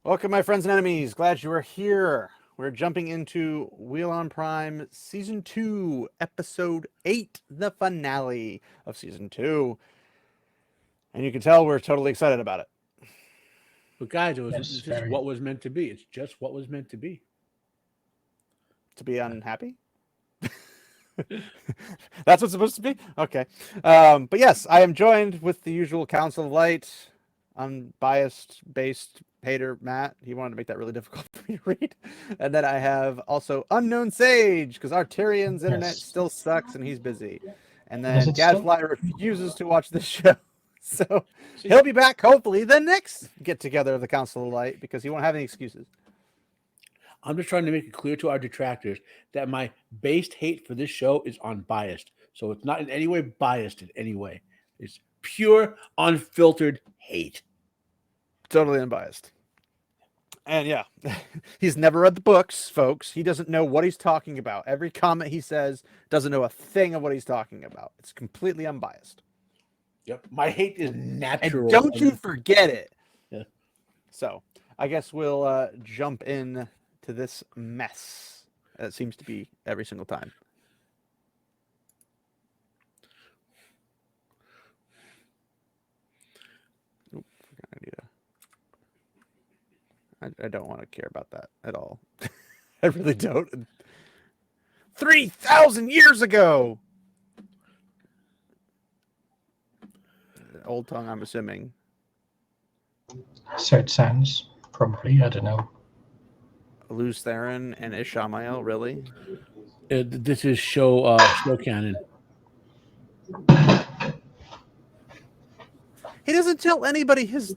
Welcome, my friends and enemies. Glad you are here. We're jumping into Wheel on Prime Season 2, Episode 8, the finale of Season 2. And you can tell we're totally excited about it. But guys, Yes, this is very. what was meant to be. It's just what was meant to be. To be unhappy? That's what's supposed to be? Okay. But yes, I am joined with the usual Council of Light, unbiased, based hater Matt. He wanted to make that really difficult for me to read. And then I have also Unknown Sage, because our Tyrion's internet Yes. still sucks and he's busy. And Does then it still? Gadfly refuses to watch this show. So he'll be back hopefully the next get together of the Council of Light because he won't have any excuses. I'm just trying to make it clear to our detractors that my based hate for this show is unbiased. So it's not in any way biased in any way. It's pure, unfiltered hate. Totally unbiased. And yeah, he's never read the books, folks. He doesn't know what he's talking about. Every comment he says doesn't know a thing of what he's talking about. It's completely unbiased. Yep. My hate is natural. And don't you forget it. Yeah. So I guess we'll jump in to this mess. That seems to be every single time. Oop, I don't want to care about that at all. I really don't. 3,000 years ago. Old tongue, I'm assuming. So it sounds probably. I don't know. Luz Theron and Ishamael, really? This is show canon. He doesn't tell anybody his.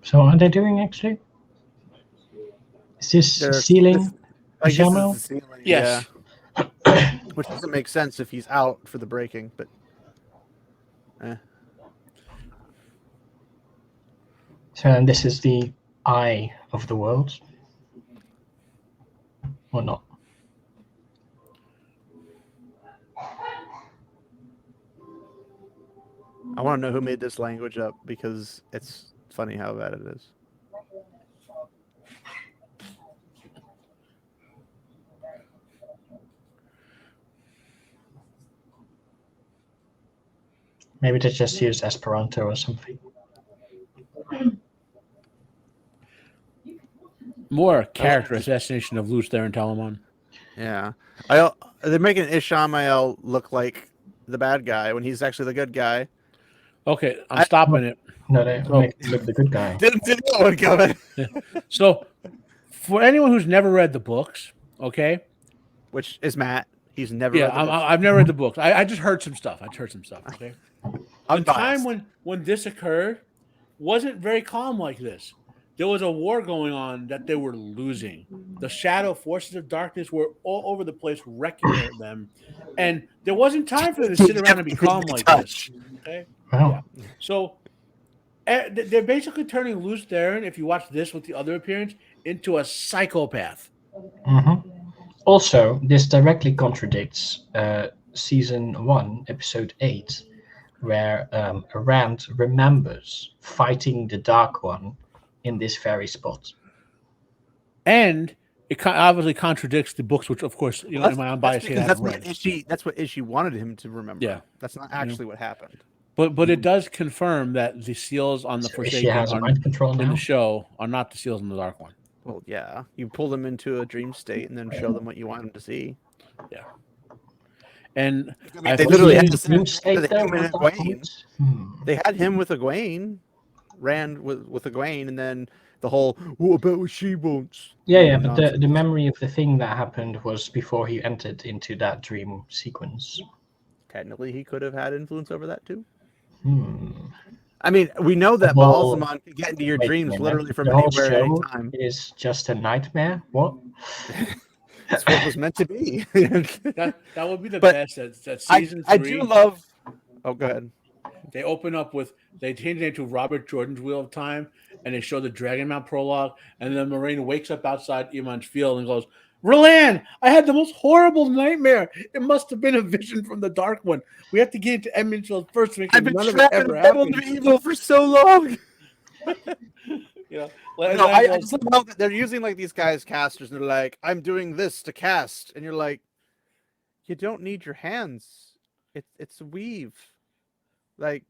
So are they doing actually? Is this sealing I guess Ishamael? it's the ceiling, Yes. yeah. Which doesn't make sense if he's out for the breaking, but. So and this is the eye of the world, or not? I want to know who made this language up because it's funny how bad it is. Maybe they just used Esperanto or something. More character assassination of Luz Theron Talamon. Yeah. They're making Ishamael look like the bad guy when he's actually the good guy. Okay, I'm stopping it. No, they make him look the good guy. Didn't know it coming. So, for anyone who's never read the books, okay? Which is Matt. He's never Yeah, read the books. I've never read the books. I just heard some stuff. Okay? The Unbiased. time when this occurred wasn't very calm like this. There was a war going on that they were losing. The shadow forces of darkness were all over the place, wrecking them, and there wasn't time for them to sit around and be calm like this. Okay, Wow. yeah. So they're basically turning Luz Theron, if you watch this with the other appearance, into a psychopath. Mm-hmm. Also, this directly contradicts season 1, episode 8, where Rand remembers fighting the Dark One in this very spot. And it obviously contradicts the books, which, of course, in my unbiased hate, I haven't read. That's what Ishii wanted him to remember. Yeah. That's not actually what happened. But it does confirm that the seals on the So Forsaken she has mind control in now. the show are not the seals in the Dark One. Well, yeah. You pull them into a dream state and then show them what you want them to see. Yeah. And They literally had dream him state with there Egwene. with They had him with Egwene, Rand with Egwene, and then the whole, what about what she wants? Yeah, but nonsense. the memory of the thing that happened was before he entered into that dream sequence. Technically, he could have had influence over that too. Hmm. I mean, we know that Well, Balsamon can get into your Wait a dreams minute. literally from the whole anywhere at any show time. is just a nightmare. What? That's what it was meant to be. that would be the But best. That season 3. I do love. Oh, go ahead. They open up with they change it to Robert Jordan's Wheel of Time, and they show the Dragon Mount prologue, and then Moraine wakes up outside Iman's field and goes, Roland, I had the most horrible nightmare. It must have been a vision from the Dark One. We have to get into Edmundsfield first to make sure I've been none of it trapped in ever a bubble of happened. evil for so long. You know, No, I just love that they're using like these guys casters, and they're like, "I'm doing this to cast," and you're like, "You don't need your hands. It's a weave." Like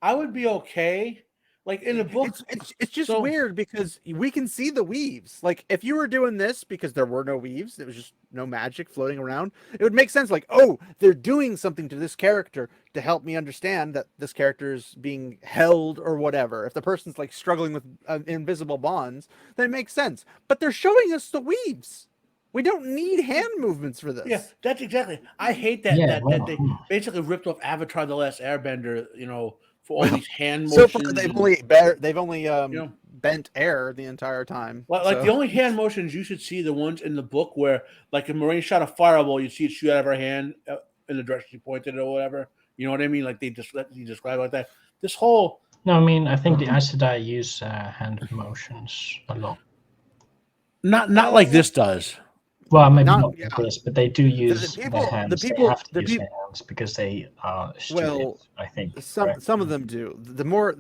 I would be okay. Like in the book, it's just weird because we can see the weaves. Like if you were doing this because there were no weaves, it was just no magic floating around, it would make sense. Like, oh, they're doing something to this character to help me understand that this character is being held or whatever. If the person's like struggling with invisible bonds, then it makes sense. But they're showing us the weaves. We don't need hand movements for this. Yeah, that's exactly. I hate that that they basically ripped off Avatar: The Last Airbender. You know, for all these hand motions. So far, they've only bent air the entire time. Like the only hand motions you should see the ones in the book where, like, if Moraine shot a fireball, you'd see it shoot out of her hand in the direction she pointed or whatever. You know what I mean? Like they just let you describe it like that. This whole No, I mean I think the Aes Sedai use hand motions a lot. Not like this does. Well, maybe not like this, but they do use their hands. They have to use their hands because they are stupid. Well, I think some of them do. The ones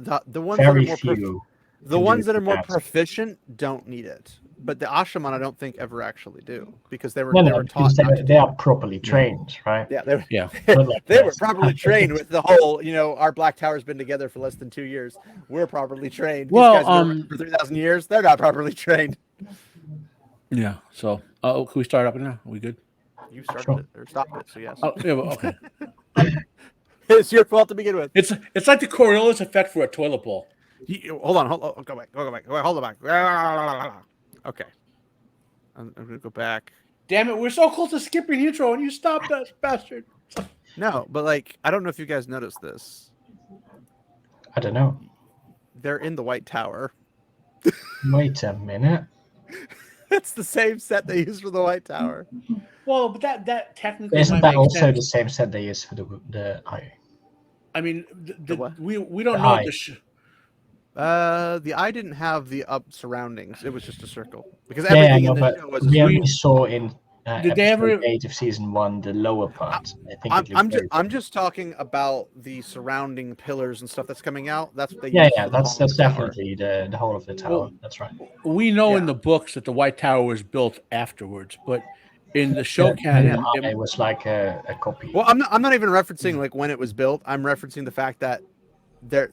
very that are more the ones that are more proficient don't need it. But the Ashaman, I don't think ever actually do because they were taught. They are properly trained, right? Yeah, they they were properly trained with the whole. You know, our Black Tower's been together for less than 2 years. We're properly trained. Well, these guys have been around for 3,000 years. They're not properly trained. Yeah. So, can we start up now? Are we good? You started it or stopped it, so yes. Oh, yeah, well, okay. It's your fault to begin with. It's like the Coriolis effect for a toilet bowl. Hold on, go back. Hold on back. Okay. I'm gonna go back. Damn it, we're so close to skipping the intro and you stopped us, bastard. No, but like I don't know if you guys noticed this. I don't know. They're in the White Tower. Wait a minute. It's the same set they use for the White Tower. Well, but that technically isn't that also sense. The same set they use for the eye? I mean, we don't know the eye didn't have the up surroundings. It was just a circle because everything in the show was. We only saw in episode 8 of season 1 the lower part. I'm just talking about the surrounding pillars and stuff that's coming out. That's what they use. Yeah, that's definitely the whole of the tower. Well, that's right. We know in the books that the White Tower was built afterwards, but in the show canon, it was like a copy. Well, I'm not even referencing like when it was built. I'm referencing the fact that they're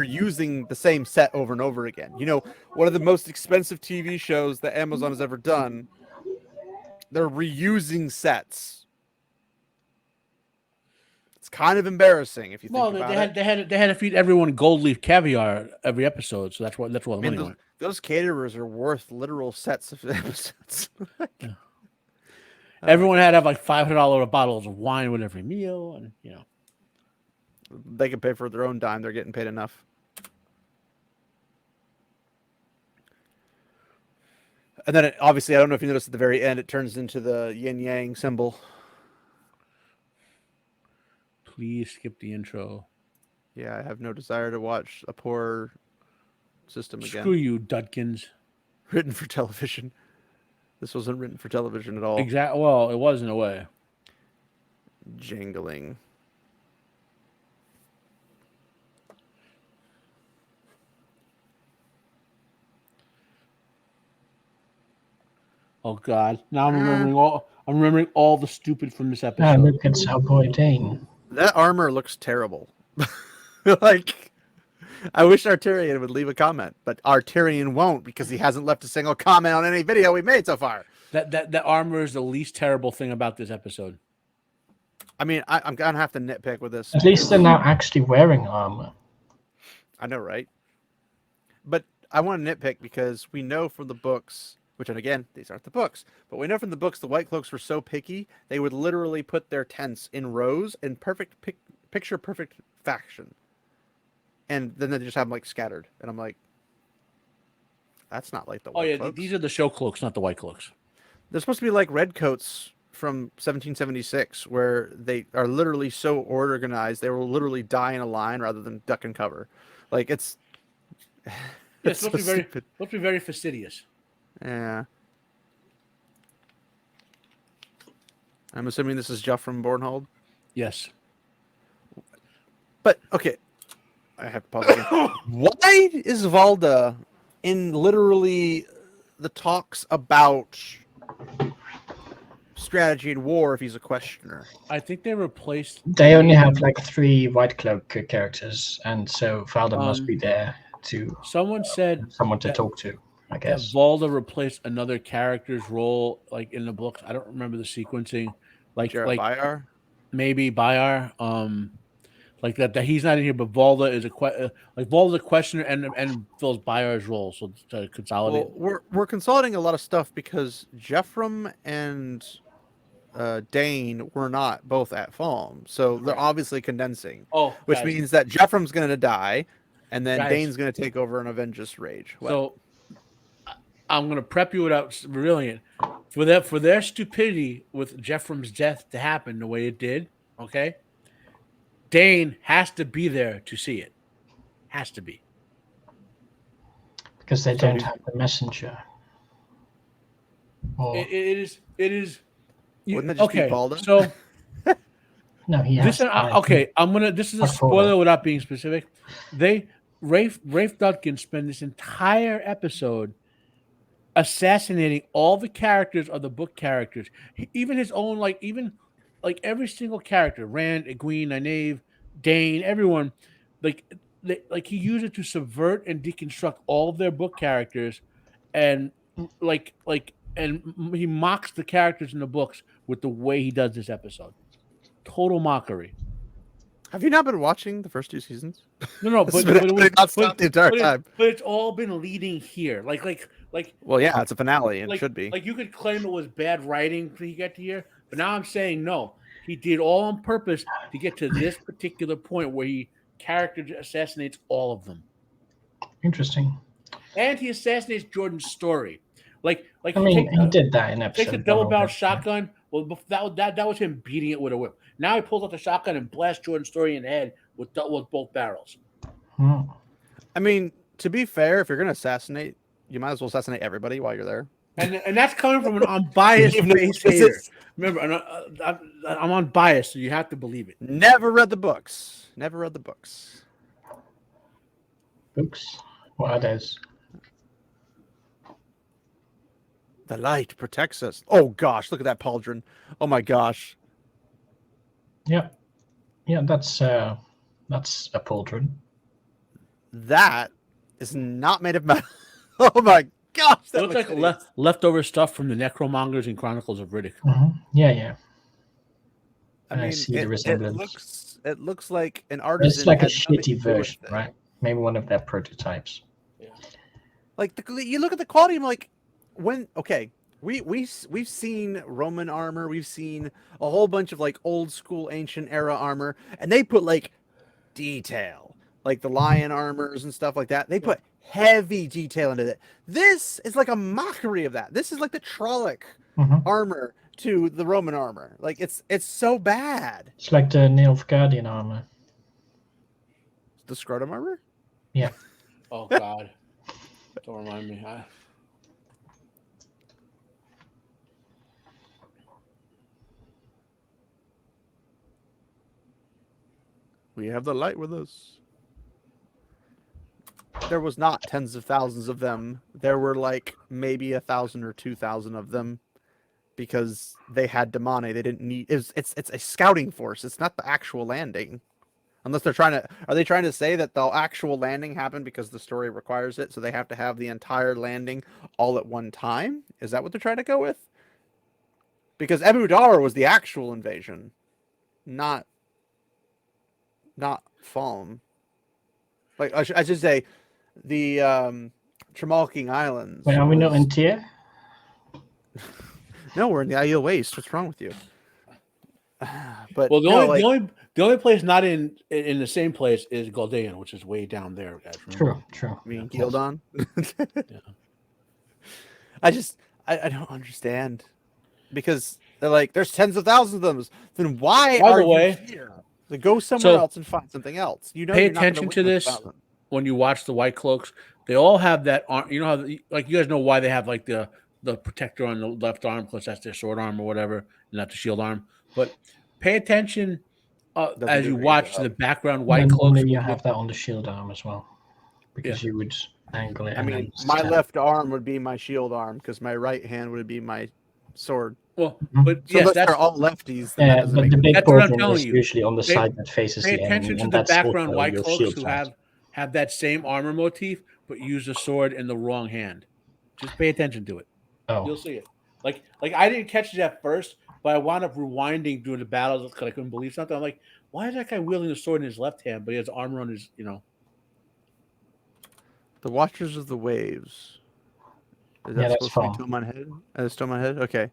using the same set over and over again. You know, one of the most expensive TV shows that Amazon has ever done. They're reusing sets. It's kind of embarrassing if you think about it. They had to feed everyone gold leaf caviar every episode, so that's why the money went. Those caterers are worth literal sets of episodes. Yeah. Everyone had to have like $500 bottles of wine with every meal, and you know they can pay for their own dime. They're getting paid enough. And then obviously, I don't know if you noticed at the very end, it turns into the yin yang symbol. Please skip the intro. Yeah, I have no desire to watch a poor system again. Screw you, Dudkins. Written for television. This wasn't written for television at all. Exactly. Well, it was in a way. Jangling. Oh God! Now I'm remembering all the stupid from this episode. Look at Cowboy Dane. That armor looks terrible. Like, I wish Arturian would leave a comment, but Arturian won't because he hasn't left a single comment on any video we've made so far. That armor is the least terrible thing about this episode. I mean, I'm gonna have to nitpick with this. At least they're now actually wearing armor. I know, right? But I want to nitpick because we know from the books. Which, and again, these aren't the books, but we know from the books the White Cloaks were so picky, they would literally put their tents in rows in perfect picture-perfect fashion. And then they just have them, like, scattered. And I'm like, that's not like the White Cloaks. These are the show cloaks, not the White Cloaks. They're supposed to be like Redcoats from 1776, where they are literally so organized, they will literally die in a line rather than duck and cover. Like, it's supposed to be very fastidious. Yeah. I'm assuming this is Jeff from Bornhold. Yes. But okay, I have to pause again. Why is Valda in literally the talks about strategy and war if he's a questioner? I think they replaced. They only have like 3 White Cloak characters, and so Valda must be there to Someone said someone to that, talk to, I that guess. Valda replaced another character's role, like in the books. I don't remember the sequencing. Jared Bayar? Maybe Bayar. Like that he's not in here, but Valda is like Valda's a questioner and fills Bayar's role, so to consolidate. Well, we're consolidating a lot of stuff because Jeffrem and Dane were not both at Falm, so they're obviously condensing. Oh, which guys. means that Jeffrem's going to die, and then Guys. Dane's going to take over and avenge this rage. What? So I'm going to prep you without revealing it. For their stupidity with Jeffrem's death to happen the way it did, okay? Dane has to be there to see it. Has to be. Because they don't have the messenger. Or... It is. Wouldn't that just be okay, Valda? so no, he has. Okay, this is a spoiler without being specific. Rafe Duncan spent this entire episode assassinating all the characters of the book characters, even his own, like every single character, Rand, Egwene, Nynaeve, Dane, everyone, like he used it to subvert and deconstruct all of their book characters, and and he mocks the characters in the books with the way he does this episode. Total mockery. Have you not been watching the first 2 seasons? No, but the entire time. But it's all been leading here. Like. Well, yeah, it's a finale. It should be. Like you could claim it was bad writing to get to here, but now I'm saying no. He did all on purpose to get to this particular point where he character assassinates all of them. Interesting. And he assassinates Jordan's story. Like I mean, he did that in episode. Takes a double barrel shotgun. Well, that was him beating it with a whip. Now he pulls out the shotgun and blasts Jordan's story in the head with both barrels. I mean, to be fair, if you're going to assassinate, you might as well assassinate everybody while you're there. And that's coming from an unbiased base hater. Remember, I'm unbiased, so you have to believe it. Never read the books. Books? What are those? The light protects us. Oh gosh, look at that pauldron. Oh my gosh. Yeah, that's a pauldron. That is not made of metal. Oh my gosh, that looks like leftover stuff from the Necromongers and Chronicles of Riddick. Mm-hmm. Yeah. I mean, see the resemblance. It looks like an artisan. It's like a shitty version, right? Maybe one of their prototypes. Yeah. Like you look at the quality. I'm like, we've seen Roman armor, we've seen a whole bunch of like old school ancient era armor, and they put like detail, like the lion armors and stuff like that. They put heavy detail into it. This is like a mockery of that. This is like the Trolloc armor to the Roman armor. Like it's so bad. It's like the Nilfgaardian armor. The scrotum armor? Yeah. Oh God! Don't remind me. We have the light with us. There was not tens of thousands of them. There were like maybe 1,000 or 2,000 of them, because they had Damane. They didn't need. It's a scouting force. It's not the actual landing, unless they're trying to. Are they trying to say that the actual landing happened because the story requires it, so they have to have the entire landing all at one time? Is that what they're trying to go with? Because Ebu Dar was the actual invasion, not Falm. Like I should say, the Tremalking Islands. Wait, are we not in Tyr? No, we're in the Aiel Waste. What's wrong with you? But well, the only place not in the same place is Gul'dan, which is way down there, guys. True. I mean, Gildan. Yeah. I don't understand, because they're like, there's tens of thousands of them. Then why are you here? So go somewhere else and find something else. Pay attention to this when you watch the White Cloaks. They all have that arm. You know how, like, you guys know why they have like the protector on the left arm because that's their sword arm or whatever, not the shield arm. But pay attention Doesn't as do a you great watch the job. background And white then cloaks. normally you have that on the shield arm as well, Yeah. because you would angle it I and mean, then my stab. left arm would be my shield arm because my right hand would be my sword. Well, Mhm. but So yes, unless they're all lefties, then that Yeah, doesn't but make the any big that's what I'm portion telling is you. usually on the Pay, side that faces pay the attention enemy, to and the that's background also white your cloaks shield who side. have that same armor motif, but use the sword in the wrong hand. Just pay attention to it. Oh, You'll see it. Like I didn't catch it at first, but I wound up rewinding during the battles because I couldn't believe something. I'm like, why is that guy wielding the sword in his left hand, but he has armor on his, you know? The Watchers of the Waves. Is yeah, that that's supposed to be fun. Toman Head? That's Toman Head? Okay.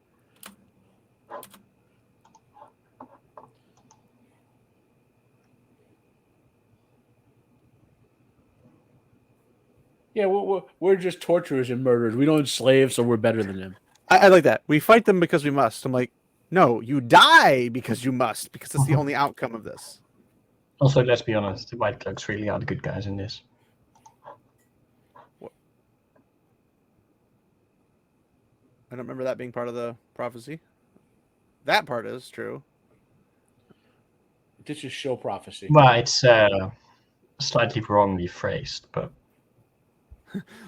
Yeah, we're just torturers and murderers. We don't enslave, so we're better than them. I like that. We fight them because we must. I'm like, no, you die because you must, because that's the Mhm. only outcome of this. Also, let's be honest, the White Cloaks really are the good guys in this. I don't remember that being part of the prophecy. That part is true. This is show prophecy. Well, it's slightly wrongly phrased, but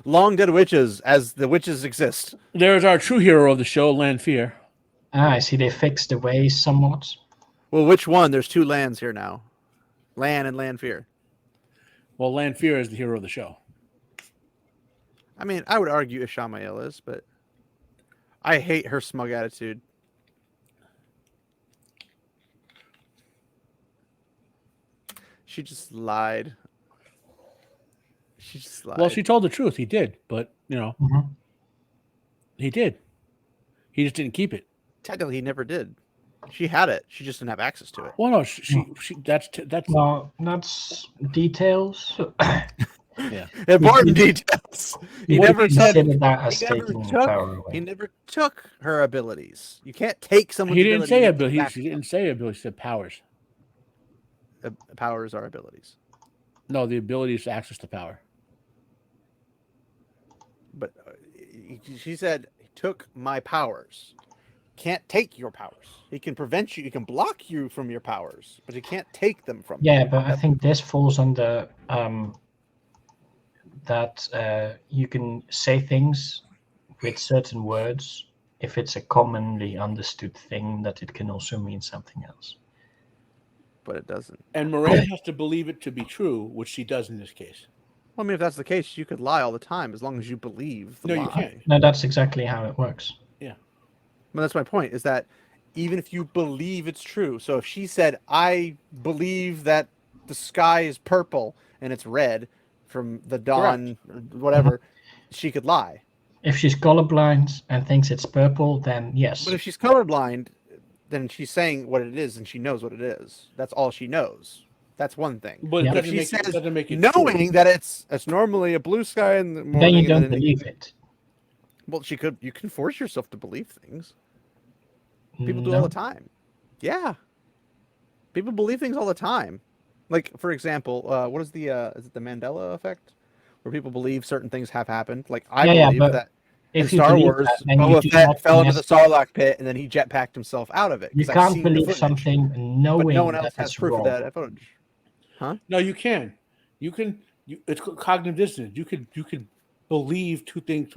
Long dead witches, as the witches exist. There's our true hero of the show, Lanfear. I see they fixed the ways somewhat. Well, which one? There's two lands here now. Lan and Lanfear. Well, Lanfear is the hero of the show. I mean, I would argue Ishamael is, but I hate her smug attitude. She just lied. She just lied. Well, she told the truth. He did, but you know, Mhm. he did. He just didn't keep it. Technically, he never did. She had it. She just didn't have access to it. Well, no, she that's Well, that's details. yeah. Important details. He Would never took. consider that as He never taking took. power He away. never took her abilities. You can't take someone's He didn't ability. say and give it ability. back He to them. didn't say ability. He said powers. Powers are abilities. No, the ability is to access the power. But she said he took my powers. Can't take your powers. He can prevent you. He can block you from your powers, but he can't take them from you. Yeah, but I think this falls under that you can say things with certain words if it's a commonly understood thing, that it can also mean something else. But it doesn't. And Moran has to believe it to be true, which she does in this case. Well, I mean, if that's the case, you could lie all the time as long as you believe the No, lie. you can't. No, that's exactly how it works. Yeah. But that's my point, is that even if you believe it's true, so if she said, I believe that the sky is purple and it's red from the dawn, or whatever, she could lie. If she's colorblind and thinks it's purple, then yes. But if she's colorblind, then she's saying what it is and she knows what it is. That's all she knows. That's one thing. But Yeah. it But if doesn't she make says, it doesn't make it knowing true. that it's normally a blue sky in the morning, Then you and don't then believe it. Well, you can force yourself to believe things. People do No. all the time. Yeah. People believe things all the time. Like, for example, what is is it the Mandela effect? Where people believe certain things have happened. Like, I Yeah, believe but that in if you Star believe Wars, that, then you Boba do Fett not fell into the necessarily- Sarlacc pit and then he jetpacked himself out of it. You 'cause I've can't seen the believe footage, something but knowing no one that else has it's proof wrong. of that footage. No, you can. You can. It's cognitive dissonance. You could believe two things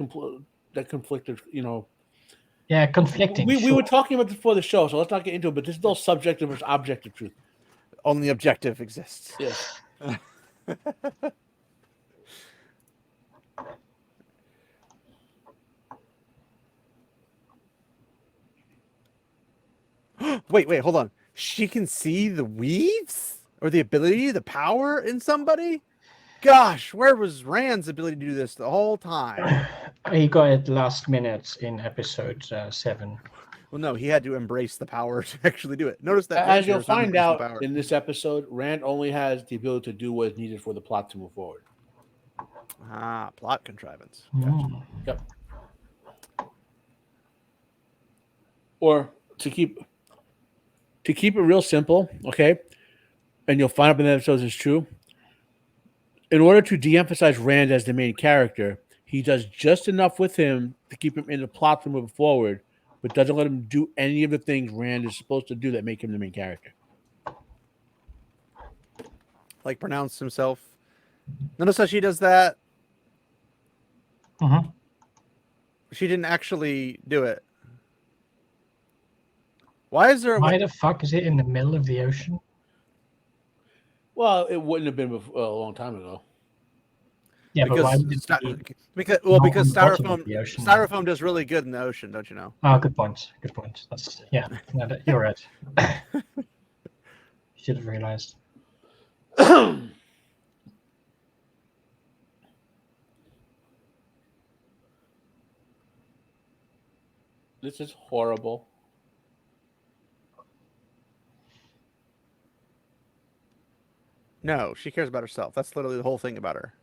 that conflicted. You know, Yeah, conflicting. we sure. were talking about this before the show, so let's not get into it. But this is all subjective versus objective truth. Only objective exists. Yes. Wait, hold on. She can see the weaves? Or the ability, the power in somebody? Gosh, where was Rand's ability to do this the whole time? He got it last minute in episode 7. Well, no, he had to embrace the power to actually do it. Notice that As Lanfear you'll is not find embracing out the power. in this episode, Rand only has the ability to do what is needed for the plot to move forward. Ah, plot contrivance. Mm. Yep. Or to keep it real simple, okay? And you'll find out in the episodes it's true. in order to de-emphasize Rand as the main character, he does just enough with him to keep him in the plot to move forward, but doesn't let him do any of the things Rand is supposed to do that make him the main character. Like pronounce himself. Notice how she does that. Mm-hmm. She didn't actually do it. Why is there? Why the fuck is it in the middle of the ocean? Well, it wouldn't have been a long time ago. Yeah, but why Because would it be because not because on the bottom of styrofoam the ocean? styrofoam does really good in the ocean, don't you know? Oh, good point. Good point. That's no, you're right. Should have realized. This is horrible. No, she cares about herself. That's literally the whole thing about her.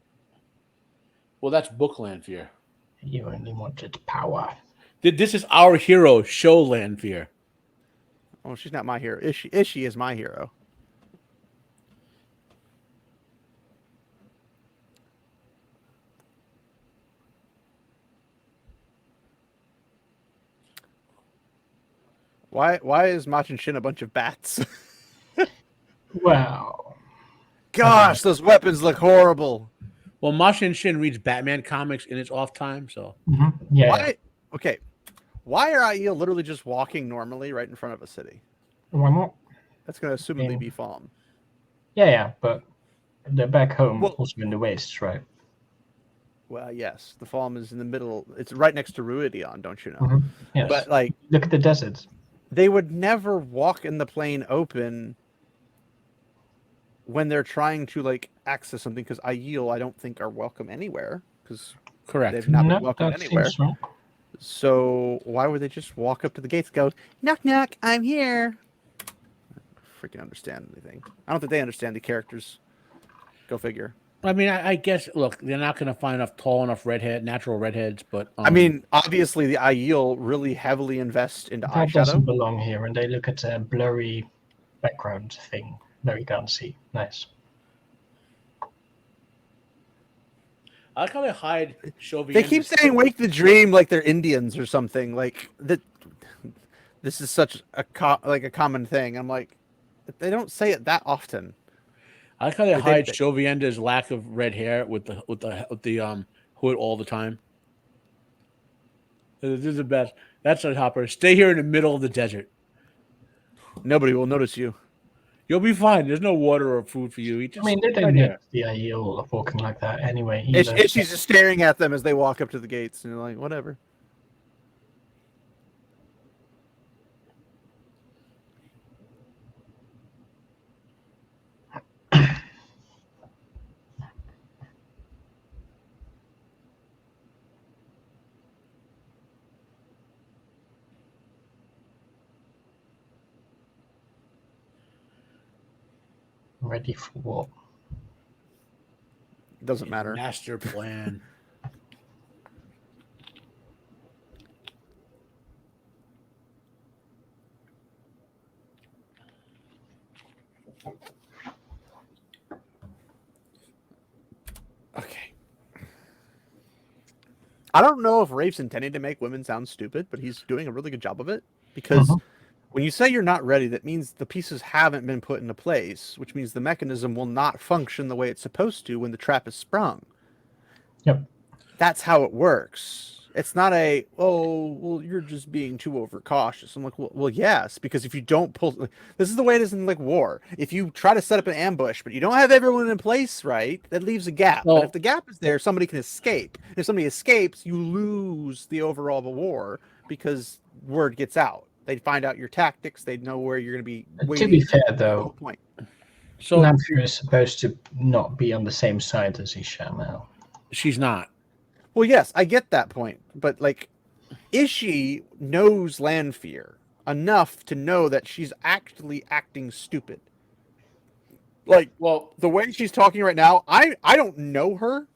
Well, that's book Lanfear. You only wanted power. This is our hero, show Lanfear. Oh, she's not my hero. Ishii is my hero. Why is Machin Shin a bunch of bats? Well, Gosh, those weapons look horrible. Well, Masha and Shin reads Batman comics in its off time, so yeah. Why? Okay. Why are Aiel literally just walking normally right in front of a city? Why not? That's going to assumably be Falm. Yeah, but they're back home, Well- also in the wastes, right? Well, yes, the Falm is in the middle. It's right next to Ruidion, don't you know? Mhm. Yes. But like, Look at the desert. they would never walk in the plain open when they're trying to like access something, because Aiel, I don't think, are welcome anywhere because correct. they've not No, been welcome that anywhere. seems wrong. So why would they just walk up to the gates and go, knock, knock, I'm here? I don't freaking understand anything. I don't think they understand the characters. Go figure. I mean, I guess, look, they're not going to find enough tall enough natural redheads, but I mean, obviously the Aiel really heavily invest into That doesn't eyeshadow. belong here, and they look at a blurry background thing. There you can't see. Nice. I like how they hide Chauvian. They keep saying "wake the dream" like they're Indians or something. Like that. This is such a common thing. I'm like, they don't say it that often. I like how they They- hide they- Chauvienda's lack of red hair with the hood all the time. This is the best. That's a Hopper. Stay here in the middle of the desert. Nobody will notice you. You'll be fine. There's no water or food for you. I mean, they don't notice the Aiel walking like that anyway. Either. She's just staring at them as they walk up to the gates, and you're like, whatever. Ready for what? Doesn't matter. Master plan. Okay. I don't know if Rafe's intending to make women sound stupid, but he's doing a really good job of it. Because when you say you're not ready, that means the pieces haven't been put into place, which means the mechanism will not function the way it's supposed to when the trap is sprung. Yep. That's how it works. It's not a, oh, well, you're just being too overcautious. I'm like, well, yes, because if you don't pull, this is the way it is in like war. If you try to set up an ambush, but you don't have everyone in place right, that leaves a gap. Well, but if the gap is there, somebody can escape. If somebody escapes, you lose the overall war because word gets out. They find out your tactics. They know where you're going to be waiting. To be fair, at the though, point. So Lanfear is supposed to not be on the same side as Isha now. she's not. Well, yes, I get that point, but like, Ishii knows Lanfear enough to know that she's actually acting stupid. Like, Well, the way she's talking right now, I don't know her,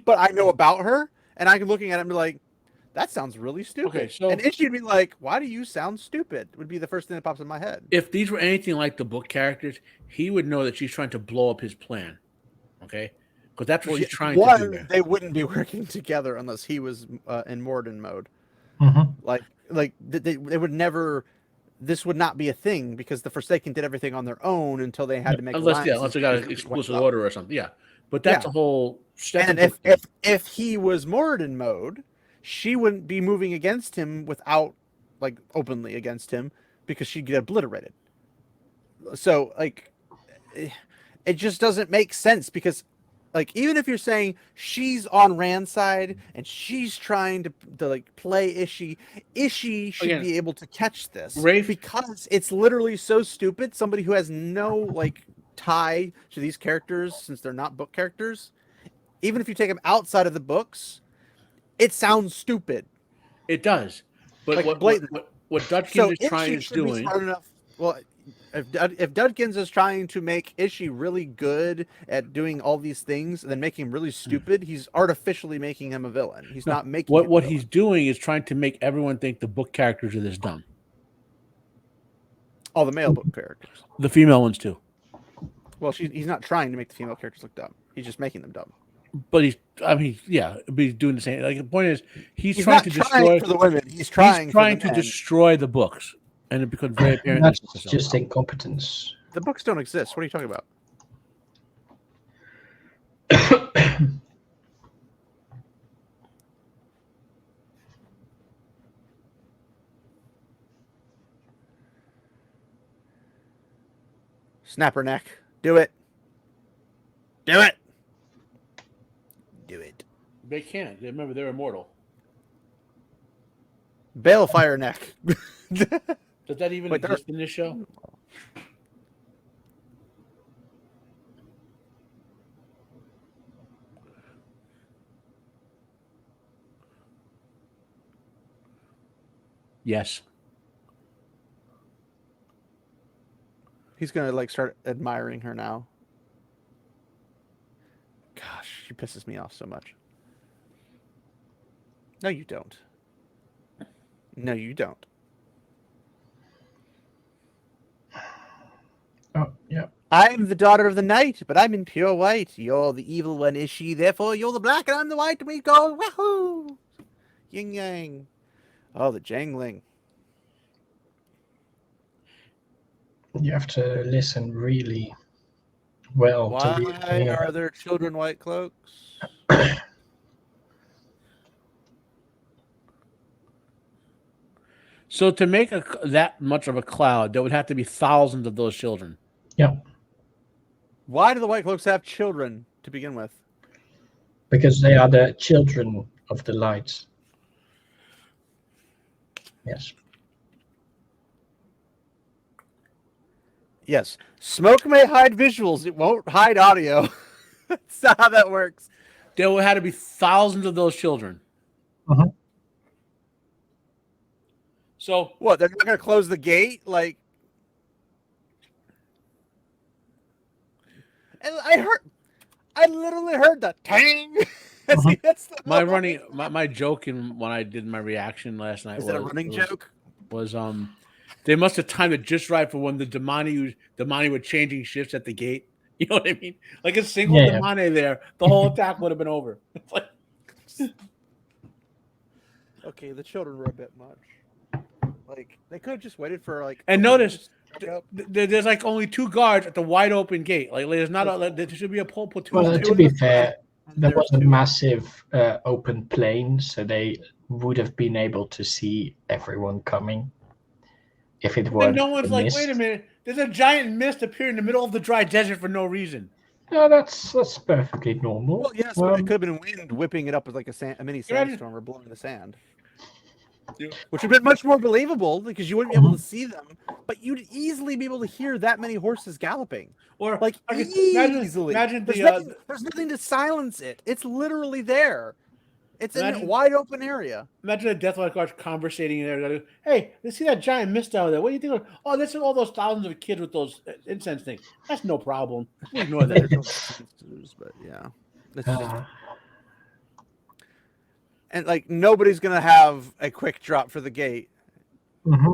but I know about her, and I'm looking at it and be like, that sounds really stupid. Okay, so- and Ishii would be like, why do you sound stupid? Would be the first thing that pops in my head. if these were anything like the book characters, he would know that she's trying to blow up his plan. Okay, because that's what he's trying to do there. They wouldn't be working together unless he was in Morden mode. They would never. This would not be a thing because the Forsaken did everything on their own until they had to make unless they got an exclusive order or something. Yeah, but that's a whole. And if he was Morden mode, she wouldn't be moving against him without like openly against him because she'd get obliterated. So like, it just doesn't make sense because. Like, even if you're saying she's on Rand's side and she's trying to like play Ishii should be able to catch this. Rafe, because it's literally so stupid. Somebody who has no like tie to these characters since they're not book characters, even if you take them outside of the books, it sounds stupid. It does. But like, what Dudkins is trying to doing. Well, if Dudkins is trying to make Ishii really good at doing all these things and then making him really stupid, he's artificially making him a villain. He's not making what he's doing is trying to make everyone think the book characters are this dumb. All the male book characters. The female ones too. Well, he's not trying to make the female characters look dumb. He's just making them dumb. But he's doing the same. Like the point is, he's trying to destroy for the women. He's trying to destroy the books. And it becomes very apparent. That's just incompetence. The books don't exist. What are you talking about? Snap her neck. Do it. Do it. Do it. They can't. Remember, they're immortal. Balefire neck. Does that even exist in this show? Yes. He's gonna like start admiring her now. Gosh, she pisses me off so much. No, you don't. No, you don't. Oh, yeah. I'm the daughter of the night, but I'm in pure white. You're the evil one, Ishii. Therefore, you're the black and I'm the white, and we go wahoo! Yin yang. Oh, the jangling. You have to listen really well. Why are there children white cloaks? So to make that much of a cloud, there would have to be thousands of those children. Yeah. Why do the white cloaks have children to begin with? Because they are the children of the light. Yes. Yes. Smoke may hide visuals. It won't hide audio. That's not how that works. There would have to be thousands of those children. Uh-huh. So what? They're not going to close the gate? Like, and I literally heard the tang. My joke when I did my reaction last night was a running joke. Was they must have timed it just right for when the Damani were changing shifts at the gate. You know what I mean? Like a single Damani there, the whole attack would have been over. It's like, okay, the children were a bit much. Like they could have just waited for like. And notice, there's like only 2 guards at the wide open gate. Like there's not there should be a pole platoon. Well, to be fair, there was a massive open plain, so they would have been able to see everyone coming. If it were, no one's like, wait a minute, there's a giant mist appear in the middle of the dry desert for no reason. No, that's perfectly normal. Well, yes, but it could have been wind whipping it up with like a mini sandstorm or blowing the sand. Yeah. Which would have been much more believable because you wouldn't be able to see them, but you'd easily be able to hear that many horses galloping. Or like easily. Imagine there's nothing to silence it. It's literally there. It's in a wide open area. Imagine a Deathlight Guard conversating in there. Hey, let's see that giant mist out there. What do you think? Oh, this is all those thousands of kids with those incense things. That's no problem. We ignore that. But yeah. And like nobody's gonna have a quick drop for the gate. Mm-hmm.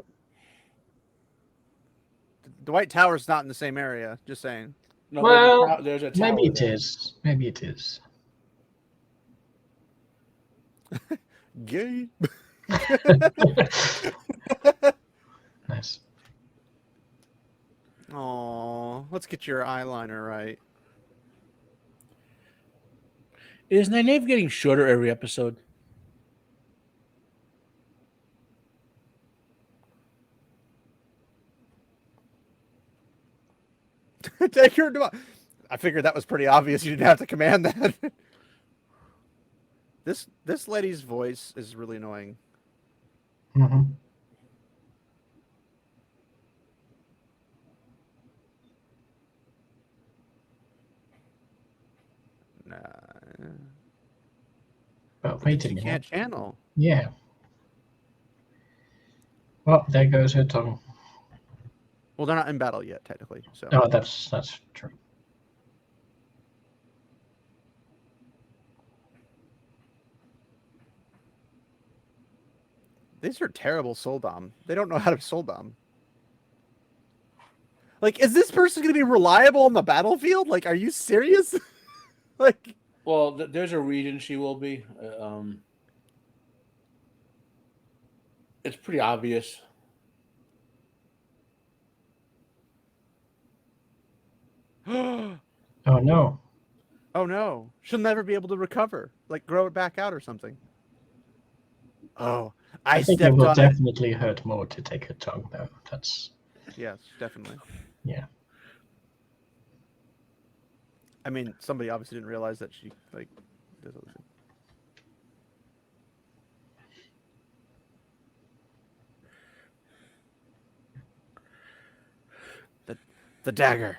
The White Tower's not in the same area. Just saying. No, Well, there's a maybe tower it there. is. Maybe it is. Gay. Nice. Oh, let's get your eyeliner right. Is Nynaeve getting shorter every episode? Take your. I figured that was pretty obvious. You didn't have to command that. This lady's voice is really annoying. Hmm. Nah. But But then wait a she minute. can't channel. Yeah. Well, there goes her tongue. Well, they're not in battle yet, technically. So Oh, that's true. these are terrible soul dom. They don't know how to soul dom. Like, is this person going to be reliable on the battlefield? Like, are you serious? Like, Well, there's a reason she will be. It's pretty obvious. oh Oh no. no, she'll never be able to recover. Like, grow it back out or something. Oh, I I think it stepped will on it. definitely hurt more to take her tongue, though. That's Yes, definitely. yeah. I mean, somebody obviously didn't realize that she like does other shit. The dagger.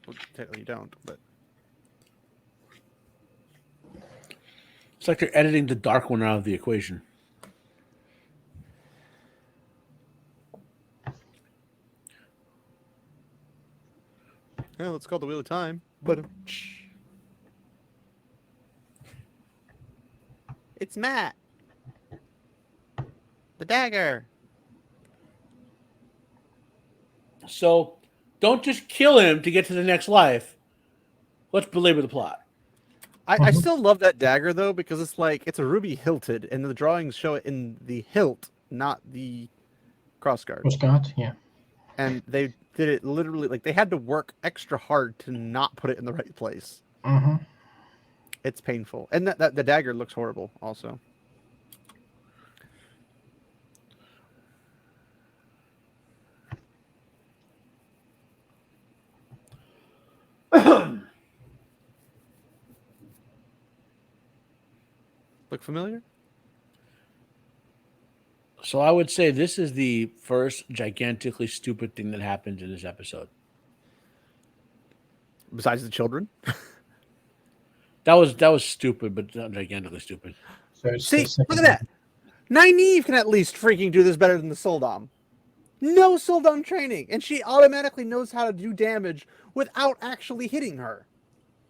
Well, technically you don't, but It's like they're editing the dark one out of the equation. yeah, let's call the wheel of time. But it's Matt. The dagger. So don't just kill him to get to the next life. Let's belabor the plot. I still love that dagger though because it's like it's a ruby hilted, and the drawings show it in the hilt, not the crossguard. Postcard, yeah. And they did it literally like they had to work extra hard to not put it in the right place. Mm-hmm. It's painful, and that the dagger looks horrible also. Look familiar? So I would say this is the first gigantically stupid thing that happens in this episode. Besides the children. That was stupid, but not gigantically stupid. So it's See, the second look at that. Nynaeve can at least freaking do this better than the Soldom. No Soldom training, and she automatically knows how to do damage without actually hitting her.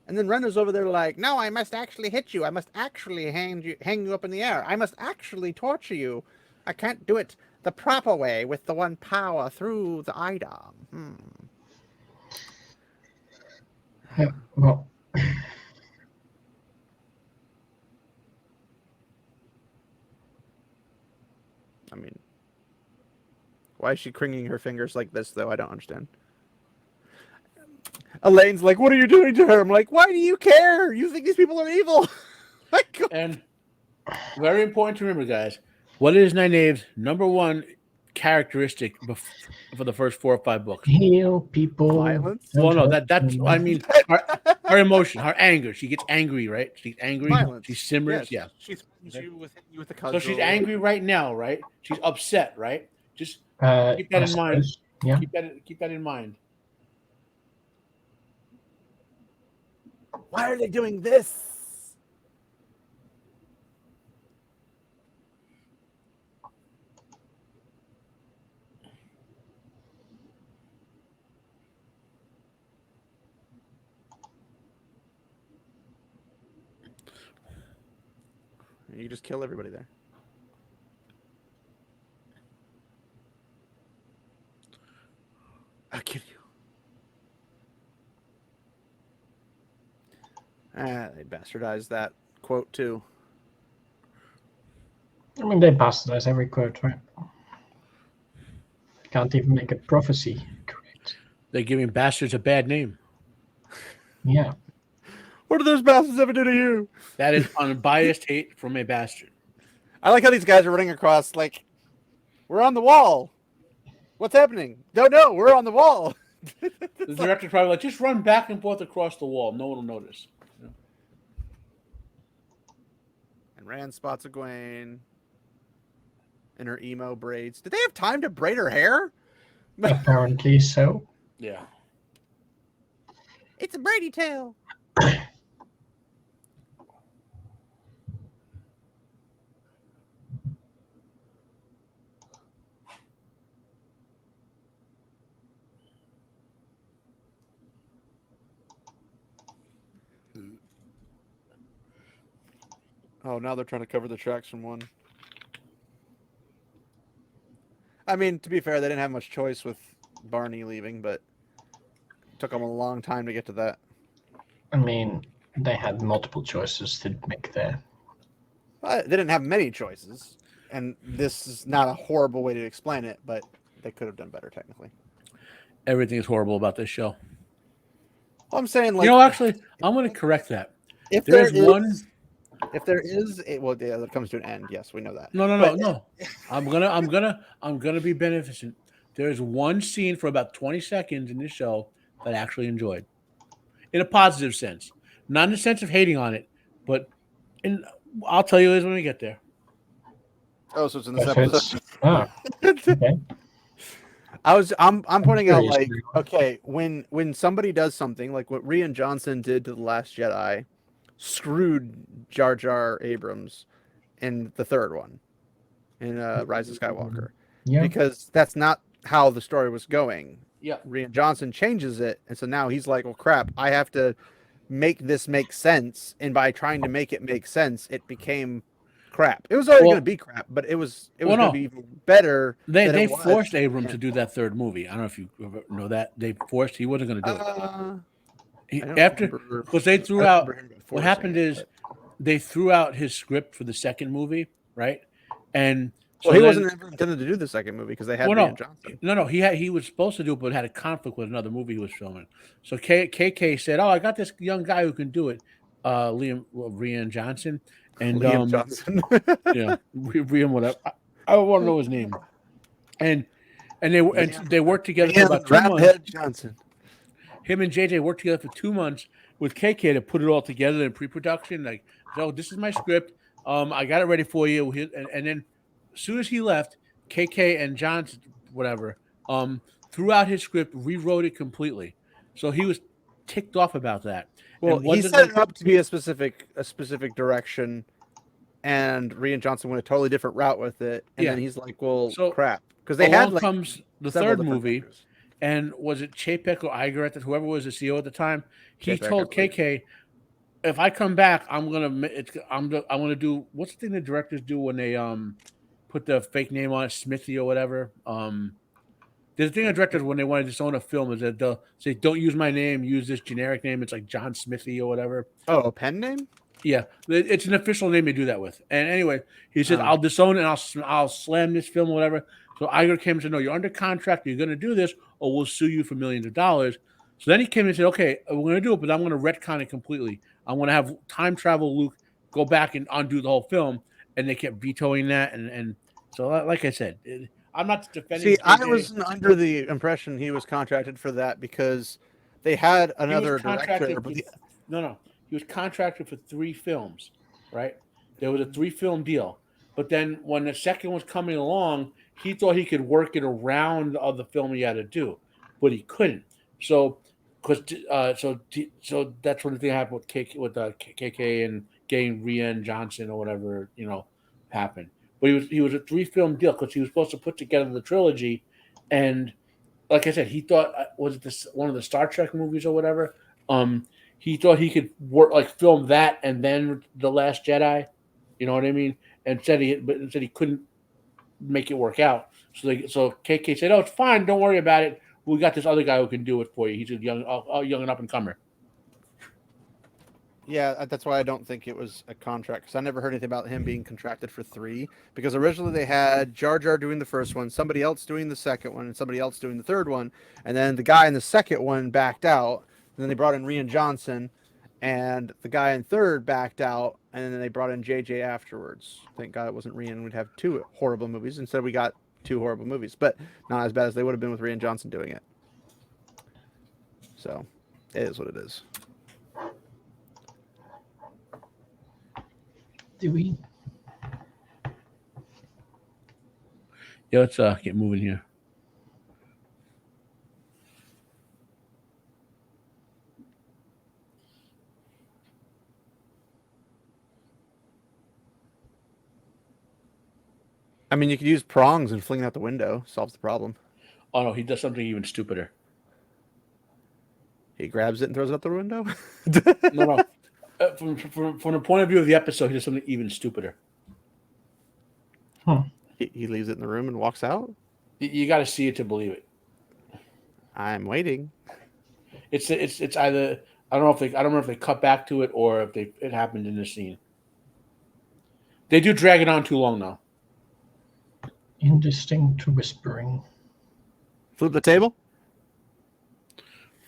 And then Renner's over there like, no, I must actually hit you. I must actually hang you up in the air. I must actually torture you. I can't do it the proper way with the one power through the IDOM. Yeah, well, I mean, why is she cringing her fingers like this, though? I don't understand. Elaine's like, what are you doing to her? I'm like, why do you care? You think these people are evil? Like, And very important to remember, guys, what is Nynaeve's number one characteristic for the first 4 or 5 books? heal people. Violence? Don't Well, no, hurt that's them. I mean her emotion, her anger. She gets angry, right? She's angry. Violence. She simmers. Yes. Yeah. She threatens you with hitting you with a So cudgel. she's angry right now, right? She's upset, right? Just keep that I in mind. suppose, yeah. Keep that in mind. Why are they doing this? You can just kill everybody there. I'll kill you. They bastardized that quote too. I mean, they bastardize every quote, right? Can't even make a prophecy correct. They're giving bastards a bad name. Yeah. What do those bastards ever do to you? That is unbiased hate from a bastard. I like how these guys are running across like, we're on the wall. What's happening? No, we're on the wall. The director's probably like, just run back and forth across the wall. No one will notice. And Rand spots Egwene in her emo braids. Did they have time to braid her hair? Apparently so. Yeah. It's a Brady tail. Oh, now they're trying to cover the tracks from one. I mean, to be fair, they didn't have much choice with Barney leaving, but it took them a long time to get to that. I mean, they had multiple choices to make there. They didn't have many choices, and this is not a horrible way to explain it, but they could have done better technically. Everything is horrible about this show. Well, I'm saying, like, You know, actually, I'm going to correct that. if There's there is one. If there is, well, yeah, it comes to an end. Yes, we know that. No. I'm gonna be beneficent. There's one scene for about 20 seconds in this show that I actually enjoyed, in a positive sense, not in the sense of hating on it, but I'll tell you this when we get there. Oh, so it's in this If episode. okay. I'm pointing out, Curious like, now. okay, when somebody does something like what Rian Johnson did to The Last Jedi, screwed Jar Jar Abrams in the third one, in Rise of Skywalker, Yeah. because that's not how the story was going. Yeah. Rian Johnson changes it, and so now he's like, well, crap, I have to make this make sense, and by trying to make it make sense, it became crap. It was already going to be crap, but it was going to be even better. They forced Abrams to do that third movie. I don't know if you know that. He wasn't going to do it. Because they threw out, what happened is they threw out his script for the second movie, right? And so he wasn't ever intended to do the second movie because they had Rian Johnson. No, he was supposed to do it, but had a conflict with another movie he was filming. So KK said, "Oh, I got this young guy who can do it, Rian Johnson." And Liam Johnson. yeah, Rian, whatever. I don't want to know his name. And they worked together for about 2 months. Johnson. Him and JJ worked together for 2 months with KK to put it all together in pre-production. Like, so this is my script. I got it ready for you. And then as soon as he left, KK and Johnson, whatever, threw out his script, rewrote it completely. So he was ticked off about that. Well, he set it up to be a specific direction, and Rian Johnson went a totally different route with it. And then he's like, well, crap. Because they had comes the third movie. And was it Chapek or Iger whoever was the CEO at the time? He told KK, "If I come back, I'm gonna do what's the thing the directors do when they put the fake name on it, Smithy or whatever. There's a thing the directors when they want to disown a film is that they'll say, "Don't use my name, use this generic name." It's like John Smithy or whatever. Oh, a pen name? Yeah, it's an official name they do that with. And anyway, he said, "I'll disown it and I'll slam this film or whatever." So Iger came and said, "No, you're under contract. You're going to do this, or we'll sue you for millions of dollars." So then he came and said, "Okay, we're going to do it, but I'm going to retcon it completely. I'm going to have time travel Luke go back and undo the whole film." And they kept vetoing that. And so, like I said, I'm not defending. See, I was under the impression he was contracted for that because they had another director. No. He was contracted for 3 films, right? There was a 3-film deal. But then when the second was coming along, he thought he could work it around the other film he had to do, but he couldn't. So, because so that's what the thing happened with KK and getting Rian Johnson or whatever happened. But he was a 3-film deal because he was supposed to put together the trilogy, and like I said, he thought was it one of the Star Trek movies or whatever. He thought he could film that and then The Last Jedi. You know what I mean? And said he couldn't make it work out. So KK said, "Oh, it's fine. Don't worry about it. We got this other guy who can do it for you. He's a young and up and comer." Yeah, that's why I don't think it was a contract, because I never heard anything about him being contracted for 3. Because originally they had Jar Jar doing the first one, somebody else doing the second one, and somebody else doing the third one, and then the guy in the second one backed out. And then they brought in Rian Johnson, and the guy in third backed out, and then they brought in JJ afterwards. Thank God it wasn't Rian. We'd have 2 horrible movies. Instead, we got 2 horrible movies, but not as bad as they would have been with Rian Johnson doing it. So, it is what it is. Do we? Yeah, let's get moving here. I mean, you could use prongs and fling it out the window. Solves the problem. Oh no, he does something even stupider. He grabs it and throws it out the window? No. From the point of view of the episode, he does something even stupider. He leaves it in the room and walks out? You got to see it to believe it. I'm waiting. It's either I don't remember if they cut back to it or if it happened in the scene. They do drag it on too long now. Indistinct whispering. Flip the table?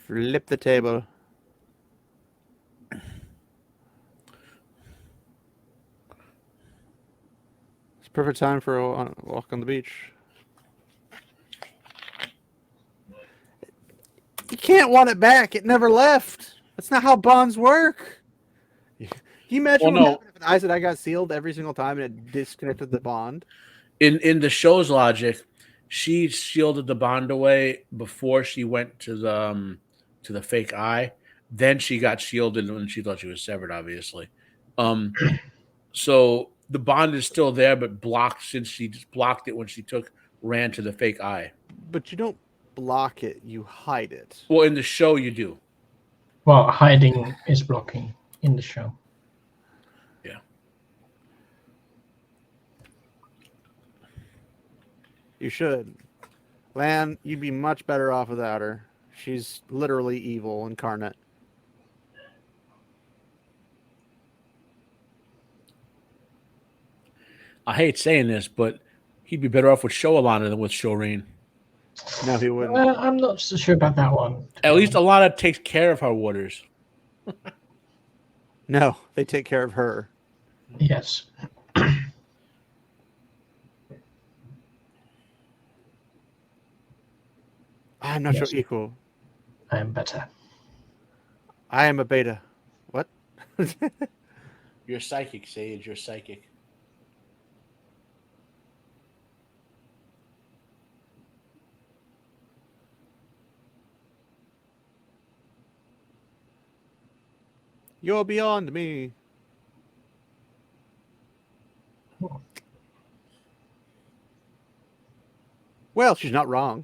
Flip the table. It's perfect time for a walk on the beach. You can't want it back. It never left. That's not how bonds work. Can you imagine what happened if an Aes Sedai got sealed every single time and it disconnected the bond? In the show's logic, she shielded the bond away before she went to the fake eye. Then she got shielded when she thought she was severed, obviously. So the bond is still there, but blocked since she just blocked it when she ran to the fake eye. But you don't block it, you hide it. Well, in the show, you do. Well, hiding is blocking in the show. Yeah. You should. Lan, you'd be much better off without her. She's literally evil incarnate. I hate saying this, but he'd be better off with Show Alana than with Shoreen. No, he wouldn't. I'm not so sure about that one. At least Alana takes care of her waters. No, they take care of her. Yes. I'm not Yes. your equal. I am better. I am a beta. What? You're psychic, Sage. You're psychic. You're beyond me. Well, she's not wrong.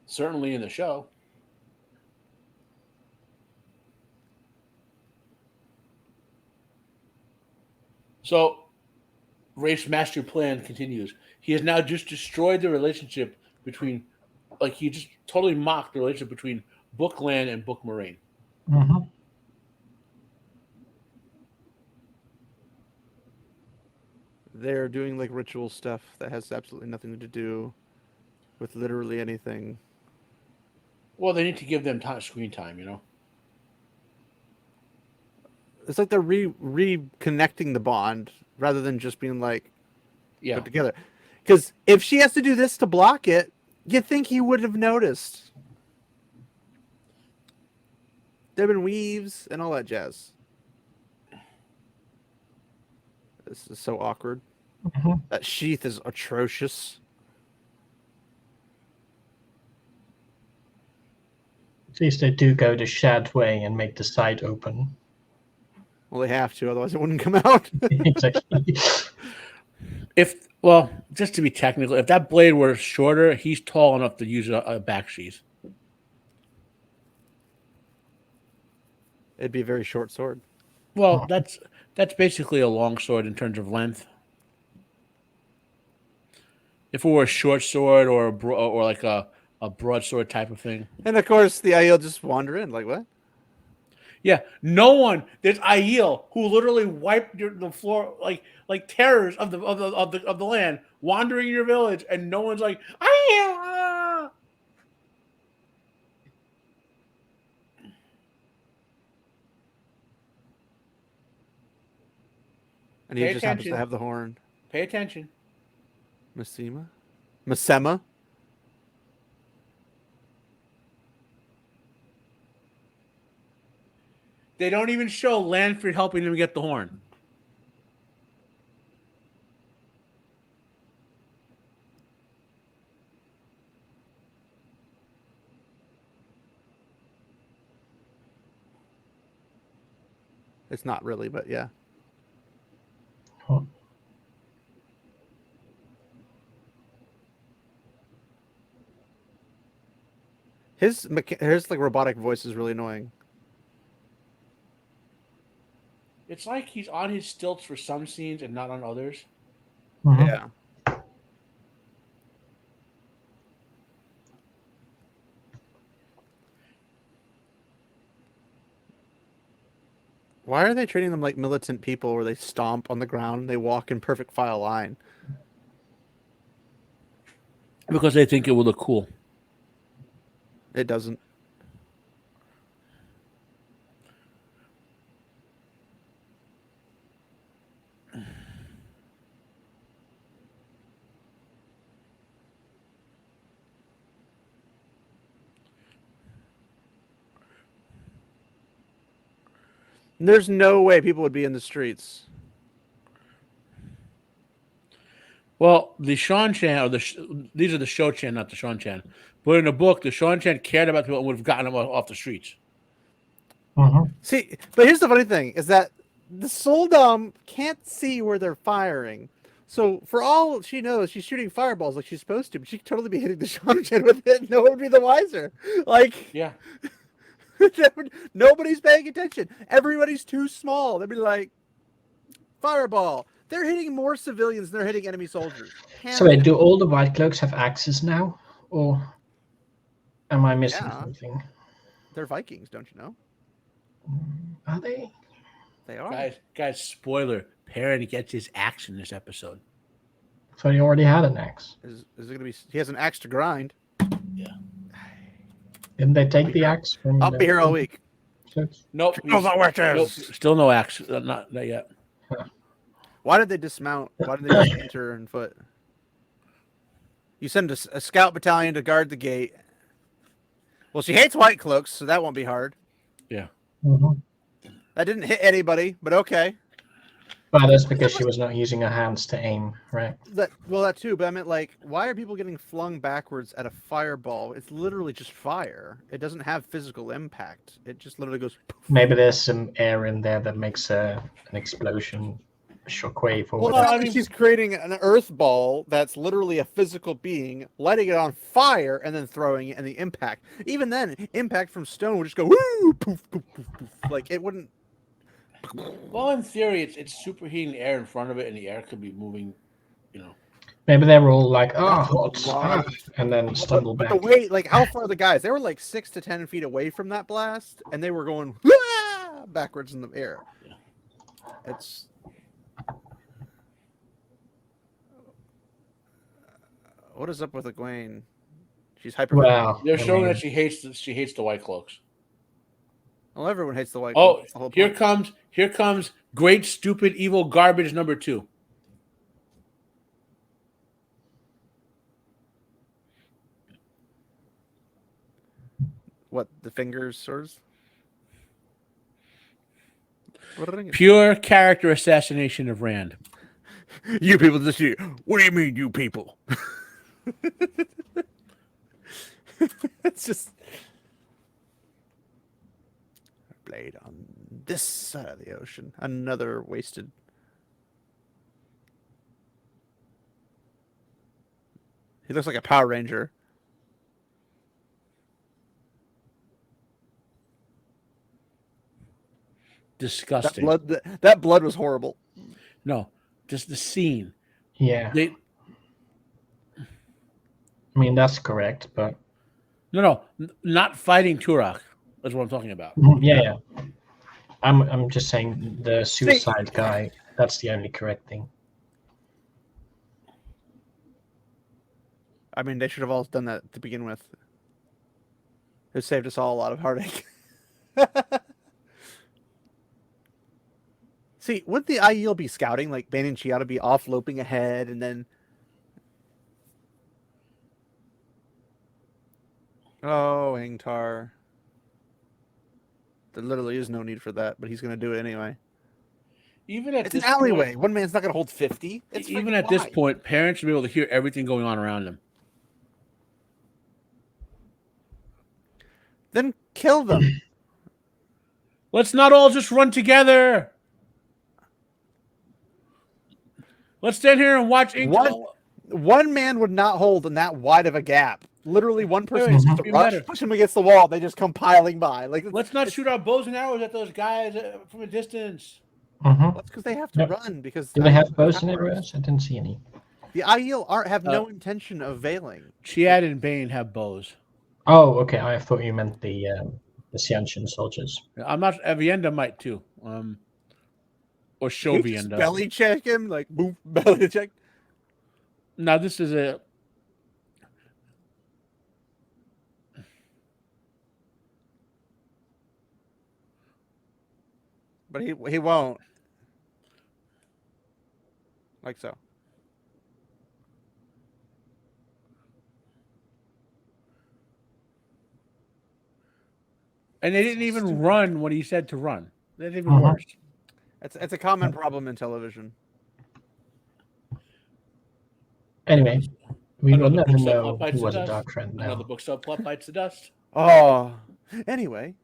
Certainly in the show. So, Rafe's master plan continues. He has now just destroyed the relationship between, like, he just totally mocked the relationship between Bookland and Book Moraine. Mm-hmm. They're doing like ritual stuff that has absolutely nothing to do with literally anything. Well, they need to give them screen time, you know? It's like they're reconnecting the bond rather than just being like put together. Because if she has to do this to block it, you'd think he would have noticed. There've been weaves and all that jazz. This is so awkward. Mm-hmm. That sheath is atrocious. At least they do go the Shad way and make the side open. Well, they have to, otherwise it wouldn't come out. Exactly. Just to be technical, if that blade were shorter, he's tall enough to use a back sheath. It'd be a very short sword. Well, that's basically a long sword in terms of length. If it were a short sword or or like a broadsword type of thing. And of course, the Aiel just wander in. Like, what? Yeah, no one. There's Aiel who literally wiped the floor like terrors of the land, wandering your village, and no one's like Aiel. Ah! And he Pay just happens to attention. have the horn. Pay attention. Masema? They don't even show Lanford helping him get the horn. It's not really, but yeah. Huh. His like robotic voice is really annoying. It's like he's on his stilts for some scenes and not on others. Mhm. Yeah. Why are they treating them like militant people where they stomp on the ground, they walk in perfect file line? Because they think it will look cool. It doesn't. There's no way people would be in the streets. Well, the Sean Chan, these are the Show Chan, not the Sean Chan. But in the book, the Sean Chan cared about people and would have gotten them off the streets. Mhm. See, but here's the funny thing is that the Soldom can't see where they're firing. So for all she knows, she's shooting fireballs like she's supposed to, but she could totally be hitting the Shamajan with it. No one would be the wiser. Like, Yeah. nobody's paying attention. Everybody's too small. They'd be like, fireball. They're hitting more civilians than they're hitting enemy soldiers. So wait, do all the White Cloaks have axes now, or am I missing Yeah. something? They're Vikings, don't you know? Are they? They are. Guys, spoiler. Perrin gets his axe in this episode. So he already had an axe. Is it gonna be? He has an axe to grind. Yeah. Didn't they take the axe from? I'll be here all week. Nope. Nope. Still no axe. Not yet. Why did they dismount? Why did they just enter on foot? You send a scout battalion to guard the gate. Well, she hates white cloaks, so that won't be hard. Yeah. Mhm. That didn't hit anybody, but okay. Well, that's because she was not using her hands to aim, right? That too, but I meant like, why are people getting flung backwards at a fireball? It's literally just fire. It doesn't have physical impact. It just literally goes. Poof. Maybe there's some air in there that makes an explosion, a shockwave, or Well, whatever. I mean, she's creating an earth ball that's literally a physical being, lighting it on fire, and then throwing it, and the impact. Even then, impact from stone would just go woo, poof, poof, poof, poof. Like it wouldn't. Well, in theory, it's superheating the air in front of it, and the air could be moving. Maybe they were all like, "Oh, That's a hot," lot. and then stumbled But back. the weight, like how far the guys? They were like 6 to 10 feet away from that blast, and they were going "Wah!" backwards in the air. It's. What is up with Egwene? She's hyper. Well, They're I showing mean, that she hates the white cloaks. Well, everyone hates the white. Oh, That's the whole here point. comes great stupid evil garbage number 2. What the fingers swords? What are they? Pure character assassination of Rand. You people just you. What do you mean, you people? It's just blade on this side of the ocean. Another wasted. He looks like a Power Ranger. disgusting. That blood was horrible. No, just the scene. Yeah, They I mean that's correct, but not fighting Turok. That's what I'm talking about. yeah. I'm just saying the suicide guy. That's the only correct thing. I mean, they should have all done that to begin with. It saved us all a lot of heartache. See, wouldn't the IEL be scouting? Like, Bane and Chi ought to be off loping ahead, and then... Oh, Hangtar. There literally is no need for that, but he's going to do it anyway. Even at It's this an alleyway. point, One man's not going to hold 50. even at this point, parents should be able to hear everything going on around them. Then kill them. Let's not all just run together. Let's stand here and watch ink. One man would not hold in that wide of a gap. Literally, one person Wait, needs to be rush, better. push him against the wall. They just come piling by. Like, Let's not shoot our bows and arrows at those guys from a distance. That's because they have to Yep. run. Because Do they have bows and arrows? I didn't see any. The IEL have no intention of veiling. Chiad and Bane have bows. Oh, okay. I thought you meant the Xiantian soldiers. I'm not. Avienda might too. Or show You just Vienda. belly check him, like boom, belly check. Now this is a. But he won't. Like so. And they didn't even run when he said to run. That's even worse. It's a common problem in television. Anyway, we will Another never book know subplot who bites was the a dust. dark friend Another now. book subplot bites the dust. Oh. Anyway.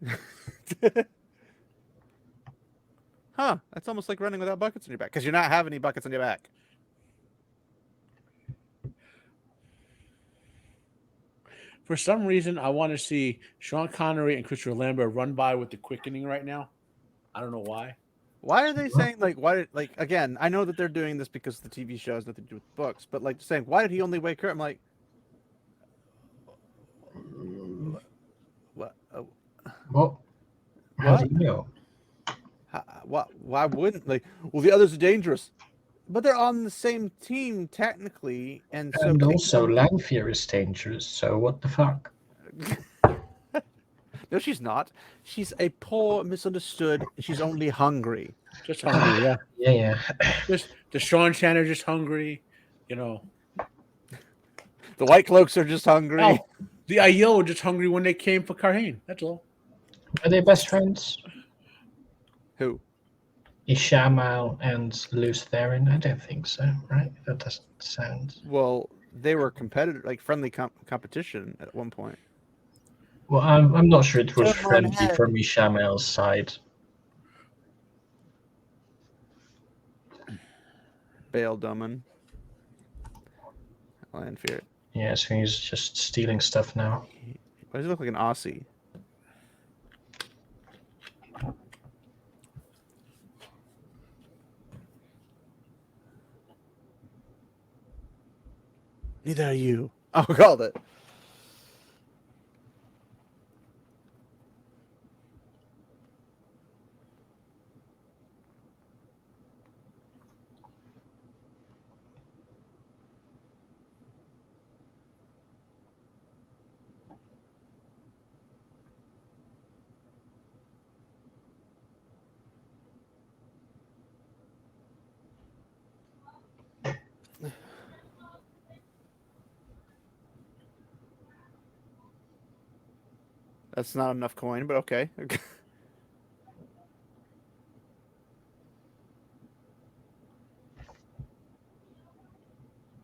Huh. That's almost like running without buckets on your back. Because you're not having any buckets on your back. For some reason, I want to see Sean Connery and Christopher Lambert run by with the quickening right now. I don't know why. Why are they saying, like, again, I know that they're doing this because the TV show has nothing to do with books, but, like, saying, why did he only wake her? I'm like, what? Well, how do you know? Why wouldn't, like, well, the others are dangerous. But they're on the same team, technically, and so... And also, Langfear is dangerous, so what the fuck? No, she's not. She's a poor, misunderstood. She's only hungry. Just hungry, yeah. Yeah. Just the Sean Shannon just hungry, you know. The White Cloaks are just hungry. Oh, the IO were just hungry when they came for Carhane. That's all. Are they best friends? Who? Ishamal and Luce Theron? I don't think so, right? That doesn't sound... Well, they were competitive, like friendly competition at one point. Well, I'm not sure it was Turn my friendly head. from Ishamal's side. Bail Duman. Lanfear. Yeah, so he's just stealing stuff now. Why does he look like an Aussie? Neither are you. Oh, called it. That's not enough coin, but okay.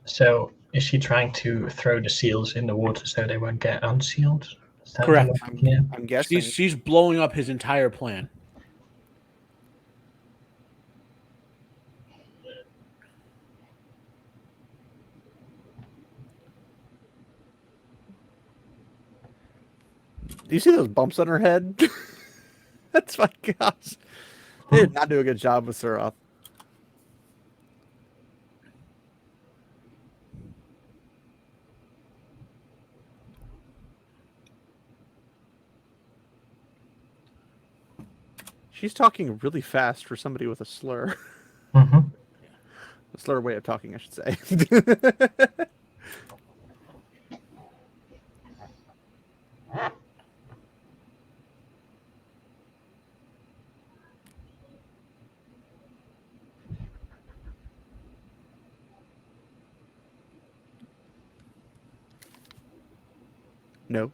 So, is she trying to throw the seals in the water so they won't get unsealed? Is that Correct. the logic? Yeah. I'm guessing. She's blowing up his entire plan. Do you see those bumps on her head? That's my gosh. They did not do a good job with Suroth. She's talking really fast for somebody with a slur. Mm-hmm. A slur way of talking, I should say. No.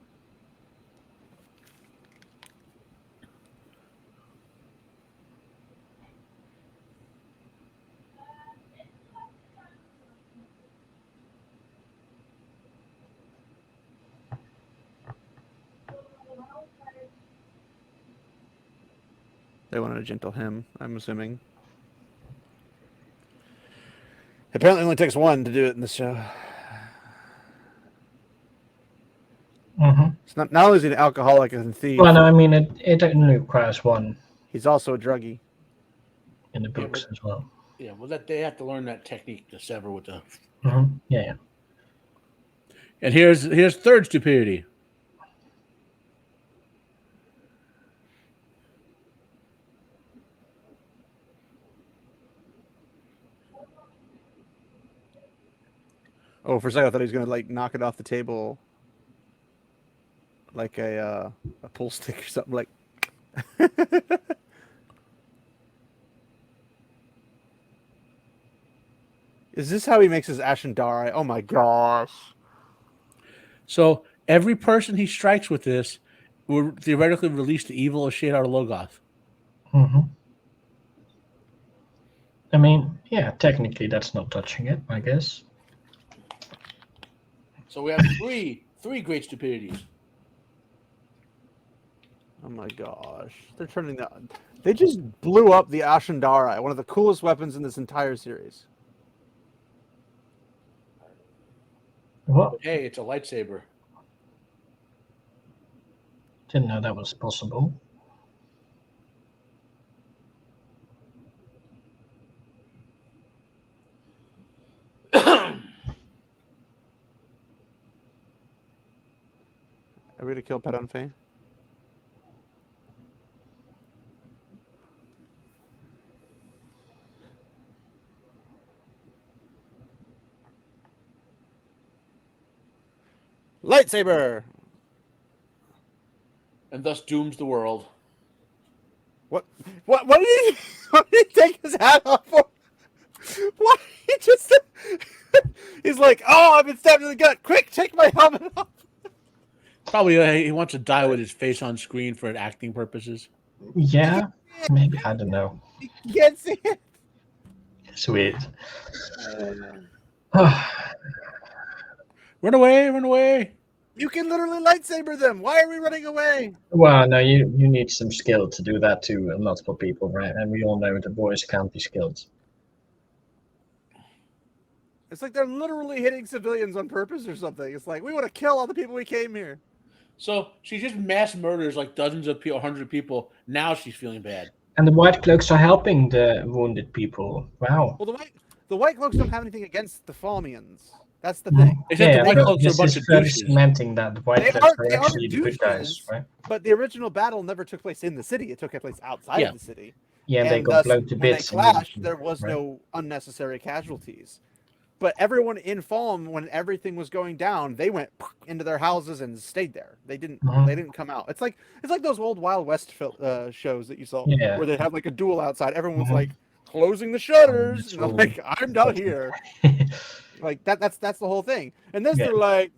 They wanted a gentle hymn, I'm assuming. Apparently, it only takes one to do it in this show. Mm-hmm. It's not only is he an alcoholic and thief, Well, no, I mean it only requires one he's also a druggie. in the books as well. Yeah, well, that they have to learn that technique to sever with the. Mm-hmm. Yeah. And here's third stupidity. Oh, for a second I thought he was gonna like knock it off the table, like a pull stick or something. Like, is this how he makes his Ashendari? Oh my gosh! So every person he strikes with this will theoretically release the evil as shit out of Logoth. Mm-hmm. I mean, yeah, technically that's not touching it, I guess. So we have three great stupidities. Oh my gosh! They're turning that. They just blew up the Ashendari, one of the coolest weapons in this entire series. What? But hey, it's a lightsaber. Didn't know that was possible. Are we gonna kill Pet on Faye? Lightsaber! And thus dooms the world. What did he what did he take his hat off for? What? He just he's like, oh, I've been stabbed in the gut. Quick, take my helmet off. Probably he wants to die with his face on screen for acting purposes. Yeah, maybe, I don't know. You can't see it. Sweet. Run away, run away. You can literally lightsaber them. Why are we running away? Well, no, you need some skill to do that to multiple people, right? And we all know the boys can't be skilled. It's like they're literally hitting civilians on purpose or something. It's like, we want to kill all the people we came here. So she just mass murders like dozens of people, 100 people. Now she's feeling bad. And the White Cloaks are helping the wounded people. Wow. Well, the White Cloaks don't have anything against the Falmians. That's the thing. Except the White but Cloaks are a this bunch is of further douches. cementing that the White Cloaks are they actually the good guys, douches, right? But the original battle never took place in the city. It took place outside of the city. Yeah, they got thus, blown to when they bits. clashed, there was right? no unnecessary casualties. But everyone in Falm, when everything was going down, they went into their houses and stayed there. They didn't. They didn't come out. It's like those old Wild West shows that you saw, where they have like a duel outside. Everyone's like closing the shutters, and like, I'm not here. Like that's the whole thing. And this they're like,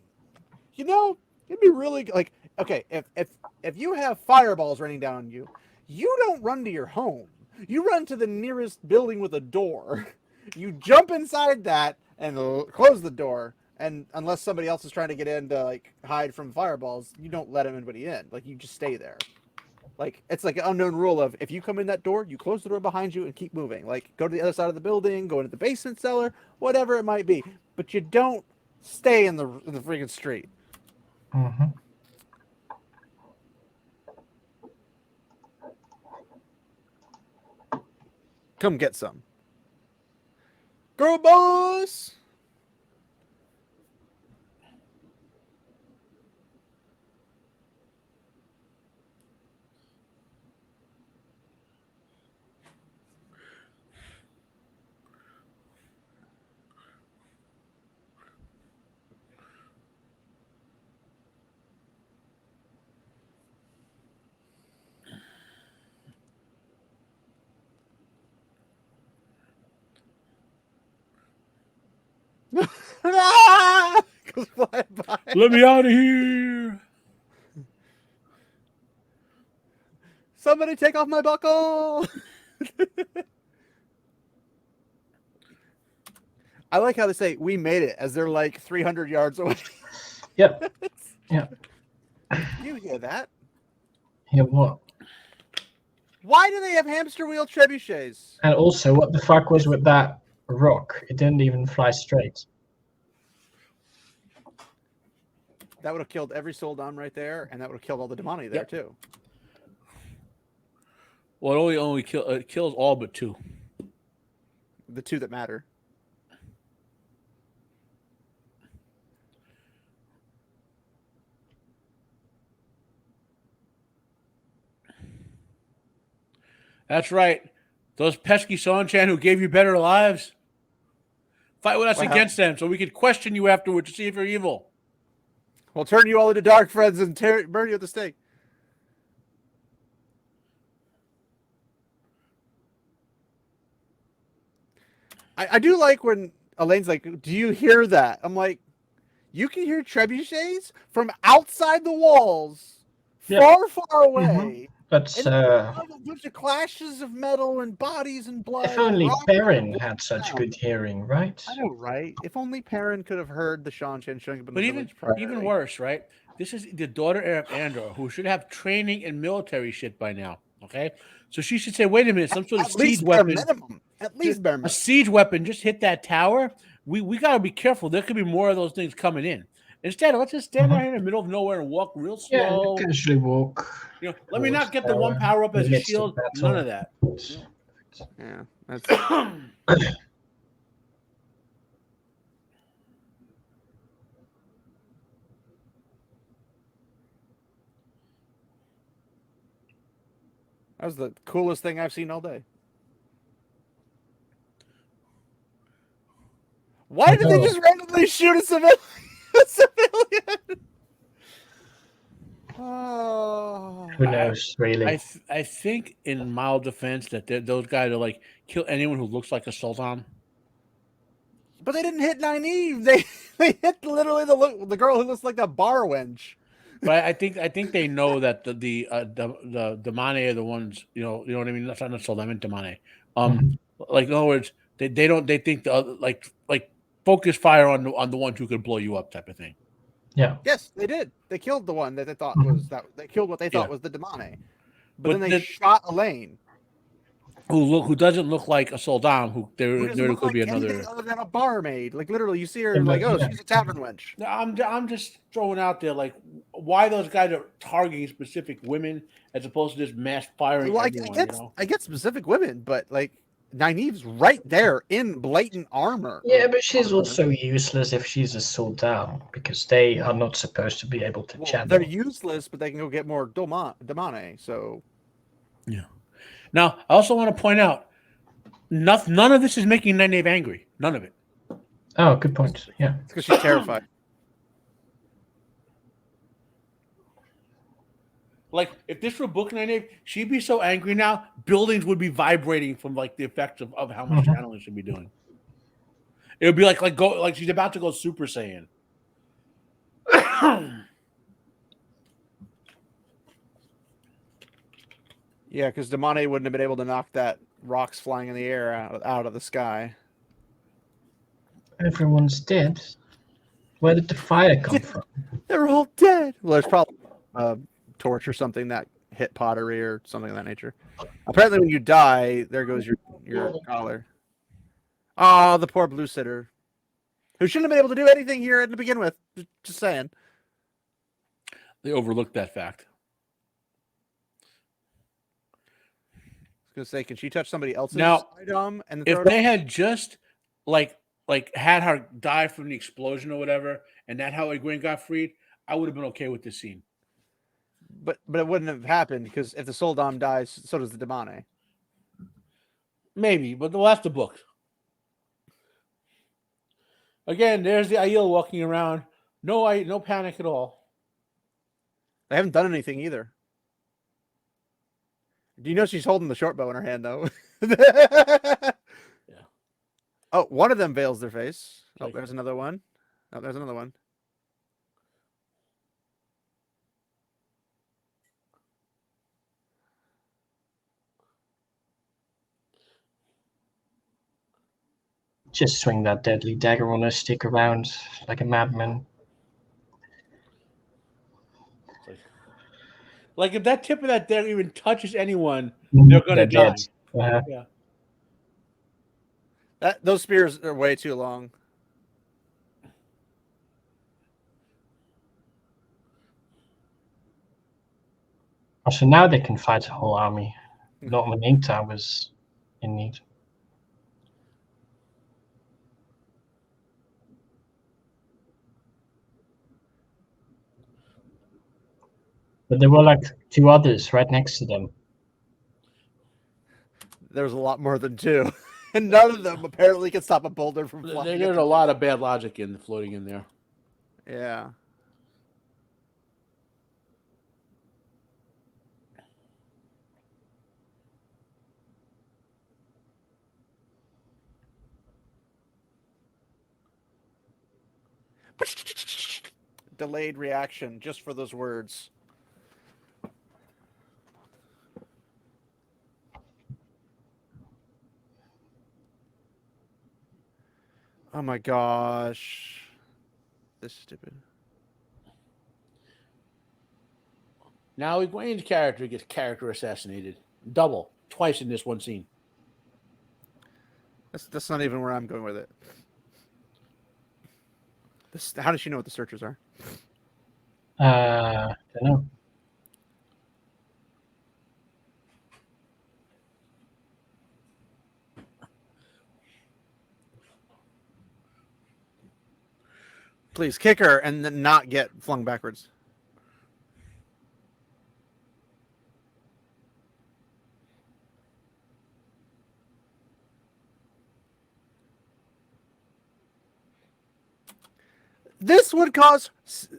it'd be really like, okay, if you have fireballs raining down on you, you don't run to your home. You run to the nearest building with a door. You jump inside that and close the door. And unless somebody else is trying to get in to like hide from fireballs, you don't let anybody in. Like, you just stay there. Like, it's like an unknown rule of, if you come in that door, you close the door behind you and keep moving. Like, go to the other side of the building, go into the basement cellar, whatever it might be. But you don't stay in the freaking street. Mm-hmm. Come get some. Girl boss! Ah! Goes flying by. Let me out of here. Somebody take off my buckle. I like how they say we made it as they're like 300 yards away. Yep. Yeah. You hear that? Yeah, what? Why do they have hamster wheel trebuchets? And also, what the fuck was with that rock? It didn't even fly straight. That would have killed every Soldan right there, and that would have killed all the Demani there Yep. too. Well, it only kills all but 2. The 2 that matter. That's right. Those pesky Son-Chan who gave you better lives. Fight with us Wow. against them so we could question you afterward to see if you're evil. We'll turn you all into dark friends and burn you at the stake. I do like when Elaine's like, "Do you hear that?" I'm like, "You can hear trebuchets from outside the walls, Yeah. far away." But And a bunch of clashes of metal and bodies and blood. if only rock Perrin and had such down. good hearing, right? I know, right? If only Perrin could have heard the Sean-Chan showing up in But the even village priory. even worse, right? This is the daughter of Andor, who should have training in military shit by now. Okay, so she should say, "Wait a minute, some sort of At siege least bare weapon, minimum. At least bare minimum. a siege weapon, just hit that tower. We got to be careful. There could be more of those things coming in. Instead, let's just stand out here in the middle of nowhere and walk real Yeah, slow. casually walk. Let me not towards get the one tower, power up in as the a midst of shield. battle. None of that. Yeah, that's that was the coolest thing I've seen all day. Why did they just randomly shoot a civilian? A civilian? Oh. Who knows, really? I think in mild defense that those guys are like kill anyone who looks like a sultan. But they didn't hit Nynaeve. They hit literally the girl who looks like a bar wench. But I think they know that the Mane are the ones, you know what I mean. That's not Sultan, I meant Mane. Like in other words, they think the other, like focus fire on the ones who could blow you up type of thing. Yeah. Yes, they did. They killed the one that they thought was that. They killed what they thought was the Demane. But then they shot Elaine. Who doesn't look like a Sultan? Who There doesn't look could like be anything another. other than a barmaid. Like literally, you see her Yeah, like, oh, yeah. she's a tavern wench. I'm just throwing out there like why those guys are targeting specific women as opposed to just mass firing Well, everyone. I get specific women, but like Nynaeve's right there in blatant armor. Yeah, but she's also useless if she's a Sultan, because they are not supposed to be able to channel. They're useless, but they can go get more Demane. So yeah. Now, I also want to point out, none of this is making Nynaeve angry. None of it. Oh, good point. Yeah. It's because she's terrified. Like, if this were book Nynaeve, she'd be so angry now, buildings would be vibrating from like the effects of how much channeling she'd be doing. It would be like she's about to go Super Saiyan. Yeah, because Demane wouldn't have been able to knock that rocks flying in the air out of the sky. Everyone's dead. Where did the fire come from? They're all dead. Well, there's probably a torch or something that hit pottery or something of that nature. Apparently, when you die, there goes your collar. Oh, the poor blue sitter, who shouldn't have been able to do anything here to begin with. Just saying. They overlooked that fact. gonna say, can she touch somebody else's Now, item and then if throw it they off? had just like had her die from the explosion or whatever, and that how Egwene got freed, I would have been okay with this scene. But it wouldn't have happened because if the Soul Dom dies, so does the Demane. Maybe, but that's the book. Again, there's the Aiel walking around. No panic at all. They haven't done anything either. Do you know she's holding the short bow in her hand though? Yeah. Oh, one of them veils their face. Oh, Like- there's another one. Oh, there's another one. Just swing that deadly dagger on a stick around like a madman. Like if that tip of that dagger even touches anyone, they're gonna die. dead. Uh, Yeah. Those spears are way too long. so now they can fight a whole army. Not when Inkta was in need. But there were like two others right next to them. There was a lot more than two, and none of them apparently can stop a boulder from flying. There's a lot of bad logic in floating in there. Yeah. Delayed reaction just for those words. Oh my gosh. This is stupid. Now Egwene's character gets character assassinated. Double. Twice in this one scene. That's not even where I'm going with it. How does she know what the searchers are? Don't know. Please kick her and then not get flung backwards. This would cause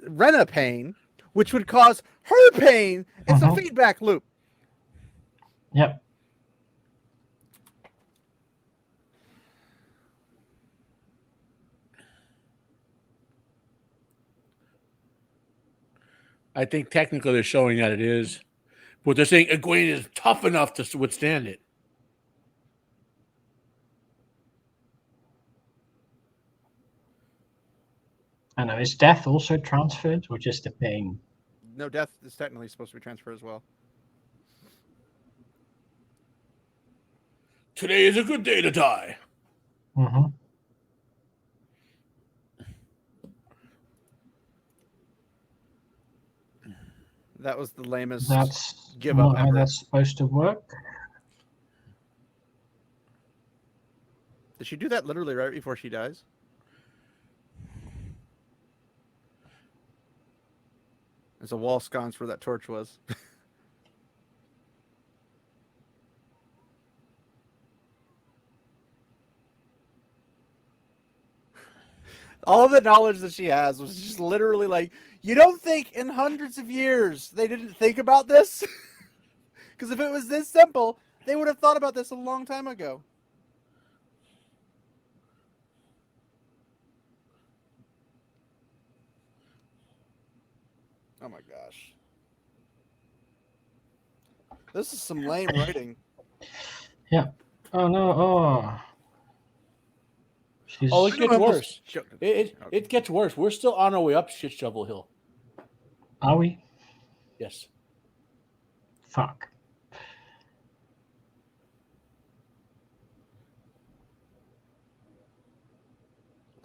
Rena pain, which would cause her pain. It's a feedback loop. Yep. I think technically they're showing that it is. But they're saying Egwene is tough enough to withstand it. I know. Is death also transferred or just the pain? No, death is technically supposed to be transferred as well. Today is a good day to die. Mm-hmm. That was the lamest That's give up not how ever. that's supposed to work. Did she do that literally right before she dies? There's a wall sconce where that torch was. All of the knowledge that she has was just literally like, you don't think in hundreds of years they didn't think about this? Because if it was this simple, they would have thought about this a long time ago. Oh my gosh. This is some lame writing. Yeah. Oh no. Oh. She's... Oh, it gets worse. Okay. It gets worse. We're still on our way up Shit Shovel Hill. Are we? Yes. Fuck.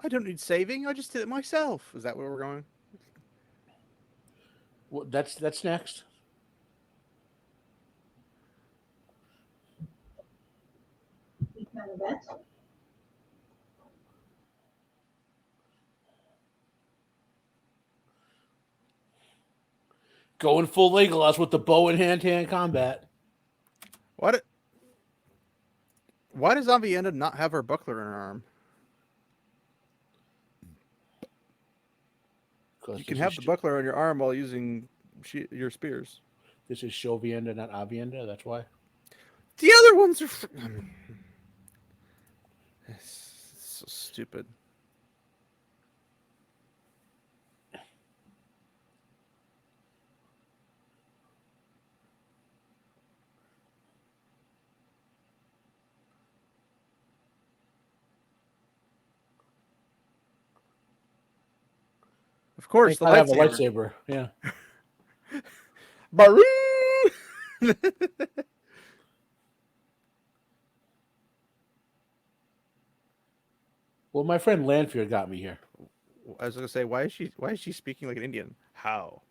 I don't need saving. I just did it myself. Is that where we're going? Well, that's next. Going full Legolas with the bow and hand-to-hand combat. What? Why does Avienda not have her buckler in her arm? You can have the buckler on your arm while using your spears. This is Shovienda, not Avienda. That's why. The other ones are. It's so stupid. Of course, the I have a lightsaber. lightsaber. Yeah. Baroo! Well, my friend Lanfear got me here. I was gonna say, why is she speaking like an Indian? How?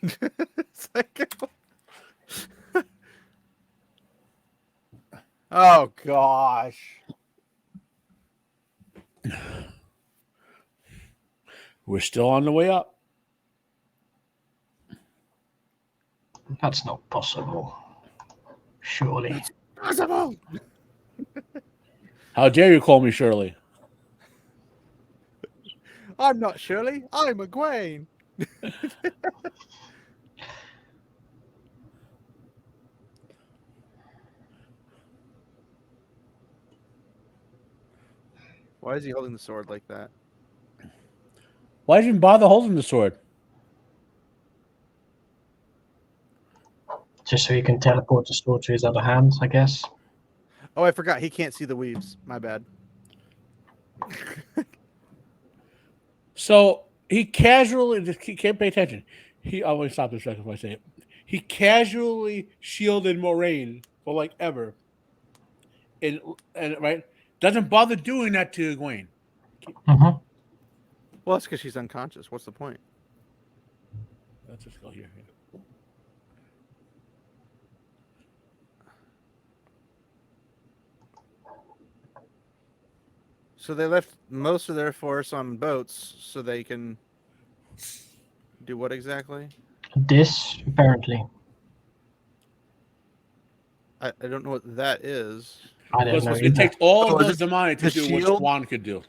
It's like, oh gosh. We're still on the way up. That's not possible. Surely. It's possible. How dare you call me Shirley? I'm not Shirley. I'm Egwene. Why is he holding the sword like that? Why did you even bother holding the sword? Just so you can teleport the sword to his other hand, I guess. Oh, I forgot. He can't see the weaves. My bad. So he casually just can't pay attention. He always stop this second if I say it. He casually shielded Moraine for like ever, and right doesn't bother doing that to Egwene. Mm-hmm. Well, that's because she's unconscious. What's the point? Let's just go here. So they left most of their force on boats so they can do what exactly? This, apparently. I don't know what that is. I don't know. It takes all Oh, of is those Zamani to the do shield? what Swan could do.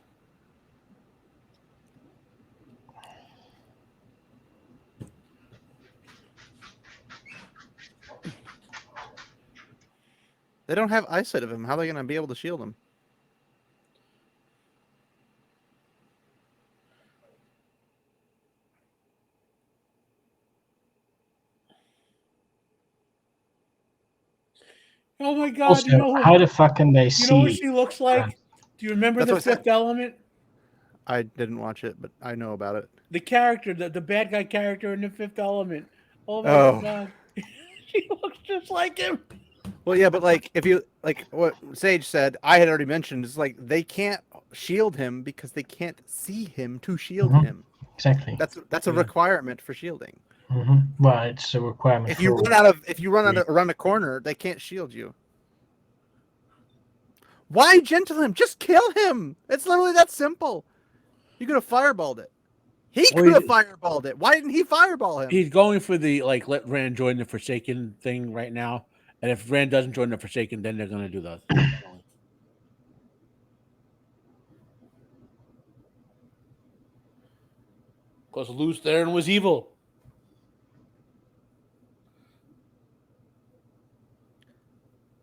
They don't have eyesight of him. How are they going to be able to shield him? Oh my God! Also, how the fuck can they see? You know what she looks like? Do you remember That's the what I Fifth said. Element? I didn't watch it, but I know about it. The character, the bad guy character in the Fifth Element. Oh my Oh. God! She looks just like him. Well, yeah, but like if you like what Sage said, I had already mentioned, is like they can't shield him because they can't see him to shield him. Exactly. That's a requirement for shielding. Mm-hmm. Well, it's a requirement. If you run out around a corner, they can't shield you. Why gentle him? Just kill him. It's literally that simple. You could have fireballed it. He could have fireballed it. Why didn't he fireball him? He's going for the let Rand join the Forsaken thing right now, and if Rand doesn't join the Forsaken, then they're going to do that. Because Lews Therin was evil.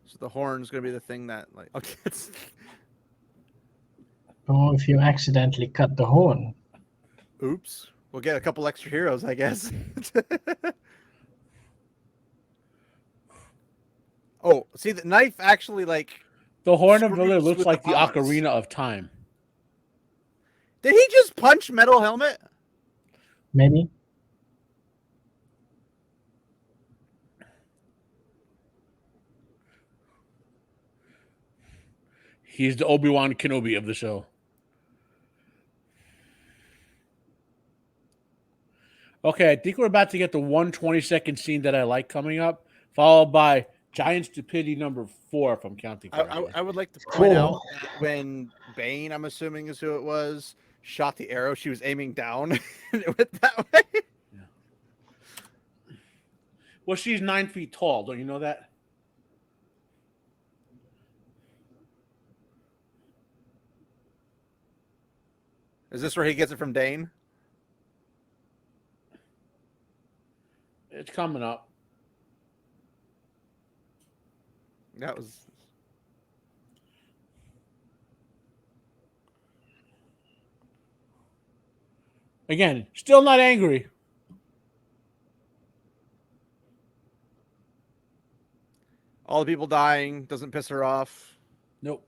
So the horn's gonna be the thing that like okay. Or if you accidentally cut the horn. Oops. We'll get a couple extra heroes, I guess. Oh, see the knife actually like The Horn of screws Valor looks with like the bonds. Ocarina of Time. Did he just punch Metal Helmet? Maybe. He's the Obi-Wan Kenobi of the show. Okay, I think we're about to get the 120-second scene that I like coming up, followed by Giant Stupidity number 4, if I'm counting correctly. I would like to point out when Bane, I'm assuming is who it was, shot the arrow, she was aiming down and it went that way. Well, she's 9 feet tall. Don't you know that? Is this where he gets it from Dane? It's coming up. That was. Again, still not angry. All the people dying doesn't piss her off. Nope.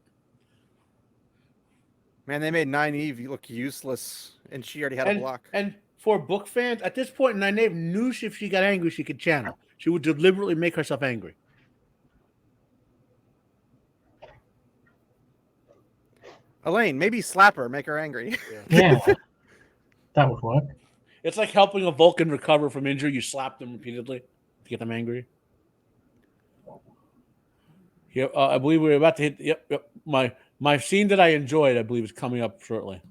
Man, they made Nynaeve look useless, and she already had a block. And for book fans, at this point, Nynaeve knew if she got angry, she could channel. She would deliberately make herself angry. Elaine, maybe slap her, make her angry. Yeah, that would work. It's like helping a Vulcan recover from injury. You slap them repeatedly to get them angry. Yeah, I believe we're about to hit. Yep. My scene that I enjoyed, I believe, is coming up shortly.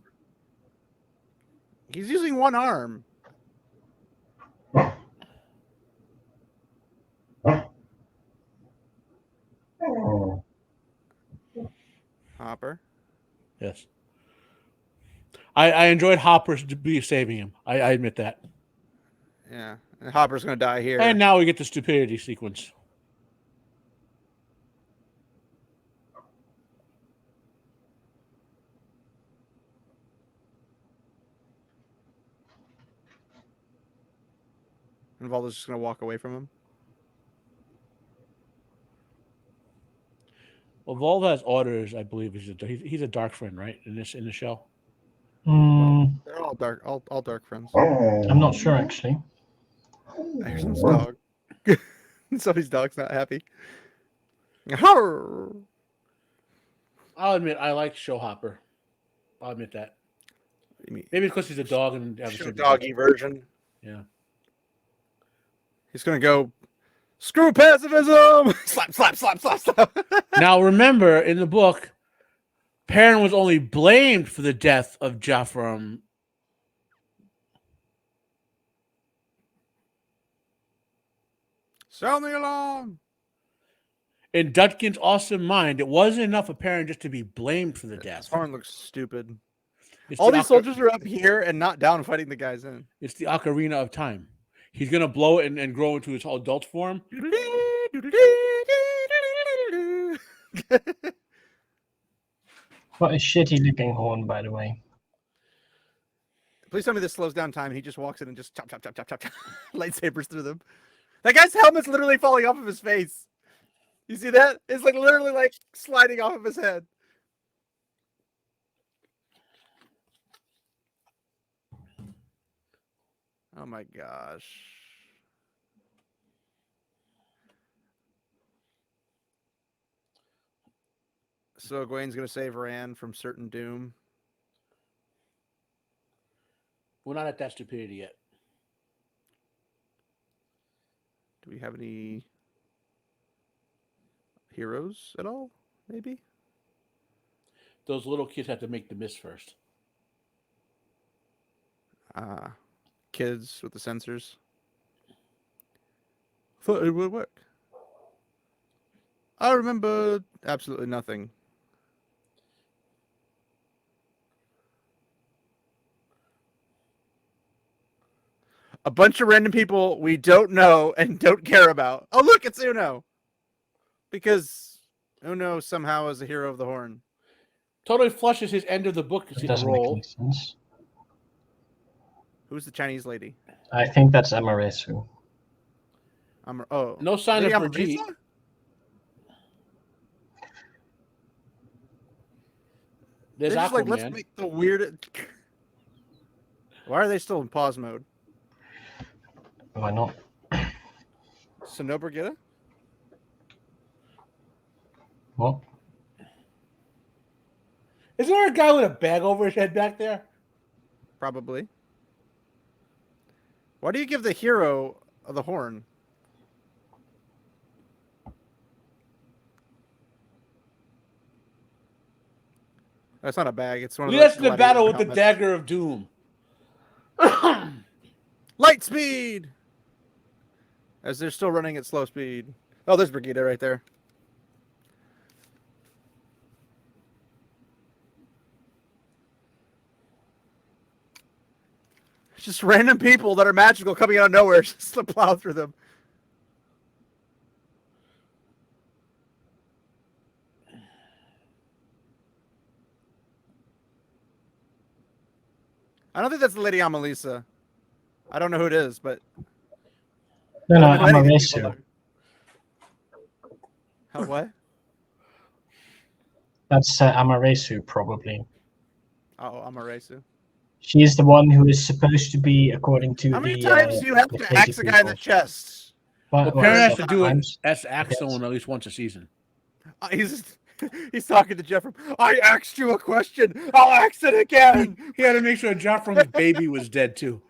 He's using one arm. Hopper. Yes. I enjoyed Hopper's be saving him. I admit that. Yeah. And Hopper's going to die here. And now we get the stupidity sequence. And Valda's just going to walk away from him. Well, Volva has orders, I believe. He's a dark friend, right? In the show. They're all dark, all dark friends. I'm not sure actually. There's some dog. Somebody's dog's not happy. Arr! I'll admit I like Show Hopper. I'll admit that. Maybe because he's a dog and Show doggy version. Yeah. He's gonna go. Screw pacifism! slap. Now remember, in the book, Perrin was only blamed for the death of Jaffram. Sound the alarm! In Dutkin's awesome mind, it wasn't enough of Perrin just to be blamed for the death. His horn looks stupid. It's All the these soldiers are up here and not down fighting the guys in. It's the ocarina of time. He's gonna blow it and grow into his adult form. What a shitty looking horn, by the way. Please tell me this slows down time and he just walks in and just chop, lightsabers through them. That guy's helmet's literally falling off of his face. You see that? It's like literally like sliding off of his head. Oh my gosh. So Egwene's gonna save Rand from certain doom. We're not at that stupidity yet. Do we have any heroes at all? Maybe? Those little kids have to make the miss first. Kids with the sensors. Thought it would work. I remember absolutely nothing. A bunch of random people we don't know and don't care about. Oh, look, it's Uno. Because Uno somehow is a hero of the Horn. Totally flushes his end of the book It doesn't make any sense. Who's the Chinese lady? I think that's Amaresu. No sign of Lady Brigitte. Amarisa? There's They're just like, Aquaman. let's make the weird. Why are they still in pause mode? Why not? So no Brigitte? What? Is there a guy with a bag over his head back there? Probably. Why do you give the hero the horn? That's not a bag. It's one of That's those the battle with the helmets. dagger of doom. Light speed. as they're still running at slow speed. Oh, there's Brigida right there. Just random people that are magical coming out of nowhere just to plow through them. I don't think that's the Lady Amalisa. I don't know who it is, but No, I don't know I'm any a of these people racer. How, what? That's Amaresu, probably. Oh, Amaterasu. She's the one who is supposed to be, according to How many the. times do you have the to Katie axe a guy in the people. chest? Well, What, Perrin has what to do it. times? Has to axe Yes. someone at least once a season. He's talking to Jeff. I asked you a question. I'll ask it again. He had to make sure Joffrey's baby was dead too.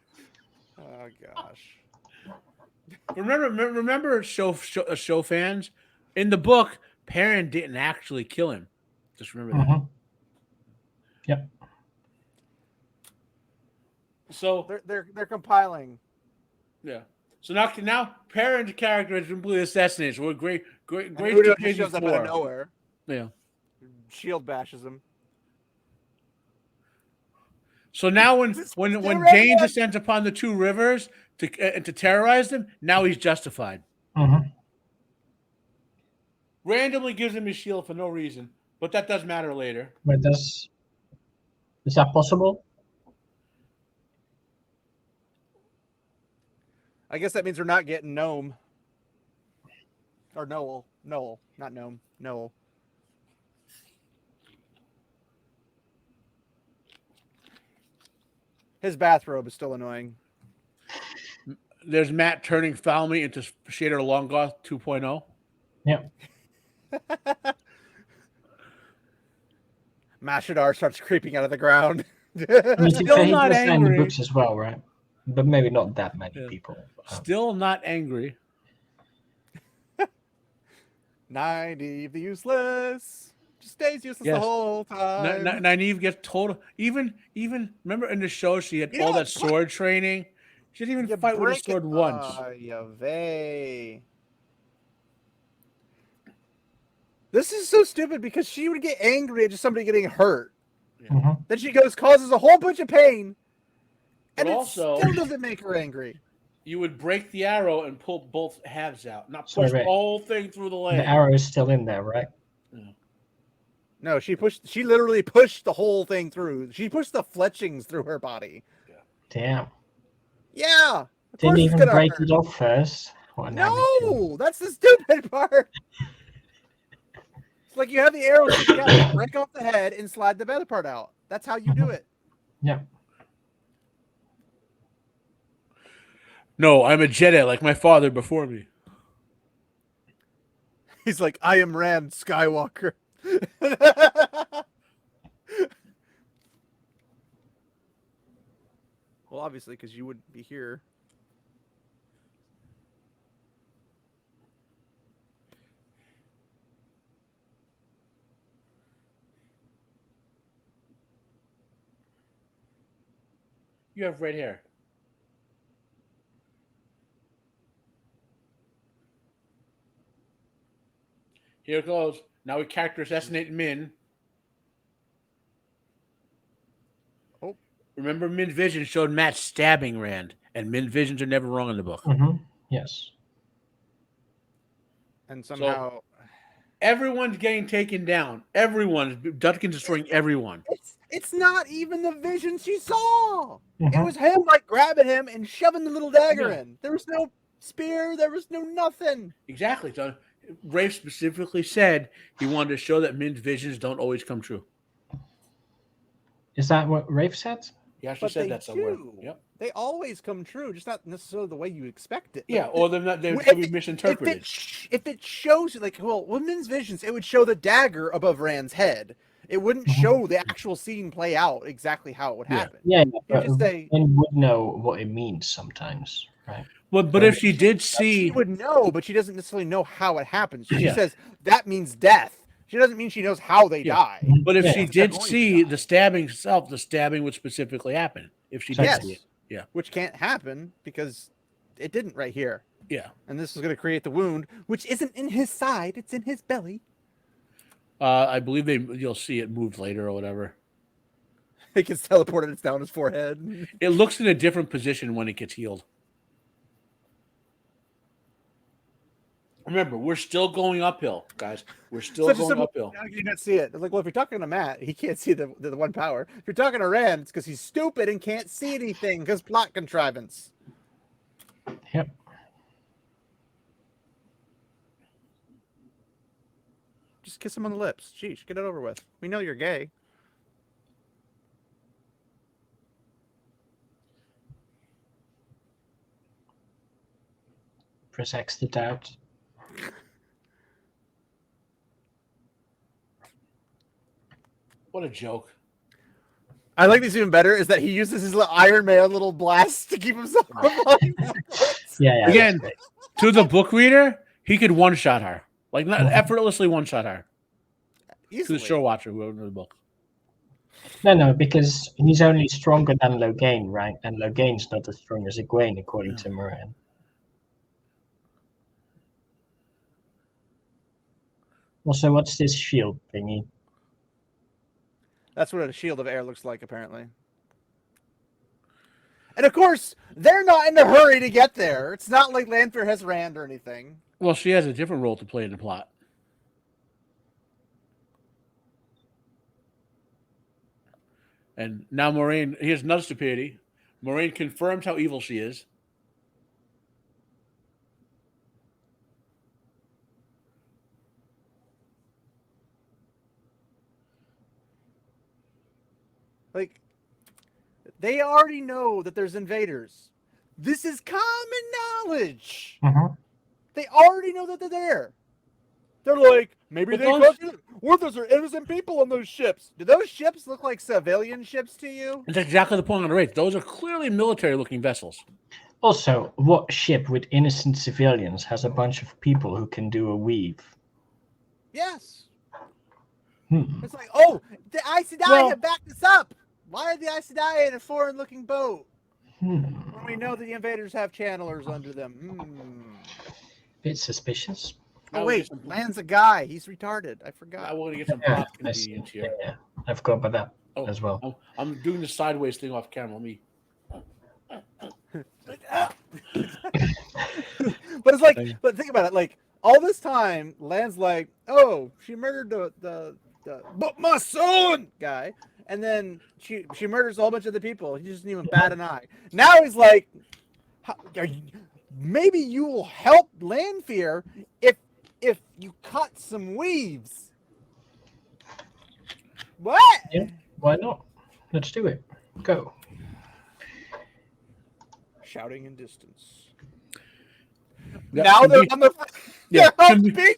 Oh gosh. Remember, show fans, in the book, Perrin didn't actually kill him. Just remember that. Mhm. Yep. So They're compiling. yeah. So now Perrin's character is completely assassinated. So we're great And Udo to just page shows up out of 4. nowhere. Yeah. Shield bashes him. So now when They're Jane red. descends upon the two rivers to terrorize them, now he's justified. Mhm. Randomly gives him his shield for no reason, but that does matter later. But is that possible? I guess that means we're not getting Gnome. Or Noel. Noel. Not Gnome. Noel. His bathrobe is still annoying. There's Matt turning Falmy into Shader Longoth 2.0. Yep. Mashadar starts creeping out of the ground. I mean, Still he not does that in the angry. books as well, right? But maybe not that many Yeah. people. Still not angry. Nynaeve the useless. Just stays useless Yes. the whole time. Nynaeve gets total. Even remember in the show she had You know all what? that sword training. She didn't even You fight with a break it. sword once. Yavey. This is so stupid because she would get angry at just somebody getting hurt. Mhm. Then she causes a whole bunch of pain, But and also- it still doesn't make her angry. You would break the arrow and pull both halves out, not Sorry, push the wait. whole thing through the leg. The arrow is still in there, right? No, she literally pushed the whole thing through. She pushed the fletchings through her body. Damn. Yeah. Of Didn't course it's even gonna break hurt. it off first. What an amateur. No, that's the stupid part. It's like you have the arrow sticking out, you break off the head and slide the better part out. That's how you do it. Yeah. No, I'm a Jedi like my father before me. He's like, I am Rand Skywalker. Well, obviously, because you wouldn't be here. You have red hair. Here it goes. Now we character assassinate Min. Oh. Remember, Min Vision showed Matt stabbing Rand, and Min Visions are never wrong in the book. Mm-hmm. Yes. And somehow everyone's getting taken down. Dutkin's destroying everyone. It's not even the vision she saw. Mhm. It was him like grabbing him and shoving the little dagger Yeah. in. There was no spear. There was no nothing. Exactly. So Rafe specifically said he wanted to show that Min's visions don't always come true. Is that what Rafe said? He actually said that somewhere. Do. Yep. They always come true, just not necessarily the way you expect it. Yeah, or they If could be it- misinterpreted. If it shows like, well, Women's Visions, it would show the dagger above Rand's head. It wouldn't Mhm. show the actual scene play out exactly how it would Yeah. happen. Yeah, You but just say one would know what it means sometimes, right? But if she did see, she would know, but she doesn't necessarily know how it happens. She Yeah. says that means death. She doesn't mean she knows how they Yeah. die. but if Yeah. she It's they're did going to see die. the stabbing itself, the stabbing would specifically happen. If she did Yes. see it. Yeah. Which can't happen because it didn't right here. Yeah. And this is going to create the wound, which isn't in his side; it's in his belly. I believe you'll see it moved later or whatever. It gets teleported. It's down his forehead. It looks in a different position when it gets healed. Remember, we're still going uphill, guys. We're still going uphill. How can you not see it? It's like, well, if you're talking to Matt, he can't see the one power. If you're talking to Rand, it's because he's stupid and can't see anything because plot contrivance. Yep. Just kiss him on the lips. Sheesh, get it over with. We know you're gay. Press X to doubt. What a joke. I like this even better is that he uses his little Iron Man little blast to keep himself alive. Yeah. Again, to the book reader, he could one-shot her. Like, not effortlessly one-shot her. Easily. To the show watcher who wrote the book. No, because he's only stronger than Logain, right? And Logain's not as strong as Egwene, according to Moran. Also, what's this shield thingy? That's what a shield of air looks like, apparently. And of course, they're not in a hurry to get there. It's not like Lanfear has Rand or anything. Well, she has a different role to play in the plot. And now Moraine, here's another stupidity. Moraine confirms how evil she is. Like, they already know that there's invaders. This is common knowledge. They already know that they're there. They're like, maybe what if those are innocent people on those ships? Do those ships look like civilian ships to you? That's exactly the point on the race. Those are clearly military-looking vessels. Also, what ship with innocent civilians has a bunch of people who can do a weave? Yes. It's like, oh, the Aes Sedai have backed us up. Why are the Aes Sedai in a foreign-looking boat? When we know that the invaders have channelers under them. Bit suspicious. Oh, wait, Land's a guy. He's retarded. I forgot. I want to get some plot convenience here. Yeah, I forgot about that as well. I'm doing the sideways thing off camera. Me. But it's like, but think about it. Like, all this time, Land's like, oh, she murdered but my son guy. And then she murders a whole bunch of the people. He doesn't even bat an eye. Now he's like, maybe you will help Lanfear if you cut some weaves. What? Yeah, why not? Let's do it. Go. Shouting in distance. Yep. Now they're on the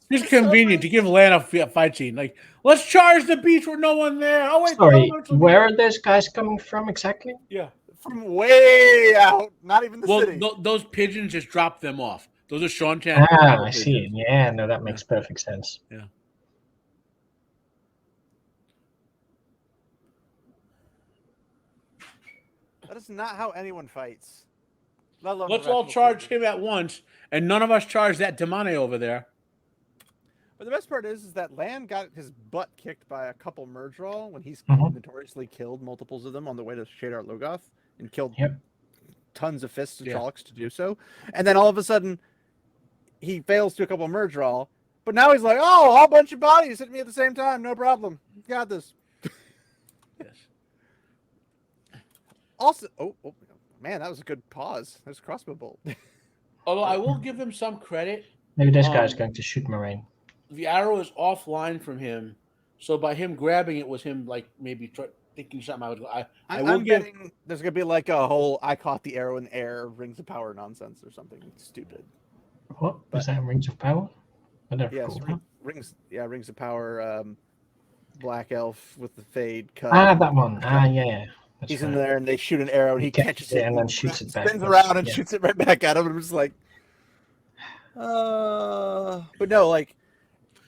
It's convenient to give Lan a fight scene. Like, let's charge the beach with no one there. Oh wait, sorry, where are those guys coming from exactly? Yeah, from way out. Not even the city. Those pigeons just dropped them off. Those are Sean Chan. I see. Yeah, no, that makes perfect sense. Yeah. That is not how anyone fights. Let's all charge him at once, and none of us charge that Damane over there. But the best part is that Lan got his butt kicked by a couple Murdral when he's notoriously killed multiples of them on the way to Shadar Logoth and killed tons of fists and Trollocs to do so. And then all of a sudden, he fails to a couple Murdral, but now he's like, oh, a whole bunch of bodies hit me at the same time. No problem. Got this. Yes. Also, oh, man, that was a good pause. There's a crossbow bolt. Although I will give him some credit. Maybe this guy's going to shoot Moraine. The arrow is offline from him, so by him grabbing it was him like maybe thinking something. I'm betting there's gonna be like a whole "I caught the arrow in the air" rings of power nonsense or something stupid. What is that? Rings of power? I never rings. Yeah, rings of power. Black elf with the fade cut. That one. Yeah. He's in there, and they shoot an arrow, and he catches it, and then shoots it back. Spins around and shoots it right back at him. And I'm just like, but no, like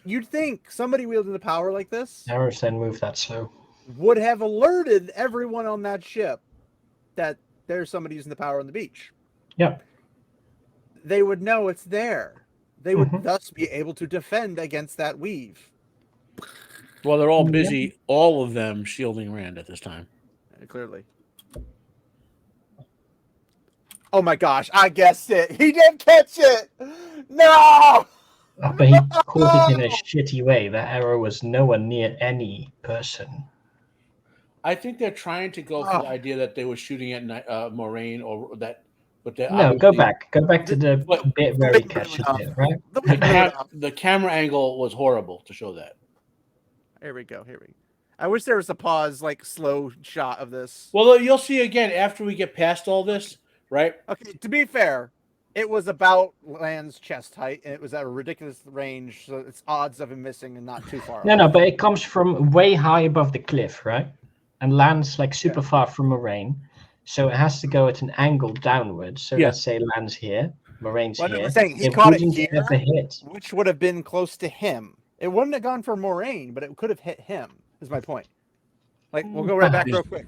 you'd think somebody wielding the power like this, arrows then move that slow, would have alerted everyone on that ship that there's somebody using the power on the beach. Yeah. they would know it's there. They would Mhm. thus be able to defend against that weave. Well, they're all Yeah. busy, all of them shielding Rand at this time. Clearly. Oh my gosh, I guessed it. He didn't catch it. No! But he caught it in a shitty way. The arrow was nowhere near any person. I think they're trying to go for Oh. the idea that they were shooting at Moraine, or that, but they No, go obviously back. Go back to the But bit where he catches it, right? the camera angle was horrible to show that. Here we go. I wish there was a pause, like slow shot of this. Well, you'll see again after we get past all this, right? Okay, to be fair, it was about Land's chest height, and it was at a ridiculous range, so it's odds of him missing and not too far. No, but it comes from way high above the cliff, right? And lands like super far from Moraine. So it has to go at an angle downwards. So let's say lands here, Moraine's Well, here. I'm saying he it caught it wouldn't here, ever hit. which would have been close to him. It wouldn't have gone for Moraine, but it could have hit him, is my point. Like, we'll go right back real quick.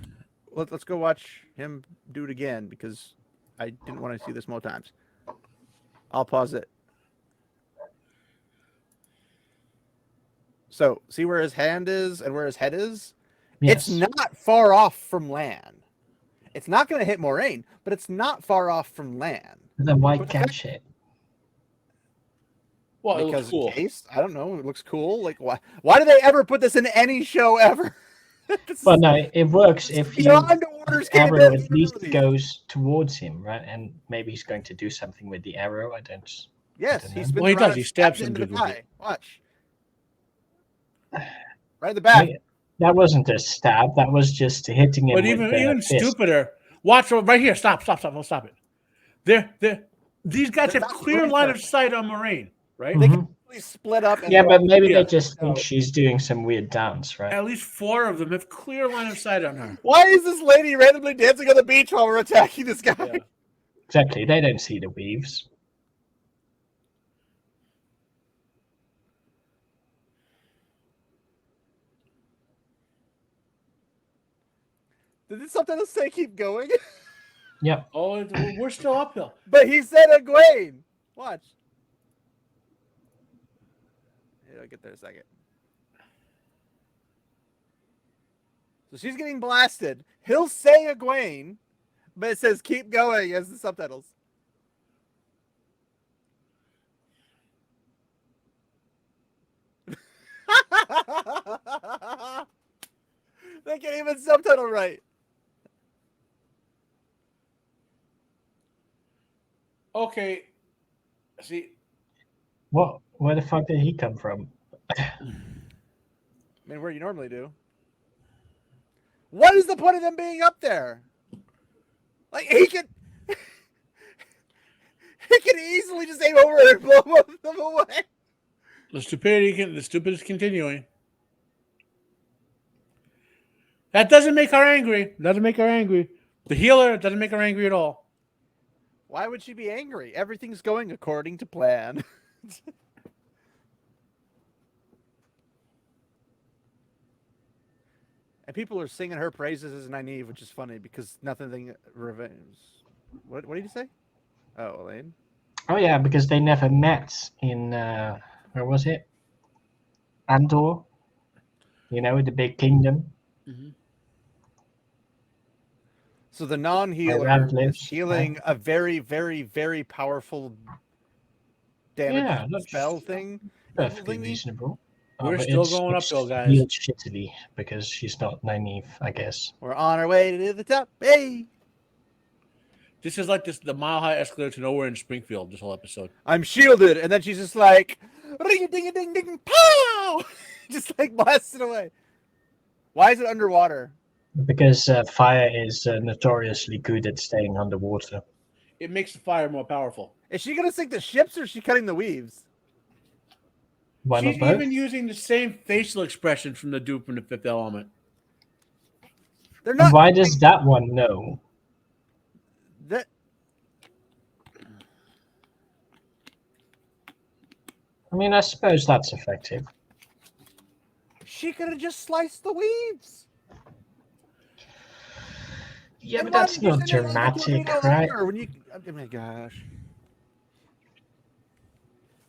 Let's go watch him do it again, because I didn't want to see this more times. I'll pause it. So, see where his hand is and where his head is? Yes. It's not far off from Lan. It's not going to hit Moraine, but it's not far off from Lan. Then why catch it? Well, it Because looks cool. case, I don't know, it looks cool. Like, why do they ever put this in any show ever? Well, no, it works if the arrow at least goes towards him, right? And maybe he's going to do something with the arrow. I don't Yes, know. he spins Well, he around does. He and stabs into him the with guy. it. Watch. Right in the back. That wasn't a stab. That was just hitting him But with even the fist. stupider. Watch right here. Stop. I'll stop it. These guys have clear line of sight on Moraine, right? They can split up. And Yeah, but maybe Yeah. they just think she's doing some weird dance, right? At least 4 of them have clear line of sight on her. Why is this lady randomly dancing on the beach while we're attacking this guy? Yeah. Exactly. They don't see the weaves. Did this subtitle say keep going? Yep. Oh, we're still uphill. But he said Egwene. Watch. I'll get there in a second. So she's getting blasted. He'll say Egwene, but it says keep going as the subtitles. They can't even subtitle right. Okay. See. What? Where the fuck did he come from? I mean, where you normally do. What is the point of them being up there? Like, he can easily just aim over and blow both of them away. The stupid is continuing. That doesn't make her angry. The healer doesn't make her angry at all. Why would she be angry? Everything's going according to plan. And people are singing her praises as Nynaeve, which is funny because nothing revenge. What did you say? Oh, Elaine. Oh yeah, because they never met in where was it? Andor. You know, the big kingdom. Mm-hmm. So the non-healer is lives, healing a very, very, very powerful damage spell thing. Perfectly reasonable. We're but still going uphill, guys. Healed shittily because she's not Nynaeve, I guess. We're on our way to the top. Hey! This is like the mile-high escalator to nowhere in Springfield, this whole episode. I'm shielded. And then she's just like, ring-a-ding-a-ding-ding, pow! Just like blasted away. Why is it underwater? Because fire is notoriously good at staying underwater. It makes the fire more powerful. Is she going to sink the ships or is she cutting the weaves? Why She's not both? even using the same facial expression from the dude from the Fifth Element. They're not. Why does that one know? That. I mean, I suppose that's effective. She could have just sliced the weaves. Yeah, And but why that's did you not send it like a dramatic, tornado right? later when you, oh my gosh.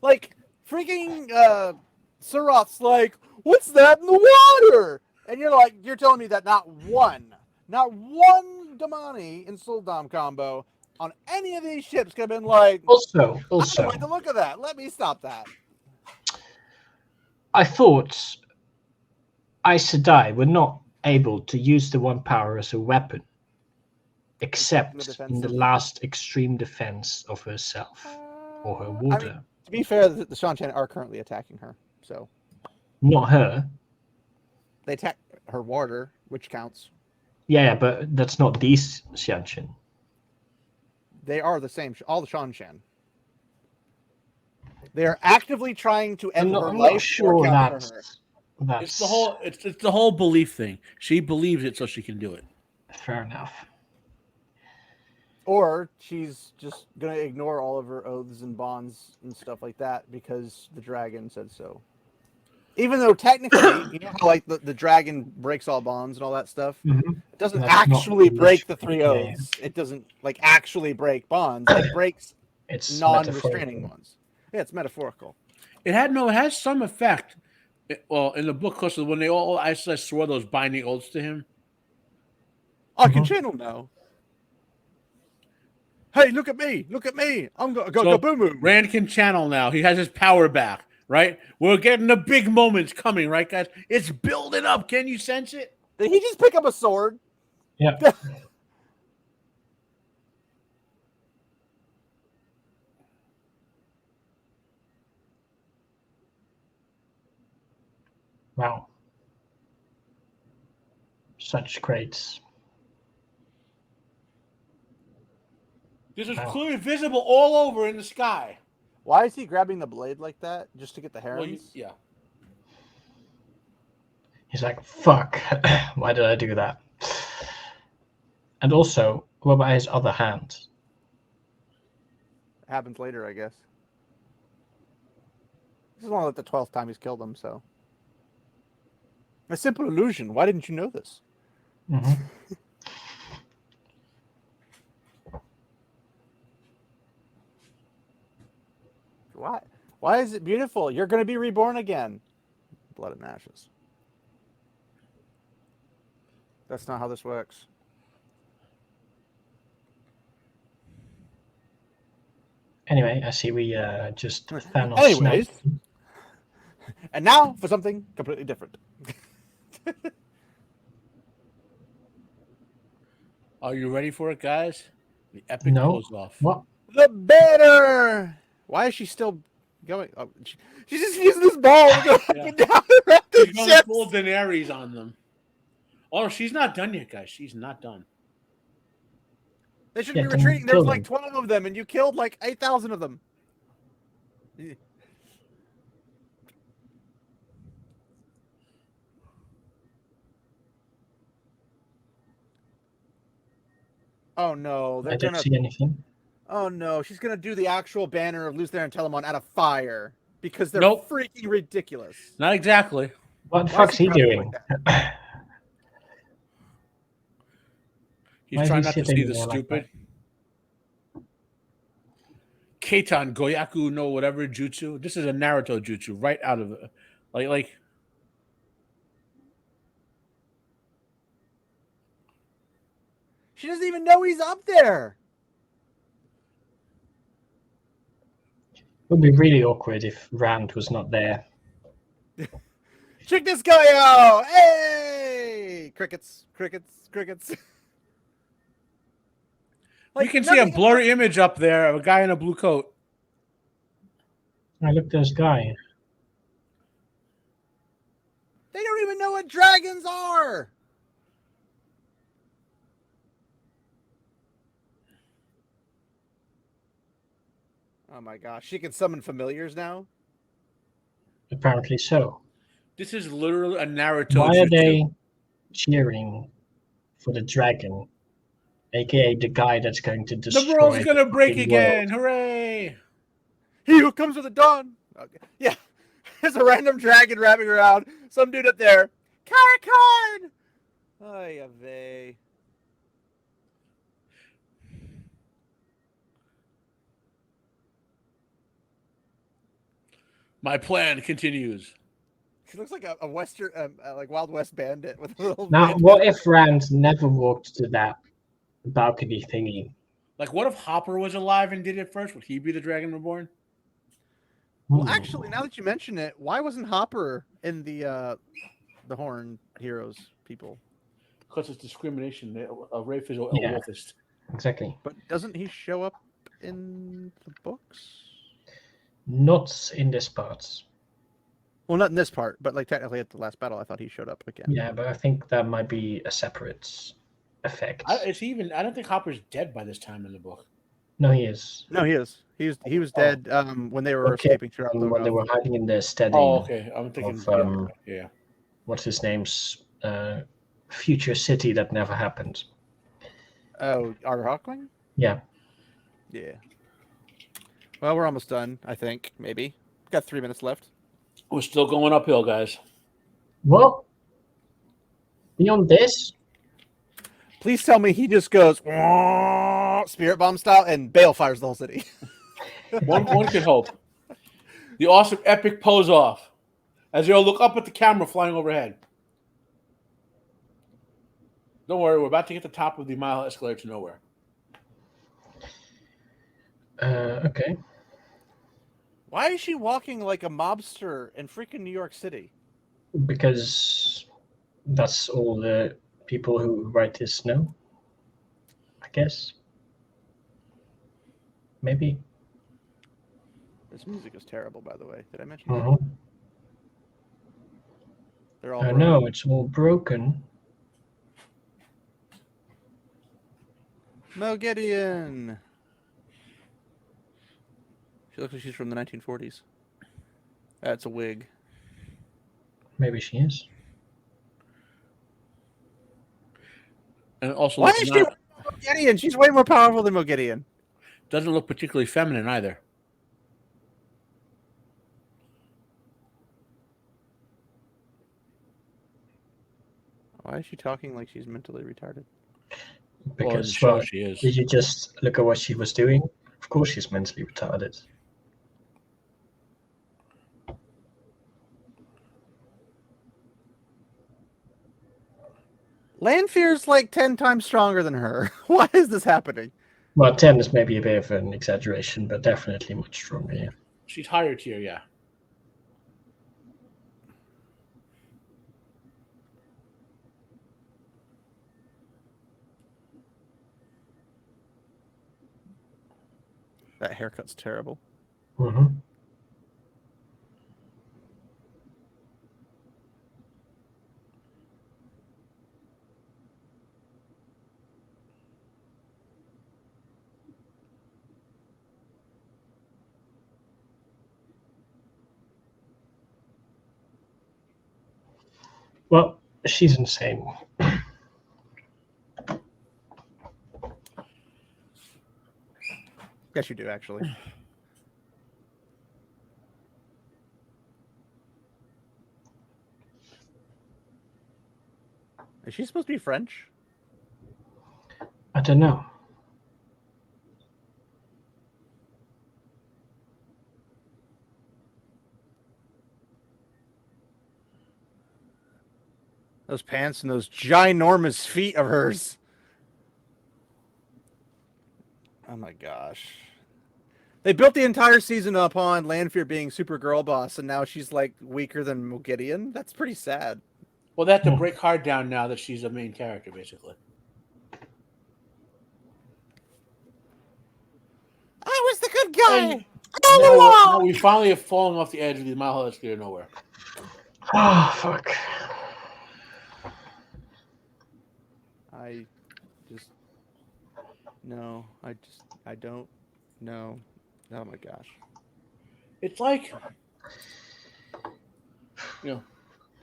Like freaking Suroth's like, what's that in the water? And you're telling me that not one Damani in Suldam combo on any of these ships could have been like, Also, I don't like the look of that. Let me stop that. I thought Aes Sedai were not able to use the one power as a weapon, except in the last extreme defense of herself or her water. I mean, to be fair, the Shan-Chan are currently attacking her, so not her. They attack her water, which counts. Yeah, but that's not these Shan-Chan. They are the same. All the Shan-Chan. They are actively trying to end her life. I'm not sure that's it's the whole belief thing. She believes it, so she can do it. Fair enough. Or she's just gonna ignore all of her oaths and bonds and stuff like that because the dragon said so. Even though technically, you know how like the dragon breaks all bonds and all that stuff, it doesn't actually break the 3 oaths. Yeah. It doesn't like actually break bonds. It breaks non-restraining ones. Yeah, it's metaphorical. It has some effect. Well, in the book, because when they all I swore those binding oaths to him. I can channel now. Hey, look at me! Look at me! I'm gonna go boom. Rand can channel now. He has his power back. Right? We're getting the big moments coming, right, guys? It's building up. Can you sense it? Did he just pick up a sword? Yeah. Wow. Such greats. This is clearly visible all over in the sky. Why is he grabbing the blade like that? Just to get the herons? Well, yeah. He's like, fuck. Why did I do that? And also, what about his other hand? It happens later, I guess. This is only like the 12th time he's killed him, so. A simple illusion. Why didn't you know this? Mm-hmm. Why is it beautiful? You're going to be reborn again. Blood and ashes. That's not how this works. Anyway, I see we just Thanos. Anyways. And now for something completely different. Are you ready for it, guys? The epic goes off. What? The banner! Why is she still going? Oh, she's just using this ball to go up and down around the She's going full Daenerys on them. Oh, she's not done yet, guys. She's not done. They should be retreating. There's like 12 of them, and you killed like 8,000 of them. Oh no, I don't see anything. Oh no, she's gonna do the actual banner of Luther and Telamon out of fire because they're freaking ridiculous. Not exactly. What the fuck's he doing? Like He's trying not to see the stupid. Keitan Goyaku no whatever jutsu. This is a Naruto jutsu right out of it. Like. She doesn't even know he's up there. It would be really awkward if Rand was not there. Check this guy out! Hey! Crickets, crickets, crickets. Like, you can see a blurry image up there of a guy in a blue coat. Look, there's guy. They don't even know what dragons are! Oh my gosh, she can summon familiars now? Apparently so. This is literally a Naruto. Why are they cheering for the dragon? AKA the guy that's going to destroy the world's going to break again. World. Hooray! He who comes with the dawn. Okay. Yeah. There's a random dragon wrapping around. Some dude up there. Karakhan! Ay, vey. My plan continues. He looks like a western, like Wild West bandit with a little. Now, bandana. what if Rand never walked to that balcony thingy? Like, what if Hopper was alive and did it first? Would he be the Dragon Reborn? Well, actually, now that you mention it, why wasn't Hopper in the Horn Heroes people? Because it's discrimination. Rafe is a Yeah. wolfist. Exactly. But doesn't he show up in the books? Not in this part. Well, not in this part, but like technically at the last battle, I thought he showed up again. Yeah, but I think that might be a separate effect. I don't think Hopper's dead by this time in the book. No, he is. No, he is. He was dead when they were Okay, escaping throughout the. when they were hiding in the steading. Oh, okay. I'm thinking. Of, yeah. What's his name's future city that never happened. Oh, Arthur Hawkwing? Yeah. Yeah. Well, we're almost done, I think. Maybe. Got 3 minutes left. We're still going uphill, guys. Well, beyond this, Please tell me he just goes spirit bomb style and Bale fires the whole city. One can hope. The awesome epic pose off as they all look up at the camera flying overhead. Don't worry, we're about to hit the top of the mile escalator to nowhere. okay. Why is she walking like a mobster in freaking New York City? Because that's all the people who write this know, I guess. Maybe. This music is terrible, by the way. Did I mention that? Mm-hmm. They're all I broken. know, it's all broken. Mo Gideon. She looks like she's from the 1940s. That's a wig. Maybe she is. And also Why is she Mo Gideon? She's way more powerful than Mo Gideon. doesn't look particularly feminine either. Why is she talking like she's mentally retarded? Because Well, she is. did you just look at what she was doing? Of course she's mentally retarded. Lanfear's like 10 times stronger than her. Why is this happening? Well, 10 is maybe a bit of an exaggeration, but definitely much stronger, yeah. She's higher tier, yeah. That haircut's terrible. Mm-hmm. Well, she's insane. Yes, you do, actually. Is she supposed to be French? I don't know. Those pants and those ginormous feet of hers. Oh my gosh. They built the entire season upon Lanfear being super girl boss, and now she's like weaker than Mo Gideon. That's pretty sad. Well, they have to break hard down now that she's a main character, basically. I was the good guy. Now we finally have fallen off the edge of the mile escalator nowhere. Oh, fuck. I don't know. Oh my gosh. It's like, and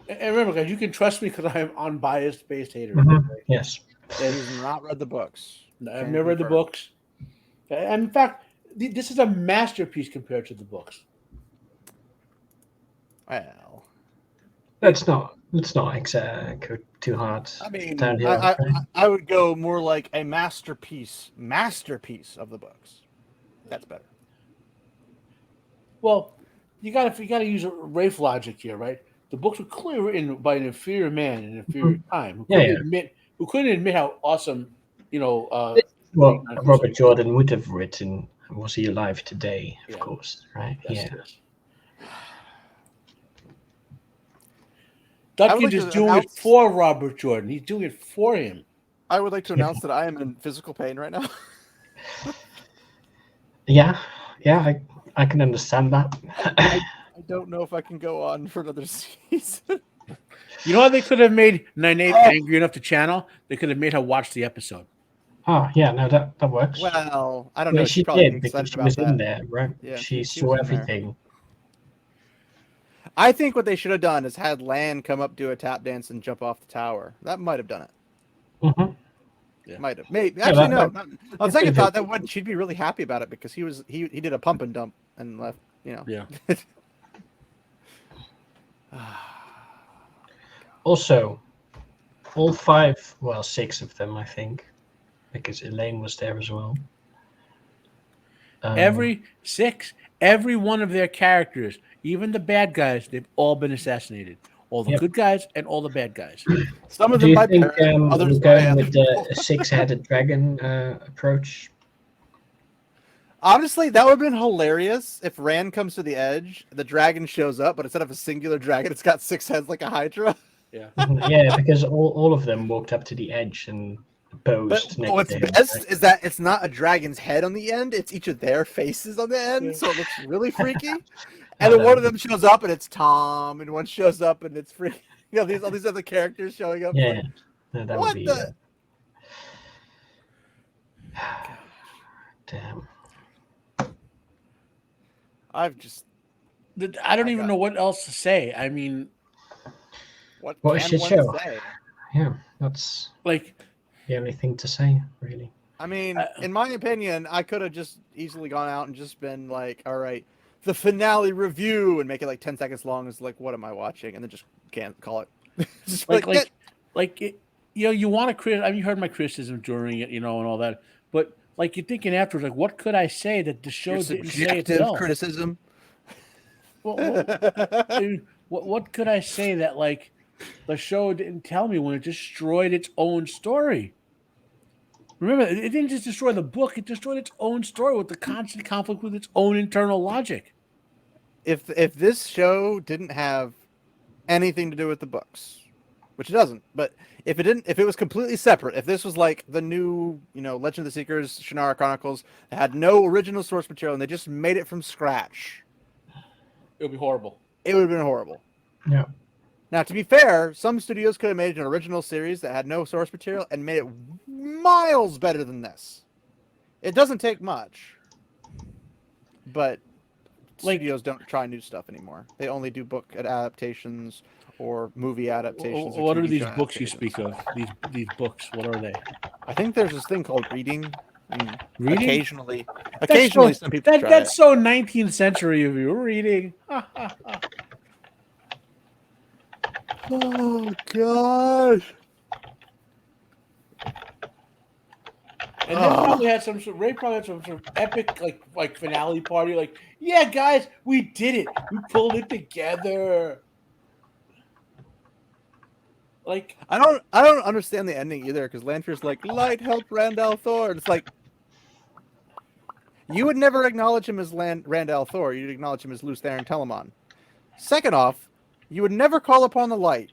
remember, guys, you can trust me because I am unbiased based hater. Mm-hmm. Yes. He's not read the books. I've never read the books. And in fact, this is a masterpiece compared to the books. Well, Let's not go too hard. I mean, downhill. I would go more like a masterpiece of the books. That's better. Well, you gotta use Rafe logic here, right? The books were clearly written by an inferior man in an inferior time Yeah. who couldn't admit how awesome, What Green Lantern Robert Jordan would have written was he alive today, of Yeah. course, right? Yes, Yeah. yes. Dudkins is doing it for Robert Jordan. He's doing it for him. I would like to announce that I am in physical pain right now. Yeah, I can understand that. I don't know if I can go on for another season. You know how they could have made Nynaeve angry enough to channel? They could have made her watch the episode. Oh yeah, no, that works. Well, I don't Well, know. she probably did because excited she about was that. in there, right? Yeah, she she saw was in there. everything. I think what they should have done is had Lan come up, do a tap dance, and jump off the tower. That might have done it. Mm-hmm. Yeah. Might have. Maybe. Actually, no. On second thought, that that would. She'd be really happy about it because he did a pump and dump and left. Yeah. Also, all 5, well, 6 of them, I think, because Elaine was there as well. Every one of their characters, even the bad guys, they've all been assassinated. All the good guys and all the bad guys. Some of Do them you by think parents, others we're by going other with people. the 6-headed dragon approach? Honestly, that would have been hilarious if Rand comes to the edge, the dragon shows up, but instead of a singular dragon, it's got 6 heads like a Hydra. Yeah. Yeah, because all of them walked up to the edge and posed But next what's to him. best is that it's not a dragon's head on the end; it's each of their faces on the end, so it looks really freaky. And then one of them shows up and it's Tom, and one shows up and it's freaky. All these other characters showing up. Yeah, no, that What would be. the? Damn. I don't even know what else to say. I mean, what a shit show. Say? Yeah, that's like the only thing to say, really. I mean, in my opinion, I could have just easily gone out and just been like, all right, the finale review, and make it like 10 seconds long. Is like, what am I watching? And then just can't call it. Just you want to criticize. I mean, you heard my criticism during it, and all that. But like you're thinking afterwards, like, what could I say that the show didn't say itself? Criticism. Well, I mean, what could I say that like the show didn't tell me when it destroyed its own story? Remember, it didn't just destroy the book; it destroyed its own story with the constant conflict with its own internal logic. If this show didn't have anything to do with the books, which it doesn't, but if it was completely separate, if this was like the new, Legend of the Seekers, Shannara Chronicles, that had no original source material and they just made it from scratch, it would be horrible. It would have been horrible. Yeah. Now, to be fair, some studios could have made an original series that had no source material and made it miles better than this. It doesn't take much, but studios don't try new stuff anymore. They only do book adaptations or movie adaptations. What are these books you speak of? These books, what are they? I think there's this thing called reading. Reading? Occasionally, some people try that's it. so 19th century of you. Reading. Oh gosh. And then probably had Ray probably had some sort of epic like finale party. Like, yeah, guys, we did it. We pulled it together. Like, I don't understand the ending either, because Lanfear's like, light helped Randall Thor. And it's like, you would never acknowledge him as Randall Thor. You'd acknowledge him as Luce Theron Telamon. Second off, you would never call upon the light.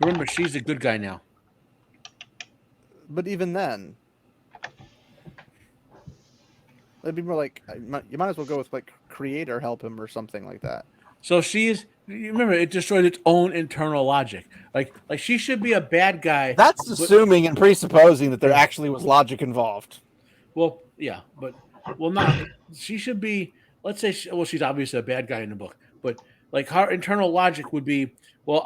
Remember, she's a good guy now. But even then, it'd be more like, you might as well go with like Creator help him or something like that. So remember, it destroyed its own internal logic. Like she should be a bad guy. That's assuming and presupposing that there actually was logic involved. Well, yeah, but not. She should be. Let's say, she's obviously a bad guy in the book, but like her internal logic would be, well,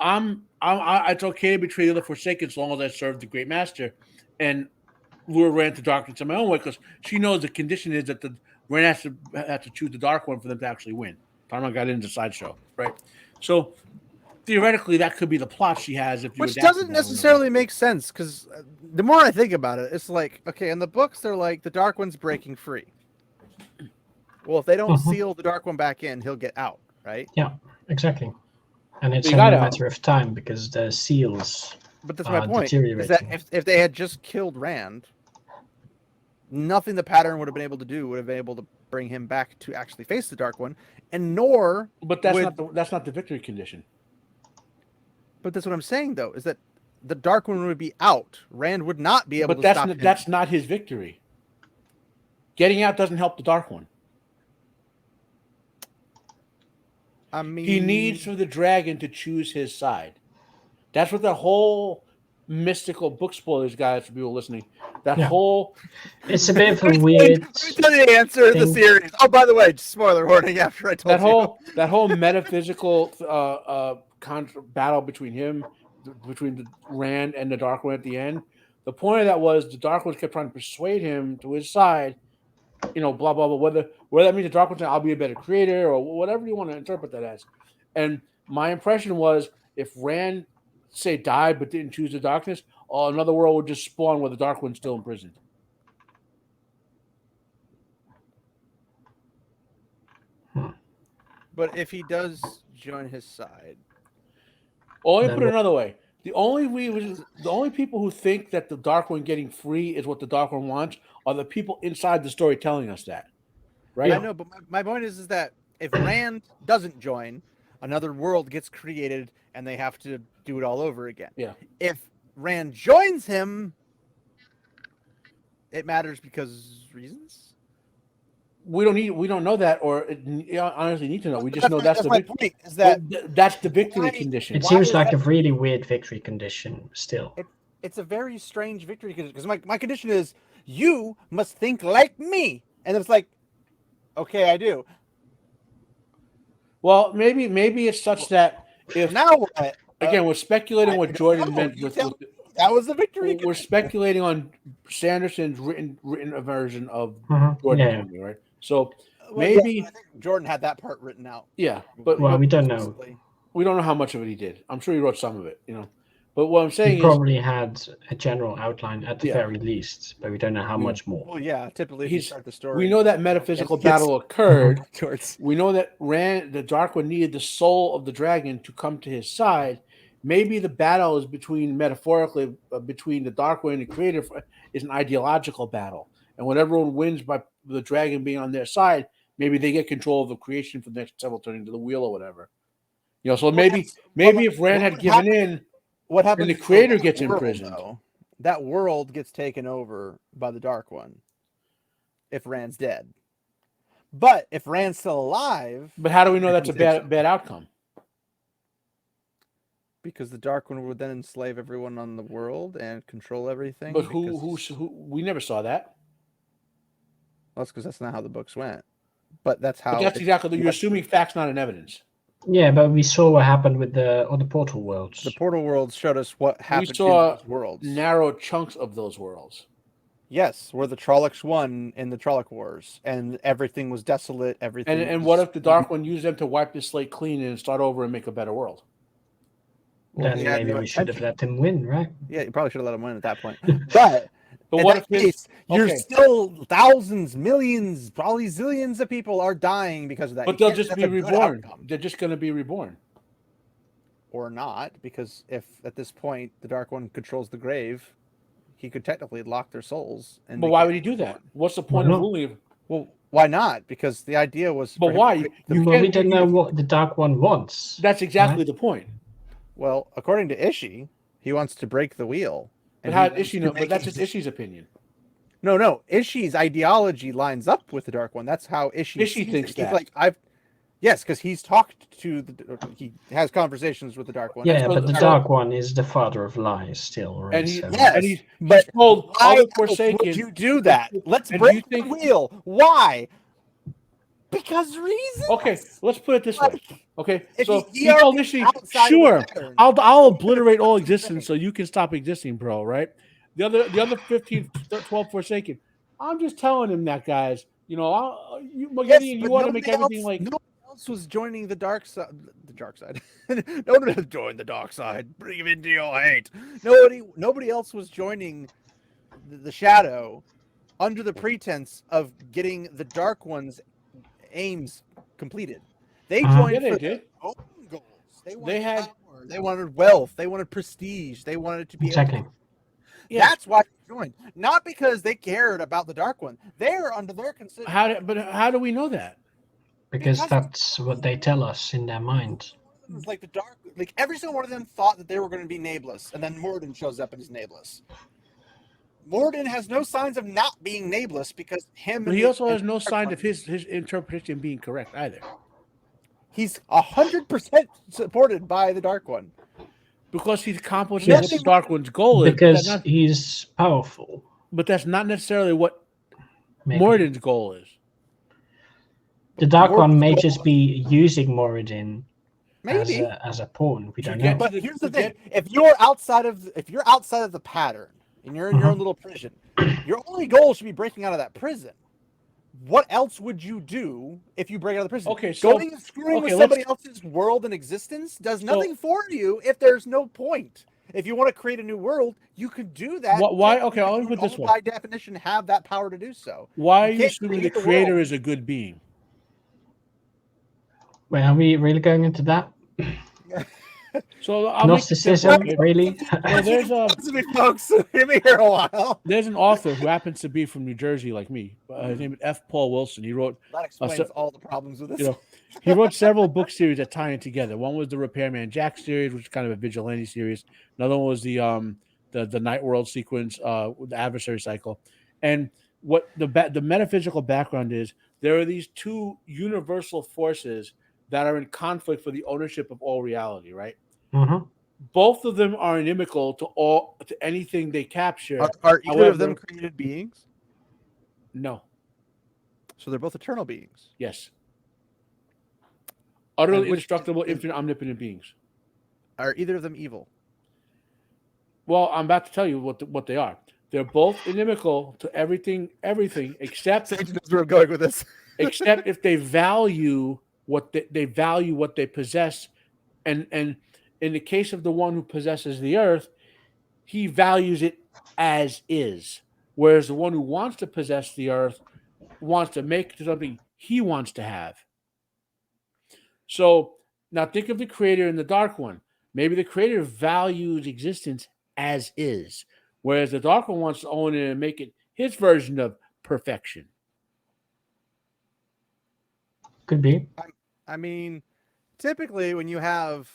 it's okay to betray the Forsaken as long as I serve the Great Master, and lure Rand to darkness in my own way, because she knows the condition is that the Rand has to choose the Dark One for them to actually win. Tarma got into Sideshow, right? So theoretically, that could be the plot she has. Which doesn't necessarily make sense, because the more I think about it, it's like, okay, in the books, they're like, the Dark One's breaking free. Well, if they don't Mhm. seal the Dark One back in, he'll get out, right? Yeah, exactly. And it's He only got a out. matter of time because the seals But that's my are point. Is that deteriorating. if they had just killed Rand, nothing the pattern would have been able to do would have been able to bring him back to actually face the Dark One, and nor But that's would. not the victory condition. But that's what I'm saying, though, is that the Dark One would be out. Rand would not be able But to that's stop him. that's not his victory. Getting out doesn't help the Dark One. I mean, He needs for the dragon to choose his side. That's what the whole mystical book spoilers, guys, for people listening. That Yeah. whole It's a bit of a Let me weird. tell you the answer to the thing. series. Oh, by the way, spoiler warning after I told that whole metaphysical battle between the Rand and the Dark One at the end. The point of that was the Dark One kept trying to persuade him to his side. Blah blah blah. Whether that means the Dark One saying I'll be a better creator or whatever you want to interpret that as. And my impression was if Rand say died but didn't choose the darkness, another world would just spawn where the Dark One's still imprisoned. But if he does join his side, Or let me Then put it what- another way: the only people who think that the Dark One getting free is what the Dark One wants are the people inside the story telling us that, right? I know. But my point is that if Rand doesn't join, another world gets created, and they have to do it all over again. Yeah. If Rand joins him, it matters because reasons. We don't know that, or honestly need to know. We just know that's the my victory. point. Is that That's the victory Why- condition. It Why seems is like that- a really weird victory condition still. it's a very strange victory because my condition is you must think like me, and it's like, okay, I do. Well, maybe it's such that if Now what? again we're speculating I what don't Jordan know. meant You with tell that was the victory. we're speculating on Sanderson's written version of Mhm. Jordan Yeah. Henry, right? So Well, maybe yeah, I think Jordan had that part written out. yeah, but Well, we don't know. we don't know how much of it he did. I'm sure he wrote some of it, But what I'm He saying is, probably had a general outline at the Yeah. very least, but we don't know how Yeah. much more. Well, yeah. Typically, if you He's- start the story, we know that metaphysical It gets- battle occurred. towards. We know that the Dark One needed the soul of the dragon to come to his side. Maybe the battle is metaphorically between the Dark One and the Creator is an ideological battle, and when everyone wins by the dragon being on their side, maybe they get control of the creation for the next several turns to the wheel or whatever. So maybe if Rand had given in, What happens? the to Creator that gets world, imprisoned. though? That world gets taken over by the Dark One. If Rand's dead, but if Rand's still alive, but how do we know that's a bad outcome? because the Dark One would then enslave everyone on the world and control everything. But who because- we never saw that. Well, that's because that's not how the books went. But that's how. But that's exactly you're assuming facts, not an evidence. Yeah, but we saw what happened with the other portal worlds. The portal worlds showed us what happened saw in those worlds. Narrow chunks of those worlds. Yes, where the Trollocs won in the Trolloc Wars, and everything was desolate. Everything. And was- what if the Dark One used them to wipe the slate clean and start over and make a better world? Then he had maybe no we should have intention. let him win, right? Yeah, you probably should have let him win at that point. But But in what that if his, case, you're okay. still thousands, millions, probably zillions of people are dying because of that. But You they'll can't- just that's be a good reborn. outcome. They're just going to be reborn. Or not, because if at this point the Dark One controls the grave, he could technically lock their souls. And But they why can't would he do reborn. that? What's the point Why of not? ruling? Well, why not? Because the idea was. But for him why? to break You Well, we can't- don't you- know what the Dark One wants. That's exactly Right. the point. Well, according to Ishii, he wants to break the wheel. But And how he did wants Ishii to know? But make that's it- just Ishii's opinion. No. Ishii's ideology lines up with the Dark One. That's how Ishii Ishii sees thinks it. He's that. like, yes, because he's talked to he has conversations with the Dark One. Yeah, so- but the so- Dark One is the father of lies still, right? And he, So- Yes, and he's but told why other else Forsaken. would you do that? Let's And do you break think- the wheel. Why? Because reasons. Okay, let's put it this way. Okay, If so he he told already Ishii, outside of the sure, pattern. I'll obliterate all existence so you can stop existing, bro. Right? The other 15, 12 Forsaken. I'm just telling him that, guys. You But want to make nobody everything else, like. nobody else was joining the dark side. The dark side. No one else joined the dark side. Bring him into your hate. Nobody else was joining the shadow under the pretense of getting the Dark One's aims completed. They Uh-huh. joined Yeah, they for did. their own goals. They wanted They had- power. They wanted wealth. They wanted prestige. They wanted to be Exactly. able to. Yes. That's why they joined, not because they cared about the Dark One. They're under their consideration. But how do we know that? Because that's what they tell us in their mind. Like the Dark, like every single one of them thought that they were going to be nameless, and then Morden shows up and he's nameless. Morden has no signs of not being nameless because him. But and he the- also has and no the Dark sign One- of his interpretation being correct either. He's 100% supported by the Dark One. Because he's accomplishing Yes. what the Dark One's goal is. Because he's powerful. But that's not necessarily what Maybe. Morden's goal is. The Dark One may Morden's just goal- be using Moradin Maybe. as a pawn. We To don't get know. But to here's to the thing: get- if you're outside of the pattern and you're in your own little prison, your only goal should be breaking out of that prison. What else would you do if you break out of the prison? Okay, so- going and screwing with okay, somebody else's world and existence does nothing for you if there's no point. If you want to create a new world, you could do that. Why? Okay, I'll You put this all one. by definition have that power to do so. Why are You you can't assuming the create the creator world. is a good being? Wait, are we really going into that? So I'll make it simple, Gnosticism, okay? really? So Listen to me, folks. Give me here a while. there's an author who happens to be from New Jersey, like me. His name is F. Paul Wilson. He wrote, That explains all the problems with this. you know, he wrote several book series that tie in together. One was the Repairman Jack series, which is kind of a vigilante series. Another one was the Night World sequence, the Adversary Cycle. And what the metaphysical background is, there are these two universal forces that are in conflict for the ownership of all reality, right? Mm-hmm. Both of them are inimical to anything they capture. Are either of them However- created beings? No. So they're both eternal beings. Yes. Utterly And which- indestructible, infinite, omnipotent beings. Are either of them evil? Well, I'm about to tell you what they are. They're both inimical to everything except Sage knows where I'm going with this. except if they value what they possess, and in the case of the one who possesses the earth, he values it as is, whereas the one who wants to possess the earth wants to make it something he wants to have. So now think of the creator and the Dark One. Maybe the creator values existence as is, whereas the Dark One wants to own it and make it his version of perfection. Could be. I mean, typically when you have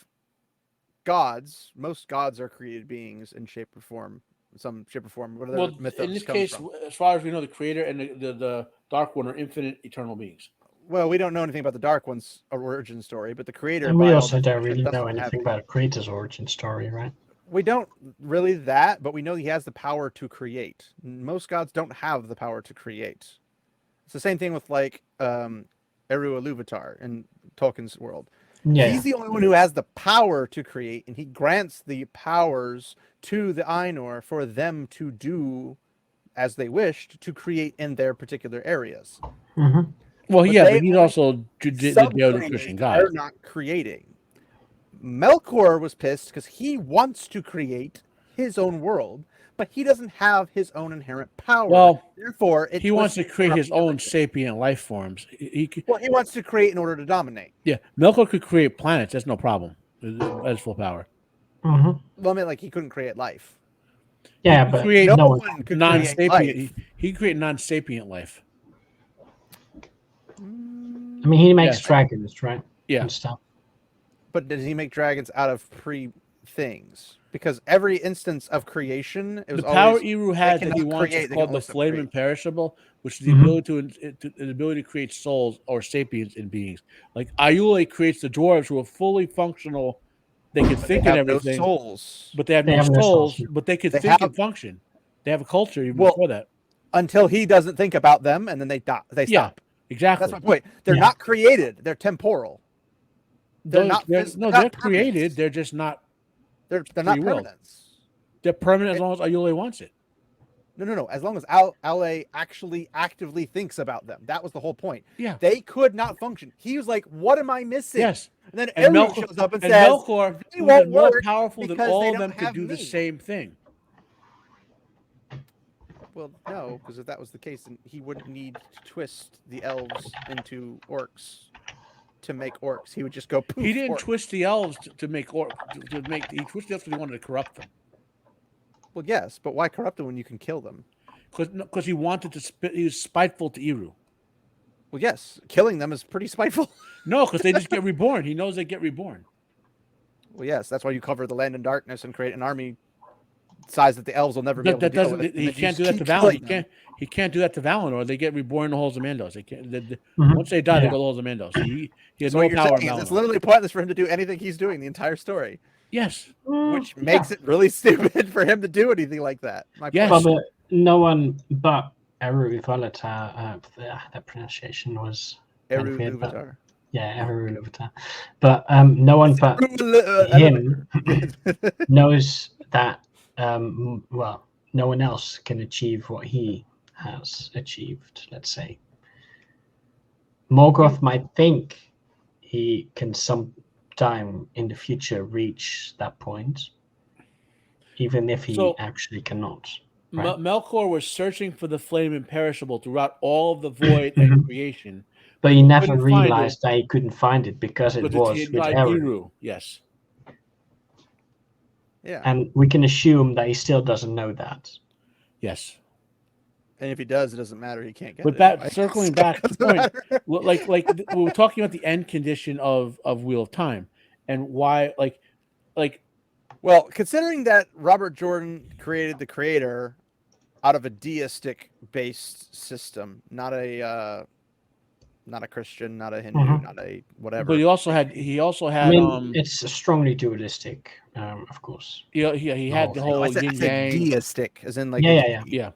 gods, most gods are created beings in shape or form, some shape or form. Whatever Well, mythos in this comes case, from. as far as we know, the creator and the Dark One are infinite, eternal beings. Well, we don't know anything about the Dark One's origin story, but the creator. And we by all also don't really definition, know doesn't have anything about Kratos' origin story, right? We don't really that, but we know he has the power to create. Most gods don't have the power to create. It's the same thing with like Eru Iluvatar in Tolkien's world. Yeah. He's the only one who has the power to create, and he grants the powers to the Ainur for them to do as they wished to create in their particular areas. Mm-hmm. Well, But yeah, they but he's only also the Judeo-Christian God. They're not creating. Melkor was pissed because he wants to create his own world, but he doesn't have his own inherent power. Well, therefore, He wants to twists create his own everything. sapient life forms. He could, Well, he wants to create in order to dominate. yeah, Melkor could create planets. That's no problem. That's full power. Mm-hmm. Well, I mean, like he couldn't create life. Yeah, could but create No no one. one could create Non-sapient. life. He could create non-sapient life. I mean, he makes Yes. dragons, right? Yeah. And stuff. But does he make dragons out of things? Because every instance of creation, it was The power always Eru has that he cannot wants create, is they called can the also flame create. imperishable, which is the Mhm. ability to create souls or sapience in beings. Like Aiule creates the dwarves who are fully functional. They can They think have and no everything, souls but they have They no have no souls. souls. But they can They think have- and function. They have a culture even Well, before that. until he doesn't think about them, and then they die. They Yeah, stop. exactly. That's my point. They're Yeah. not created. They're temporal. They're not. They're they're not not created. permanents. They're just not. They're not free will. permanents. They're permanent as long as Aiule wants it. No. As long as Ale actually actively thinks about them, that was the whole point. Yeah. They could not function. He was like, "What am I missing?" Yes. And then And Eru Melkor shows up and and says, Melkor, "They who's won't more work powerful than because all they of them, don't could have do the me." same thing. Well, no, because if that was the case, then he wouldn't need to twist the elves into orcs to make orcs. He would just go poof. He didn't orc. twist the elves to make orc to make. He twisted the elves because he wanted to corrupt them. Well, yes, but why corrupt them when you can kill them? Because he wanted to. He was spiteful to Eru. Well, yes, killing them is pretty spiteful. No, because they just get reborn. He knows they get reborn. Well, yes, that's why you cover the land in darkness and create an army size that the elves will never be able to deal with. He can't do that to Valen. He can't do that to Valinor. They get reborn in the halls of Mandos. They can't. Once they die, they go to the halls of Mandos. He has So no what you're power. saying is it's literally pointless for him to do anything he's doing the entire story, Yes. which makes it really stupid for him to do anything like that. Yes. But no one but Eru Iluvatar, that pronunciation was Eru weird, but- Iluvatar. Yeah, Eru Iluvatar. But no one but him knows that, well, no one else can achieve what he has achieved, let's say. Morgoth might think he can sometime in the future reach that point, even if he actually cannot. Right? Melkor was searching for the flame imperishable throughout all of the void and creation. But he never couldn't find realized that he couldn't find it because it was with Eru. Yes. Yeah. And we can assume that he still doesn't know that. Yes. And if he does, it doesn't matter. He can't get But it. back anyway. circling back to the point, like we were talking about the end condition of Wheel of Time and why, like. Well, considering that Robert Jordan created the Creator out of a deistic based system, not a Christian, not a Hindu, not a whatever. But he also had. I mean, it's strongly dualistic, of course. He had the whole yin yang. Deistic, as in like Yeah.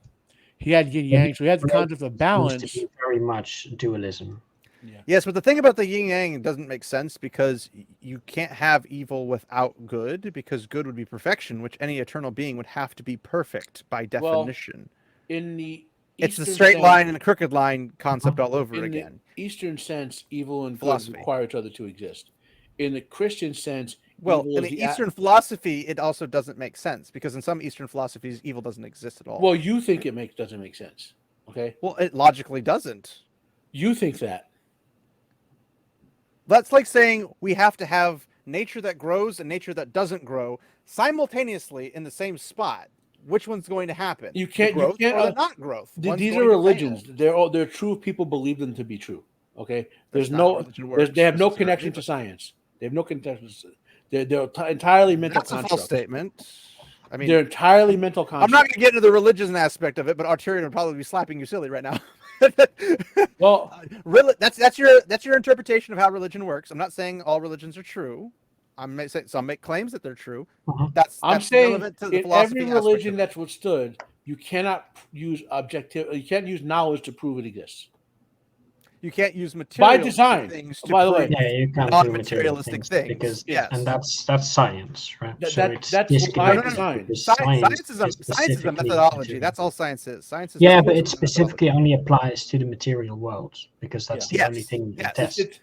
He had yin yang, so he had the concept of balance. To be very much dualism. Yeah. Yes, but the thing about the yin yang doesn't make sense because you can't have evil without good, because good would be perfection, which any eternal being would have to be perfect by definition. In the it's the Eastern straight sense, line and the crooked line concept all over in again. the Eastern sense, evil and good Philosophy. require each other to exist. In the Christian sense, Well, evil in is the Eastern philosophy, it also doesn't make sense because in some Eastern philosophies, evil doesn't exist at all. Well, you think it doesn't make sense. Okay. Well, it logically doesn't. You think that. That's like saying we have to have nature that grows and nature that doesn't grow simultaneously in the same spot. Which one's going to happen? You can't. The growth You can't. or the not growth. These are religions. They're true if people believe them to be true. Okay. There's no. They have no connection to science. They have no connection. They're entirely mental constructs. That's a false statement. I mean, they're entirely mental constructs. I'm not going to get into the religion aspect of it, but Arturian would probably be slapping you silly right now. Well, really, that's your interpretation of how religion works. I'm not saying all religions are true. I'm saying some make claims that they're true. That's I'm saying relevant to the in philosophy every religion that's withstood, you cannot use you can't use knowledge to prove it exists. You can't use material by design. Things to by the way, yeah, you can't do materialistic things because yes. and that's science, right? That's by design. Science is a methodology. That's all science is. Science is but it specifically only applies to the material world because that's the only thing you test.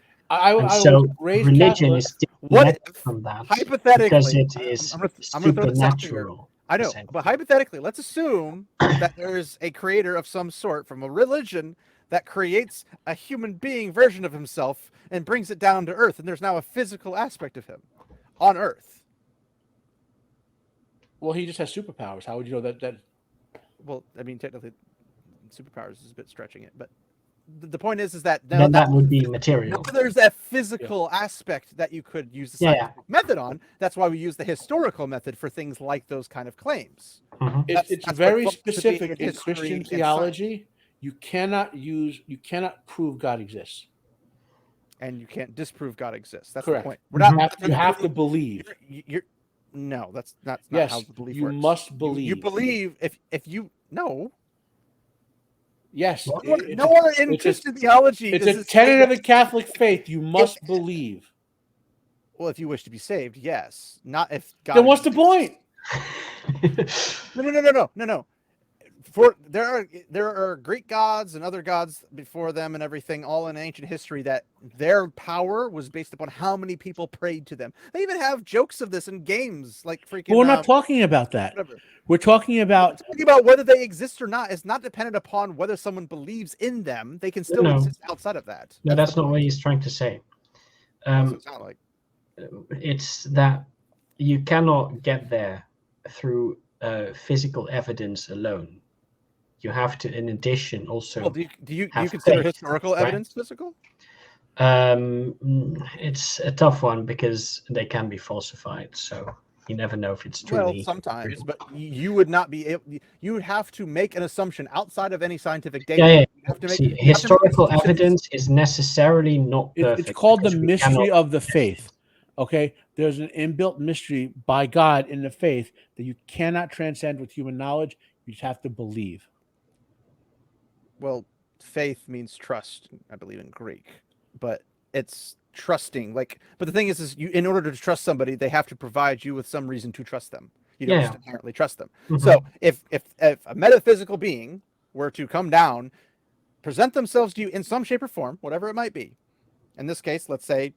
So religion Catholic. is What if, from that hypothetically, because it is I'm gonna throw this out there. supernatural. I know, but hypothetically, let's assume that there's a creator of some sort from a religion that creates a human being version of himself and brings it down to Earth, and there's now a physical aspect of him on Earth. Well, he just has superpowers. How would you know that? Well, I mean, technically, superpowers is a bit stretching it, but the point is that then that would be material. There's that physical aspect that you could use the scientific method on. That's why we use the historical method for things like those kind of claims. It's very specific in Christian theology. You cannot prove God exists, and you can't disprove God exists. That's correct. The point. We're not. You have to believe. No, that's not how the belief you works. Must believe. You believe if you no. Yes. Nowhere in Christian theology. It's a tenet of the Catholic faith. You must believe. Well, if you wish to be saved, yes. Not if God. Then what's the point? No. there are Greek gods and other gods before them and everything, all in ancient history, that their power was based upon how many people prayed to them. They even have jokes of this in games, like freaking. But we're not talking about that. Whatever. We're talking about Whether they exist or not. It's not dependent upon whether someone believes in them. They can still exist outside of that. No, that's not what he's trying to say. What does it sound like? It's that you cannot get there through physical evidence alone. You have to, in addition, also. Well, do you faith, consider historical evidence physical? It's a tough one because they can be falsified, so you never know if it's truly. Well, sometimes, but you would not be able. You would have to make an assumption outside of any scientific data. Yeah. You have to make, historical evidence is necessarily not perfect. It's called the mystery of the faith. Okay, there's an inbuilt mystery by God in the faith that you cannot transcend with human knowledge. You just have to believe. Well, faith means trust, I believe, in Greek, but it's trusting. But the thing is you, in order to trust somebody, they have to provide you with some reason to trust them. You don't just inherently trust them. Mm-hmm. So if a metaphysical being were to come down, present themselves to you in some shape or form, whatever it might be, in this case, let's say,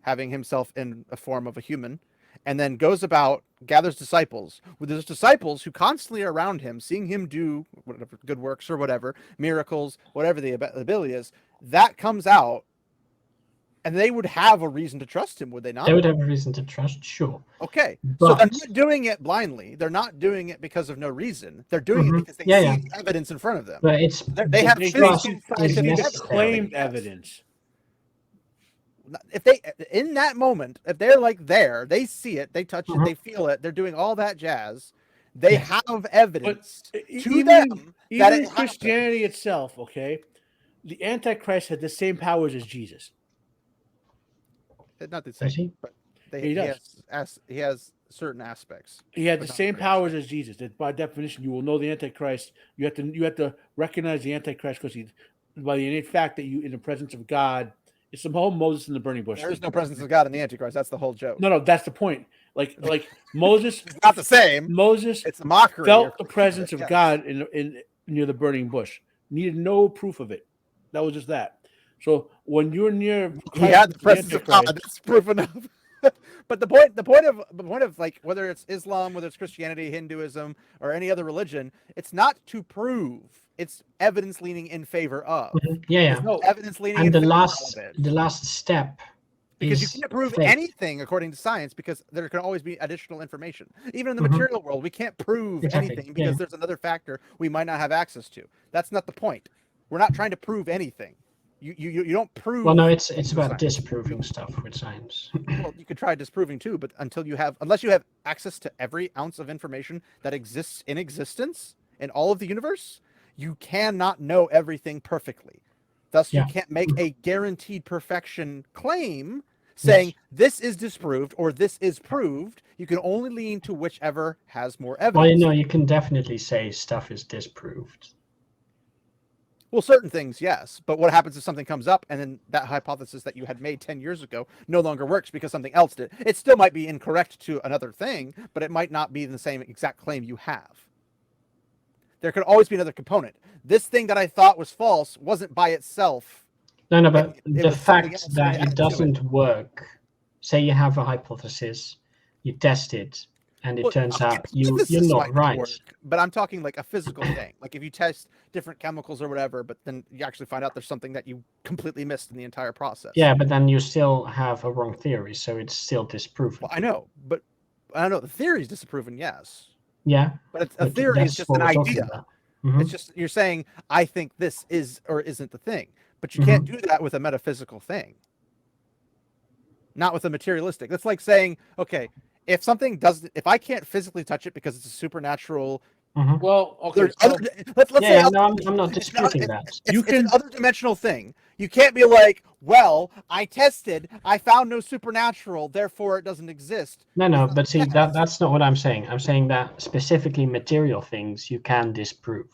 having himself in a form of a human, and then goes about, gathers disciples, with those disciples who constantly are around him, seeing him do whatever good works or whatever, miracles, whatever the ability is, that comes out, and they would have a reason to trust him, would they not? They would have a reason to trust, sure. Okay, so they're not doing it blindly. They're not doing it because of no reason. They're doing it because they see the evidence in front of them. But they have claimed evidence. If they, in that moment, if they're there, they see it, they touch it, they feel it, they're doing all that jazz. They have evidence to them that even Christianity itself. Okay, the Antichrist had the same powers as Jesus. Not the same, but he has certain aspects. He had the same powers as Jesus. That by definition, you will know the Antichrist. You have to recognize the Antichrist because by the innate fact that you in the presence of God. It's the whole Moses in the burning bush. There is no presence of God in the Antichrist. That's the whole joke. No, that's the point. Like Moses, it's not the same. Moses, it's a mockery. Felt the presence of God in near the burning bush. Needed no proof of it. That was just that. So when you're near, he had the presence of God. That's proof enough. But the point of whether it's Islam, whether it's Christianity, Hinduism, or any other religion, it's not to prove. It's evidence leaning in favor of. Yeah. No evidence leaning. And in the favor last step. Because you can't prove anything according to science, because there can always be additional information. Even in the material world, we can't prove anything because there's another factor we might not have access to. That's not the point. We're not trying to prove anything. You don't prove. Well, no, it's about disproving stuff with science. Well, you could try disproving too, but unless you have access to every ounce of information that exists in existence in all of the universe, you cannot know everything perfectly. Thus, you can't make a guaranteed perfection claim saying this is disproved or this is proved. You can only lean to whichever has more evidence. Well, you can definitely say stuff is disproved. Well, certain things, yes. But what happens if something comes up and then that hypothesis that you had made 10 years ago no longer works because something else did? It still might be incorrect to another thing, but it might not be the same exact claim you have. There could always be another component. This thing that I thought was false wasn't by itself. No, but the fact that it doesn't work, say you have a hypothesis, you test it, and it turns out you're not right. But I'm talking like a physical thing. Like if you test different chemicals or whatever, but then you actually find out there's something that you completely missed in the entire process. Yeah, but then you still have a wrong theory, so it's still disproven. Well, I know, but I don't know. The theory is disproven, yes. Yeah. But a theory is just an idea. It's just, you're saying, I think this is or isn't the thing. But you can't do that with a metaphysical thing. Not with a materialistic. That's like saying, okay, if something doesn't, if I can't physically touch it because it's a supernatural. Well, okay. Let's say I'm not disputing that. It's an other dimensional thing. You can't be like, well, I tested, I found no supernatural, therefore it doesn't exist. No, but see, that's not what I'm saying. I'm saying that specifically material things you can disprove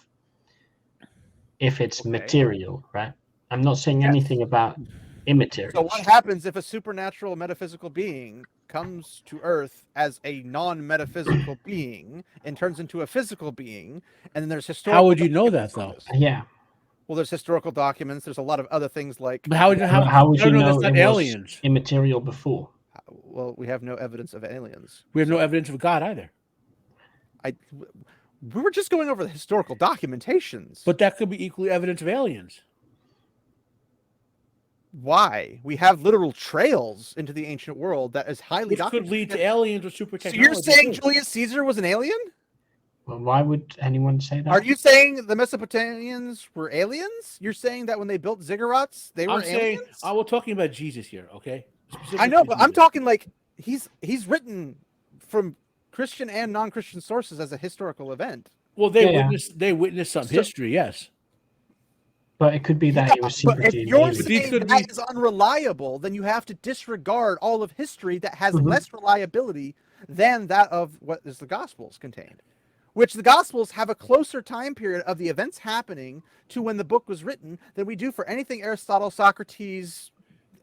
if it's material, right? I'm not saying anything about immaterial. So what happens if a supernatural metaphysical being comes to Earth as a non-metaphysical being and turns into a physical being, and then there's historical. How would you know that, documents though? on this? Yeah. Well, there's historical documents. There's a lot of other things like. But how would How would you no, know that's it not was aliens. immaterial before? Well, we have no evidence of aliens. We have no So evidence of God either. we were just going over the historical documentations. But that could be equally evidence of aliens. Why? We have literal trails into the ancient world that is highly Which could documented. lead to aliens with super So technology. you're saying too. Julius Caesar was an alien? Well, why would anyone say that? Are you saying the Mesopotamians were aliens? You're saying that when they built ziggurats, they were I'm saying aliens? we're talking about Jesus here, okay? I know, Specifically but I'm Jesus. talking like he's written from Christian and non-Christian sources as a historical event. Well, Yeah. they witnessed some So- history, yes. But it could be that he was But if secretly an you're alien. But these saying could that be- is unreliable, then you have to disregard all of history that has Mhm. less reliability than that of what is the Gospels contained. Which the Gospels have a closer time period of the events happening to when the book was written than we do for anything Aristotle, Socrates,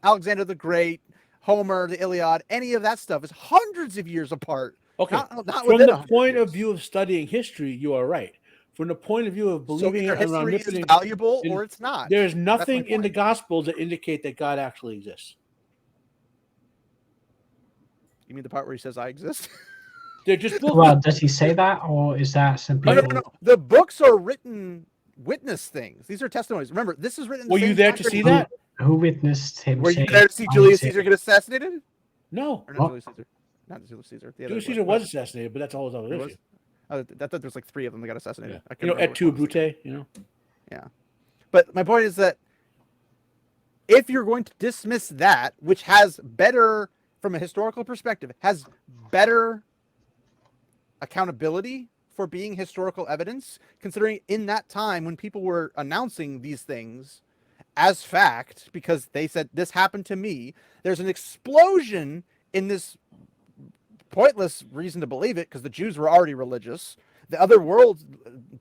Alexander the Great, Homer, the Iliad. Any of that stuff is hundreds of years apart. Okay. Not From within the 100 point of years. view of studying history, you are right. From the point of view of So believing either in an history is omnipotent, valuable then or it's not. there is That's my nothing in the point. Gospels that indicate that God actually exists. You mean the part where he says I exist? They're just books. Well, does he say that, or is that simply? No. The books are written witness things. These are testimonies. Remember, this is written. In the Were you same there time to period- see that? Who witnessed him? Were you saying, there to see "I Julius exist"? Caesar get assassinated? No. Or not What? Julius Caesar? Not Julius Caesar. The other Julius one. Caesar was assassinated, but that's a whole other It was? issue. I thought there was like 3 of them that got assassinated. Yeah. I You couldn't know, remember et which tu, one was the- Brute, you know? But my point is that if you're going to dismiss that, which has better, from a historical perspective, has better accountability for being historical evidence, considering in that time when people were announcing these things as fact, because they said, this happened to me, there's an explosion in this pointless reason to believe it, because the Jews were already religious. The other world,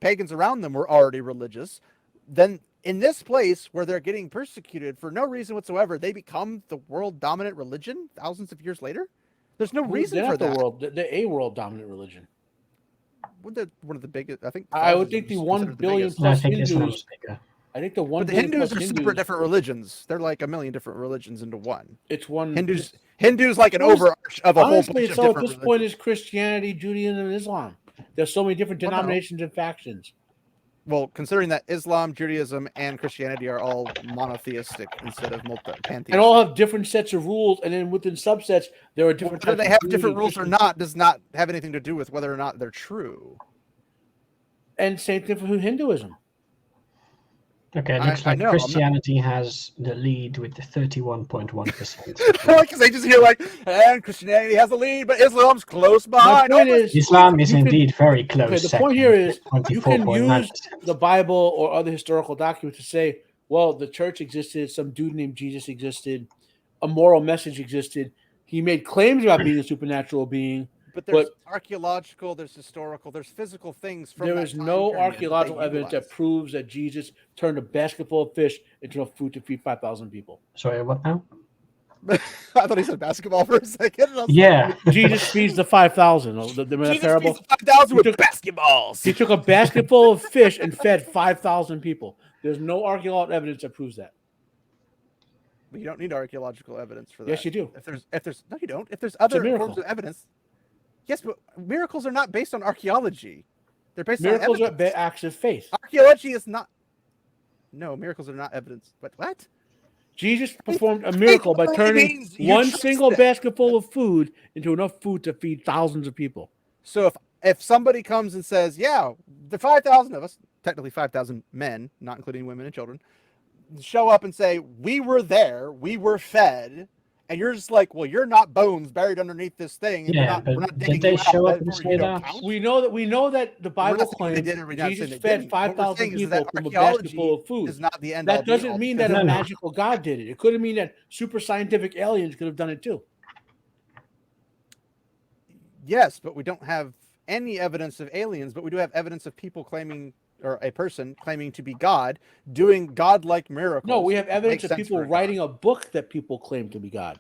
pagans around them were already religious. Then in this place where they're getting persecuted for no reason whatsoever, they become the world dominant religion thousands of years later. There's no reason They're for not the that. world. They're a world dominant religion. They're one of the biggest. I think. I would Catholicism think the is 1 considered the billion biggest. No, I plus think Hindus. Islam's bigger. I think the 1 But the billion Hindus plus are Hindus. separate different religions. They're like a million different religions into one. It's one. Hindus like an Well, overarch of a whole Honestly, bunch it's of all at different this religions. point is Christianity, Judaism, and Islam. There's so many different Well, no. denominations and factions. Well, considering that Islam, Judaism, and Christianity are all monotheistic instead of pantheistic. And all have different sets of rules, and then within subsets, there are different Whether types they of have food different and rules or Christian- not does not have anything to do with whether or not they're true. And same thing for Hinduism. Okay, it I- looks I like know, I'm not- Christianity has the lead with the 31.1%. Because they just hear like, and Christianity has a lead, but Islam's close My behind. point is, Islam is you can- indeed very close. Okay, the second point here is with you can use 24.9%. the Bible or other historical documents to say, well, the church existed, some dude named Jesus existed, a moral message existed. He made claims about being a supernatural being. But there's But- archaeological, there's historical, there's physical things from There that is time no period that archaeological they evidence that utilize. proves that Jesus turned a basketful of fish into enough food to feed 5,000 people. Sorry, what now? I thought he said basketball for a second. and I was Yeah. Jesus feeds the 5,000. Remember like, that Jesus parable? feeds 5,000 He with took- basketballs. He took a basket full of fish and fed 5,000 people. There's no archaeological evidence that proves that. But you don't need archaeological evidence for that. Yes, you do. If there's no, you don't. If there's other miracle. forms of evidence, yes, but miracles are not based on archaeology. They're based Miracles on are evidence. acts of faith. Archaeology is not. No, miracles are not evidence. But what? Jesus performed a miracle by only turning means you one trust single it. basketful of food into enough food to feed thousands of people. So if somebody comes and says, yeah, the 5,000 of us, technically 5,000 men, not including women and children, show up and say, we were there, we were fed, and you're just like, well, you're not bones buried underneath this thing. And Yeah, we're but not did digging they you out, show up and therefore say you don't that? count. We know that the We're Bible not saying they claims did or we're not saying Jesus they fed didn't. What we're 5,000 saying is people that from a archaeology basketful of food. is not the end all That be all, doesn't mean because that a No, no. magical God did it. It could have mean that super scientific aliens could have done it too. yes, but we don't have any evidence of aliens, but we do have evidence of people claiming or a person claiming to be God doing godlike miracles. No, we have evidence makes of sense people for a God. writing a book that people claim to be God.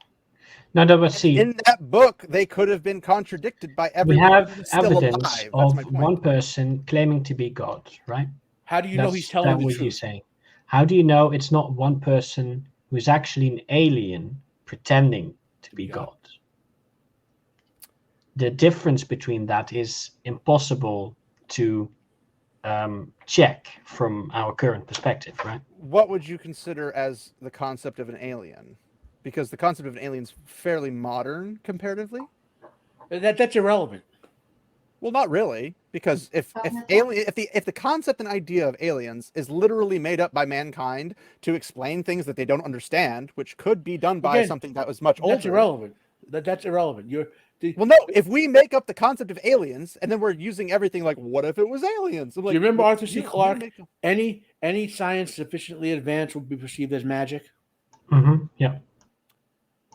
No, no, but see, In that book, they could have been contradicted by we everyone have who's still evidence alive. That's of my point. one person claiming to be God, right? How do you know he's That's telling that the what you're truth? saying. How do you know it's not one person who's actually an alien pretending to be God. God? The difference between that is impossible to check from our current perspective, right? What would you consider as the concept of an alien? Because the concept of an alien is fairly modern comparatively. That's irrelevant. Well, not really, because if the concept and idea of aliens is literally made up by mankind to explain things that they don't understand, which could be done by Again, something that was much older. That's irrelevant. That's irrelevant. Well, no, if we make up the concept of aliens and then we're using everything like, what if it was aliens? I'm Do like, you remember well, Arthur C. Clarke? Any science sufficiently advanced would be perceived as magic. Yeah,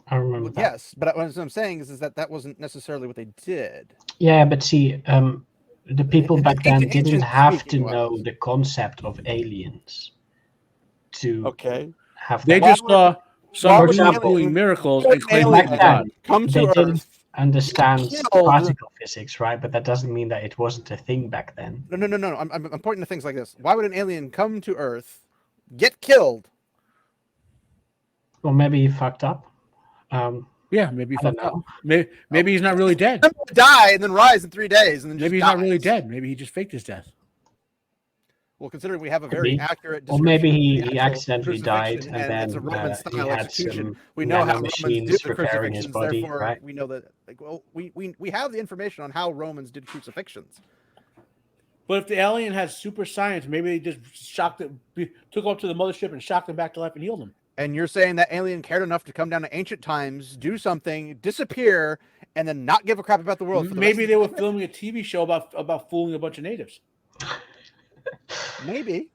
I remember Well, that. yes, but what I'm saying is that wasn't necessarily what they did. Yeah, but see, the people back then didn't Ancient have to speaking know wise. the concept of aliens to Okay. have They that. just saw For some being example, doing miracles why and would claiming an to be back God. then, come they to didn't Earth, understand killed. particle physics, right? But that doesn't mean that it wasn't a thing back then. No. I'm pointing to things like this. Why would an alien come to Earth, get killed? Well, maybe he fucked up. Yeah, maybe he I don't fucked up. know. Maybe he's not really dead. Die and then rise in 3 days and then Maybe he's just not really dies. dead. Maybe he just faked his death. Well, considering we have a Could very be. accurate Or description maybe of he the actual accidentally died, crucifixion, and and it's a then Roman he style had execution. some We know how Romans do nanomachines the repairing his crucifixions. body, Therefore, right? we know that. Like, well, we have the information on how Romans did crucifixions. But if the alien has super science, maybe they just shocked it, took him up to the mothership and shocked him back to life and healed him. And you're saying that alien cared enough to come down to ancient times, do something, disappear, and then not give a crap about the world. For the Maybe rest they of were the filming a TV show about fooling a bunch of natives. Maybe.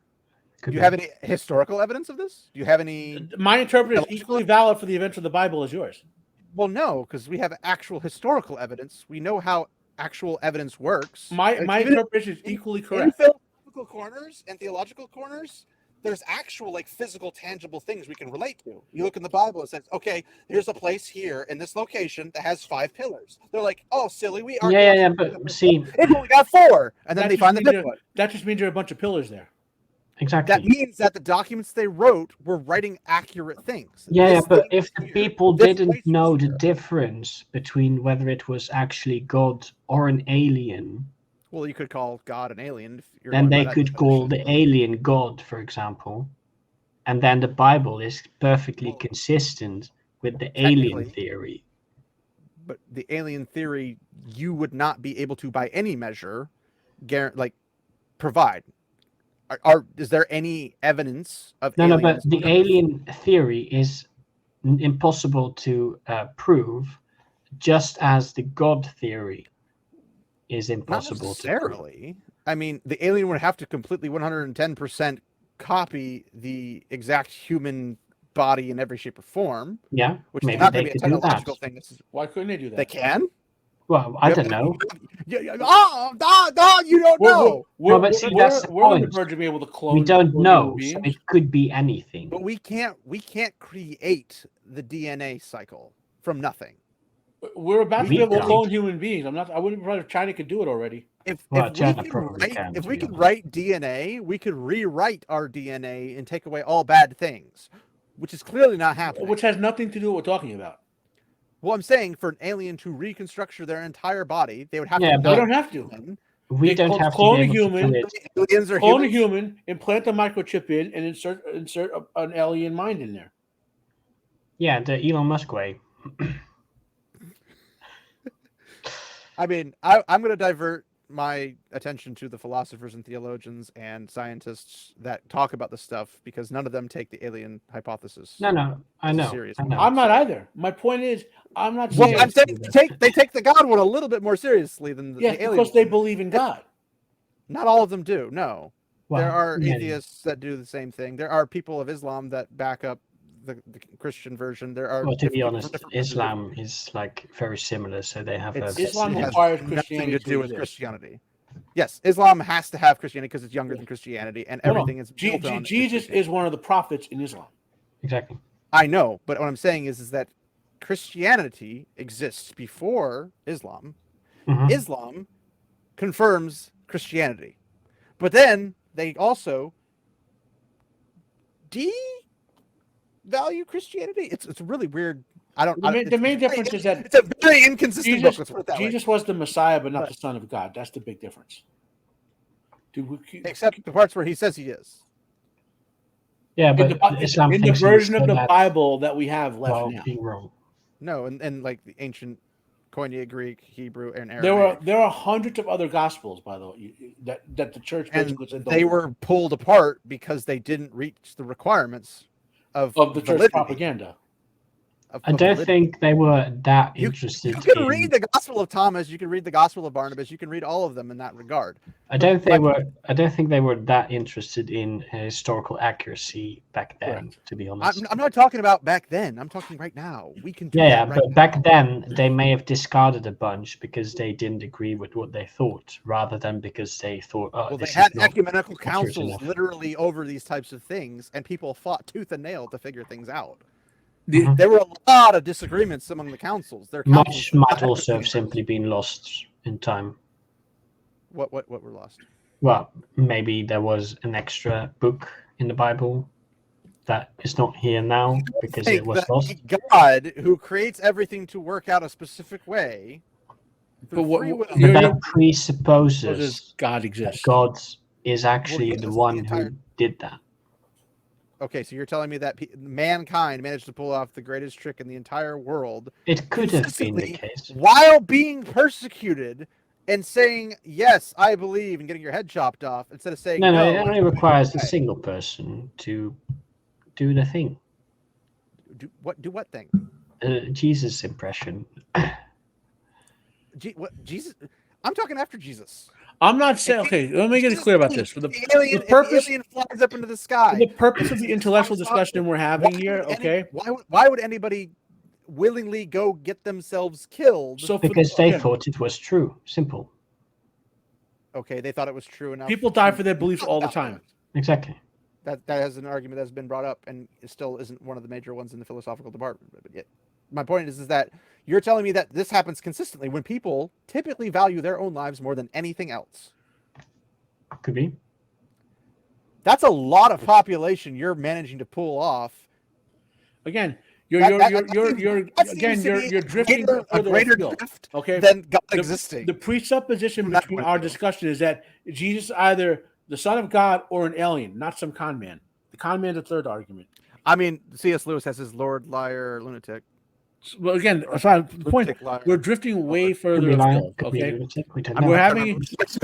Could Do you be. have any historical evidence of this? Do you have any? My interpretation is equally valid for the events of the Bible as yours. Well, no, because we have actual historical evidence. We know how actual evidence works. My Even interpretation is equally in correct. philosophical corners and theological corners, there's actual like physical, tangible things we can relate to. You look in the Bible, it says, okay, here's a place here in this location that has 5 pillars. They're like, oh, silly, we are. Yeah, but see, It's only got 4, and then That they just find the means 5th one. That just means there are a bunch of pillars there. exactly. That means that the documents they wrote were writing accurate things. Yeah, This but thing if is the here. people This didn't place was know the here. difference between whether it was actually God or an alien, Well, you could call God an alien. If you're then going by they that could call definition. the alien God, for example. And then the Bible is perfectly Well, consistent with the alien technically, theory. but the alien theory, you would not be able to, by any measure, provide. Is there any evidence of No, but aliens? the alien theory is impossible to prove, just as the God theory is Not impossible to prove. necessarily. I mean, the alien would have to completely 110% copy the exact human body in every shape or form. Yeah, Which is maybe not they going to be a could do that. technological thing. This is, Why couldn't they do that? they can. Well, I don't know. You don't know. No, but see, that's the we're on the point. verge of being able to clone. We don't clone know, human so beings. it could be anything. But we can't create the DNA cycle from nothing. We're about to We be able to don't. clone human beings. I wouldn't be surprised if China could do it already. China probably can, If to we be could honest. write DNA, we could rewrite our DNA and take away all bad things, which is clearly not happening. Which has nothing to do with what we're talking about. Well, I'm saying for an alien to reconstruct their entire body, they would have Yeah, to. but They don't have to. We They don't have to clone be a able human, to do it. Aliens are Clone a humans? human, implant a microchip in, and insert an alien mind in there. Yeah, the Elon Musk way. I mean, I'm going to divert my attention to the philosophers and theologians and scientists that talk about this stuff because none of them take the alien hypothesis. No, I know. Serious. I know. I'm not either. My point is, I'm not Well, saying. I'm saying they take the God one a little bit more seriously than the Yes, alien because they one. believe in God. Not all of them do. No, Well, there are yeah, atheists that do the same thing. There are people of Islam that back up the Christian version. There are. Well, to be different- honest, different- Islam is like very similar, so they have It's- a Islam it has requires nothing Christianity to to do with exist. Christianity. Yes, Islam has to have Christianity because it's younger than Christianity, and No, everything is built on Jesus Christianity. is one of the prophets in Islam. Exactly. I know, but what I'm saying is that Christianity exists before Islam. Mhm. Islam confirms Christianity, but then they also devalue Christianity. It's really weird. The main difference is that it's a very inconsistent book. Let's put it that way. Jesus was the Messiah, but not the Son of God. That's the big difference. Except the parts where he says he is. Yeah, but Islam in the thinks version he of the said that Bible that we have left while now. being wrong. No, and like the ancient Koine Greek, Hebrew, and Aramaic. There are hundreds of other gospels, by the way, that the church basically said they were pulled apart because they didn't reach the requirements of the church propaganda. I don't think they were that interested. You can read the Gospel of Thomas. You can read the Gospel of Barnabas. You can read all of them in that regard. I don't think they were that interested in historical accuracy back then. Correct. To be honest, I'm not talking about back then. I'm talking right now. We can do that right but now. Back then they may have discarded a bunch because they didn't agree with what they thought, rather than because they thought, well, they had ecumenical councils literally over these types of things, and people fought tooth and nail to figure things out. There were a lot of disagreements among the councils. Much might also have simply been lost in time. What were lost? Well, maybe there was an extra book in the Bible that is not here now because it was lost. God, who creates everything to work out a specific way, but that presupposes God exists. God is actually the one who did that. Okay, so you're telling me that mankind managed to pull off the greatest trick in the entire world. It could have been the case. While being persecuted and saying, yes, I believe, and getting your head chopped off, instead of saying, no, it only requires a single person to do the thing. Do what thing? Jesus impression. Jesus? I'm talking after Jesus. I'm not saying. Okay, let me get it clear about this. For the alien flies up into the sky. For the purpose of the intellectual discussion we're having here, okay? Why would anybody willingly go get themselves killed? Because they thought it was true. Simple. Okay, they thought it was true enough. People die for their beliefs all the time. Exactly. That has an argument that's been brought up, and it still isn't one of the major ones in the philosophical department. But yet, my point is that you're telling me that this happens consistently when people typically value their own lives more than anything else. Could be. That's a lot of population you're managing to pull off. Again, you're drifting a greater drift, okay, than God existing. The presupposition between our discussion is that Jesus is either the Son of God or an alien, not some con man. The con man is the third argument. I mean, C.S. Lewis has his Lord, Liar, Lunatic. Well, again, the point, we're drifting way further afield. Okay, we're having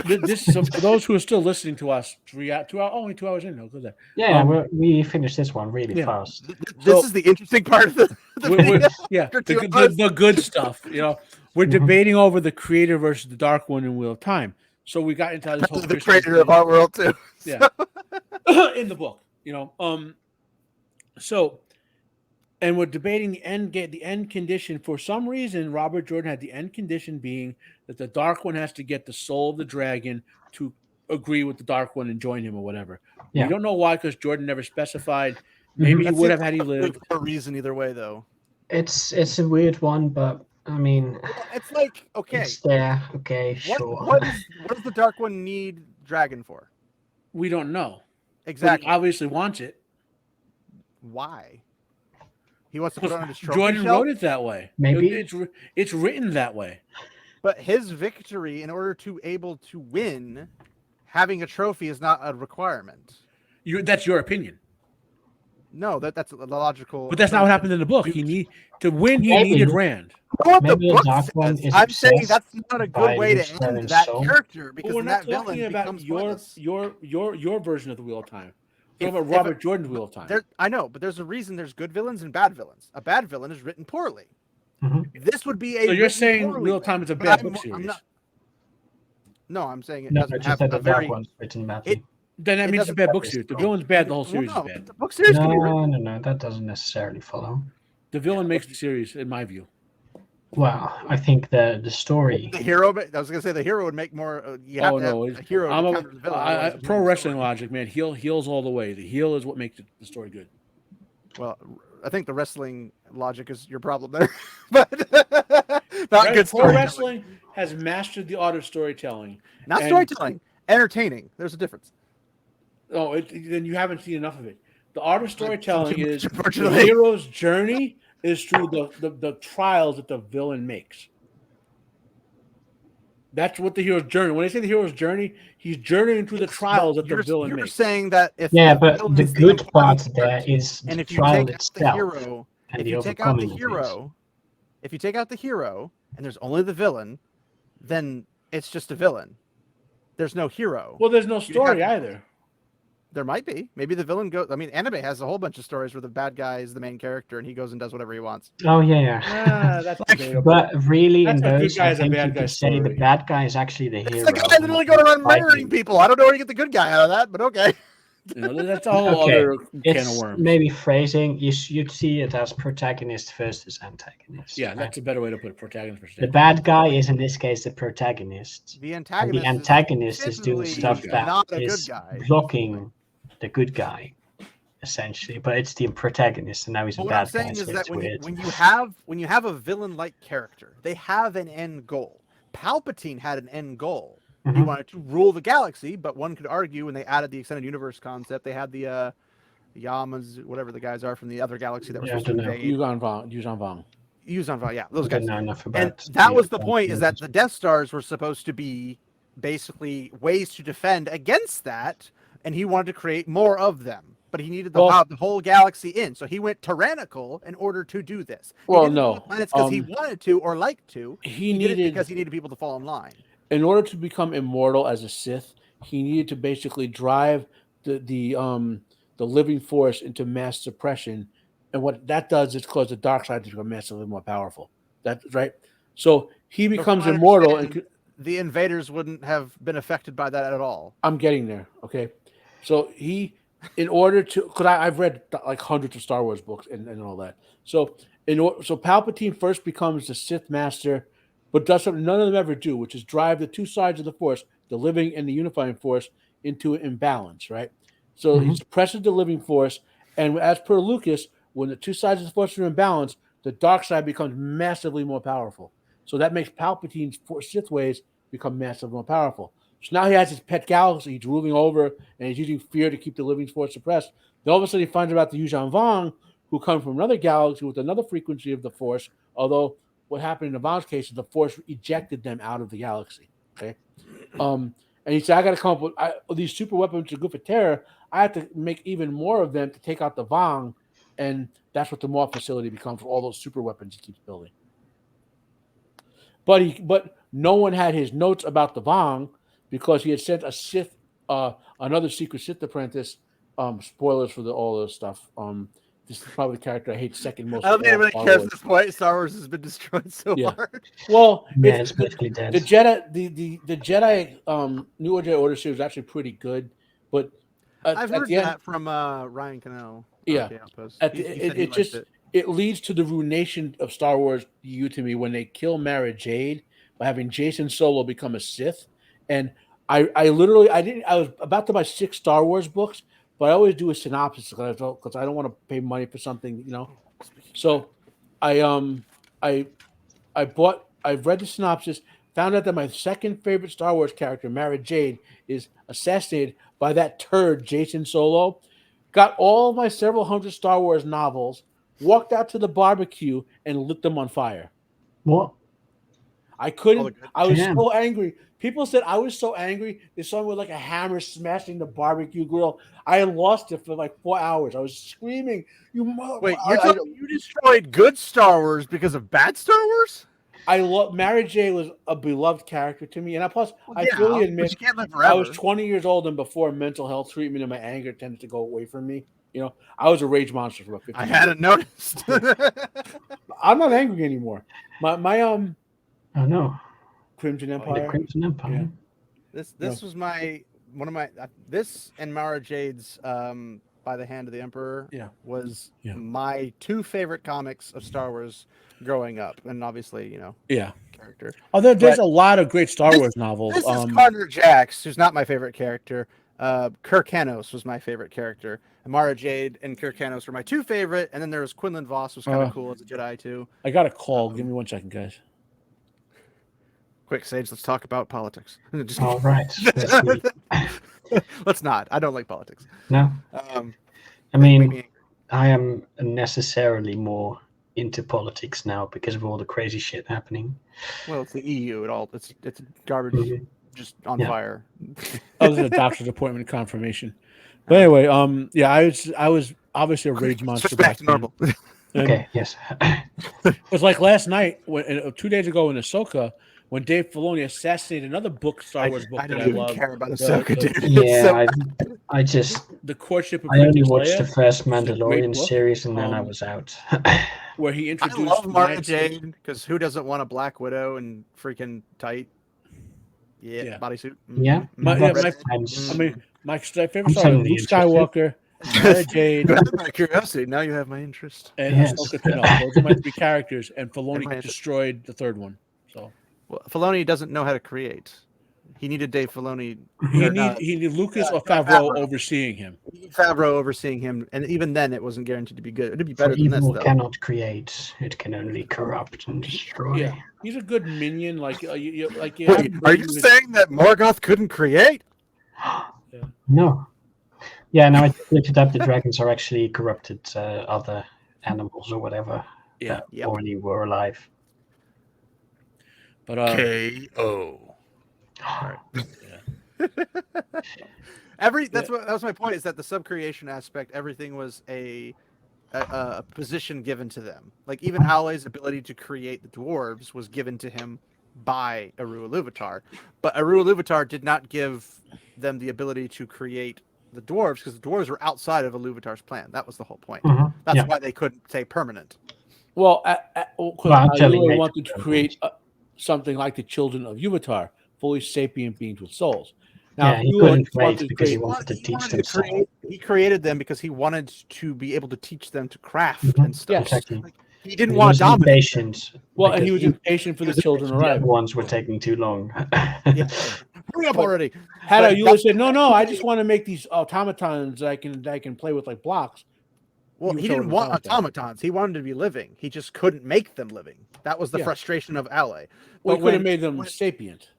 this. So for those who are still listening to us, only 2 hours in. No, go there. Yeah, we finished this one really fast. This is the interesting part of the video. The good stuff. You know, we're debating over the creator versus the dark one in Wheel of Time. So we got into this whole the creator of our world too. Yeah, in the book, you know. So. And we're debating the end condition. For some reason, Robert Jordan had the end condition being that the Dark One has to get the soul of the dragon to agree with the Dark One and join him or whatever. Yeah. We don't know why, because Jordan never specified. Maybe he would have had he lived. For a reason either way, though. It's a weird one, but I mean, it's like okay, it's there. Okay, sure. What does the Dark One need dragon for? We don't know. Exactly. But he obviously wants it. Why? He wants to put it on his trophy Jordan shelf? wrote it that way. Maybe it's written that way. But his victory, in order to able to win, having a trophy is not a requirement. That's your opinion. No, that's a logical. But that's not what happened in the book. He needed Rand. Maybe the Dark One is I'm saying that's not a good way to end that character, because we're not that talking villain about becomes your version of the Wheel of Time. About Robert Jordan's Wheel of Time. I know, but there's a reason there's good villains and bad villains. A bad villain is written poorly. Mm-hmm. This would be a. So you're saying Wheel of Time is a bad book series? No, I'm saying it doesn't have a very. Written badly. Then that means it's a bad book series. The villain's bad. The whole series is bad. The book series no, that doesn't necessarily follow. The villain makes the series, in my view. Well, I think the story. The hero, I was gonna say the hero would make more. You have Oh to have no, a hero to counter the villain. Otherwise, there's pro no wrestling story. logic, man. Heel heals all the way. The heel is what makes the story good. Well, I think the wrestling logic is your problem there, but not good Pro storytelling. wrestling has mastered the art of storytelling. Not And storytelling, entertaining. There's a difference. oh, then you haven't seen enough of it. The art of storytelling Too much, is the unfortunately. hero's journey is through the trials that the villain makes. That's what the hero's journey. When I say the hero's journey, he's journeying through the Yes, but trials that the villain you're makes. saying that if Yeah, the but villain the is the good part important there part, is and the if you trial take out the itself hero, and if the you take out the overcoming of it. hero, if you take out the hero, and there's only the villain, then it's just a villain. There's no hero. Well, there's no You'd have story to- either. There might be. Maybe the villain goes. I mean, anime has a whole bunch of stories where the bad guy is the main character and he goes and does whatever he wants. Oh yeah. That's debatable. But really, That's in a good those, guy I is a think bad you guy could say the story. bad guy is actually the It's hero. the guy that literally go around murdering people. I don't know where you get the good guy out of that, but okay. That's a whole Okay, other can of it's worms. maybe phrasing. You'd see it as protagonist versus antagonist. Yeah, right? that's a better way to put it. Protagonist versus The bad guy is in this case the protagonist. The And antagonist, the antagonist is doing typically stuff that not a good is guy. blocking the good guy, essentially. But it's the protagonist, and now he's a But what I'm bad guy. saying is So that it's weird. when you have a villain like character, they have an end goal. Palpatine had an end goal. He Mhm. wanted to rule the galaxy, but one could argue when they added the extended universe concept, they had the Yamas, whatever the guys are from the other galaxy that were Yeah, I supposed to don't know. invade. Yuzhan Vong. Yuzhan, yeah, those I don't guys. know enough And about. that was the point: is that the Death Stars were supposed to be basically ways to defend against that, and he wanted to create more of them. But he needed the whole galaxy in, so he went tyrannical in order to do this. He Well, didn't do no. the planets because he wanted to or liked to. He did it needed because he needed people to fall in line. in order to become immortal as a Sith, he needed to basically drive the living force into mass suppression, and what that does is cause the dark side to become massively more powerful. That's right. So he But becomes from what I immortal, understand, the invaders wouldn't have been affected by that at all. I'm getting there. Okay, so he, in order to, because I've read like hundreds of Star Wars books and all that. So so Palpatine first becomes the Sith Master, but does something none of them ever do, which is drive the two sides of the Force, the living and the unifying Force, into an imbalance. Right. So he Mhm. suppresses the living Force, and as per Lucas, when the two sides of the Force are in balance, the dark side becomes massively more powerful. So that makes Palpatine's Sith ways become massively more powerful. So now he has his pet galaxy he's ruling over, and he's using fear to keep the living force suppressed. Then all of a sudden he finds out about the Yuzhan Vong, who come from another galaxy with another frequency of the force, although what happened in Vong's case is the force ejected them out of the galaxy. Okay. And he said, I got to come up with these super weapons are good for terror. I have to make even more of them to take out the Vong, and that's what the Morph facility becomes for all those super weapons he keeps building. But no one had his notes about the Vong because he had sent a Sith, another secret Sith apprentice. Spoilers for all this stuff. This is probably the character I hate second most. I don't think of all anybody Star cares Wars. at this point. Star Wars has been destroyed so Yeah. hard. Well, Yeah, it's basically dead. the Jedi, the Jedi, New Jedi Order series is actually pretty good, but I've heard the end, that from Ryan Cannell. Yeah. Okay, Outpost. at He the, said he it liked just it. it leads to the ruination of Star Wars you to me when they kill Mara Jade by having Jason Solo become a Sith, and I literally I was about to buy 6 Star Wars books, but I always do a synopsis because I don't want to pay money for something, So I I I've read the synopsis, found out that my second favorite Star Wars character, Mara Jade, is assassinated by that turd, Jason Solo. Got all of my several hundred Star Wars novels, walked out to the barbecue, and lit them on fire. What? I couldn't. I was Damn. so angry. People said I was so angry. They saw me with like a hammer smashing the barbecue grill. I lost it for like 4 hours. I was screaming. Wait, you destroyed good Star Wars because of bad Star Wars? I love Mara Jade was a beloved character to me, and I fully admit you can't live I forever. was 20 years old and before mental health treatment and my anger tended to go away from me. I was a rage monster for about 15 I years. hadn't noticed. I'm not angry anymore. My Oh no. Crimson The Empire. Crimson Empire. This was one of my this and Mara Jade's By the Hand of the Emperor Yeah. was Yeah. my 2 favorite comics of Star Wars growing up, and obviously, Yeah. character. Oh, there's But a lot of great Star this- Wars novels. This is Carter Jax, who's not my favorite character. Kirk Hanos was my favorite character. Mara Jade and Kirk Hanos were my two favorite, and then there was Quinlan Voss, was kind of cool as a Jedi too. I got a call. Give me 1 second, guys. Quick, Sage, let's talk about politics. Just All right. let's not. I don't like politics. No. I mean, I am necessarily more into politics now because of all the crazy shit happening. Well, it's the EU. It's garbage, just on fire. Oh, this is a doctor's appointment confirmation. But anyway, I was obviously a rage monster back then. Normal. Okay. Yes. It was like last night, 2 days ago in Ahsoka, when Dave Filoni assassinated another Star Wars book I don't that I even love. care about Ahsoka, dude. Yeah, I just The Courtship of I only Princess watched Leia, the first which is a great Mandalorian book, series and then I was out. where he I introduced love Mara United Jade States- because who doesn't want a Black Widow and freaking tight, Yeah. bodysuit? Yeah. My favorite I'm Star Wars: suddenly Luke Skywalker, Mara Jade, You have my curiosity. Now you have my interest. and Yes. Ahsoka Tano. Those are my three characters, and And my Filoni interest. destroyed the third one. So Well, Filoni doesn't know how to create. He needed Dave Filoni. he or, needed Lucas or Favreau. Favreau overseeing him. Favreau overseeing him, and even then, it wasn't guaranteed to be good. It'd be better For than this, evil though. cannot create; it can only corrupt and destroy. Yeah, he's a good minion. Like you Wait, have are you saying that Morgoth couldn't create? No. Yeah, now I looked it up. The dragons are actually corrupted other animals or whatever that Yep. already were alive. But K.O. That was my point, is that the subcreation aspect, everything was a position given to them. Like even Howley's ability to create the dwarves was given to him by Eru Iluvatar, but Eru Iluvatar did not give them the ability to create the dwarves because the dwarves were outside of Iluvatar's plan. That was the whole point. Mhm, That's yeah. why they couldn't say permanent. well, until he I made wanted to them. create something like the children of Uvatar, fully sapient beings with souls. Now, Yeah, if he you couldn't wanted wait to because he create- wanted to teach wanted them to something. he created them because he wanted to be able to teach them to craft Mhm, and stuff. Yes. Exactly. He didn't He want was to dominate. impatient. well, and he because was impatient for the children the other arriving. ones were taking too long. Yeah. Hurry up already. Had But Ayula said, "No, I just want to make these automatons that I can play with like blocks." Well, You he showed didn't him want about that. automatons. He wanted to be living. He just couldn't make them living. That was the Yeah. frustration of Ale. Well, But he could have when- made them when- sapient.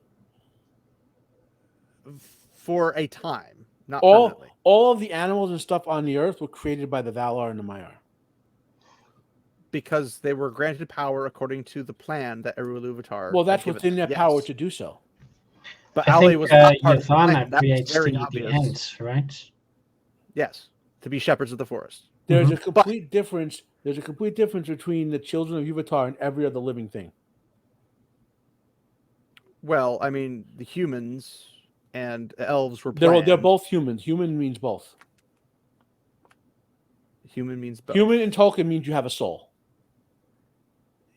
for a time, not All permanently. of the animals and stuff on the earth were created by the Valar and the Maiar. Because they were granted power according to the plan that Eru Iluvatar. Well, that's had given within their them. power Yes. to do so. But I Ale think was not part of the plan. Yavanna That was creates very the obvious. ants, right? Yes, to be shepherds of the forest. There's Mhm. a complete difference. There's a complete difference between the children of Uvatar and every other living thing. Well, I mean, the humans and elves were They're planned. both humans. Human means both. Human means both. Human in Tolkien means you have a soul.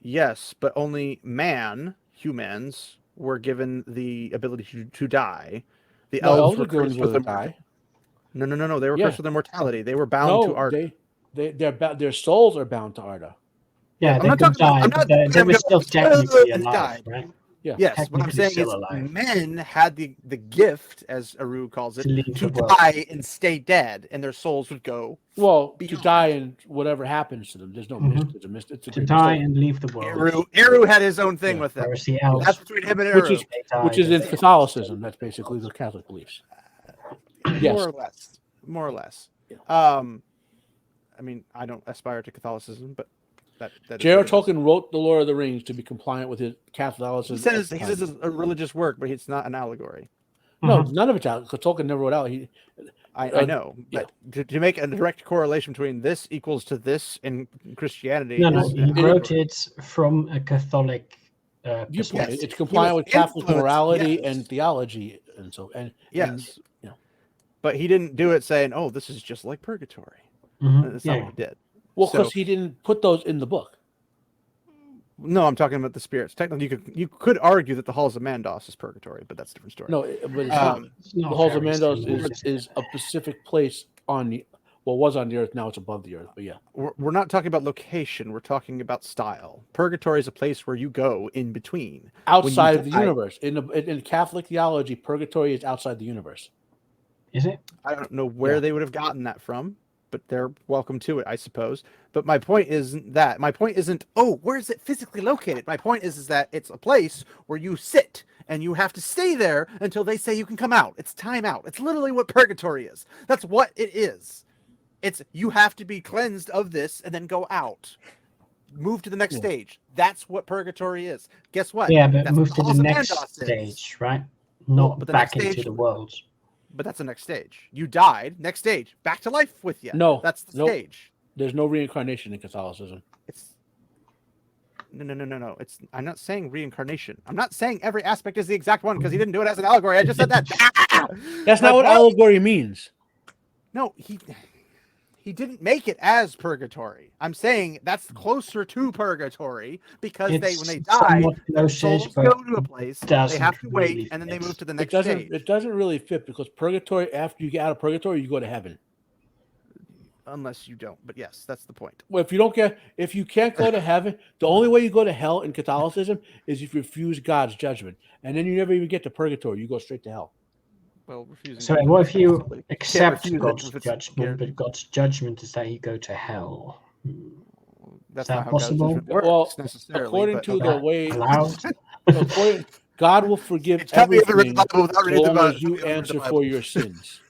Yes, but only humans, were given the ability to die. The No, elves elves were are going cursed with to immortality. die. No. They were Yeah. cursed with immortality. They were bound to No, art. their souls are bound to Arda. Yeah, I'm they not could talking about- die, I'm but not they saying were I'm still gonna- technically and alive, died. right? Yeah. Yes, what I'm Technically saying still is alive. men had the gift, as Eru calls it, To leave to the world. die and stay dead, and their souls would go. Well, to Beyond. die and whatever happens to them. There's no Mhm. mist. It's a To great die mistake. and leave the world. Eru had his own thing Yeah, with them. Whereas the elves, That's between him and Which Eru. is they died which is and in they- Catholicism. That's basically the Catholic beliefs. Yes. More or less. Yeah. I mean, I don't aspire to Catholicism, but that is J.R. what it is. Tolkien wrote The Lord of the Rings to be compliant with his Catholicism. He says at the it's time. a religious work, but it's not an allegory. No, Mhm. none of it's out because Tolkien never wrote out. I know, but to make a direct correlation between this equals to this in Christianity, No, is he an wrote allegory. it from a Catholic Viewpoint. perspective. It's compliant was with Catholic influenced, morality yes. and theology, and so and Yes, you know. but he didn't do it saying, "Oh, this is just like purgatory." Mhm, That's not yeah. what he did. Well, So- because he didn't put those in the book. No, I'm talking about the spirits. Technically, you could argue that the halls of Mandos is purgatory, but that's a different story. No, but it's not. It's not The Halls of very Mandos similar. is a specific place on the Well, it was on the earth. Now it's above the earth. But yeah. We're not talking about location. We're talking about style. Purgatory is a place where you go in between. Outside of the universe. In Catholic theology, purgatory is outside the universe. Is it? I don't know where they would have gotten that from, but they're welcome to it, I suppose. But my point isn't that. My point isn't, where is it physically located? My point is that it's a place where you sit and you have to stay there until they say you can come out. It's time out. It's literally what purgatory is. That's what it is. It's you have to be cleansed of this and then go out. Move to the next stage. That's what purgatory is. Guess what? Yeah, but that's move to the next Andos stage, right? Not but the back next into stage, the world. But that's the next stage. You died. Next stage. Back to life with you. No. That's the stage. There's no reincarnation in Catholicism. It's no. I'm not saying reincarnation. I'm not saying every aspect is the exact one because he didn't do it as an allegory. I just said that. That's not what allegory means. No, he didn't make it as purgatory. I'm saying that's closer to purgatory because when they die, their souls go to a place, they have to wait, really and then they move to the next stage. stage. It doesn't really fit because purgatory, after you get out of purgatory, you go to heaven. Unless you don't, but yes, that's the point. Well, if you can't go to heaven, the only way you go to hell in Catholicism is if you refuse God's judgment, and then you never even get to purgatory. You go straight to hell. Well, refusing. So what if you accept refuse it God's if it's judgment, but God's judgment is that you go to hell? That's Is that not how possible? God's judgment Well, works necessarily. according to the way, Allowed? God will forgive Tell me if I read the everything Bible without reading as the long Bible. as you Tell me if I read the answer Bible. for your sins.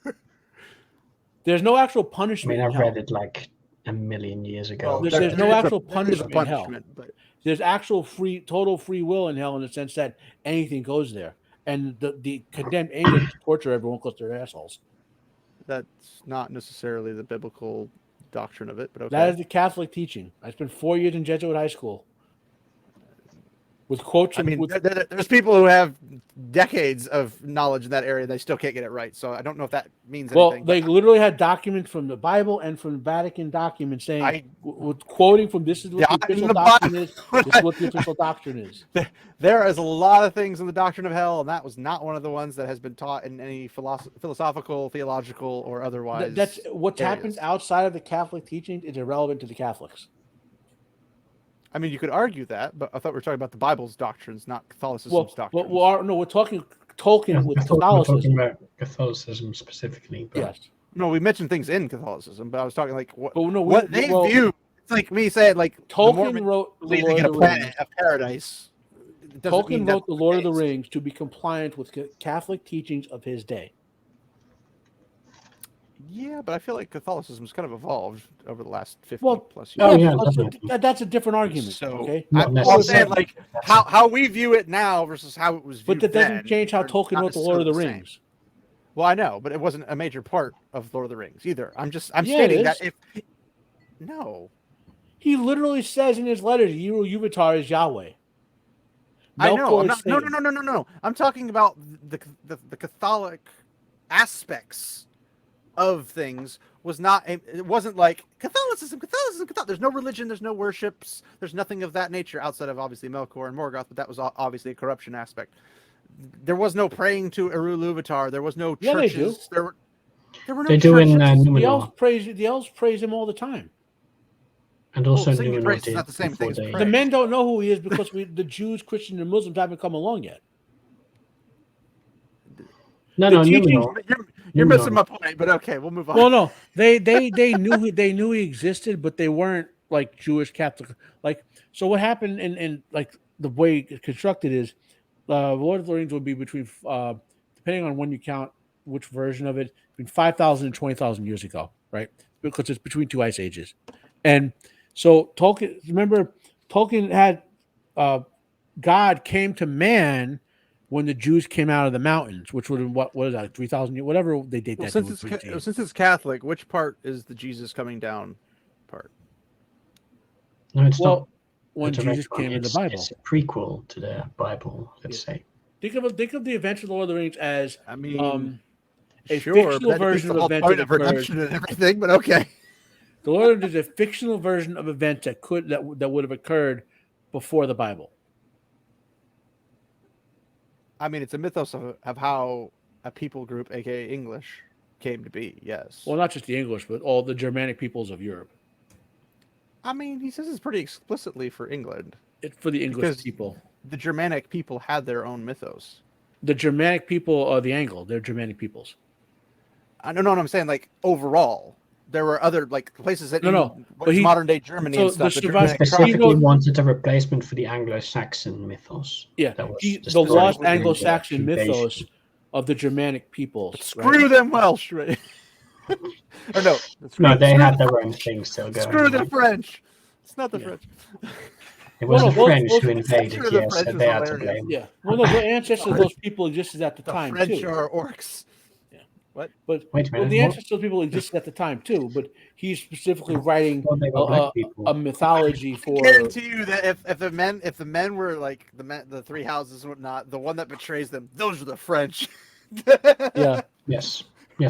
There's no actual I punishment mean, in I've hell. read it like a million years ago. Well, There's no actual there is a punishment in hell. but There's actual total free will in hell in the sense that anything goes there. And the condemned angels torture everyone because they're assholes. that's not necessarily the biblical doctrine of it, but okay. That is the Catholic teaching. I spent 4 years in Jesuit high school. With quotes. I mean, there's people who have decades of knowledge in that area. They still can't get it right. So I don't know if that means anything. They literally had documents from the Bible and from Vatican documents saying, with quoting from this is what the official doctrine is. This is what the official doctrine is. There is a lot of things in the doctrine of hell, and that was not one of the ones that has been taught in any philosophical, theological, or otherwise. That's what happens outside of the Catholic teachings is irrelevant to the Catholics. I mean, you could argue that, but I thought we were talking about the Bible's doctrines, not Catholicism's doctrines. We're talking Tolkien with We're talking Catholicism. about Catholicism specifically. But... Yes. No, we mentioned things in Catholicism, but I was talking like what they view. It's like me saying like Tolkien wrote the Lord of the Rings. A paradise. Tolkien wrote the Lord of the Rings to be compliant with Catholic teachings of his day. Yeah, but I feel like Catholicism's kind of evolved over the last 50 plus years. Oh, yeah, that's a different argument. So, okay, I'm saying like how we view it now versus how it was viewed. But that doesn't change how Tolkien wrote the Lord of the Rings. Well, I know, but it wasn't a major part of Lord of the Rings either. I'm stating that he literally says in his letters, Yuvatar is Yahweh. I know. No. I'm talking about the Catholic aspects of things. It wasn't like Catholicism. There's no religion, there's no worships, there's nothing of that nature outside of obviously Melkor and Morgoth, but that was obviously a corruption aspect. There was no praying to Eru Luvatar. There was no churches. There were no they do churches. In the elves praise him all the time. And also singing praise is not the same thing as praise. The men don't know who he is because the Jews, Christians, and Muslims haven't come along yet. You're missing my point, but okay, we'll move on. Well, no, they knew he existed, but they weren't like Jewish Catholic. Like, so what happened in like the way it's constructed is, Lord of the Rings would be between, depending on when you count which version of it, between 5,000 and 20,000 years ago, right? Because it's between two ice ages, and so Tolkien had God came to man when the Jews came out of the mountains, which would have what is that 3,000 years, whatever they date that. Since it's Catholic, which part is the Jesus coming down part? No, it's not. When Jesus came in the Bible, it's a prequel to the Bible. Let's say. Think of the events of the Lord of the Rings as a fictional version of events that occurred. Redemption and everything, but okay. The Lord is a fictional version of events that would have occurred before the Bible. I mean, it's a mythos of how a people group, aka English, came to be. Yes. Well, not just the English, but all the Germanic peoples of Europe. I mean, he says it's pretty explicitly for England. It's for the English Because people. the Germanic people had their own mythos. The Germanic people are the Anglo. They're Germanic peoples. I don't know what I'm saying. Like overall, there were other like places that modern day Germany and stuff. He specifically wanted a replacement for the Anglo-Saxon mythos. Yeah, the lost Anglo-Saxon mythos of the Germanic peoples. But screw them Welsh, right? Or no, they had their own thing still going. Screw the French. It's not the French. It was the French who invaded, yes, so they had to blame. Yeah, well, the ancestors of those people existed at the time, French too. are orcs. Yeah. What? But wait a minute, the ancestors of those people existed at the time, too, but he's specifically writing a mythology for... I guarantee you that if the men were like the three houses and whatnot, the one that betrays them, those are the French. Yeah. Yes,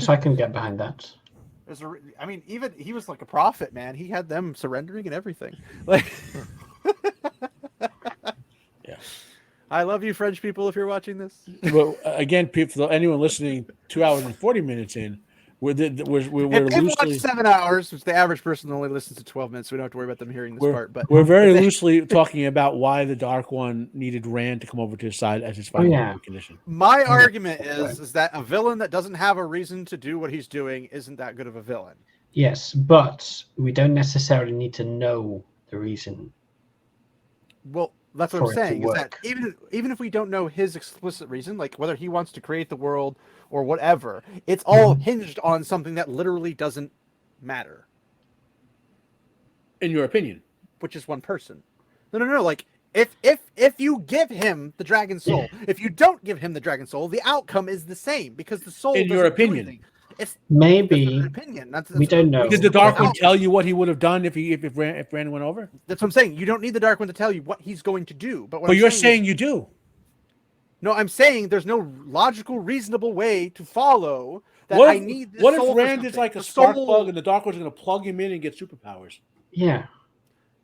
I can get behind that. I mean, even he was like a prophet, man. He had them surrendering and everything. Like, yeah. I love you, French people, if you're watching this. But again, people, anyone listening, 2 hours and 40 minutes in, we're loosely watch 7 hours, which the average person only listens to 12 minutes. So we don't have to worry about them hearing this part. But we're very loosely talking about why the Dark One needed Rand to come over to his side as his final condition. My argument is that a villain that doesn't have a reason to do what he's doing isn't that good of a villain. Yes, but we don't necessarily need to know the reason. Well, that's what I'm saying. Is that even if we don't know his explicit reason, like whether he wants to create the world or whatever, it's all hinged on something that literally doesn't matter. In your opinion, which is one person. No. Like if you give him the dragon soul, if you don't give him the dragon soul, the outcome is the same because the soul. In your opinion, it's maybe an opinion. We don't know. Did the Dark One tell you what he would have done if Rand went over? That's what I'm saying. You don't need the Dark One to tell you what he's going to do. But you're saying you do. No, I'm saying there's no logical, reasonable way to follow that. What I if, need this what soul if Rand is like a spark plug and the Dark One's going to plug him in and get superpowers? Yeah.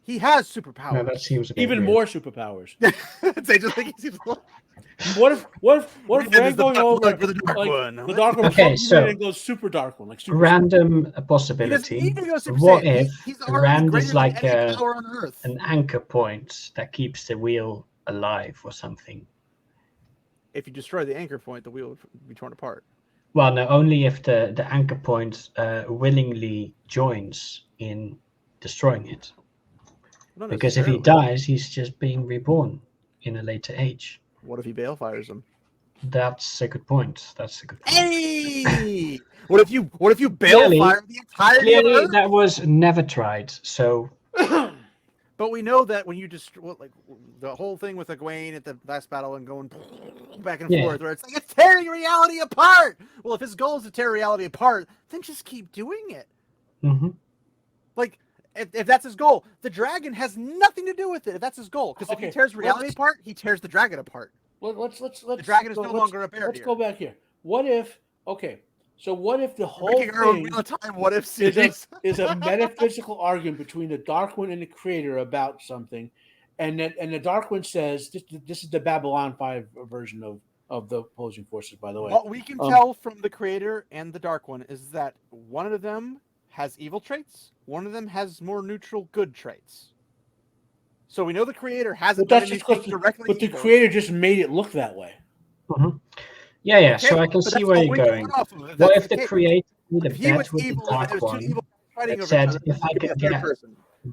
He has superpowers. No, that seems even more superpowers. They just think he's What if Rand going over the Dark One? The Dark One plugs in and goes super Dark One, like super random possibility. What if Rand is like an anchor point that keeps the wheel alive or something? If you destroy the anchor point, the wheel would be torn apart. Well, no, only if the anchor point willingly joins in destroying it. Because if he dies, he's just being reborn in a later age. What if he balefires him? That's a good point. Hey! What if you balefire the entire Clearly, that was never tried. So, but we know that when you destroy, like the whole thing with Egwene at the last battle and going back and forth, where it's like it's tearing reality apart. Well, if his goal is to tear reality apart, then just keep doing it. Mm-hmm. Like. If that's his goal, the dragon has nothing to do with it. If that's his goal, because if he tears reality apart, he tears the dragon apart. Let's the dragon is no longer a barrier. Let's go back here. What if the whole thing what if is a metaphysical argument between the Dark One and the Creator about something, and the Dark One says this is the Babylon 5 version of the opposing forces. By the way, what we can tell from the Creator and the Dark One is that one of them has evil traits. One of them has more neutral good traits. So we know the Creator hasn't done anything directly. But the Creator just made it look that way. Mm-hmm. Yeah. Okay, so I can see where you're going. What if the Creator made a bet with the Dark One that said, if I could get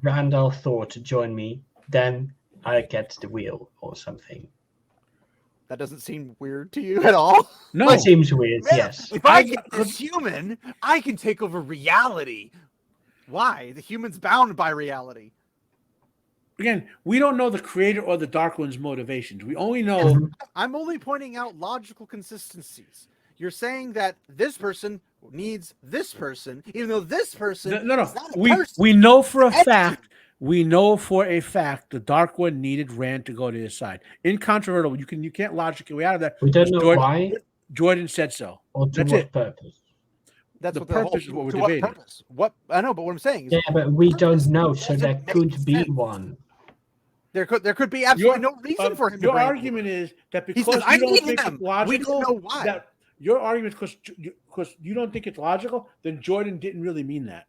Randall Thor to join me, then I get the wheel or something? That doesn't seem weird to you at all? No. It seems weird, yes. If I get this human, I can take over reality. Why? The human's bound by reality. Again, we don't know the Creator or the Dark One's motivations. We only know... I'm only pointing out logical consistencies. You're saying that this person needs this person, even though this person is not a person. We know for a fact... We know for a fact the Dark One needed Rand to go to his side. Incontrovertible. You can't logic your way out of that. We don't know why. Jordan said so. Or to what purpose? That's the purpose is what we're debating. What I know, but what I'm saying is but we don't know, so there could be one. There could be absolutely no reason for him. Your argument is that because he says, you don't think it's logical, we don't know why. Your argument because you don't think it's logical, then Jordan didn't really mean that.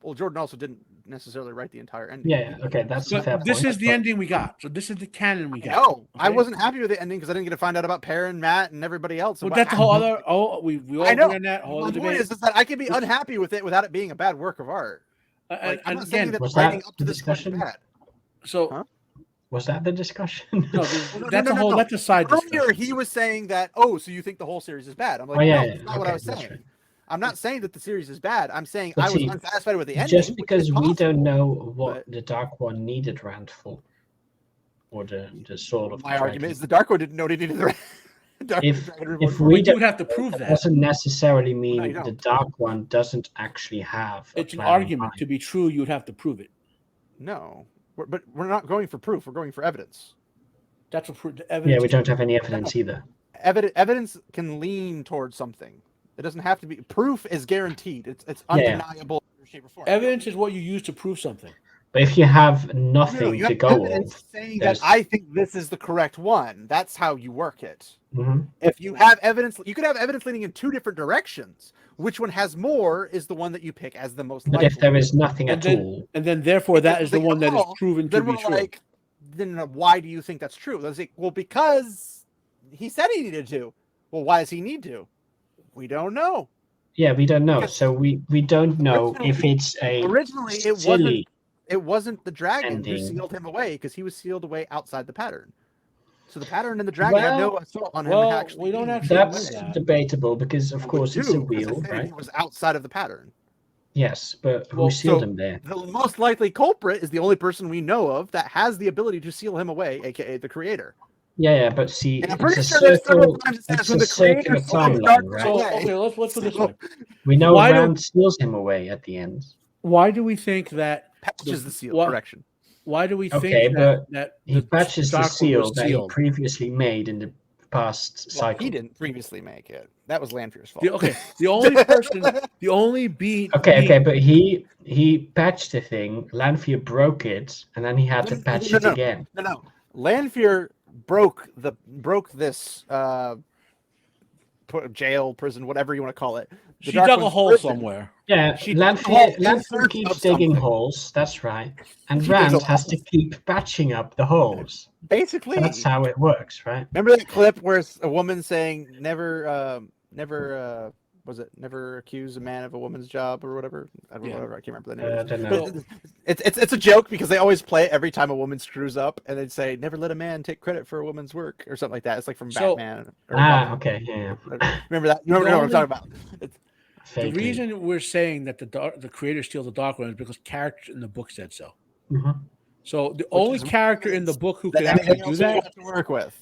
Well, Jordan also didn't necessarily write the entire ending. Yeah, okay, that's a But fair this point. is the ending we got. So this is the canon we got. No, I okay? wasn't happy with the ending because I didn't get to find out about Perrin, Matt, and everybody else. Well, about that's a whole other. Oh, we all I know. agree on that. Whole My other point debate. is that I can be unhappy with it without it being a bad work of art. Like, I'm and not saying again, that was writing that up to the this point is discussion? bad. so Huh? Was that the discussion? no, that's a whole. No. That's a side Earlier, discussion. he was saying that, oh, so you think the whole series is bad? I'm like, Oh, yeah, no, yeah, that's not what I was that's saying. right. I'm not saying that the series is bad. I'm saying But I was see, unsatisfied with the ending. Just which because is we don't possible. know what but- the Dark One needed Rand for, or the sword of My the argument dragon. is the Dark One didn't know he needed the If Dragon if Reborn. we You don't, would have to prove that that. doesn't necessarily you mean the don't. Dark One doesn't actually have. A It's an plan in argument. mind. To be true, you would have to prove it. No, but we're not going for proof. We're going for evidence. That's what the Yeah, evidence. we don't have any evidence either. Evidence can lean towards something. It doesn't have to be. Proof is guaranteed. It's Yeah, yeah. undeniable in any shape or form. Evidence is what you use to prove something. But if you have No, nothing you to have go evidence off, saying that there's- I think this is the correct one. That's how you work it. Mhm. If you have evidence, you could have evidence leaning in two different directions. Which one has more is the one that you pick as the most But likely. if there is nothing And at then, all, and then therefore, that is the Nothing one at that is all, proven to then be we're true. like, then why do you think that's true? Let's say, well, because he said he needed to. Well, why does he need to? We don't know. yeah, we don't know. Because So we don't know if it's a Originally, silly. it wasn't the dragon who ending. sealed him away because he was sealed away outside the pattern. So the pattern and the dragon had no Well- assault on him. well, actually we don't being actually sealed That's away. that. debatable because, of Well, course, we it's a do, because wheel, they say right? He was outside of the pattern. Yes, but who Well, sealed so- him there? The most likely culprit is the only person we know of that has the ability to seal him away, aka the creator. Yeah, but see, And I'm it's pretty a sure there's several circle. times it says It's when a the creator circular sealed timeline, darkness right? So away. okay, let's put it this So- way. We know Why do- Rand seals him away at the end. Why do we think that? Patches the seal. Why- Correction. Why do we think Okay, but that He the patches the Dark One seal was that he sealed? previously made in the past Well, cycle. he didn't previously make it. That was Lanfear's fault. The only person, the only being. Okay, but he patched the thing. Lanfear broke it, and then he had to No, patch no, it no. again. No. Lanfear broke this jail, prison, whatever you want to call it. The She Dark dug a One's hole prison. somewhere. Yeah, She dug a hole Lanfear in search keeps of digging something. holes. That's right, and He digs Rand a has hole. to keep patching up the holes. Basically, That's how it works, right? remember that clip where it's a woman saying never accuse a man of a woman's job or whatever? I don't Yeah. know. I can't remember the name. I of it. don't But know. it's a joke because they always play it every time a woman screws up, and they'd say never let a man take credit for a woman's work or something like that. It's like from So- Batman. Or Okay, yeah. Remember that? You know what I'm only- talking about? It's, The Vaguely. reason we're saying that the creator steals the Dark One is because characters in the book said so. Mhm. So the only is character in the book who that could anything actually do else you that, have to work with.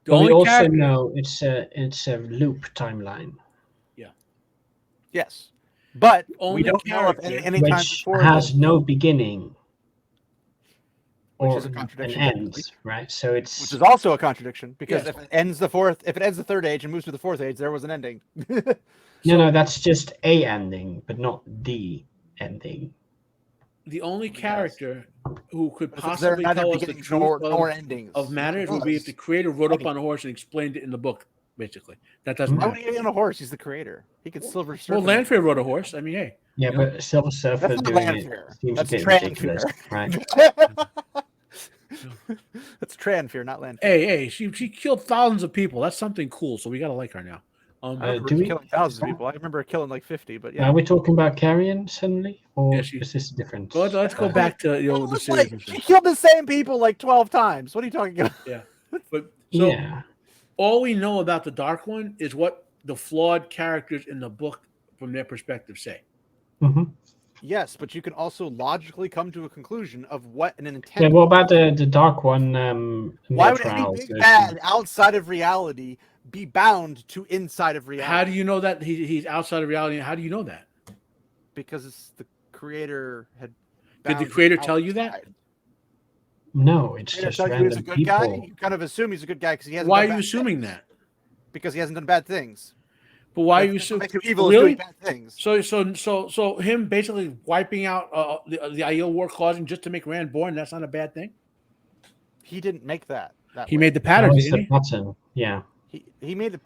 the But we only also character, know it's a loop timeline, Yes, but only we don't know if character any time which before has this, no beginning which or is a an contradiction, end, right? So it's which is also a contradiction because Yes. if it ends the third age and moves to the fourth age, there was an ending. no, that's just a ending, but not the ending. the only character who could But since there are possibly neither tell us the beginnings truth nor endings of matters would be if the creator rode up on a horse and explained it in the book. Basically, that doesn't Why would matter. he get on a horse? He's the creator. He could silver surf. Well, him. Lanfear rode a horse. I mean, hey, Yeah, You know? but Silver Surfer That's not doing Lanfear. it seems That's a bit Tranfear. ridiculous, right? That's Tranfear, not Lanfear. hey, she killed thousands of people. That's something cool. So we gotta like her now. I do remember we- killing thousands of people. I remember killing like 50, but yeah. Are we talking about Carrion suddenly, or Yeah, she- is this different? Let's go back to the It's series. like, she killed the same people like 12 times. What are you talking about? But so Yeah, all we know about the Dark One is what the flawed characters in the book, from their perspective, say. hmm Yes, but you can also logically come to a conclusion of what an yeah. intent. What about the Dark One? Why male would any trials big version? bad outside of reality be bound to inside of reality? How do you know that he's outside of reality? How do you know that? Because it's the creator had. Did the bound creator him tell you that? outside. No, it's Creator just tell you he's a random good guy. people. You kind of assume he's a good guy because he hasn't. Why are done you bad assuming things. that? Because he hasn't done bad things. But why are you What assuming? makes him evil Really? is doing bad things. So him basically wiping out the Aiel War causing just to make Rand born. That's not a bad thing. He didn't make that. He way. made the pattern, Oh, it's didn't the he? pattern. Yeah. He made a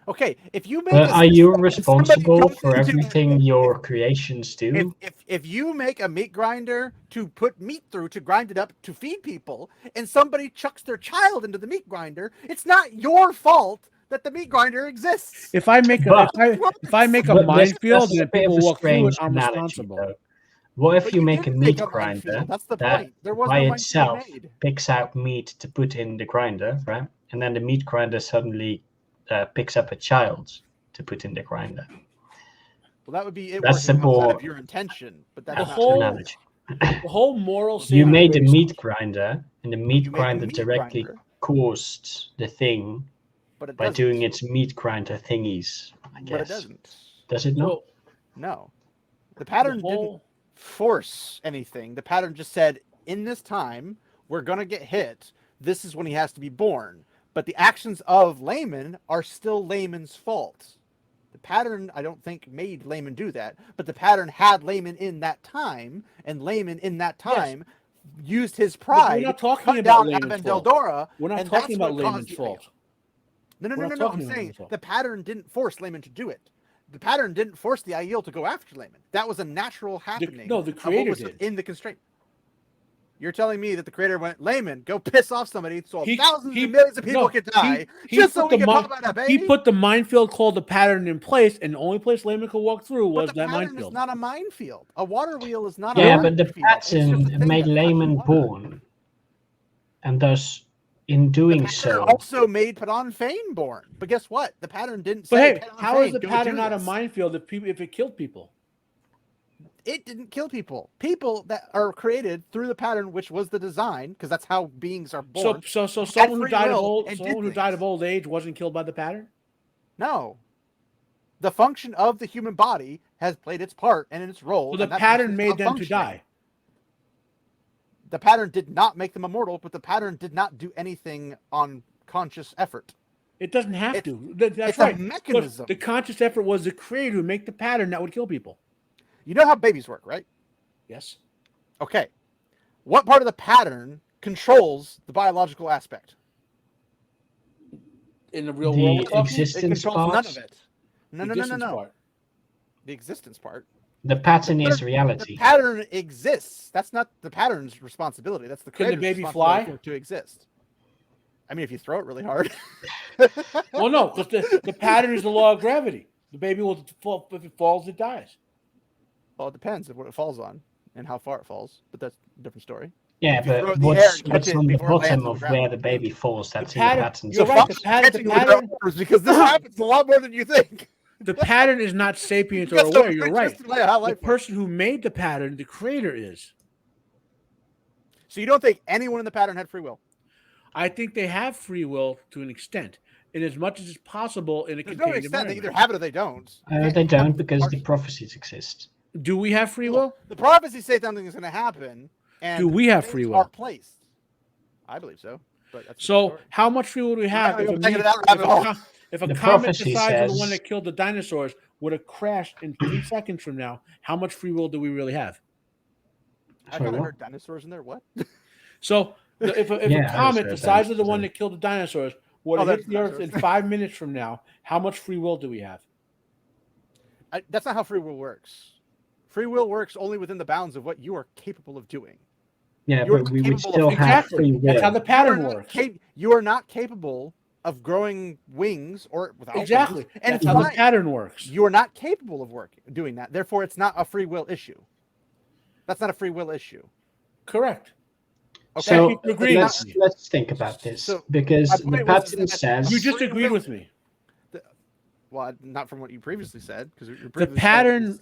Okay, if you make But a are you system and somebody responsible goes for into everything your creations do? if you make a meat grinder to put meat through to grind it up to feed people, and somebody chucks their child into the meat grinder, it's not your fault that the meat grinder exists. If I make a But- if I make a But minefield this is and a bit of people a walk through it, strange I'm analogy, responsible. though. What if But you you make a didn't meat make a grinder minefield. That's the that point. There was by no itself minefield made. picks out meat to put in the grinder, right? And then the meat grinder suddenly picks up a child to put in the grinder. Well, that would be it That's working the outside more of your intention, but that's The not whole- analogy. The whole moral You saving made the grace- meat grinder, and the meat You made the grinder meat directly grinder. caused the thing but it by doesn't. doing its meat grinder thingies, I guess. But it doesn't. Does it not? So No. The pattern the didn't whole force anything. The pattern just said, in this time, we're going to get hit. This is when he has to be born. But the actions of Layman are still Layman's fault. The pattern, I don't think, made Layman do that. But the pattern had Layman in that time, and Layman in that time used his But we're pride, not talking cut about down Layman's fault. Abendeldora. We're not and talking that's about what caused Layman's the fault. fail. No. We're not I'm talking about saying Layman's fault. the pattern didn't force Layman to do it. The pattern didn't force the Aiel to go after Layman. That was a natural happening. The of what creator was did. in the constraint. You're telling me that the creator went, Layman, go piss off somebody so thousands and millions of people can die just so we can pop out a baby? He put the minefield called the pattern in place, and the only place Layman could walk through was but the that pattern minefield. is not a minefield. A water wheel is not a Yeah, minefield. but the It's just a pattern thing made that touches Layman water. born, and thus, in The doing pattern so, also made Padon Fane born. But guess what? The pattern didn't But say, hey, Padon how is Fane, the don't pattern do not a this. minefield if it killed people? It didn't kill people. People that are created through the pattern, which was the design, because that's how beings are born. So someone who free died of will old and someone did who died of things. old age wasn't killed by the pattern? No. The function of the human body has played its part and its role. So the and that pattern person's made not them to functioning. die. The pattern did not make them immortal, but the pattern did not do anything on conscious effort. It doesn't have It's- to. That's it's right. a Because mechanism. the conscious effort was the creator to make the pattern that would kill people. You know how babies work, right? Yes. Okay. What part of the pattern controls the biological aspect? In the real The world, we're talking? It existence controls none part, of it. No. The distance part. The existence part. the pattern is The reality. pattern exists. That's not the pattern's responsibility. That's the Can the creator's baby responsibility fly? for it to exist. I mean, if you throw it really hard. Well, no, because the pattern is the law of gravity. The baby will fall. If it falls, it dies. Well, it depends on what it falls on and how far it falls, but that's a different story. Yeah, if you throw but it in the air and catch what's it on the before it lands bottom on the of ground. where the baby falls? That's in pattern- the pattern. you're The right, function of catching the with pattern- their oars, because this happens a lot more than you think. The pattern is not sapient or That's the aware. You're right. twisted way of how The life works. person who made the pattern, the creator, is. So you don't think anyone in the pattern had free will? I think they have free will to an extent, in as much as it's possible in a There's no contained extent. They environment. either have it or they don't. They don't because the prophecies exist. Do we have free will? The prophecies say something is going to happen, and Do we have things free will? Are placed. I believe so. But that's a So, story. how much free will do we have gotta if go a, back into meat- that rabbit hole. if a The comet prophecy the size of the says- one that killed the dinosaurs would have crashed in 3 seconds from now, how much free will do we really have? I Sorry, thought I what? heard dinosaurs in there. What? So, if Yeah, a comet I the was size of the dinosaurs, one yeah. that killed the dinosaurs would Oh, have hit that's the Earth in dinosaurs. 5 minutes from now, how much free will do we have? That's not how free will works. Free will works only within the bounds of what you are capable of doing. Yeah, You're but we capable would of- still have Exactly. free will. That's how the pattern works. You are not capable of growing wings or without Exactly. wings, and That's it's how the fine. pattern works. You are not capable of doing that. Therefore, it's not a free will issue. That's not a free will issue. Correct. Okay. So Thank you for agreeing let's with me. let's think about this So, because my the point was pattern that says You just Free agreed will- with me. Well, not from what you previously said, because The pattern,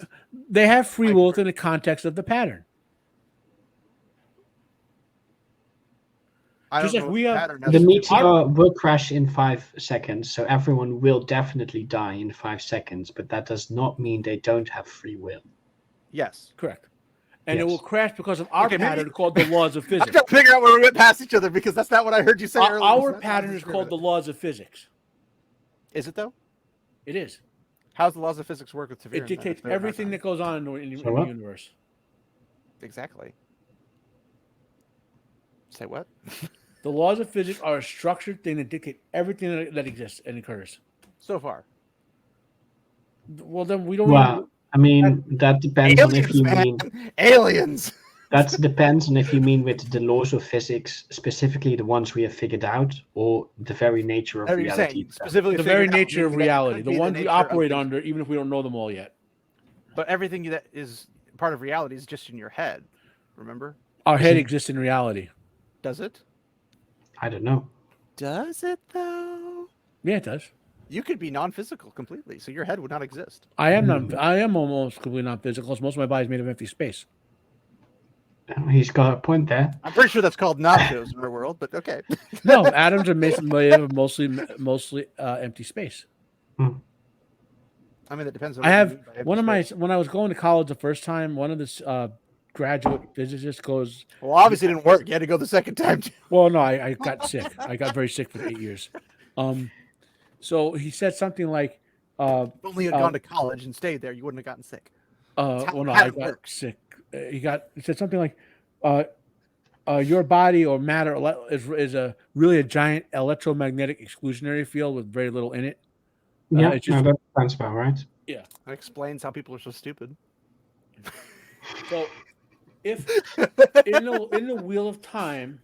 they have free will within the context of the pattern. just like we have- the meteor will crash in 5 seconds, so everyone will definitely die in 5 seconds. But that does not mean they don't have free will. Yes. Correct. And it Yes. will crash because of our Okay, maybe- pattern called the laws of I'm physics. trying to figure out where we went past each other because that's not what I heard you say earlier. so Our that's pattern why I is disagree called the with laws of physics. it. Is it though? It is. How's the laws of physics work with Tavir? It dictates everything that goes on in the So what? universe. Exactly. Say what? The laws of physics are a structured thing that dictate everything that exists and occurs. So far. Well, then we don't Well, I mean, that depends on if Aliens, you man. mean Aliens. that depends on if you mean with the laws of physics, specifically the ones we have figured out, or the very nature of Are you reality. saying specifically the very figured out, nature of meaning that reality, could the be ones we nature of operate things- under, even if we don't know them all yet. But everything that is part of reality is just in your head. Remember? Our head exists in reality. Does it? I don't know. Does it though? Yeah, it does. You could be non-physical completely, so your head would not exist. I am not. I am almost completely not physical. Most of my body is made of empty space. He's got a point there. I'm pretty sure that's called nachos in our world, but okay. No, atoms are made of mostly empty space. I mean, it depends on. I what you have mean by empty one of my space. when I was going to college the first time. One of the graduate physicists goes, Well, obviously, it didn't work. You had to go the second time. "Well, no, I got sick. I got very sick for 8 years." So he said something like, If only you had gone to college and stayed there, you wouldn't have gotten sick. well, no, how I it got works. sick. He said something like, your body or matter is a really a giant electromagnetic exclusionary field with very little in it. Yeah, it's just- no, that sounds about right. That explains how people are so stupid. So, if in the Wheel of Time,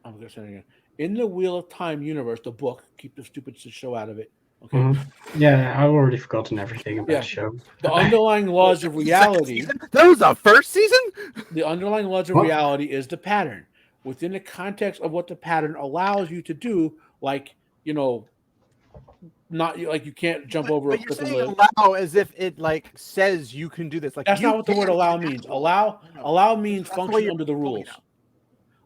I'm gonna say it again. In the Wheel of Time universe, the book, keep the stupid show out of it. Okay. Yeah, I've already forgotten everything about Yeah. the show. The underlying laws of reality. That was the first season. The underlying laws of What? reality is the pattern. Within the context of what the pattern allows you to do, like not like you can't jump over a But you're cliff and saying live. allow as if it like says you can do this. Like That's you not what the word can allow do means. that. Allow means That's the way function you're under the pulling rules. it out.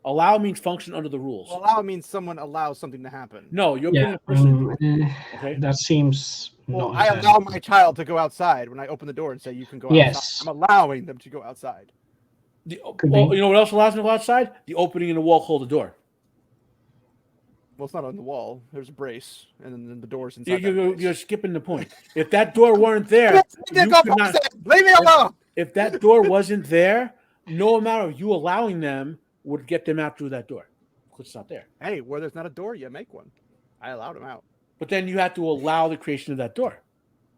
Allow means function under the rules. Well, allow means someone allows something to happen. No, you're Yeah, putting a person. Okay. that seems Well, not. I allow my child to go outside when I open the door and say you can go outside. Yes. I'm allowing them to go outside. Could Well, be. you know what else allows them to go outside? The opening in the wall called the door. Well, it's not on the wall. There's a brace, and then the door's inside. that You're brace. skipping the point. If that door weren't there, you Go could not, Leave me alone. if that door wasn't there, no amount of you allowing them would get them out through that door because it's not there. Hey, where there's not a door, you make one. I allowed him out. But then you have to allow the creation of that door.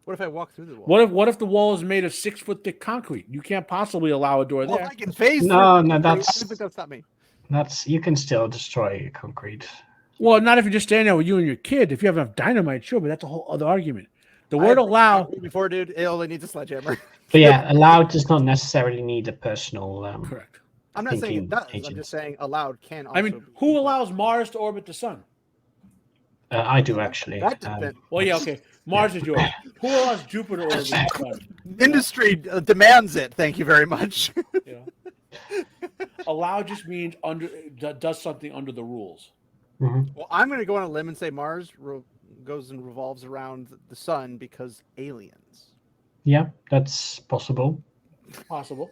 What if I walk through the wall? What if the wall is made of 6 foot thick concrete? You can't possibly allow a door Well, there. if I can phase No, through no, it, that's- I don't think that'll stop me. You can still destroy concrete. Well, not if you're just standing there with you and your kid. If you have enough dynamite, sure, but that's a whole other argument. The word allow. Before, dude, it only needs a sledgehammer. But yeah, allowed does not necessarily need a personal. Correct. I'm not saying it Thinking does. I'm agent. just saying allowed can also. I mean, who allows Mars to orbit the sun? I do actually. That depends. Well, yeah, okay. Mars is yours. Who allows Jupiter to orbit the sun? Industry demands it. Thank you very much. Yeah. Allow just means does something under the rules. Well, I'm going to go on a limb and say Mars goes and revolves around the sun because aliens. Yeah, that's possible. Possible.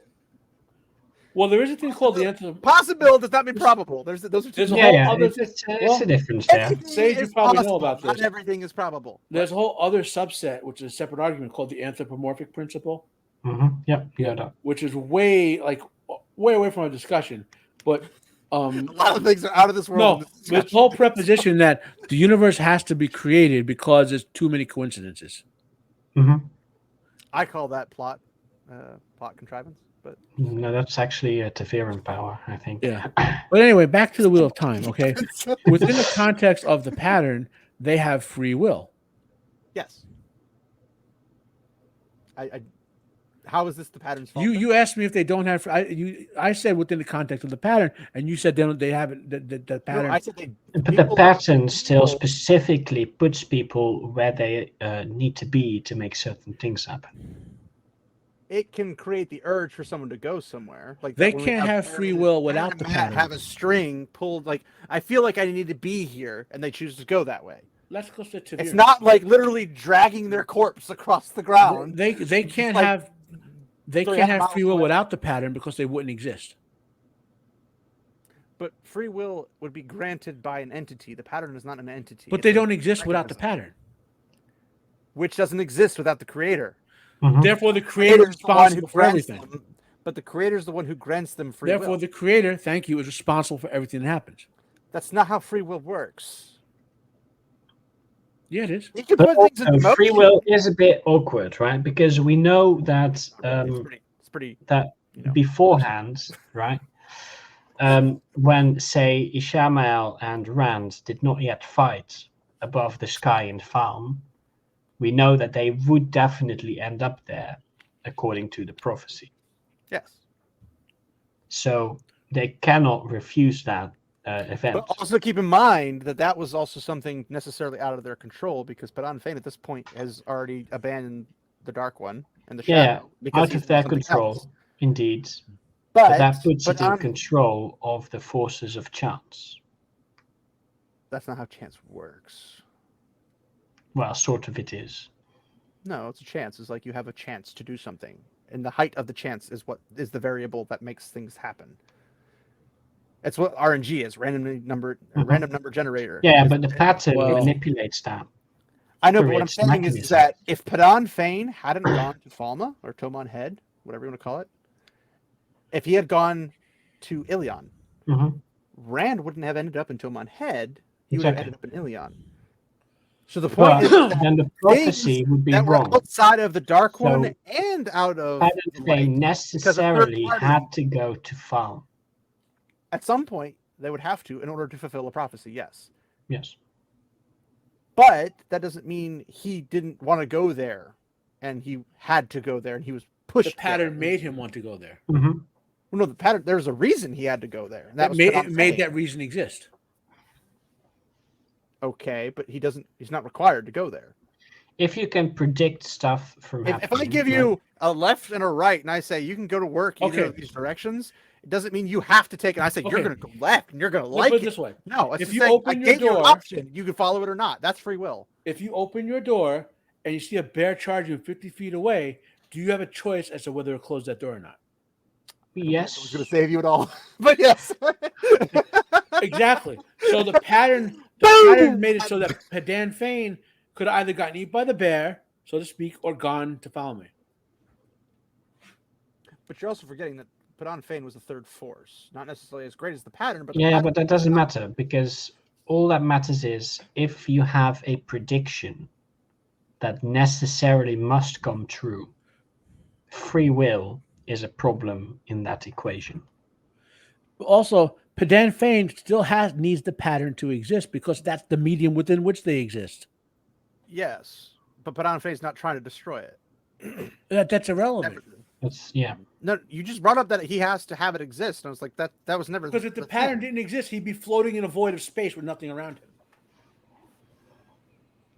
Well, there is a thing called the answer. Possible does not mean probable. Those are two. There's a Yeah, whole yeah. other It's a difference there. Everything Sage, you is probably know possible, about Not this. everything is probable. There's a whole other subset, which is a separate argument called the anthropomorphic principle, Yep, yeah, that. which is way away from our discussion. But A lot of things are out of this world. no, in this this discussion. whole preposition that the universe has to be created because there's too many coincidences. I call that plot contrivance. But No, that's actually a Teferan power, I think. Yeah. But anyway, back to the Wheel of Time. Okay, within the context of the pattern, they have free will. yes. How is this the pattern's fault? You asked me if they don't have. I said within the context of the pattern, and you said they haven't. The pattern. No, I said they. But the people- pattern still specifically puts people where they need to be to make certain things happen. It can create the urge for someone to go somewhere. Like They that when we can't have free Aaron- will Aaron without and the Matt pattern. Have a string pulled. Like I feel like I need to be here, and they choose to go that way. Let's go to It's not like literally dragging their corpse across the ground. They can't like have. They 3.5 can't have miles free will away. without the pattern because they wouldn't exist. But free will would be granted by an entity. The pattern is not an entity. But It's they a don't exist without the mechanism, pattern. which doesn't exist without the creator. Therefore, the creator is Creator's the one who responsible for grants everything. them, but the creator is the one who grants them free Therefore, will. the creator, thank you, is responsible for everything that happens. That's not how free will works. Yeah, it is. You can But put things in also, motion. free will is a bit awkward, right? Because we know that It's pretty. that You know. beforehand, right? When, say, Ishamael and Rand did not yet fight above the sky in Falm, we know that they would definitely end up there, according to the prophecy. Yes. So they cannot refuse that event. But also keep in mind that that was also something necessarily out of their control, because Padan Fain at this point has already abandoned the Dark One and the Shadow because out he's of their something control, else. indeed. But that puts it in Padan, control of the forces of chance. that's not how chance works. Well, sort of it is. No, it's a chance. It's like you have a chance to do something, and the height of the chance is what is the variable that makes things happen. It's what RNG is, random number generator. Yeah, but the pattern Well- manipulates that. I know, for but what I'm its saying is mechanism. that if Padan Fain hadn't gone to Falma or Tomon Head, whatever you want to call it, if he had gone to Ilion, Mhm. Rand wouldn't have ended up in Tomon Head. He would Exactly. have ended up in Ilion. So the point But is that then the prophecy things would be that wrong. were outside of the Dark So, One and out of Padan the Fain light, necessarily party- had to go to Falm. at some point they would have to in order to fulfill a prophecy. Yes. Yes. But that doesn't mean he didn't want to go there, and he had to go there, and he was The pushed. pattern there. made him want to go there. Hmm. Well, no, the pattern. There's a reason he had to go there, and that was It Padan made Fain. that reason exist. Okay, but he doesn't. He's not required to go there. If you can predict stuff from If I happening, give right? you a left and a right, and I say you can go to work either of these directions, it doesn't mean you have to take it. I say you're Okay. going to go left, and you're going to Let's like put it it. this way: No, it's If just you saying, open I your gave you an door- option. You can follow it or not. That's free will. if you open your door and you see a bear charge you 50 feet away, do you have a choice as to whether to close that door or not? I was Yes. going to save you at all, but yes. Exactly. So the pattern made it so that Padan Fain could have either gotten eaten by the bear, so to speak, or gone to Falme. But you're also forgetting that Padan Fain was the third force, not necessarily as great as the pattern, but the Yeah, pattern but that doesn't matter because all that matters is if you have a prediction that necessarily must come true, free will is a problem in that equation. Also, Padan Fain still needs the pattern to exist because that's the medium within which they exist. Yes, but Padan Fain's not trying to destroy it. That's irrelevant. Yeah. No, you just brought up that he has to have it exist, and I was like, that was never Because if the thing. pattern didn't exist, he'd be floating in a void of space with nothing around him.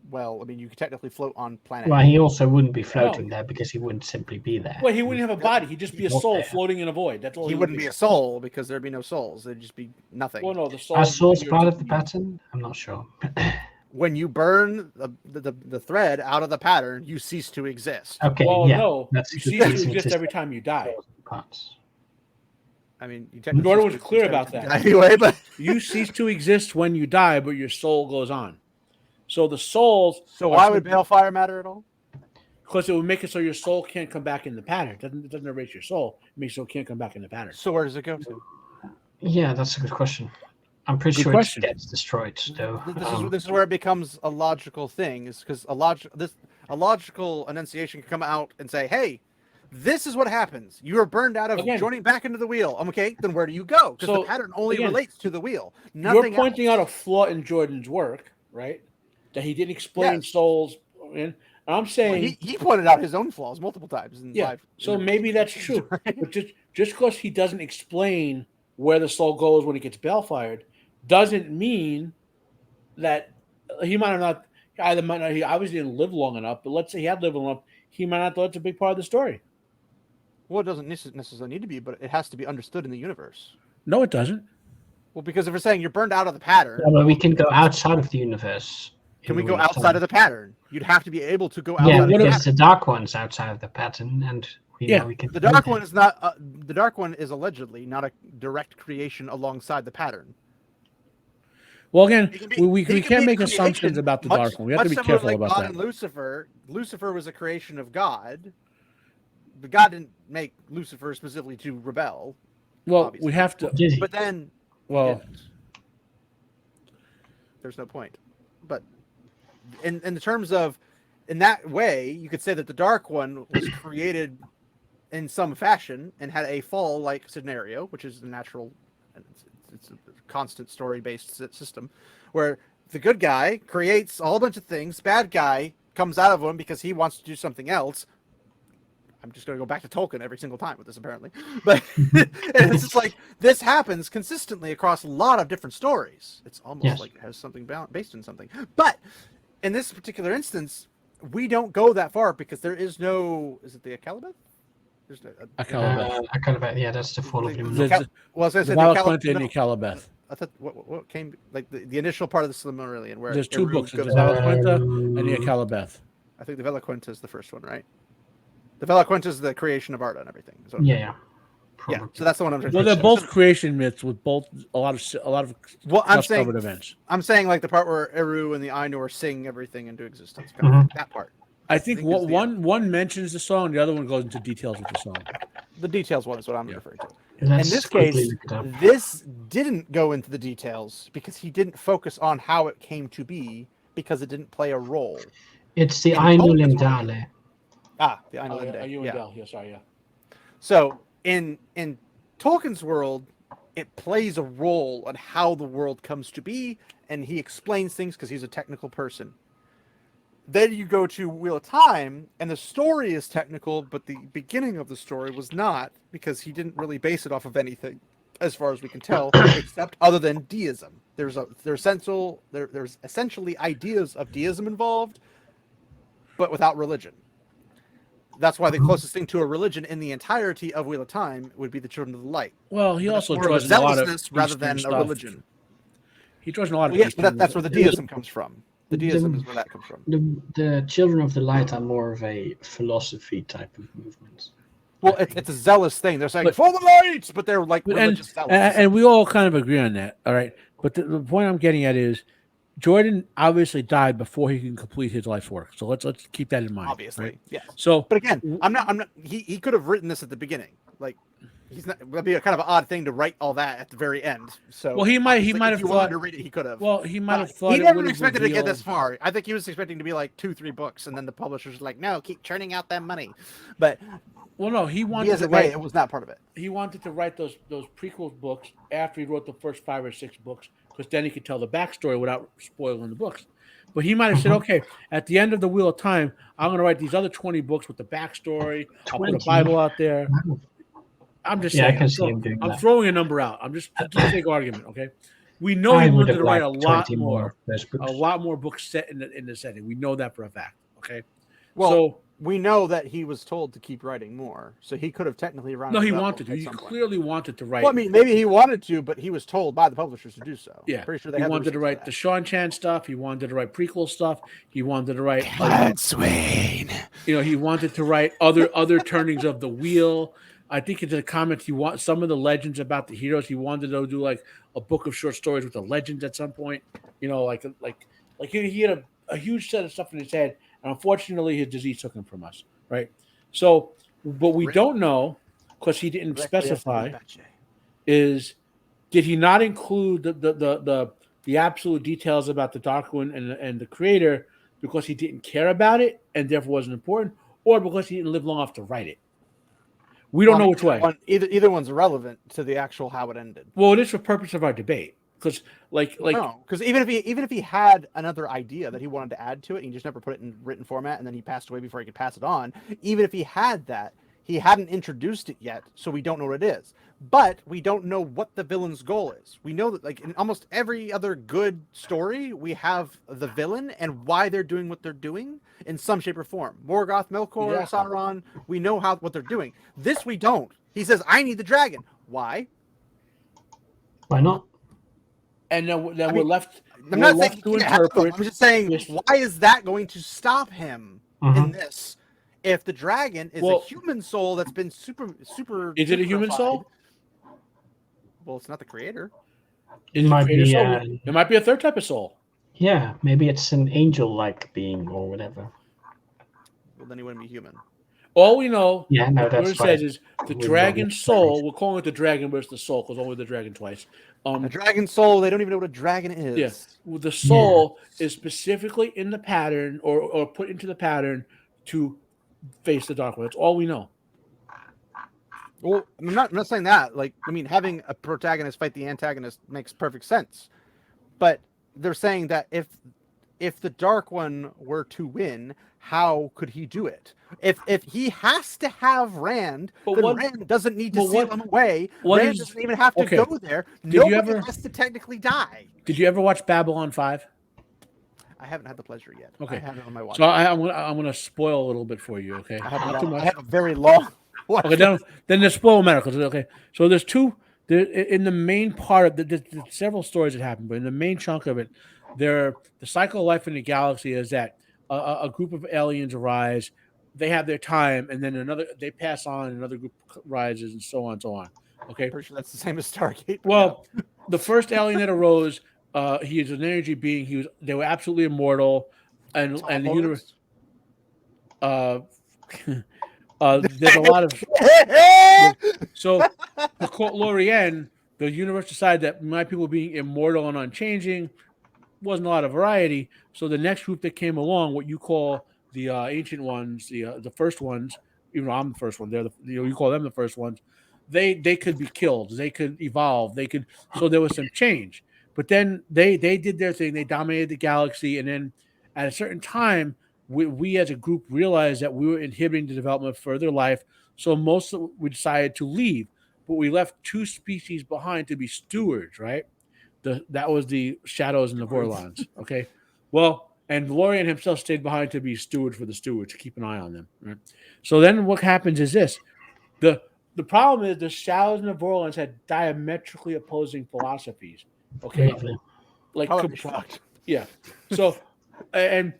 Well, I mean, you could technically float on planet. Well, he also wouldn't be floating there because he wouldn't simply be there. Well, he wouldn't have a body. He'd just be a Not soul there. floating in a void. That's all. He wouldn't be a soul because there'd be no souls. There'd just be nothing. Well, no, the soul. Are souls part of the pattern? I'm not sure. When you burn the thread out of the pattern, you cease to exist. Okay, Well, yeah. no, That's you the cease to reason exist to every time you die. parts. I mean, you Norton was cease to clear exist about every that. time anyway, but You cease to exist when you die, but your soul goes on. So the souls. so why would balefire matter at all? Because it would make it so your soul can't come back in the pattern. It doesn't erase your soul. It makes it so it can't come back in the pattern. So where does it go to? Yeah, that's a good question. I'm pretty Good sure question. it gets destroyed, though. This is where it becomes a logical thing, is because a logical enunciation can come out and say, "Hey, this is what happens. You are burned out of Again. joining back into the wheel." Okay, then where do you go? Because So, the pattern only again, relates to the wheel. You're Nothing pointing else. out a flaw in Jordan's work, right? That he didn't explain Yes. souls. And I'm Well, saying, he pointed out his own flaws multiple times. In yeah. live, So maybe that's true. But just because he doesn't explain where the soul goes when it gets bellfired, doesn't mean that he might have not. Either might not. He obviously didn't live long enough. But let's say he had lived long enough, he might not thought it's a big part of the story. Well, it doesn't necessarily need to be, but it has to be understood in the universe. No, it doesn't. Well, because if we're saying you're burned out of the pattern, Yeah, but we can go outside of the universe. can we go outside of the pattern? You'd have to be able to go outside Yeah, of the because pattern. the Dark One's outside of the pattern, and we know we can. The go Dark there. One is not. The Dark One is allegedly not a direct creation alongside the pattern. Well, again, He can be- we he can can't be a make creation assumptions about the much- Dark One. We have to much be similar careful like about God that. and Lucifer. Lucifer was a creation of God, but God didn't make Lucifer specifically to rebel. Well, obviously. we have to. Did he? But then, Well, there's no point. But in the terms of, in that way, you could say that the Dark One was created in some fashion and had a fall-like scenario, which is the natural, it's a constant story-based system, where the good guy creates a whole bunch of things, bad guy comes out of him because he wants to do something else. I'm just going to go back to Tolkien every single time with this, apparently. But it's just like, this happens consistently across a lot of different stories. It's almost like it has something based in something. But in this particular instance, we don't go that far because there is no... Is it the Akalabeth? There's no... Akalabeth, yeah, that's the fall of the moon. Well, I was going to say the Valaquenta and the Akalabeth. I thought what came... Like, the initial part of the Silmarillion, where... There's two books. There's the Valaquenta and the Akalabeth. I think the Valaquenta is the first one, right? The Valaquenta is the creation of Arda and everything. Yeah. Yeah, so that's the one I'm trying to Well, they're both creation myths with both a lot of covered events. I'm saying like the part where Eru and the Ainur sing everything into existence. Kind of that part. I think one mentions the song, the other one goes into details of the song. The details one is what I'm referring to. In this case, this didn't go into the details because he didn't focus on how it came to be because it didn't play a role. It's the Ainur Lindale. The Ainur Lindale. Yeah, sorry, yeah. So in Tolkien's world, it plays a role on how the world comes to be, and he explains things because he's a technical person. Then you go to Wheel of Time, and the story is technical, but the beginning of the story was not, because he didn't really base it off of anything, as far as we can tell, except other than deism. There's essentially ideas of deism involved, but without religion. That's why the closest thing to a religion in the entirety of Wheel of Time would be the Children of the Light. Well, he also draws a zealousness rather than a religion. He draws a lot of. Yes, but that's where the deism comes from. The deism is where that comes from. The Children of the Light are more of a philosophy type of movement. Well, it's a zealous thing. They're saying for the light, but they're like religious zealots. And we all kind of agree on that. All right, but the point I'm getting at is, Jordan obviously died before he can complete his life work. So let's keep that in mind. Obviously, right? yes. So, but again, I'm not. He could have written this at the beginning. Like, he's not. That'd be a kind of an odd thing to write all that at the very end. So, well, he might have thought to read it. He could have. Well, he might have thought he never expected to get this far. I think he was expecting to be like 2-3 books, and then the publisher's like, "No, keep churning out that money." But well, no, he wanted to write. It was not part of it. He wanted to write those prequel books after he wrote the first 5 or 6 books, because then he could tell the backstory without spoiling the books. But he might have said, okay, at the end of the Wheel of Time, I'm going to write these other 20 books with the backstory. I'll put a Bible out there. I'm just saying. I can see him doing I'm that. throwing a number out. I'm just a big argument, okay? We know he wanted to write a lot more books set in the setting. We know that for a fact, okay? Well, so we know that he was told to keep writing more, so he could have technically rounded. No, he wanted to. He clearly wanted to write. Well, I mean, maybe he wanted to, but he was told by the publishers to do so. Yeah, pretty sure they wanted to write the Sean Chan stuff. He wanted to write prequel stuff. He wanted to write Swain. He wanted to write other turnings of the wheel. I think in the comments he want some of the legends about the heroes. He wanted to do like a book of short stories with the legends at some point. He had a huge set of stuff in his head. And unfortunately, his disease took him from us, right? So, but we don't know, because he didn't specify, is did he not include the absolute details about the Dark One and the creator because he didn't care about it and therefore wasn't important, or because he didn't live long enough to write it? We don't know which way. Either one's irrelevant to the actual how it ended. Well, it is for purpose of our debate. Because because even if he had another idea that he wanted to add to it, and he just never put it in written format, and then he passed away before he could pass it on. Even if he had that, he hadn't introduced it yet, so we don't know what it is. But we don't know what the villain's goal is. We know that, like in almost every other good story, we have the villain and why they're doing what they're doing in some shape or form. Morgoth, Melkor, Sauron. We know what they're doing. This we don't. He says, "I need the dragon." Why? Why not? And then we're left. I'm not saying to interpret. I'm just saying, why is that going to stop him in this? If the dragon is a human soul that's been super. Is it a human soul? Well, it's not the creator. It might be. It might be a third type of soul. Yeah, maybe it's an angel-like being or whatever. Well, then he wouldn't be human. All we know, what it says is the dragon soul. We're calling it the dragon, but it's the soul because only the dragon twice. A dragon soul. They don't even know what a dragon is. Yes, the soul is specifically in the pattern or put into the pattern to face the dark one. That's all we know. Well, I'm not saying that. Like, I mean, having a protagonist fight the antagonist makes perfect sense. But they're saying that if the Dark One were to win, how could he do it? If he has to have Rand, Rand doesn't need to seal him away. Rand doesn't even have to go there. Nobody has to technically die. Did you ever watch Babylon 5? I haven't had the pleasure yet. Okay. I have it on my watch. So I'm gonna spoil a little bit for you. Okay. I have a very long. Okay. Then the spoil matter. Okay. So there's two. In the main part of there's several stories that happen, but in the main chunk of it, the cycle of life in the galaxy is that a group of aliens arise, they have their time, and then they pass on, another group rises, and so on and so on. Okay. Pretty sure that's the same as Stargate. Well, the first alien that arose, he is an energy being. They were absolutely immortal, and the universe. There's a lot of so for Lorien, the universe decided that my people being immortal and unchanging wasn't a lot of variety. So the next group that came along, what you call the ancient ones, the first ones, even though I'm the first one, you call them the first ones. They could be killed. They could evolve. So there was some change. But then they did their thing. They dominated the galaxy, and then at a certain time, we as a group realized that we were inhibiting the development of further life. So we decided to leave, but we left two species behind to be stewards, right? That was the Shadows and the Vorlons. Okay, well, and Lorien himself stayed behind to be steward for the stewards, to keep an eye on them. Right? So then what happens is this: the problem is the Shadows and the Vorlons had diametrically opposing philosophies. Okay, like yeah. So and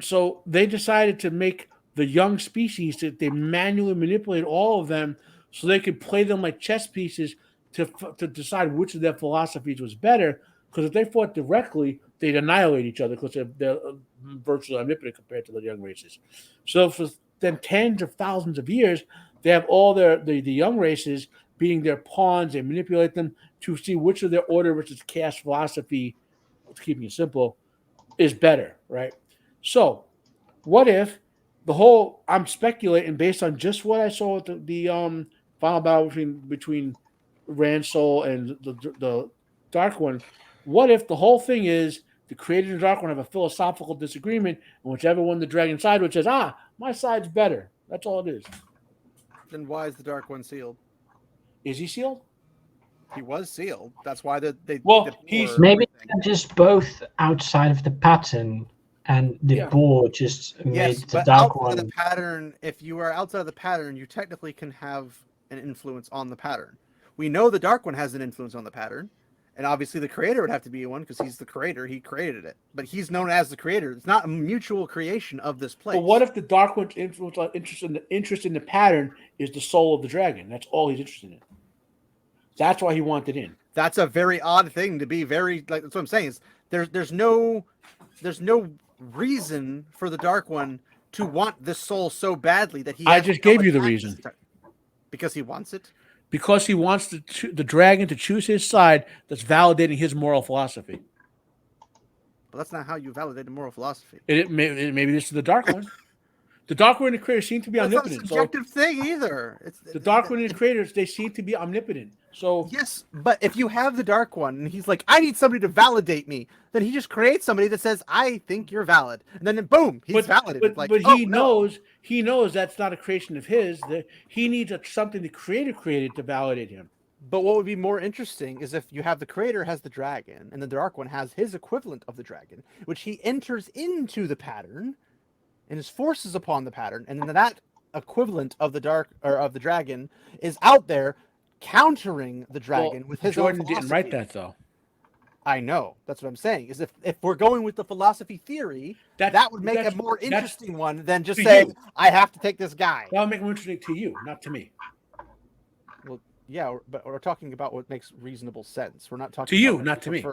so they decided to make the young species that they manually manipulate all of them so they could play them like chess pieces to decide which of their philosophies was better. Because if they fought directly, they'd annihilate each other because they're virtually omnipotent compared to the young races. So for then tens of thousands of years, they have all the young races being their pawns. They manipulate them to see which of their order versus caste philosophy, keeping it simple, is better, right? So, what if I'm speculating based on just what I saw with the final battle between Rand Soul and the Dark One. What if the whole thing is the Creator and the Dark One have a philosophical disagreement, and whichever one the dragon side, which says, my side's better. That's all it is. Then why is the Dark One sealed? Is he sealed? He was sealed. That's why they. He's maybe just both outside of the pattern. And the board just made the Dark One. The pattern. If you are outside of the pattern, you technically can have an influence on the pattern. We know the Dark One has an influence on the pattern, and obviously the Creator would have to be one because he's the Creator. He created it, but he's known as the Creator. It's not a mutual creation of this place. But what if the Dark One's interest in the pattern is the soul of the dragon? That's all he's interested in. That's why he wanted in. That's a very odd thing to be. That's what I'm saying. Is there's no reason for the Dark One to want this soul so badly that he. I just gave you the reason. Because he wants it. Because he wants the dragon to choose his side. That's validating his moral philosophy. But that's not how you validate a moral philosophy. Maybe this is the Dark One. The Dark One and the Creator seem to be omnipotent. That's not a subjective thing either. The Dark One and the Creators, they seem to be omnipotent. So yes, but if you have the Dark One and he's like, I need somebody to validate me, then he just creates somebody that says, I think you're valid, and then boom, he's validated. But he knows that's not a creation of his. That he needs something the Creator created to validate him. But what would be more interesting is if you have the Creator has the dragon, and the Dark One has his equivalent of the dragon, which he enters into the pattern, and his forces upon the pattern, and then that equivalent of the dragon is out there countering the dragon with his Jordan own philosophy. didn't write that though. I know. That's what I'm saying. Is if we're going with the philosophy theory, that would make a more interesting one than just saying I have to take this guy. That would make it interesting to you, not to me. Well, yeah, but we're talking about what makes reasonable sense. We're not talking to you, about not to me.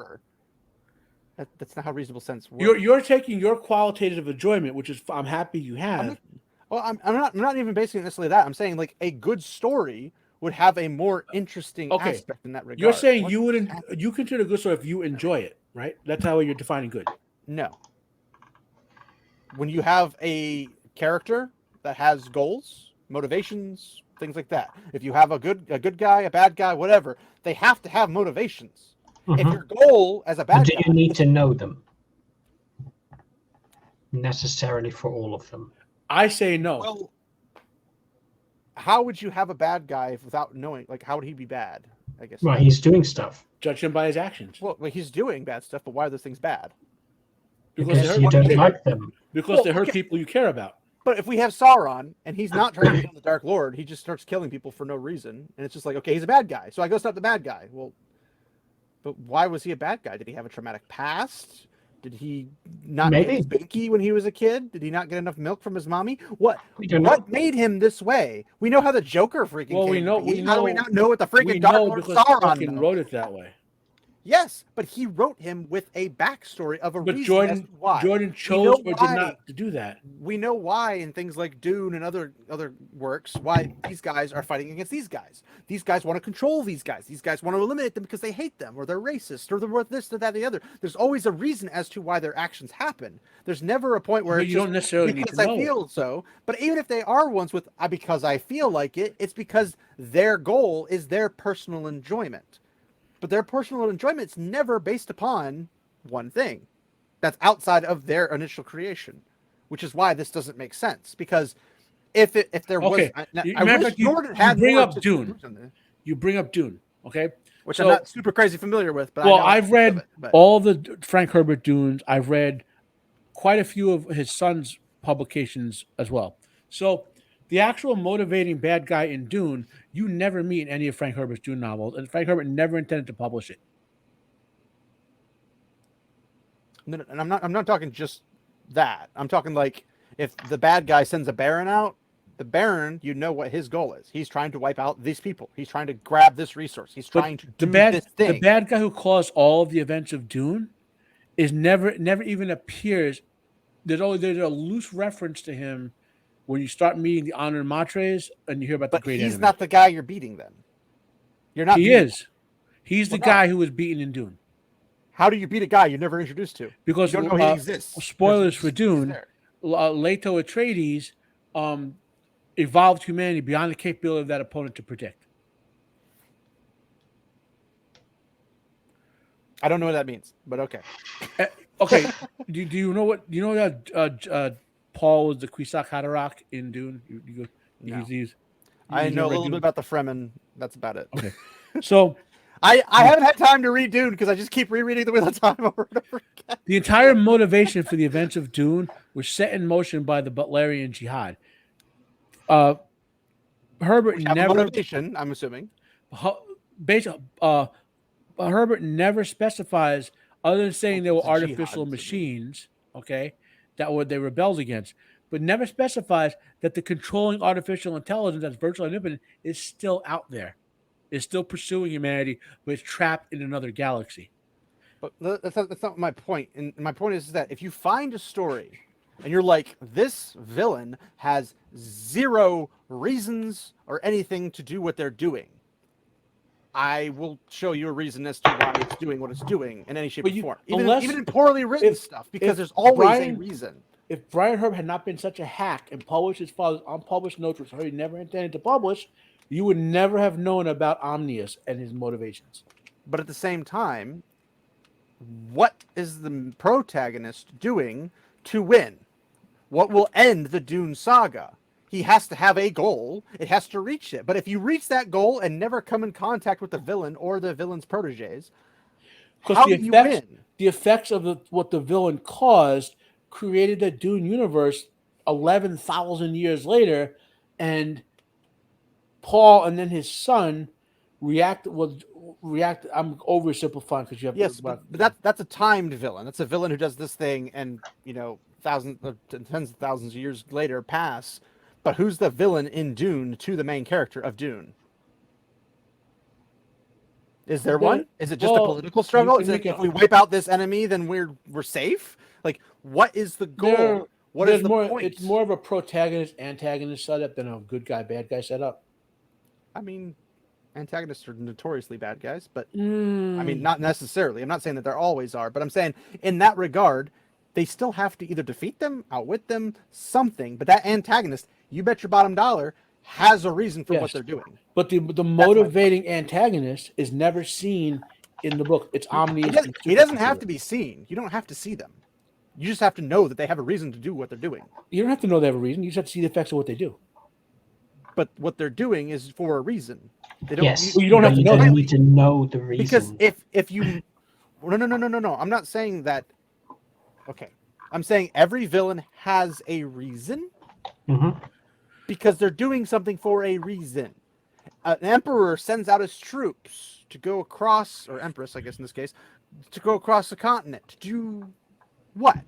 That's not how reasonable sense works. You're taking your qualitative enjoyment, which is I'm happy you have. I'm not even basing it necessarily that. I'm saying like a good story would have a more interesting Okay. aspect in that regard. You're saying What you is wouldn't. happening? You consider a good story if you enjoy it, right? That's how you're defining good. No. When you have a character that has goals, motivations, things like that. If you have a good guy, a bad guy, whatever, they have to have motivations. If Mhm. your goal as a But bad do guy, you need to know them necessarily for all of them? I say no. well, how would you have a bad guy without knowing? Like, how would he be bad? I guess. Well, he's doing stuff Judge him by his actions Well, he's doing bad stuff, but why are those things bad? because they because hurt you don't people. like them. Because Well, they hurt okay. people you care about. But if we have Sauron and he's not trying to become the Dark Lord, he just starts killing people for no reason, and it's just like, okay, he's a bad guy, so I go stop the bad guy. Well, but why was he a bad guy? Did he have a traumatic past? Did he not Maybe. get spanky when he was a kid? Did he not get enough milk from his mommy? What We don't know. what made him this way? We know how the Joker freaking Well, came we know. to be. We How do we know. not know what the We freaking Dark know Lord because Sauron Tolkien knows? wrote it that way. Yes, but he wrote him with a backstory of a But reason as to why. Jordan We chose know or did why. not to do that. We know why in things like Dune and other works why these guys are fighting against these guys. These guys want to control these guys. These guys want to eliminate them because they hate them or they're racist or they're this or that or the other. There's always a reason as to why their actions happen. There's never a point where But it's you just don't necessarily need because to I know. feel so. But even if they are ones with because I feel like it, it's because their goal is their personal enjoyment. But their personal enjoyment's never based upon one thing that's outside of their initial creation, which is why this doesn't make sense. Because if there Okay. was, You- I matter of wish fact, you- Jordan you had bring more up to Dune. do on this, You bring up Dune, okay? which So- I'm not super crazy familiar with. But Well, I know I've bits read of it, but all the Frank Herbert Dunes. I've read quite a few of his son's publications as well. So the actual motivating bad guy in Dune, you never meet in any of Frank Herbert's Dune novels, and Frank Herbert never intended to publish it. and I'm not talking just that. I'm talking like if the bad guy sends a Baron out, the Baron, you know what his goal is. He's trying to wipe out these people. He's trying to grab this resource. He's trying to do this The thing. bad guy who caused all of the events of Dune is never even appears. There's a loose reference to him when you start meeting the honored matres and you hear about But the great he's enemy. not the guy you're beating. Then you're not. He beating him. is. He's the Well, no. guy who was beaten in Dune. How do you beat a guy you're never introduced to? Because You don't know he exists. spoilers He's for just Dune. there. Leto Atreides evolved humanity beyond the capability of that opponent to predict. I don't know what that means, but okay. Okay, do you know what that Paul was the Kwisatz Haderach in Dune? No. He's I know a never read little Dune? bit about the Fremen. That's about it. Okay, so I haven't had time to read Dune because I just keep rereading The Wheel of Time over and over again. the entire motivation for the events of Dune was set in motion by the Butlerian Jihad. Herbert Have a never motivation, I'm assuming. Herbert never specifies, other than saying they were It's a artificial jihad. machines, okay, they rebelled against, but never specifies that the controlling artificial intelligence that's virtually omnipotent is still out there, is still pursuing humanity, but it's trapped in another galaxy. But that's not my point. And my point is that if you find a story and you're like, this villain has zero reasons or anything to do what they're doing, I will show you a reason as to why it's doing what it's doing in any shape or form. Even in poorly written stuff, because there's always a reason. If Brian Herbert had not been such a hack and published his father's unpublished notes, which he never intended to publish, you would never have known about Omnius and his motivations. But at the same time, what is the protagonist doing to win? What will end the Dune saga? He has to have a goal. It has to reach it. But if you reach that goal and never come in contact with the villain or the villain's proteges, how do you win? The effects of what the villain caused created the Dune universe 11,000 years later, and Paul and then his son react. I'm oversimplifying because you have Yes, but that's a timed villain. That's a villain who does this thing, and tens of thousands of years later pass. But who's the villain in Dune to the main character of Dune? Is there one? Is it just a political struggle? Is it if we wipe out this enemy, then we're safe? Like, what is the goal? What is the point? It's more of a protagonist antagonist setup than a good guy bad guy setup. I mean, Antagonists are notoriously bad guys, but I Mm. mean, not necessarily. I'm not saying that there always are, but I'm saying in that regard, they still have to either defeat them, outwit them, something. But that antagonist, you bet your bottom dollar, has a reason for what Yes. they're doing. But the motivating antagonist is never seen in the book. It's omniscient. He doesn't have to be seen. You don't have to see them. You just have to know that they have a reason to do what they're doing. You don't have to know they have a reason. You just have to see the effects of what they do. But what they're doing is for a reason. They don't. Yes, you don't have but to you know don't that. need to know the reason. Because if you no. I'm not saying that. Okay, I'm saying every villain has a reason Mhm. because they're doing something for a reason. An emperor sends out his troops to go across, or empress, I guess in this case, to go across the continent to do what?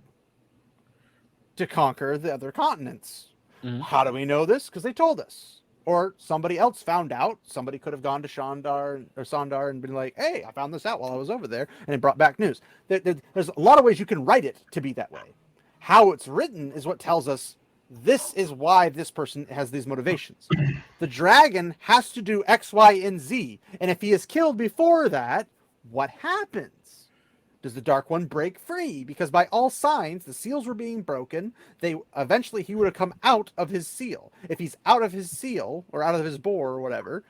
To conquer the other continents. Mhm. How do we know this? Because they told us. Or somebody else found out. Somebody could have gone to Sandar and been like, hey, I found this out while I was over there, and it brought back news. There's a lot of ways you can write it to be that way. How it's written is what tells us this is why this person has these motivations. The dragon has to do X, Y, and Z. And if he is killed before that, what happens? Does the Dark One break free? Because by all signs, the seals were being broken. Eventually he would have come out of his seal. If he's out of his seal or out of his bore or whatever,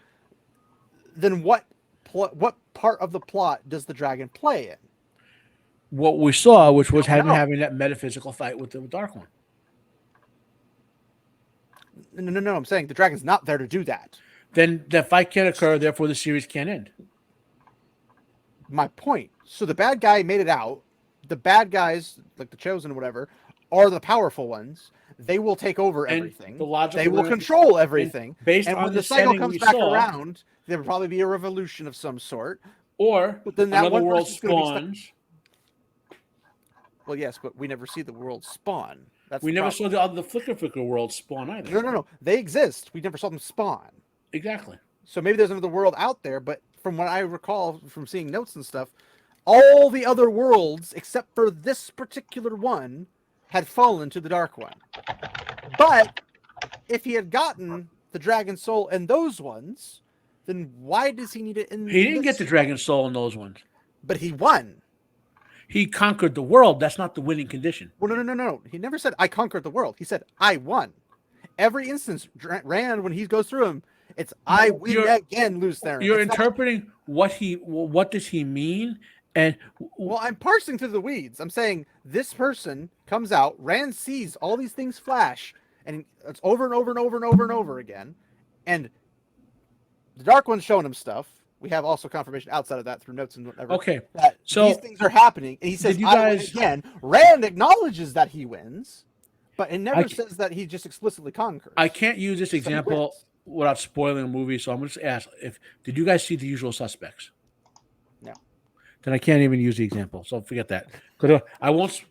then what part of the plot does the dragon play in? What we saw, which was No. having that metaphysical fight with the Dark One. No. I'm saying the dragon's not there to do that. Then that fight can't occur. Therefore, the series can't end. My point. So the bad guy made it out. The bad guys, like the Chosen or whatever, are the powerful ones. They will take over And everything. the logical They will reason- control everything. based And on when the the cycle setting comes we back saw- around, there will probably be a revolution of some sort. Or But then that another one world person's gonna be stuck- spawns. Well, yes, but we never see the world spawn. That's We the never problem. saw the Flicker world spawn either. No. They exist. We never saw them spawn. Exactly. So maybe there's another world out there, but from what I recall from seeing notes and stuff, all the other worlds, except for this particular one, had fallen to the Dark One. But if he had gotten the Dragon Soul in those ones, then why does he need it in He didn't this? get the Dragon Soul in those ones. But he won. He conquered the world. That's not the winning condition. Well, no. He never said, I conquered the world. He said, I won. Every instance, Rand, when he goes through them, it's, I win again, lose Theron. You're It's not- interpreting what does he mean? And Well, I'm parsing through the weeds. I'm saying this person comes out, Rand sees all these things flash, and it's over and over and over and over and over again. And the Dark One's showing him stuff. We have also confirmation outside of that through notes and whatever. okay, That so these things are happening. And he says, did you I win guys- again. Rand acknowledges that he wins, but it never I- says that he just explicitly conquers. I can't use this So he example wins. without spoiling a movie, so I'm going to ask did you guys see The Usual Suspects? No. Then I can't even use the example, so forget that. 'Cause I won't.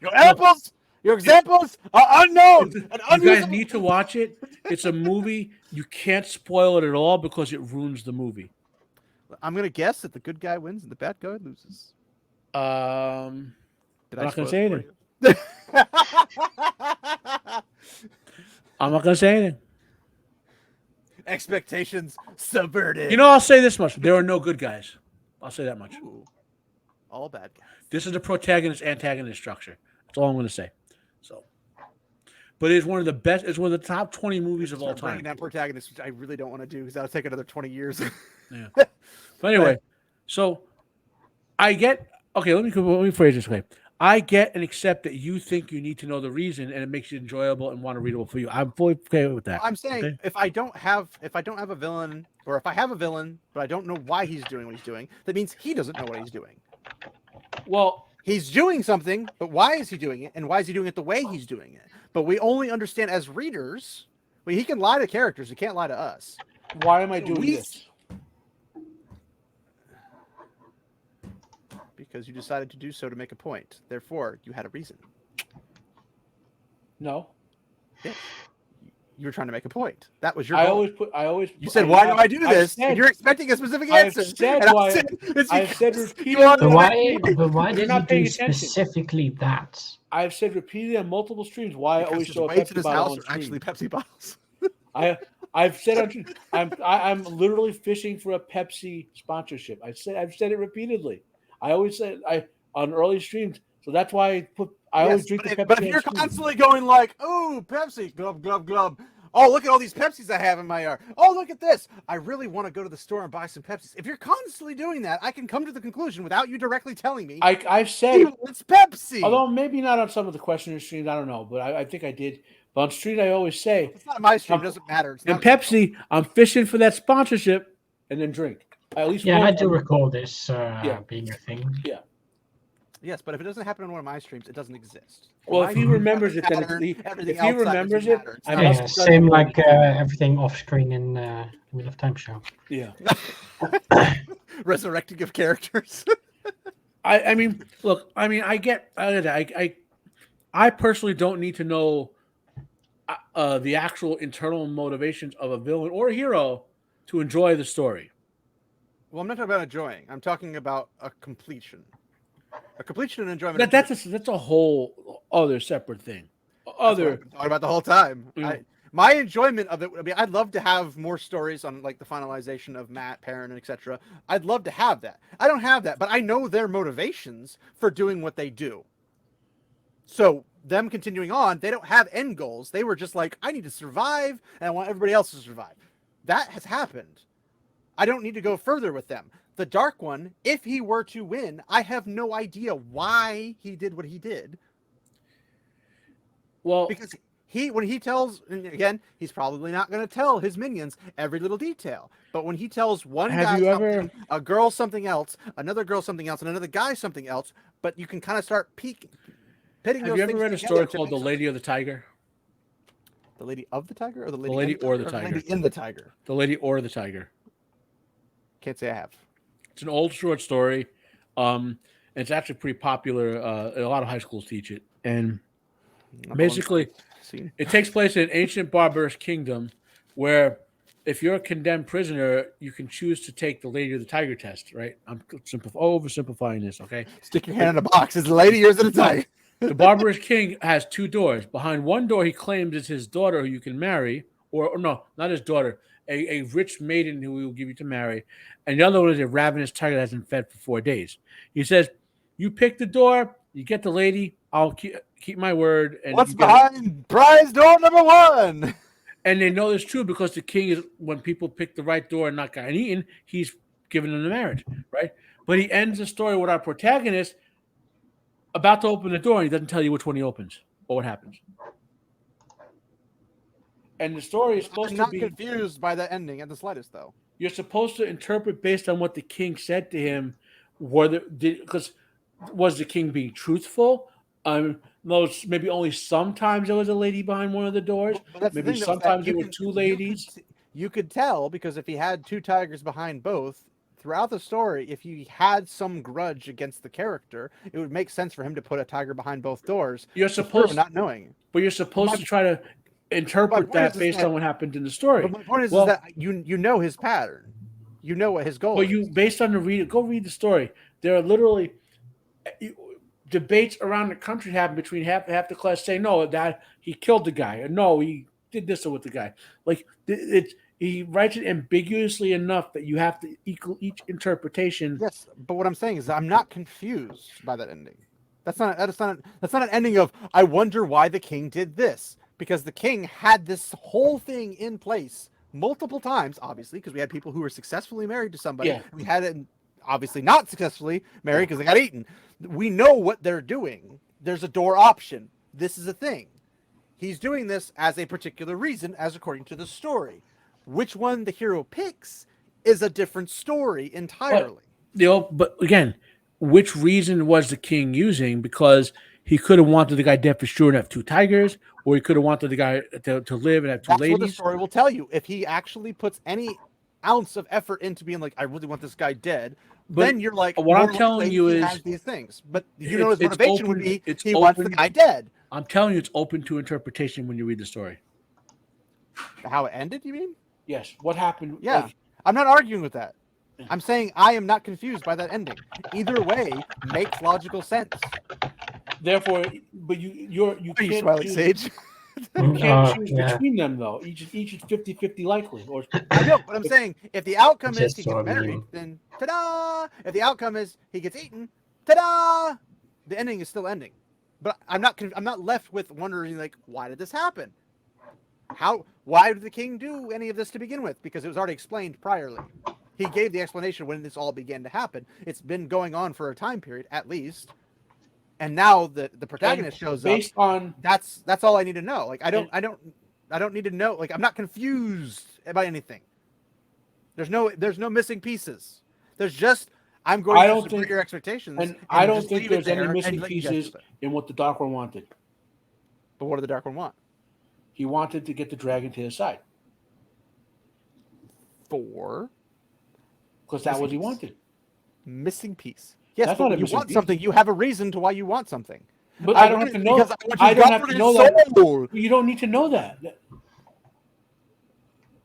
Your examples are unknown and You guys unusable. need to watch it. It's a movie. You can't spoil it at all because it ruins the movie. I'm gonna guess that the good guy wins and the bad guy loses. Did I'm I not going to spoil say it anything. for you? I'm not going to say anything. Expectations subverted. You know, I'll say this much: there are no good guys. I'll say that much. Ooh, all bad guys. This is the protagonist-antagonist structure. That's all I'm going to say. So, but it's one of the best. It's one of the top 20 movies of all Start bringing time. down protagonists, which I really don't want to do because that'll take another 20 years. Yeah. But anyway, so I get okay. Let me phrase this way. I get and accept that you think you need to know the reason, and it makes it enjoyable and want to readable for you. I'm fully okay with that. I'm saying okay? if I don't have a villain, or if I have a villain but I don't know why he's doing what he's doing, that means he doesn't know what he's doing. Well, He's doing something, but why is he doing it? And why is he doing it the way he's doing it? But we only understand as readers. Well, he can lie to characters. He can't lie to us. why am I doing We- this? Because you decided to do so to make a point. Therefore, you had a reason. No, You were trying to make a point. That was your I goal. always. You said, "Why do I do this?" Said, You're expecting a specific I've answer. said and why- I said, it's I've said because repeatedly- you are But the why? right- But why You're did he not paying do attention. specifically that? I've said repeatedly on multiple streams why I Because always his show a weights Pepsi in his bottle house on are stream. actually Pepsi bottles. I've said I'm literally fishing for a Pepsi sponsorship. I've said it repeatedly. I always said on early streams. So that's why I always drink the Pepsi. But if you're constantly going like, "Oh, Pepsi, glub glub glub," oh, look at all these Pepsis I have in my yard. Oh, look at this. I really want to go to the store and buy some Pepsis. If you're constantly doing that, I can come to the conclusion without you directly telling me. I've said it's Pepsi. Although maybe not on some of the questioner streams, I don't know, but I think I did. But on street, I always say it's not my stream. It doesn't matter. It's and Pepsi, I'm fishing for that sponsorship, and then drink. At least I do recall this being a thing. Yeah. Yes, but if it doesn't happen on one of my streams, it doesn't exist. Well, if he remembers it, then if he remembers it, same like everything off screen in Wheel of Time show. Yeah. Resurrecting of characters. I mean, look, I get I personally don't need to know the actual internal motivations of a villain or a hero to enjoy the story. Well, I'm not talking about enjoying. I'm talking about a completion. A completion and enjoyment. That's a whole other separate thing. Talking about the whole time. My enjoyment of it. I mean, I'd love to have more stories on like the finalization of Matt, Perrin, and etc. I'd love to have that. I don't have that, but I know their motivations for doing what they do. So them continuing on, they don't have end goals. They were just like, I need to survive, and I want everybody else to survive. That has happened. I don't need to go further with them. The Dark One, if he were to win, I have no idea why he did what he did. Well, because when he tells, and again, he's probably not going to tell his minions every little detail. But when he tells one guy something, a girl something else, another girl something else, and another guy something else, but you can kind of start pitting those things. Have you ever read a story called The Lady of the Tiger? The Lady of the Tiger, or the Lady or the Tiger? The Lady in the Tiger. The Lady or the Tiger. Can't say I have. It's an old short story. And it's actually pretty popular. A lot of high schools teach it. And basically, it takes place in an ancient barbarous kingdom where if you're a condemned prisoner, you can choose to take the Lady of the Tiger test, right? I'm oversimplifying this, okay? Stick your hand in a box. Is the lady or is it a tiger? The barbarous king has two doors. Behind one door, he claims it's his daughter who you can marry. Or no, not his daughter. A rich maiden who he will give you to marry. And the other one is a ravenous tiger that hasn't fed for 4 days. He says, you pick the door, you get the lady, I'll keep my word. And what's behind prize door number 1? And they know this true because the king is, when people pick the right door and not gotten eaten, he's giving them the marriage, right? But he ends the story with our protagonist about to open the door, and he doesn't tell you which one he opens or what happens. And the story is supposed to be... I'm not confused by the ending at the slightest, though. You're supposed to interpret based on what the king said to him. Because was the king being truthful? Maybe only sometimes there was a lady behind one of the doors. Maybe sometimes there were two ladies. You could tell, because if he had two tigers behind both, throughout the story, if he had some grudge against the character, it would make sense for him to put a tiger behind both doors. You're supposed not knowing. But you're supposed to try to interpret that based on what happened in the story. But my point is that you know his pattern. You know what his goal is. But you, based on go read the story. There are literally debates around the country happen between half the class saying, no, that he killed the guy, or no, he did this with the guy. Like he writes it ambiguously enough that you have to equal each interpretation. Yes, but what I'm saying is I'm not confused by that ending. That's not an ending of I wonder why the king did this. Because the king had this whole thing in place multiple times, obviously, because we had people who were successfully married to somebody. Yeah. We had it obviously not successfully married because they got eaten. We know what they're doing. There's a door option. This is a thing. He's doing this as a particular reason, as according to the story. Which one the hero picks is a different story entirely. But again, which reason was the king using? Because he could have wanted the guy dead for sure and have two tigers, or he could have wanted the guy to live and have two ladies. That's what the story will tell you. If he actually puts any ounce of effort into being like, I really want this guy dead, then you're like, what I'm telling you is has these things. But you know his motivation would be he open, wants the guy dead. I'm telling you, it's open to interpretation when you read the story. How it ended, you mean? Yes. What happened? Yeah. I'm not arguing with that. I'm saying I am not confused by that ending. Either way makes logical sense. Therefore, but you can't. Smiling Sage? You can't choose Yeah. between them, though. Each is 50-50 likely. Or I know, but I'm saying if the outcome is Just he saw gets a married, meme. then ta-da! If the outcome is he gets eaten, ta-da! The ending is still ending. But I'm not left with wondering like, why did this happen? Why did the king do any of this to begin with? Because it was already explained priorly. He gave the explanation when this all began to happen. It's been going on for a time period at least. And now the protagonist shows up. based on That's all I need to know. Like I don't need to know. Like I'm not confused about anything. There's no missing pieces. There's just I'm going to subvert your expectations. And I don't just think leave it there's any there missing and let you guys do pieces it. in what the Dark One wanted. But what did the Dark One want? He wanted to get the dragon to his side For because that's what he piece. wanted. Missing piece. Yes, That's but not a when you missing want piece. something, you have a reason to why you want something. But I don't have to know. Because I don't have to know that. soul. You don't need to know that.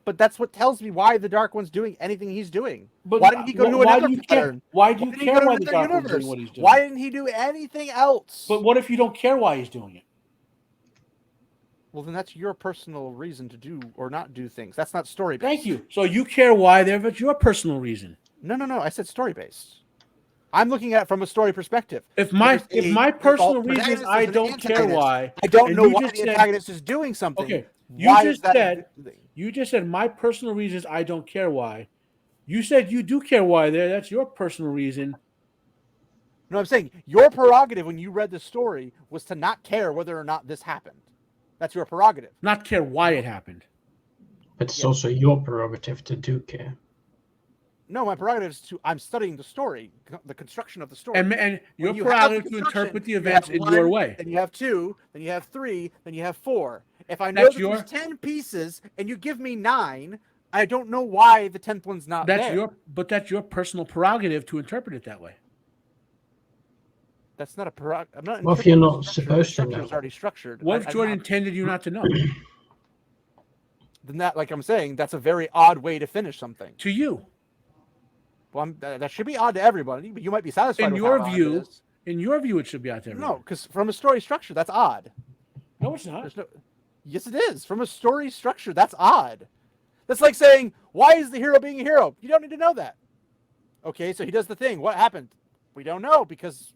But that's what tells me why the Dark One's doing anything he's doing. But Why didn't he go to why another do you care? pattern? Why do you didn't he care go to why the another Dark One's universe? doing what he's doing? Why didn't he do anything else? But what if you don't care why he's doing it? Well, then that's your personal reason to do or not do things. That's not story based. Thank you. So you care why there, but your personal reason. No. I said story based. I'm looking at it from a story perspective. If my personal reason is I don't care why, I don't and know you why just the said- antagonist is doing something. Okay, Why is that a good thing? you just said my personal reason is I don't care why. You said you do care why there. That's your personal reason. No, I'm saying your prerogative when you read the story was to not care whether or not this happened. That's your prerogative. Not care why it happened. But it's also your prerogative to do care. No, my prerogative is I'm studying the story, the construction of the story. And your When you have prerogative to construction, interpret the you events have in one, your way. Then you have 2, then you have 3, then you have 4. If I know That's that your- there's 10 pieces and you give me 9, I don't know why the 10th one's not there. That's your personal prerogative to interpret it that way. That's not a prerogative. I'm not. Well, if you're interpreting not the structure. supposed The to structure know. is already structured. What if I'm Jordan not- intended you not to know? Then that, like I'm saying, that's a very odd way to finish something. To you. Well, that should be odd to everybody, but you might be satisfied In with your how odd it view, is. it should be out there. No, because from a story structure, that's odd. No, it's not. There's no. Yes, it is. From a story structure, that's odd. That's like saying, why is the hero being a hero? You don't need to know that. Okay, so he does the thing. What happened? We don't know because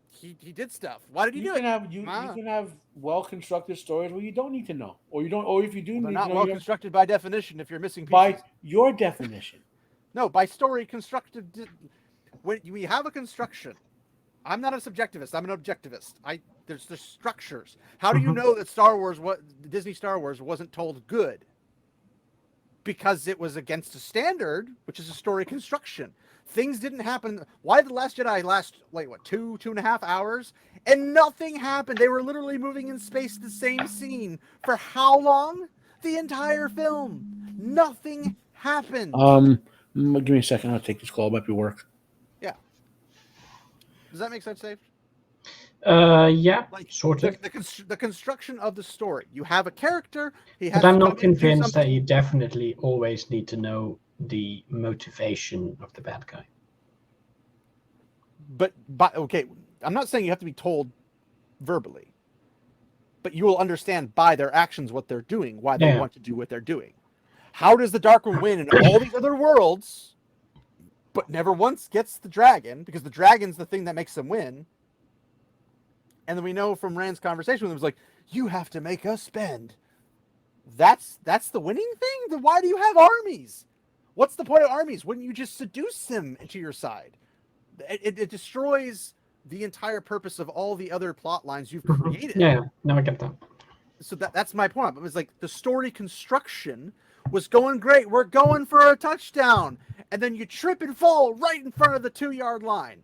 he did stuff. Why did he do it? You can have well constructed stories where you don't need to know, or you don't, or if you do They're need not to know, well you have- constructed by definition if you're missing pieces. by your definition. No, by story constructed. When we have a construction, I'm not a subjectivist. I'm an objectivist. There's the structures. How do you know that Disney Star Wars wasn't told good? Because it was against a standard, which is a story construction. Things didn't happen. Why did The Last Jedi last, like, what, 2.5 hours? And nothing happened. They were literally moving in space the same scene. For how long? The entire film. Nothing happened. Give me a second. I'll take this call. It might be work. Yeah. Does that make sense, Dave? Yeah, Like, sort of. The construction of the story. You have a character. He has But I'm to not come in and do convinced that something. you definitely always need to know the motivation of the bad guy. But okay, I'm not saying you have to be told verbally, but you will understand by their actions what they're doing, why they want to do what they're doing. How does the Dark One win in all these other worlds, but never once gets the dragon? Because the dragon's the thing that makes them win. And then we know from Rand's conversation with him, it was like, you have to make us spend. That's the winning thing? Then why do you have armies? What's the point of armies? Wouldn't you just seduce them into your side? It destroys the entire purpose of all the other plot lines you've created. Yeah, no, I get that. So that's my point. It was like the story construction was going great. We're going for a touchdown. And then you trip and fall right in front of the 2-yard line.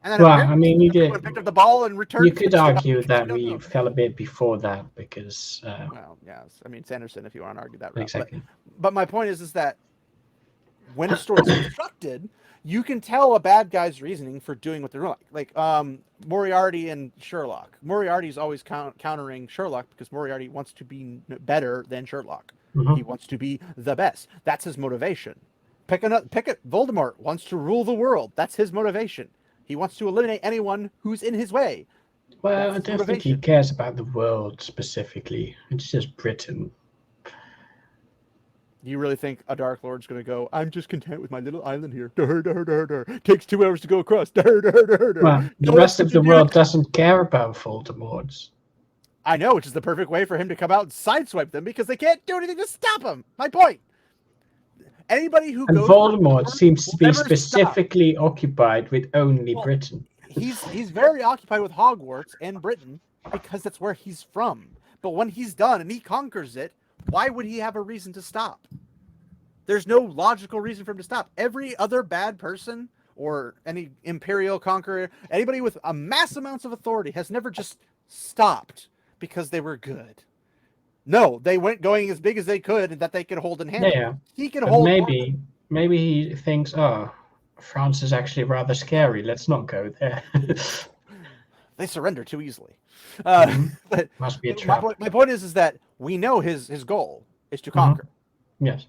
And then Well, I mean, you picked up the ball and returned. You could argue that don't we know. fell a bit before that because. Well, yes. I mean, Sanderson, if you want to argue that route. Exactly. But my point is that when a story is constructed, you can tell a bad guy's reasoning for doing what they're doing. Like Moriarty and Sherlock. Moriarty's always countering Sherlock because Moriarty wants to be better than Sherlock. Mhm. He wants to be the best. That's his motivation. Pick it. Voldemort wants to rule the world. That's his motivation. He wants to eliminate anyone who's in his way. Well, That's I don't think he motivation. cares about the world specifically. It's just Britain. You really think a Dark Lord's going to go, I'm just content with my little island here. Dur, dur, dur, dur. Takes 2 hours to go across. Dur, dur, dur, dur. Well, the No rest one of the can do world that." doesn't care about Voldemort. I know, which is the perfect way for him to come out and sideswipe them because they can't do anything to stop him. My point. Anybody who And goes Voldemort for seems to will be never stop. specifically occupied with only Well, Britain. He's very occupied with Hogwarts and Britain because that's where he's from. But when he's done and he conquers it, why would he have a reason to stop? There's no logical reason for him to stop. Every other bad person or any imperial conqueror, anybody with a mass amounts of authority has never just stopped because they were good. No, they went going as big as they could and that they could hold in hand. Yeah, He can but hold. maybe he thinks, oh, France is actually rather scary. Let's not go there. They surrender too easily. But Must be a trap. my point is that we know his goal is to conquer. Yes.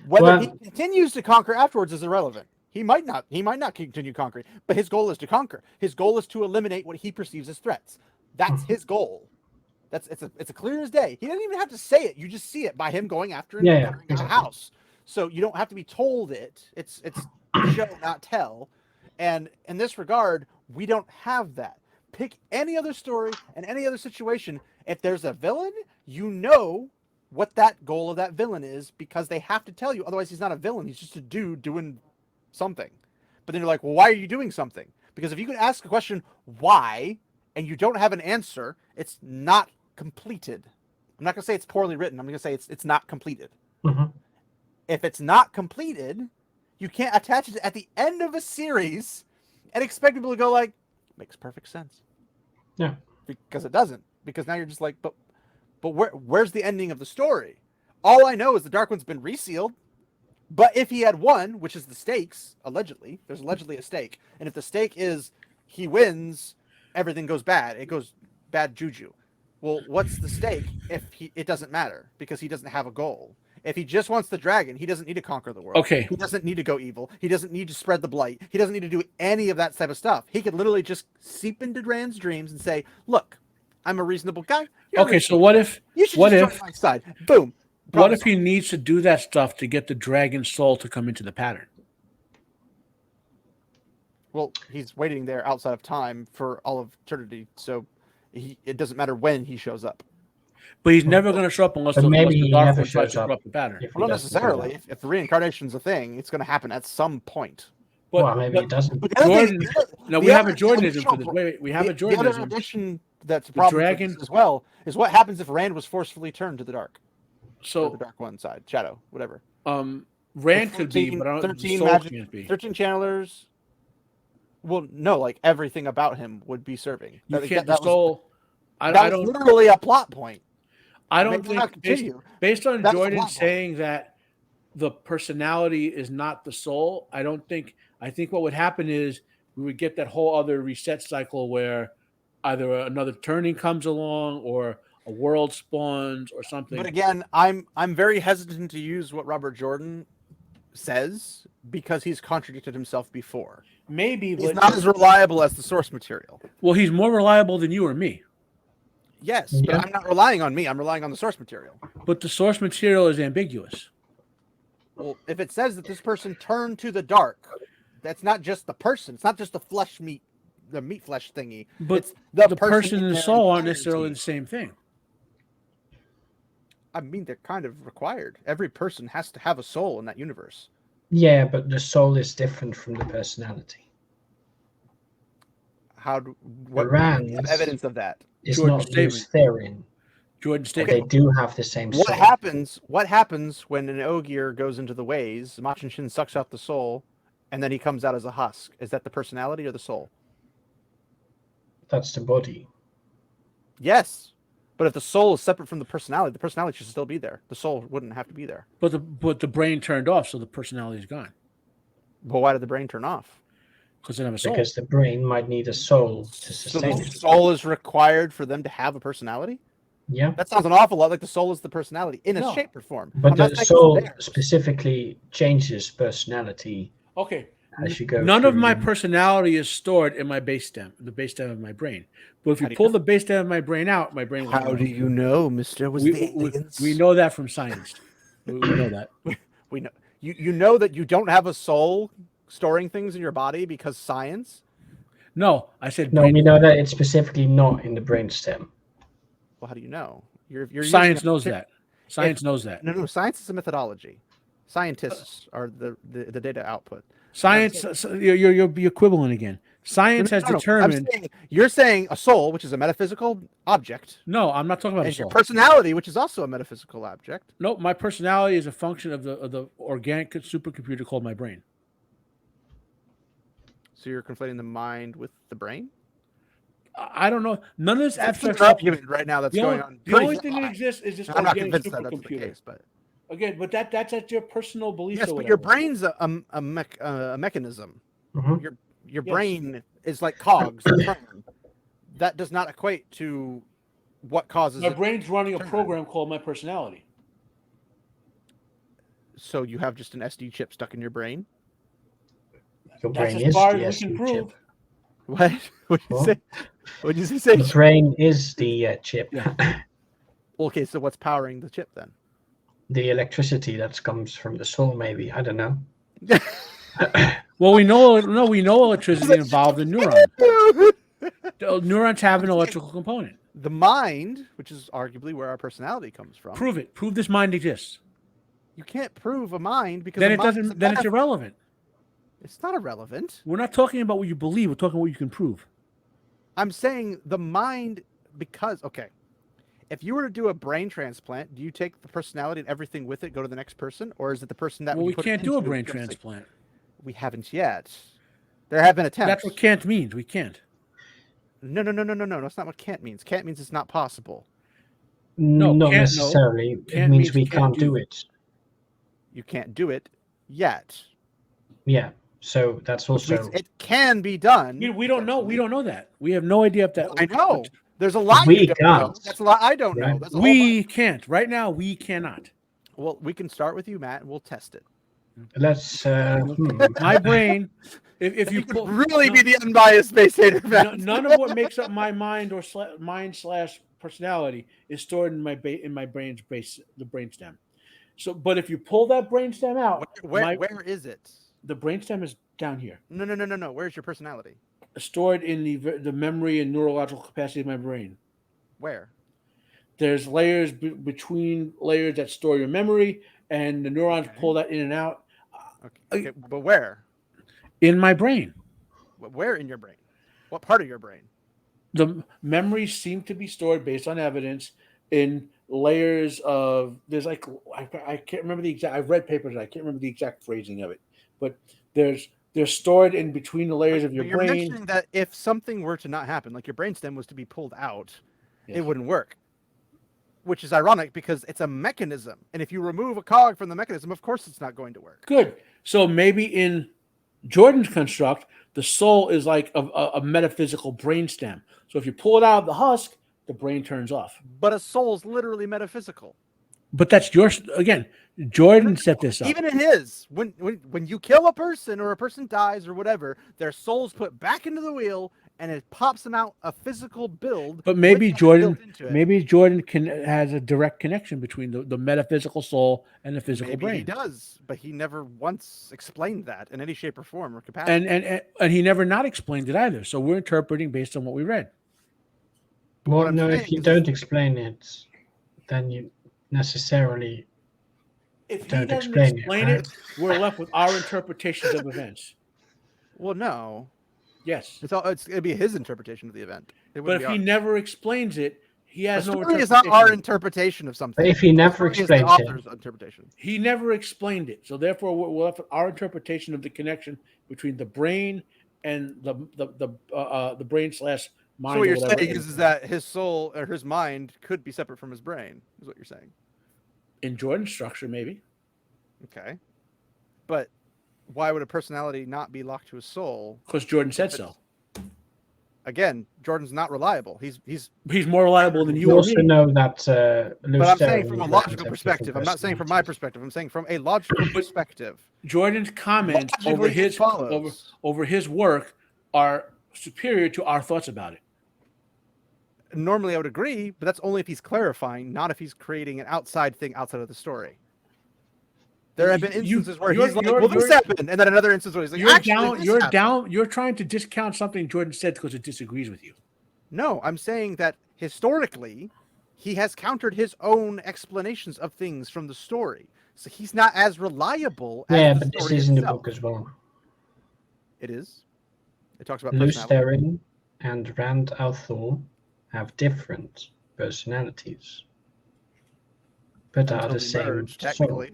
Whether he continues to conquer afterwards is irrelevant. He might not continue conquering, but his goal is to conquer. His goal is to eliminate what he perceives as threats. That's his goal. It's a clear as day. He doesn't even have to say it. You just see it by him going after and entering a house. So you don't have to be told it. It's show, not tell. And in this regard, we don't have that. Pick any other story and any other situation. If there's a villain, you know what that goal of that villain is because they have to tell you. Otherwise, he's not a villain. He's just a dude doing something. But then you're like, well, why are you doing something? Because if you can ask a question, why, and you don't have an answer, it's not completed. I'm not going to say it's poorly written. I'm going to say it's not completed. If it's not completed, you can't attach it at the end of a series and expect people to go like, makes perfect sense. Yeah. Because it doesn't. Because now you're just like, but where's the ending of the story? All I know is the Dark One's been resealed. But if he had won, which is the stakes, allegedly, there's allegedly a stake. And if the stake is he wins, everything goes bad. It goes bad juju. Well, what's the stake if it doesn't matter because he doesn't have a goal? If he just wants the dragon, he doesn't need to conquer the world. Okay. He doesn't need to go evil. He doesn't need to spread the blight. He doesn't need to do any of that type of stuff. He could literally just seep into Rand's dreams and say, look, I'm a reasonable guy. Okay, so what if you should join my side? Boom. What if he needs to do that stuff to get the dragon soul to come into the pattern? Well, he's waiting there outside of time for all of eternity, so it doesn't matter when he shows up. But he's never going to show up unless the Dark One tries to corrupt the pattern. Well, not necessarily. If the reincarnation's a thing, it's going to happen at some point. Well, maybe it doesn't. Jordan, no, we have a Jordanism for this. Wait, we have a Jordanism. The other addition that's a problem for this as well is what happens if Rand was forcefully turned to the dark. So the Dark One side, Shadow, whatever. Rand could be, but I don't 13 Soul magic, can't be. 13 channelers. Well, no, like everything about him would be serving. You can't. That Soul. That was literally a plot point. I don't think based on Jordan saying that the personality is not the soul. I think what would happen is we would get that whole other reset cycle where either another turning comes along or a world spawns or something. But again, I'm very hesitant to use what Robert Jordan says because he's contradicted himself before. Maybe he's not as reliable as the source material. Well, he's more reliable than you or me. Yes, but I'm not relying on me. I'm relying on the source material. But the source material is ambiguous. Well, if it says that this person turned to the dark, that's not just the person. It's not just the meat flesh thingy. But it's the person and the soul aren't necessarily the same thing. I mean, they're kind of required. Every person has to have a soul in that universe. Yeah, but the soul is different from the personality. What evidence of that? It's not Lutheran. Jordan They do have the same soul. What happens when an Ogier goes into the ways, Machin Shin sucks out the soul, and then he comes out as a husk? Is that the personality or the soul? That's the body. Yes. But if the soul is separate from the personality should still be there. The soul wouldn't have to be there. But the brain turned off, so the personality is gone. Well, why did the brain turn off? Because they have a soul. Because the brain might need a soul to sustain it. So the soul is required for them to have a personality? Yeah. That sounds an awful lot like the soul is the personality in a shape or form. But the soul specifically changes personality. Okay. as you go. None of through my them. personality is stored in my base stem, the base stem of my brain. But if How you do you pull know? the base stem of my brain out, my brain will How turn do off. you know, Mister? Was the aliens? We know that from science. We know that. We know. You know that you don't have a soul storing things in your body because science. No, I said No, brain. we know that it's specifically not in the brainstem. Well, how do you know? You're Science using knows that. Science knows that. No, science is a methodology. Scientists are the data output. Science. You're quibbling again. Science has I'm determined. saying, you're saying a soul, which is a metaphysical object, No, I'm not talking about a and your soul. personality, which is also a metaphysical object. No, my personality is a function of the organic supercomputer called my brain. So you're conflating the mind with the brain. I don't know. None of this That's abstract an stuff. argument right now that's The going only, on. the only thing that exists is this I'm not organic convinced that that's the supercomputer. case, but Again, but that's at your personal beliefs. yes, or but whatever. your brain's a mechanism. Mhm. Your Yes. brain is like cogs that turn. That does not equate to what causes My it. brain's running a turn. program called my personality. So you have just an SD chip stuck in your brain. Your That's brain as is far the as we can SD prove. chip. What? What did you What? say? What did you say? The brain is the chip. Yeah. Well, okay, so what's powering the chip then? The electricity that comes from the soul, maybe. I don't know. Well, we know electricity involved in neurons. Neurons have an electrical component. The mind, which is arguably where our personality comes from. Prove it. Prove this mind exists. You can't prove a mind because Then a it mind is a doesn't. Then it's metaphor. irrelevant. It's not irrelevant. We're not talking about what you believe. We're talking about what you can prove. I'm saying the mind because okay, if you were to do a brain transplant, do you take the personality and everything with it, go to the next person, or is it the person that Well, when we you put it can't do a into brain is gonna say- transplant. We haven't yet. There have been attempts. That's what can't means. We can't. No. That's not what can't means. Can't means it's not possible. No, not can't, necessarily. no. It Can't means means we can't can't do do. it. You can't do it yet. Yeah. So that's Which means also. it can be done. We don't know. We don't know that. We have no idea if that. I know. There's a lot We you don't know. can't. That's a lot I don't know. Right. That's a whole We can't. Right now, we cannot. Well, we can start with you, Matt, and we'll test it. Let's. My brain. If you You could pull, really be the unbiased space hater, Matt. none of what makes up my mind or mind / personality is stored in my brain's base, the brainstem. So, but if you pull that brainstem out, Where is it? the brainstem is down here, No. Where's your personality? stored in the memory and neurological capacity of my brain. Where? There's layers between layers that store your memory, and the neurons Okay. pull that in and out. Okay, but where? In my brain. Where in your brain? What part of your brain? The memories seem to be stored based on evidence in layers of there's like I can't remember the exact I've read papers, I can't remember the exact phrasing of it, but they're stored in between the layers of your But you're brain. mentioning that if something were to not happen, like your brainstem was to be pulled out, Yes. it wouldn't work. Which is ironic because it's a mechanism. And if you remove a cog from the mechanism, of course it's not going to work. Good. So maybe in Jordan's construct, the soul is like a metaphysical brainstem. So if you pull it out of the husk, the brain turns off. But a soul's literally metaphysical. But that's again, Jordan set this up. Even in his, when you kill a person or a person dies or whatever, their soul's put back into the wheel and it pops them out a physical build. But maybe with that Jordan, built into it. maybe Jordan has a direct connection between the metaphysical soul and the physical Maybe brain. he does, but he never once explained that in any shape or form or capacity. And he never not explained it either. So we're interpreting based on what we read. Well, I'm no, saying if you is- don't explain it, then you necessarily If he don't doesn't explain explain it, it, we're left with our interpretations of events. Well, no, Yes. it'd be his interpretation of the event. It But wouldn't if be he ours. never explains it, he The has no story is not interpretation. our interpretation of something. But if he The never story is the explains it, author's interpretation. He never explained it. So therefore, we're left with our interpretation of the connection between the brain and the brain / mind. So what or you're whatever saying it is that his soul or his mind could be separate from his brain, is what you're saying. in Jordan's structure, maybe. Okay. But why would a personality not be locked to a soul? Because Jordan said so. again, Jordan's not reliable. He's more reliable than We you or also me. know that Lou But I'm saying Sterling from a and Rand logical have perspective. different I'm not saying from my personalities. perspective. I'm saying from a logical perspective. Jordan's comments Logically, this follows. over his work are superior to our thoughts about it. Normally, I would agree, but that's only if he's clarifying, not if he's creating an outside thing outside of the story. There have been instances where he's like, "Well, this happened," and then another instance where he's like, "Actually, this happened." You're trying to discount something Jordan said because it disagrees with you. No, I'm saying that historically, he has countered his own explanations of things from the story, so he's not as reliable. Yeah, as the but this story is in the itself. book as well. It is. It talks about Lou personality. Sterling and Rand al'Thor have different personalities, but are Until the they same merge, soul. technically.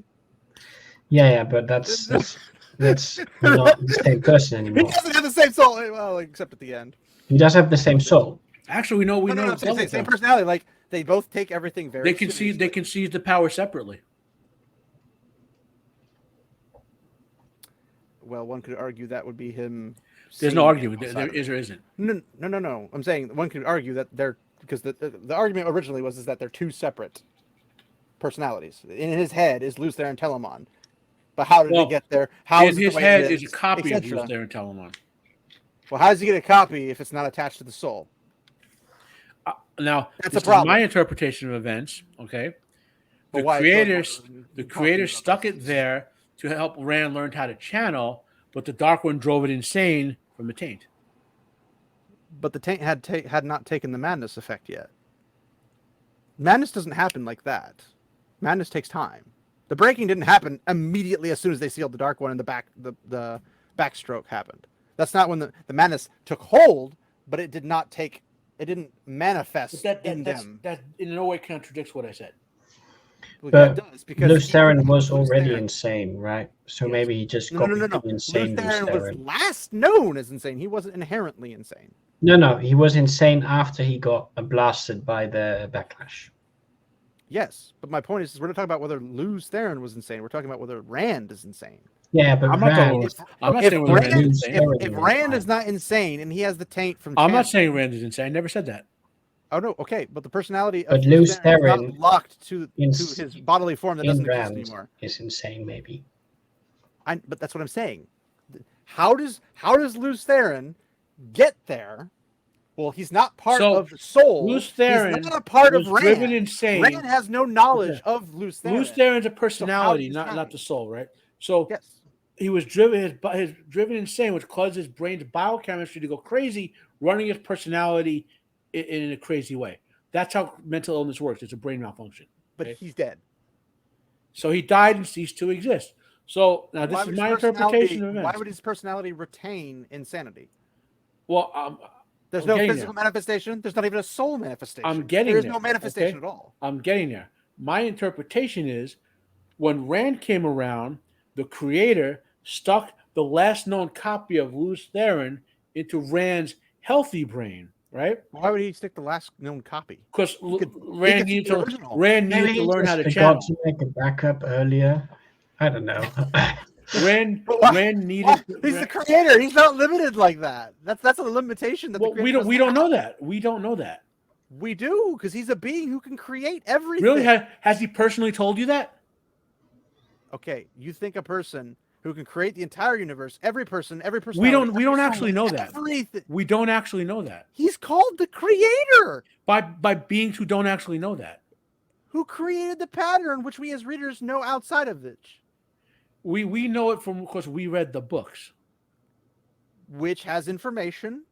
Yeah, but that's not the same person He anymore. doesn't have the same soul, well, except at the end. He does have the same soul. Actually, we know No, same personality. Like they both take everything very. They can seize the power separately. Well, one could argue that would be him. There's no argument. There is or isn't. No. I'm saying one could argue that they're because the argument originally was that they're two separate personalities. In his head is Lou Theron and Telamon, but how did he get there? How in his head is a copy of Lou Theron and Telamon. Well, how does he get a copy if it's not attached to the soul? Now, that's this a problem. Is my interpretation of events. Okay, the creator stuck it there to help Rand learn how to channel, but the Dark One drove it insane from the taint. But the taint had not taken the madness effect yet. Madness doesn't happen like that. Madness takes time. The breaking didn't happen immediately as soon as they sealed the Dark One and the backstroke happened. That's not when the madness took hold, but it didn't manifest in them. That in no way contradicts what I said. Well, But it does, because Lou Theron was already insane, right? So Yes. maybe he just No. copied the insane Lou Lou Theron was Theron. last known as insane. He wasn't inherently insane. No, he was insane after he got blasted by the backlash. Yes, but my point is we're not talking about whether Lou Theron was insane. We're talking about whether Rand is insane. Yeah, but I'm not saying if Rand is not insane and he has the taint from I'm not saying Rand is insane. I never said that. Oh no, okay, but the personality But of Lou Theron is not Theron locked to his bodily form that doesn't exist Rand anymore. is insane, maybe. But that's what I'm saying. How does Lou Theron get there? Well, he's not part of the soul. Lou Theron he's not a part of Rand. Driven insane. Rand has no knowledge of Lou Theron. Lou Theron's a personality, not the soul, right? So yes. He was driven insane, which caused his brain's biochemistry to go crazy, running his personality in a crazy way. That's how mental illness works. It's a brain malfunction. But he's dead. So he died and ceased to exist. So now this is my interpretation of events. Why would his personality retain insanity? Well, there's no physical manifestation. There's not even a soul manifestation. I'm getting there. There's no manifestation at all. I'm getting there. My interpretation is when Rand came around, the creator stuck the last known copy of Lou Theron into Rand's healthy brain, right? Why would he stick the last known copy? Because Rand needed to learn how to channel. channel. To make a backup earlier. I don't know. Rand needed. He's the creator. He's not limited like that. That's a limitation that. Well, we don't know that. We don't know that. We do, because he's a being who can create everything. Really? Has he personally told you that? Okay, you think a person who can create the entire universe, every person. We don't actually know that. Everything. We don't actually know that. He's called the creator by beings who don't actually know that. Who created the pattern, which we as readers know outside of it. We know it because we read the books, which has information.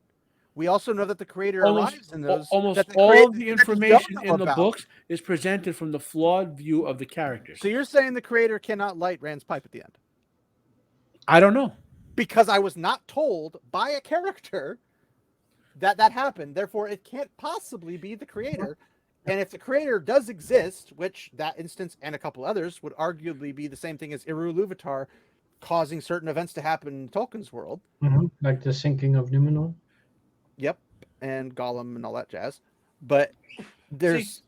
We also know that the creator arrives in those. Almost all of the information in the books is presented from the flawed view of the characters. So you're saying the creator cannot light Rand's pipe at the end? I don't know. Because I was not told by a character that happened. Therefore, it can't possibly be the creator. And if the creator does exist, which that instance and a couple others would arguably be the same thing as Eru Luvatar causing certain events to happen in Tolkien's world. Mm-hmm. Like the sinking of Numenor. Yep. And Gollum and all that jazz. But there's...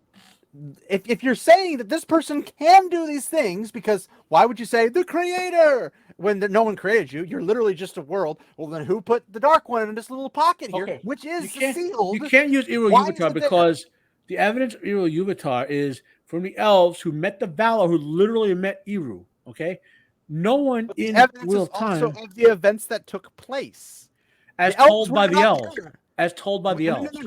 if you're saying that this person can do these things, because why would you say the creator when no one created you. You're literally just a world. Well, then who put the dark one in this little pocket here, Okay. which is You sealed? can't use Iro Why is Yuvatar it there? because the evidence of Iro Yuvatar is from the elves who met the Valar, who literally met Eru. Okay, no one But the in evidence real is also time, of the events that took place. as The elves told were by the not elves, there. as told by the No, no, elves, no,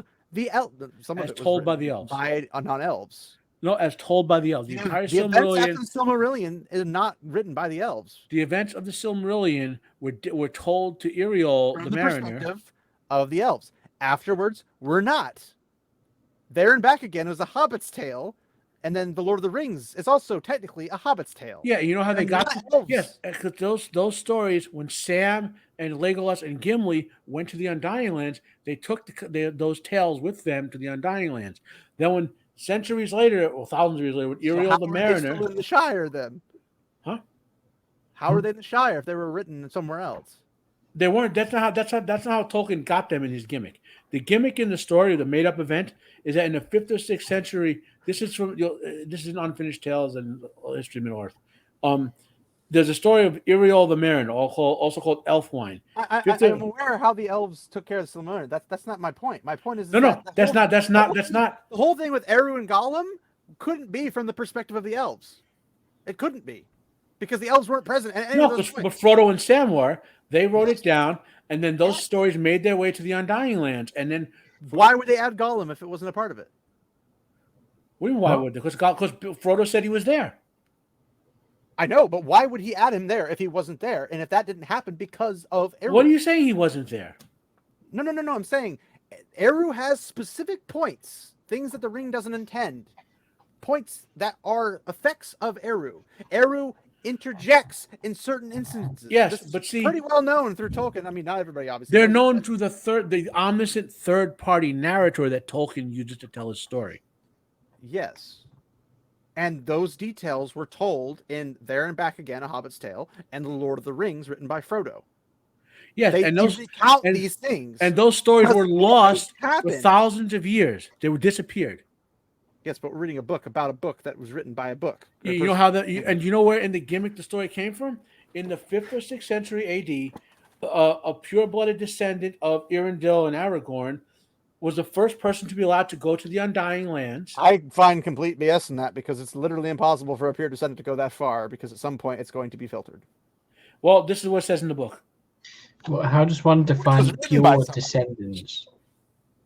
no. Some of as it was told by written the elves. by non-elves. No, as told by the elves. The entire The events after Silmarillion, the Silmarillion is not written by the elves. the events of the Silmarillion were told to Iriol From the the Mariner. perspective of the elves. Afterwards, we're not. There and Back Again was a Hobbit's tale, and then The Lord of the Rings is also technically a Hobbit's tale. Yeah, you know how they And got not to, elves. yes, because those stories when Sam and Legolas and Gimli went to the Undying Lands, they took those tales with them to the Undying Lands. Then when centuries later, or thousands of years later, when So Iriol how the are they Mariner, still in the Shire then? huh? How are they in the Shire if they were written somewhere else? They weren't. That's not how Tolkien got them in his gimmick. The gimmick in the story, the made up event, is that in the 5th or 6th century, this is an Unfinished Tales and History of Middle Earth. There's a story of Iriol the Mariner, also called Elfwine. I'm aware how the elves took care of the Silmarillion. That's not my point. My point is No, that's not. The whole thing with Eru and Gollum couldn't be from the perspective of the elves. It couldn't be, because the elves weren't present at any of those but points. Frodo and Sam were. They wrote it down, and then those stories made their way to the Undying Lands. And then, Why would they add Gollum if it wasn't a part of it? why would they? Because Frodo said he was there. I know, but why would he add him there if he wasn't there? And if that didn't happen because of Eru? What are you saying? He wasn't there? No. I'm saying Eru has specific points, things that the ring doesn't intend, points that are effects of Eru. Eru interjects in certain instances. Yes, this but is see, pretty well known through Tolkien. I mean, not everybody obviously. they're knows known it, through the omniscient third-party narrator that Tolkien uses to tell his story. Yes. And those details were told in There and Back Again, A Hobbit's Tale, and The Lord of the Rings, written by Frodo. Yes, They and those recount these things. and those stories were lost for happened. thousands of years. They were disappeared. Yes, but we're reading a book about a book that was written by a book. You know how and you know where in the gimmick the story came from? In the 5th or 6th century AD, a pure-blooded descendant of Irindil and Aragorn was the first person to be allowed to go to the Undying Lands. I find complete BS in that, because it's literally impossible for a pure descendant to go that far, because at some point it's going to be filtered. Well, this is what it says in the book. Well, how does one define written by pure someone. descendants?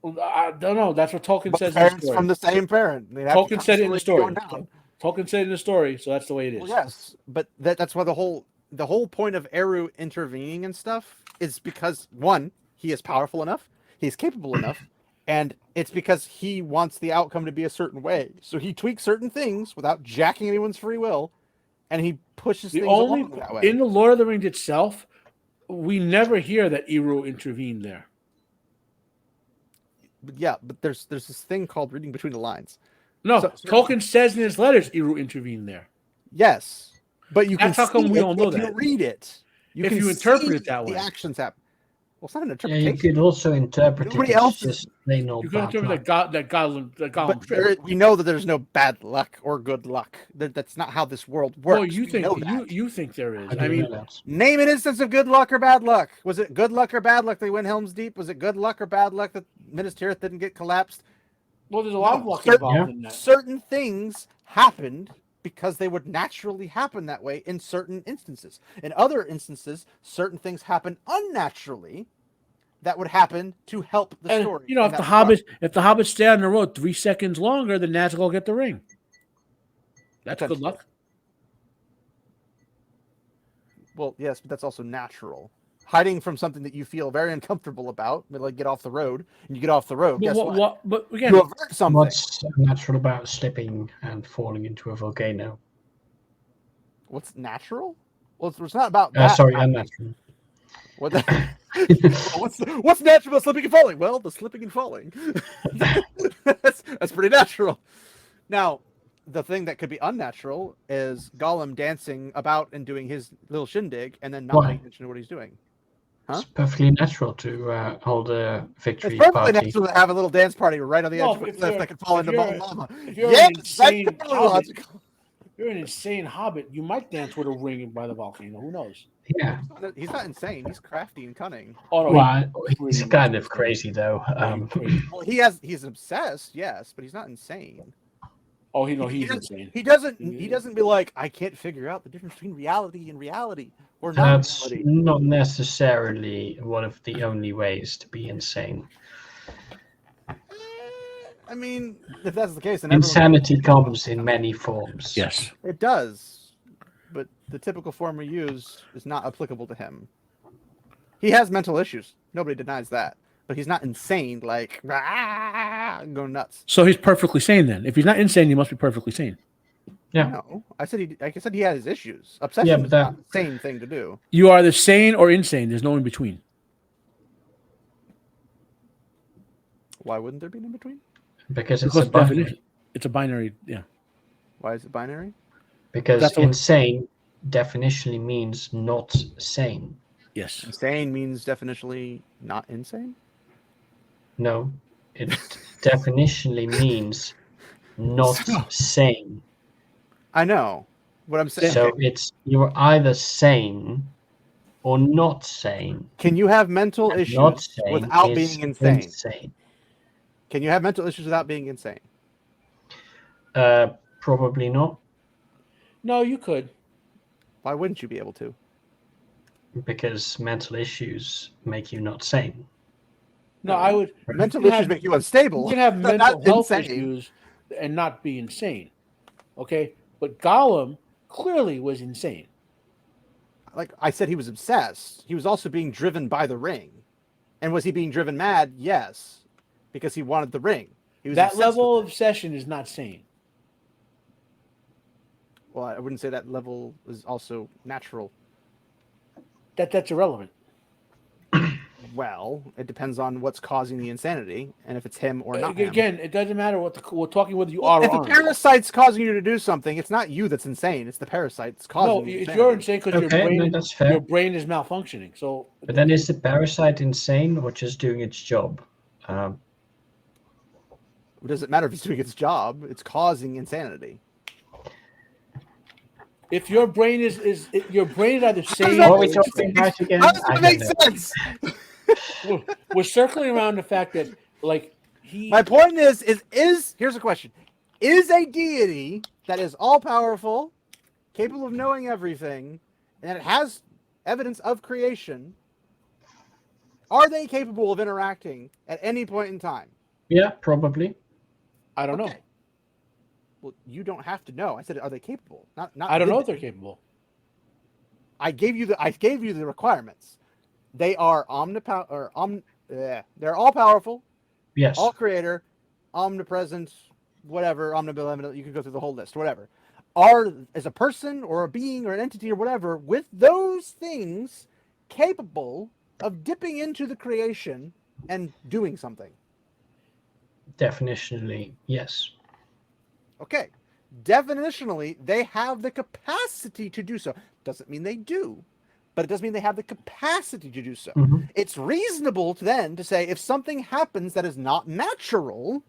I don't know. That's what Tolkien says in the Parents story. from the same parent. Tolkien said it in the story. Down. Tolkien said it in the story, so that's the way it is. Well, yes, but that's why the whole point of Eru intervening and stuff is because, one, he is powerful enough, he's capable enough, and it's because he wants the outcome to be a certain way. So he tweaks certain things without jacking anyone's free will, and he pushes things along that way. In the Lord of the Rings itself, we never hear that Eru intervened there. But yeah, but there's this thing called reading between the lines. No, So- Tolkien says in his letters Eru intervened there. Yes, but you That's can how come see we it don't know if you that. read it. If can you interpret see it that way. the actions happen. Well, it's not an Yeah, interpretation. you could also interpret Nobody it as else just plain old You can bad interpret luck. that Gollum But tripped. we know that there's no bad luck or good luck. That's not how this world works. Well, you We think know that. you think there is. How do I you mean, know that? Name an instance of good luck or bad luck. Was it good luck or bad luck they went Helm's Deep? Was it good luck or bad luck that Minas Tirith didn't get collapsed? well, there's a lot of No, luck certain- involved in that. Certain things happened because they would naturally happen that way in certain instances. In other instances, certain things happen unnaturally that would happen to help the And story. you know, in if the that hobbits stay on the road 3 seconds longer, then Nazgul will get the ring. That's good luck. Well, yes, but that's also natural. Hiding from something that you feel very uncomfortable about, like get off the road, and you get off the road. Guess what? But again, You avert something. What's natural about slipping and falling into a volcano? What's natural? Well, it's not about that. Sorry, unnatural. What what's natural about slipping and falling? Well, the slipping and falling. that's pretty natural. Now, the thing that could be unnatural is Gollum dancing about and doing his little shindig and then not Why? paying attention to what he's doing. It's perfectly natural to hold a victory It's perfectly party. natural to have a little dance party right on the No, edge of a if cliff you're- that could fall if into you're- molten lava. if you're an Yes, that's insane totally hobbit- logical. If you're an insane hobbit, you might dance with a ring by the volcano. Who knows? Yeah. He's not insane. He's crafty and cunning. Oh no, Well, pretty he's much kind of insane. crazy though. Yeah, he's crazy. Well, he's obsessed, yes, but he's not insane. Oh, He he's doesn't- insane. He doesn't be like, I can't figure out the difference between reality and reality or That's non-reality. not necessarily one of the only ways to be insane. I mean, if that's the case, then everyone Insanity comes in many forms. Yes. it does. But the typical form we use is not applicable to him. He has mental issues. Nobody denies that. But he's not insane, like going nuts. So he's perfectly sane then. If he's not insane, he must be perfectly sane. Yeah. No, I said he had his issues. Obsession Yeah, but is that- not the same thing to do. You are either sane or insane. There's no in between. Why wouldn't there be an in between? Because it's Because a binary. definition, it's a binary. Yeah. Why is it binary? Because That's what- insane definitionally means not sane. Yes. Insane means definitionally not insane. No, it definitionally means not sane. I know what I'm saying. So it's you're either sane or not sane. Can you have mental And issues not sane without is being insane? insane. Can you have mental issues without being insane? Probably not, No, you could. Why wouldn't you be able to? because mental issues make you not sane. No, I would. Mental You issues have- make you unstable. You can have not mental health insane. issues and not be insane. Okay, but Gollum clearly was insane. Like I said, he was obsessed. He was also being driven by the ring. And was he being driven mad? Yes, because he wanted the ring. He was That obsessed level with of obsession is not sane. it. Well, I wouldn't say that level is also natural. That's irrelevant. Well, it depends on what's causing the insanity and if it's him or not. him. Again, it doesn't matter we're talking whether you Well, are if or a aren't. parasite's causing you to do something, it's not you that's insane. It's the parasite that's causing No, you if you're insanity. insane because Okay, no, that's fair. your brain is malfunctioning. So, But then is the parasite insane or just doing its job? It doesn't matter if it's doing its job. It's causing insanity. if your brain is your brain is either sane that What are or we talking insane. about again? How does I that don't make know. sense? We're circling around the fact that like he My point is here's a question. Is a deity that is all powerful, capable of knowing everything, and it has evidence of creation, are they capable of interacting at any point in time? Yeah, probably. I don't know. Okay. Well, you don't have to know. I said, are they capable? Not. I don't did know if they. they're capable. I gave you the requirements. They are they're all powerful, Yes. all creator, omnipresent, whatever, omnibenevolent. You can go through the whole list, whatever. Are as a person or a being or an entity or whatever with those things capable of dipping into the creation and doing something? Definitionally, yes. Okay. Definitionally, they have the capacity to do so. Doesn't mean they do, but it does mean they have the capacity to do so. Mhm. It's reasonable then to say if something happens that is not natural,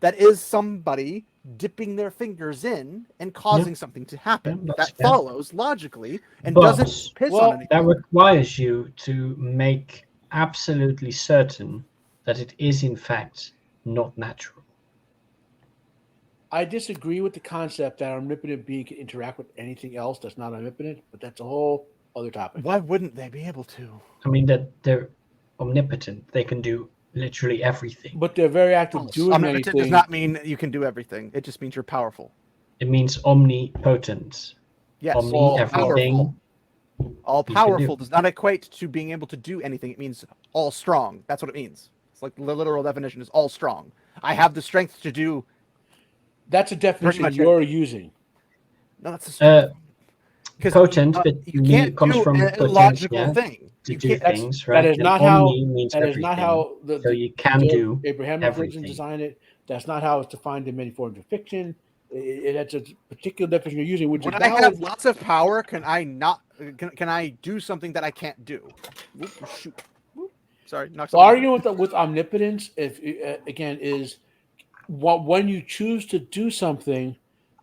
that is somebody dipping their fingers in and causing something to happen. Yeah, that's That fair. follows logically and But- doesn't piss Well, on anything. That requires you to make absolutely certain that it is in fact not natural. I disagree with the concept that an omnipotent being can interact with anything else that's not omnipotent, but that's a whole other topic. Why wouldn't they be able to? I mean that they're omnipotent. They can do literally everything. But they're very active doing Omnipotent anything. does not mean you can do everything. It just means you're powerful. It means omnipotent. Yes, Omni all everything. powerful. All you can do. powerful does not equate to being able to do anything. It means all strong. That's what it means. It's like the literal definition is all strong. I have the strength to do. That's a definition much you're using. No, that's a Potent, but you me can't comes do from an potent, illogical yeah, thing. to You do can't, things, right? That is And not how. omni means That is not everything. how So you can do Abrahamic religions everything. design it. That's not how it's defined in many forms of fiction. That's a particular definition you're using, which when is I valid. have lots of power, can I not? Can I do something that I can't do? Whoop, shoot. Whoop. Sorry, knock The something argument with omnipotence, if again, is when you choose to do something,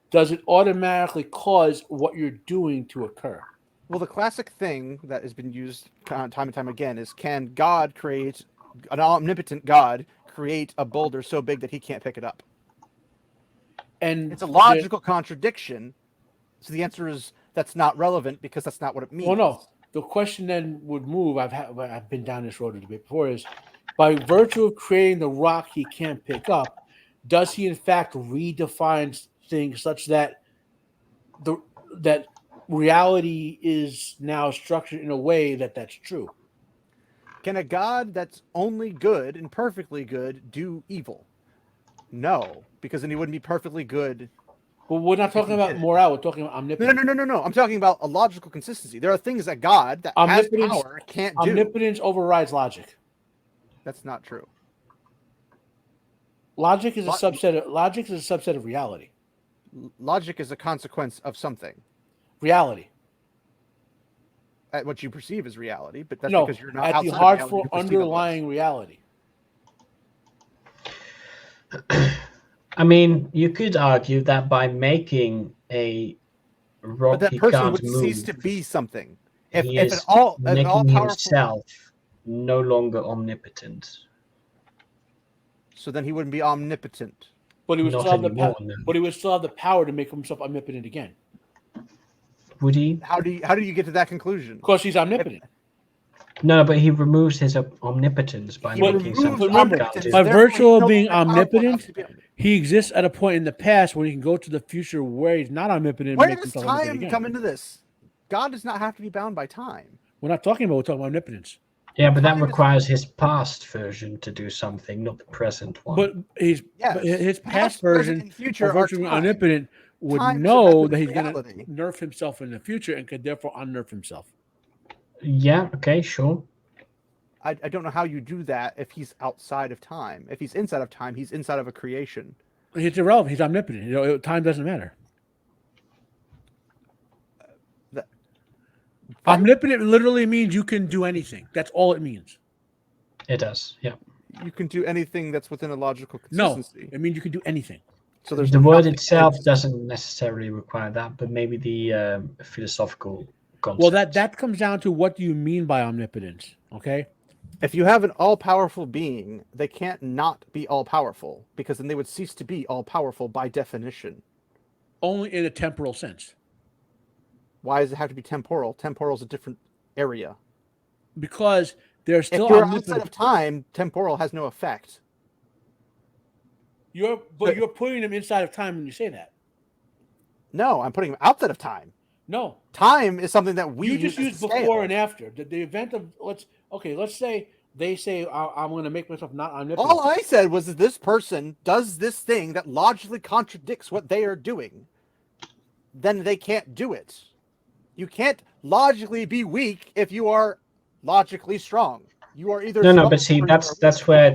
does it automatically cause what you're doing to occur? Well, the classic thing that has been used time and time again is, can God create, an omnipotent God create a boulder so big that he can't pick it up? And It's a logical contradiction. So the answer is that's not relevant because that's not what it means. Well, no. The question then would move. I've been down this road a bit before. Is by virtue of creating the rock he can't pick up, does he in fact redefine things such that that reality is now structured in a way that's true? Can a God that's only good and perfectly good do evil? No, because then he wouldn't be perfectly good. Well, we're not talking about morale. We're talking about omnipotence. No. I'm talking about a logical consistency. There are things that God that has power can't do. Omnipotence overrides logic. That's not true. Logic is a subset of reality. Logic is a consequence of something. Reality. At what you perceive as reality, but that's No, because you're not at outside the of reality, hardcore you perceive it underlying reality. I mean, you could argue that by making a rock but that he person can't would move, cease to be something. he If is an making all-powerful, himself no longer omnipotent. so then he wouldn't be omnipotent. But he would Not still have anymore, no. But he would still have the power to make himself omnipotent again. Would he? How do you get to that conclusion? Because he's omnipotent. No, but he removes his omnipotence by He making removes something. remember, he can't do. by Therefore, virtue he's of no being longer powerful enough omnipotent, to be omnipotent. he exists at a point in the past when he can go to the future where he's not omnipotent. Where and make does himself omnipotent time again. come into this? God does not have to be bound by time. We're not talking about. We're talking about omnipotence. Yeah, but that Time is- requires his past version to do something, not the present one. But his Yes. past present, version, and future by are virtue of being time. omnipotent, would Time is a know method that of he's going to reality. nerf himself in the future and could therefore unnerf himself. Yeah, okay, sure. I don't know how you do that if he's outside of time. If he's inside of time, he's inside of a creation. It's irrelevant. He's omnipotent. Time doesn't matter. Omnipotent literally means you can do anything. That's all it means. It does, yeah. You can do anything that's within a logical No, consistency. it means you can do anything. So there's The word nothing itself that doesn't necessarily require that, but maybe the philosophical concept. Well, that comes down to what do you mean by omnipotence, okay? If you have an all-powerful being, they can't not be all-powerful, because then they would cease to be all-powerful by definition. Only in a temporal sense. Why does it have to be temporal? Temporal is a different area. Because they're still If you're omnipotent. outside of time, temporal has no effect. You're putting them inside of time when you say that. No, I'm putting them outside of time. No. Time is something that we You just use use as a scale. before and after. The event of let's say they say I'm going to make myself not omnipotent. All I said was that this person does this thing that logically contradicts what they are doing. Then they can't do it. You can't logically be weak if you are logically strong. You are either No, strong but see, or you are that's where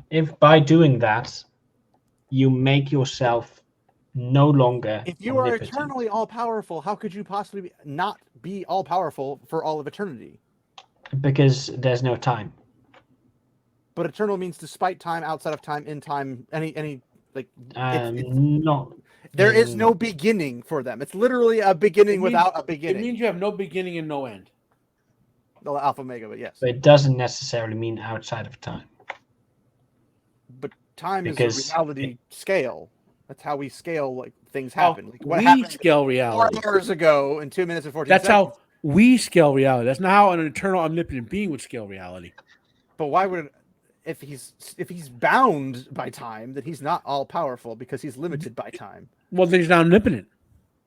if by doing that, you make yourself no longer If you are omnipotent. eternally all-powerful, how could you possibly not be all-powerful for all of eternity? Because there's no time. But eternal means despite time, outside of time, in time, any like Not. there is no beginning for them. It's literally a beginning without a beginning. It means you have no beginning and no end. The alpha omega, but yes. But it doesn't necessarily mean outside of time. But time Because is a reality scale. That's how we scale like things How happen. Like what we happened scale reality. 4 hours ago in 2 minutes and 14 That's seconds. how we scale reality. That's not how an eternal omnipotent being would scale reality. But why would if he's bound by time, then he's not all powerful because he's limited by time. Well, then he's not omnipotent.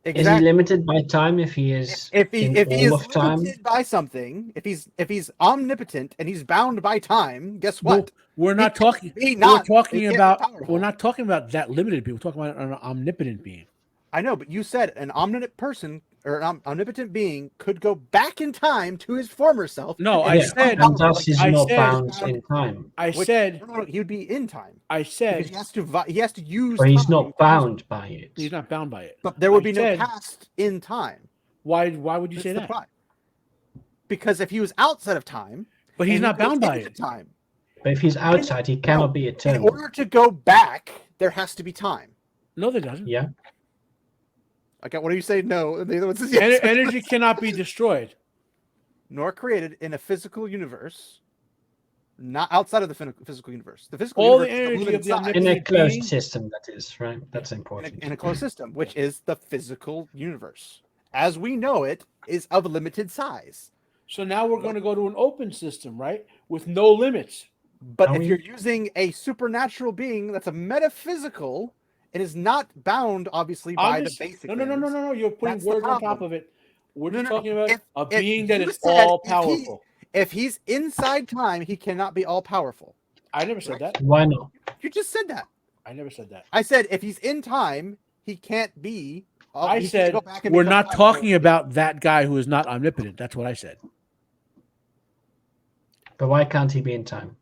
Is he limited by time if he is if he in is all of time? limited by something, if he's omnipotent and he's bound by time, guess what? We're not talking. he We're not- talking he can't be about. powerful. We're not talking about that limited being. We're talking about an omnipotent being. I know, but you said an omnipotent person or an omnipotent being could go back in time to his former self. No, and I be said- and thus he's I not said- bound in time. I Which- said. no, he would be in time. I Because said. he has to use. But he's time to not use- bound by it. He's not bound by it. But there would I be said- no past in time. Why would you That's say the that? plot. Because if he was outside of time, But he's and not he goes bound by into it. time, But if he's outside, he cannot be in eternal. order to go back, there has to be time. No, there doesn't. Yeah. Okay, what do you say? No, and the other one says yes. Energy cannot be destroyed. Nor created in a physical universe, not outside of the physical universe. The physical All the universe is energy limited of the size. In a omnipotent closed being. system, that is, right? That's important. In a closed system, which is the physical universe, as we know it, is of limited size. So now we're going to go to an open system, right? With no limits. But Are if we? you're using a supernatural being that's a metaphysical, it is not bound, obviously, by the basic. No. You're putting That's the words on top problem. of it. We're No, just no, talking about if- a if being that you is said all powerful. If he's inside time, he cannot be all powerful. I never said that. Why not? You just said that. I never said that. I said if he's in time, he can't be. I he can't said go back and we're become not powerful. talking about that guy who is not omnipotent. That's what I said. But why can't he be in time?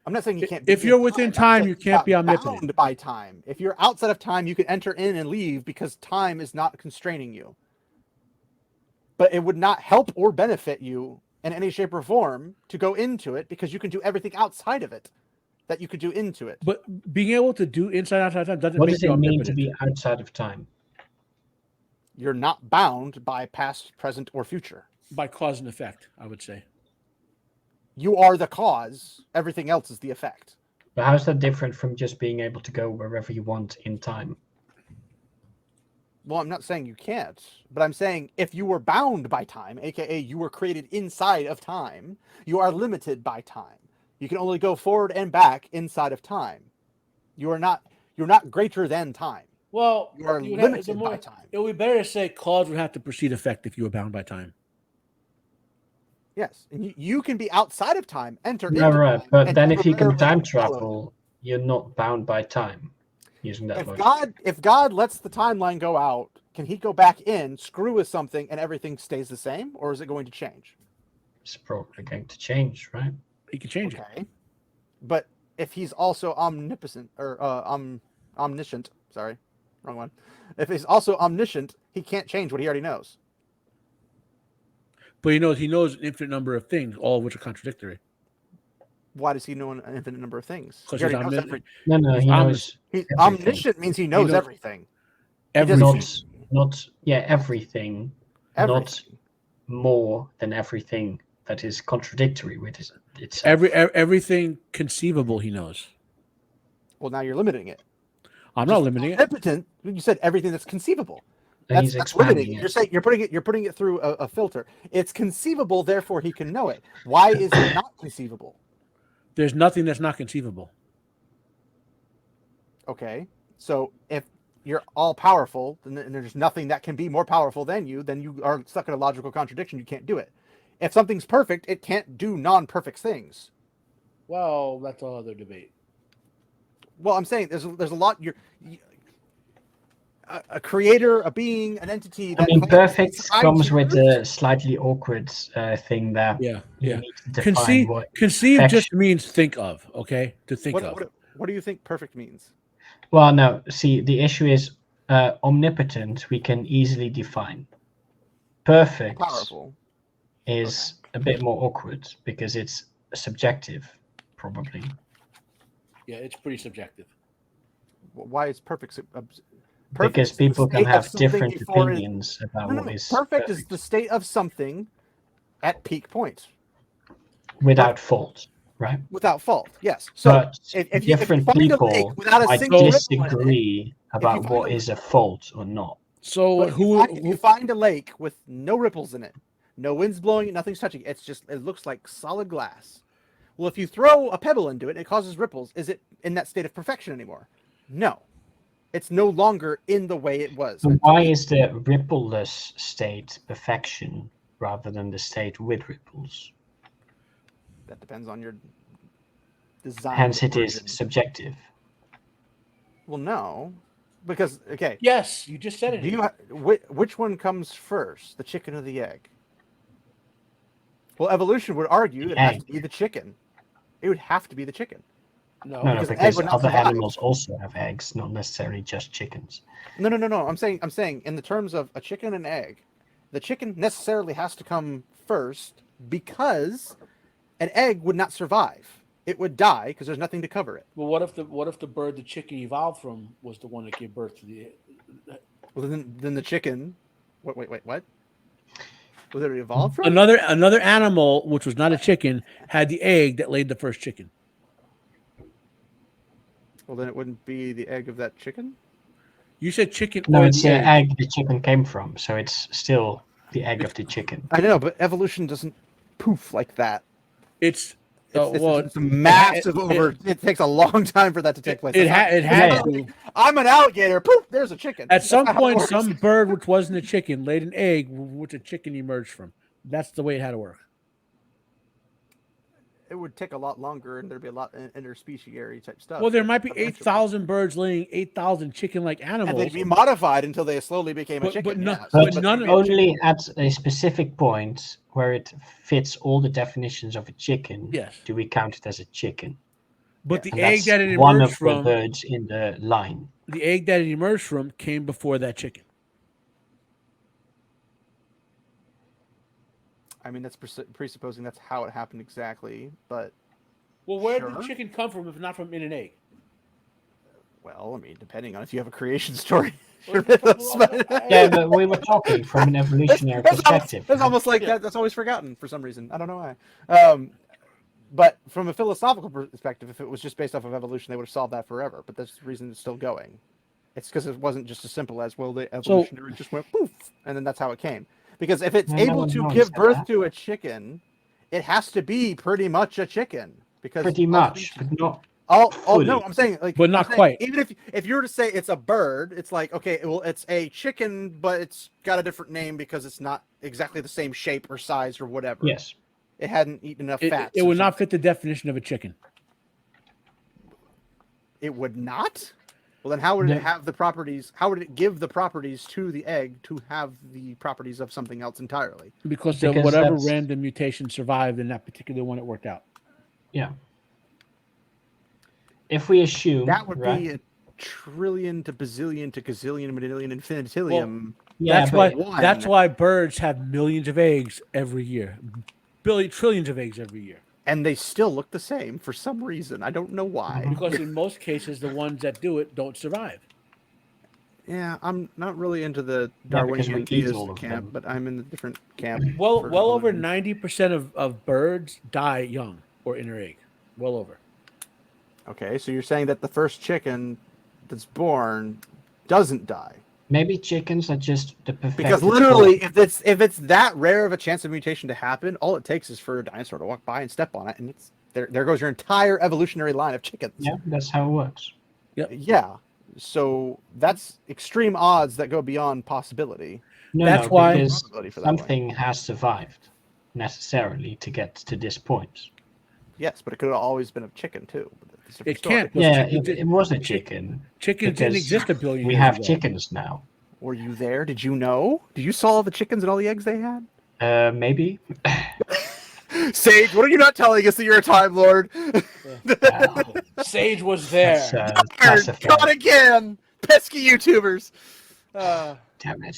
I'm not saying you can't. Be If you're in within I'm time, saying you can't be you're not omnipotent. bound by time. If you're outside of time, you can enter in and leave because time is not constraining you. But it would not help or benefit you in any shape or form to go into it because you can do everything outside of it that you could do into it. But being able to do inside outside time doesn't What make does you it mean omnipotent. to be outside of time? You're not bound by past, present, or future. By cause and effect, I would say. You are the cause. Everything else is the effect. But how's that different from just being able to go wherever you want in time? Well, I'm not saying you can't, but I'm saying if you were bound by time, aka you were created inside of time, you are limited by time. You can only go forward and back inside of time. You're not greater than time. Well, You are you would limited by time. It would be better to say cause would have to precede effect if you were bound by time. Yes, and you can be outside of time, enter No, into right. time, But and then if you can temporarily time follow it. travel, you're not bound by time using that logic. If God lets the timeline go out, can he go back in, screw with something, and everything stays the same, or is it going to change? It's probably going to change, right? He can change it. Okay, but if he's also omnipotent or omniscient, sorry, wrong one. If he's also omniscient, he can't change what he already knows. But he knows an infinite number of things, all of which are contradictory. Why does he know an infinite number of things? Because He he's already knows omniscient. No, he knows everything. omniscient means he knows knows everything. Everything. Not everything, not Everything. more than everything that is contradictory with itself. Everything conceivable he knows. Well, now you're limiting it. I'm not limiting it. Omnipotent. You said everything that's conceivable. And he's That's expanding limiting. it. You're saying you're putting it through a filter. It's conceivable, therefore he can know it. Why is it not conceivable? There's nothing that's not conceivable. Okay, so if you're all powerful, and there's nothing that can be more powerful than you, then you are stuck in a logical contradiction. You can't do it. If something's perfect, it can't do non-perfect things. Well, that's all other debate. Well, I'm saying there's a lot. A creator, a being, an entity. I That mean, perfect decides comes to with use. a slightly awkward thing that Yeah. you need to define what Conceive perfection- just means think of, okay? To think of. What do you think perfect means? Well, no. See, the issue is omnipotent. We can easily define. Perfect Powerful. is a bit more awkward because it's subjective, probably. Yeah, it's pretty subjective. Why is perfect? Because is the people can state of have something different before opinions about No, what no, is perfect is the state of something at peak point without fault, right? without fault. Yes. So But if you different find a people lake without a might single ripple in it, disagree about find what a- is a fault or not. So but if you find a lake with no ripples in it, no wind's blowing it, nothing's touching it, it looks like solid glass. Well, if you throw a pebble into it, it causes ripples. Is it in that state of perfection anymore? No. It's no longer in the way it was. So why is the rippleless state perfection rather than the state with ripples? That depends on your design. Hence, it is origin. subjective. Well, no, because okay. yes, you just said it. Which one comes first, the chicken or the egg? Well, evolution would argue it has to be the chicken. It would have to be the chicken. No, No, because an egg because would not other survive. animals also have eggs, not necessarily just chickens. No. I'm saying in the terms of a chicken and egg, the chicken necessarily has to come first because an egg would not survive. It would die because there's nothing to cover it. Well, what if the bird the chicken evolved from was the one that gave birth to the Well, then the chicken. Wait. What? Was it evolved from? Another animal, which was not a chicken, had the egg that laid the first chicken. Well, then it wouldn't be the egg of that chicken. You said chicken No, or it's the the egg. egg the chicken came from, so it's still the egg of the chicken. I know, but evolution doesn't poof like that. It's It's a massive It takes a long time for that to take place. It had Yeah. to. I'm an alligator. Poof! There's a chicken. At That's some not how it point, works. some bird which wasn't a chicken laid an egg which a chicken emerged from. That's the way it had to work. It would take a lot longer, and there'd be a lot of interspeciary type stuff. Well, there might be Eventually. 8,000 birds laying 8,000 chicken-like And animals. they'd be modified until they slowly became a But- chicken. but no- yes. but But none of- only at a specific point where it fits all the definitions of a chicken. Yes. Do we count it as a chicken? But the And egg that's that it one emerged of from, the birds in the line. the egg that it emerged from came before that chicken. I mean, that's presupposing that's how it happened exactly. But Well, where did Sure. the chicken come from if not from in an egg? well, I mean, depending on if you have a creation story. Well, Yeah, but we were talking from an evolutionary perspective. It's almost like Yeah. that. That's always forgotten for some reason. I don't know why. But from a philosophical perspective, if it was just based off of evolution, they would have solved that forever. But that's the reason it's still going. It's because it wasn't just as simple as, well, the evolutionary just went poof, and then that's how it came. Because if it's No able one to knows give birth that. to a chicken, it has to be pretty much a chicken. Because Pretty all much, species- but not. Oh fully. no, I'm saying like, But not I'm saying, quite. Even if you were to say it's a bird, it's like, okay, well, it's a chicken, but it's got a different name because it's not exactly the same shape or size or whatever. Yes. It hadn't eaten enough It, fats. it or would not something. fit the definition of a chicken. It would not. Well, then how would No. it have the properties? How would it give the properties to the egg to have the properties of something else entirely? Because Because whatever that's- random mutation survived in that particular one, it worked out. Yeah. If we assume That would right? be a trillion to bazillion to gazillion million infinitillium. Yeah, that's but why. That's why birds have millions of eggs every year, trillions of eggs every year. And they still look the same for some reason. I don't know why. Because in most cases, the ones that do it don't survive. Yeah, I'm not really into the Yeah, because we Darwinian eat theist all of camp, them. but I'm in the different camp. Well, for well over evolution. 90% of birds die young or in their egg. Well over. Okay, so you're saying that the first chicken that's born doesn't die. maybe chickens are just the perfect. Because literally, if it's that rare of a chance of mutation to happen, all it takes is for a dinosaur to walk by and step on it, and it's there goes your entire evolutionary line of chickens. Yeah, that's how it works. Yeah. So that's extreme odds that go beyond possibility. No, That's no, why- because Probability for that way. something has survived necessarily to get to this point. Yes, but it could have always been a chicken too. But that's a different It story. can't. Yeah, chickens- it was a chicken. Chickens didn't because exist a billion We years have ago. chickens now. Were you there? Did you know? Did you saw all the chickens and all the eggs they had? Maybe. Sage, what are you not telling us that you're a Time Lord? Sage was there. That's Darn, classified. caught again! Pesky YouTubers! Damn it.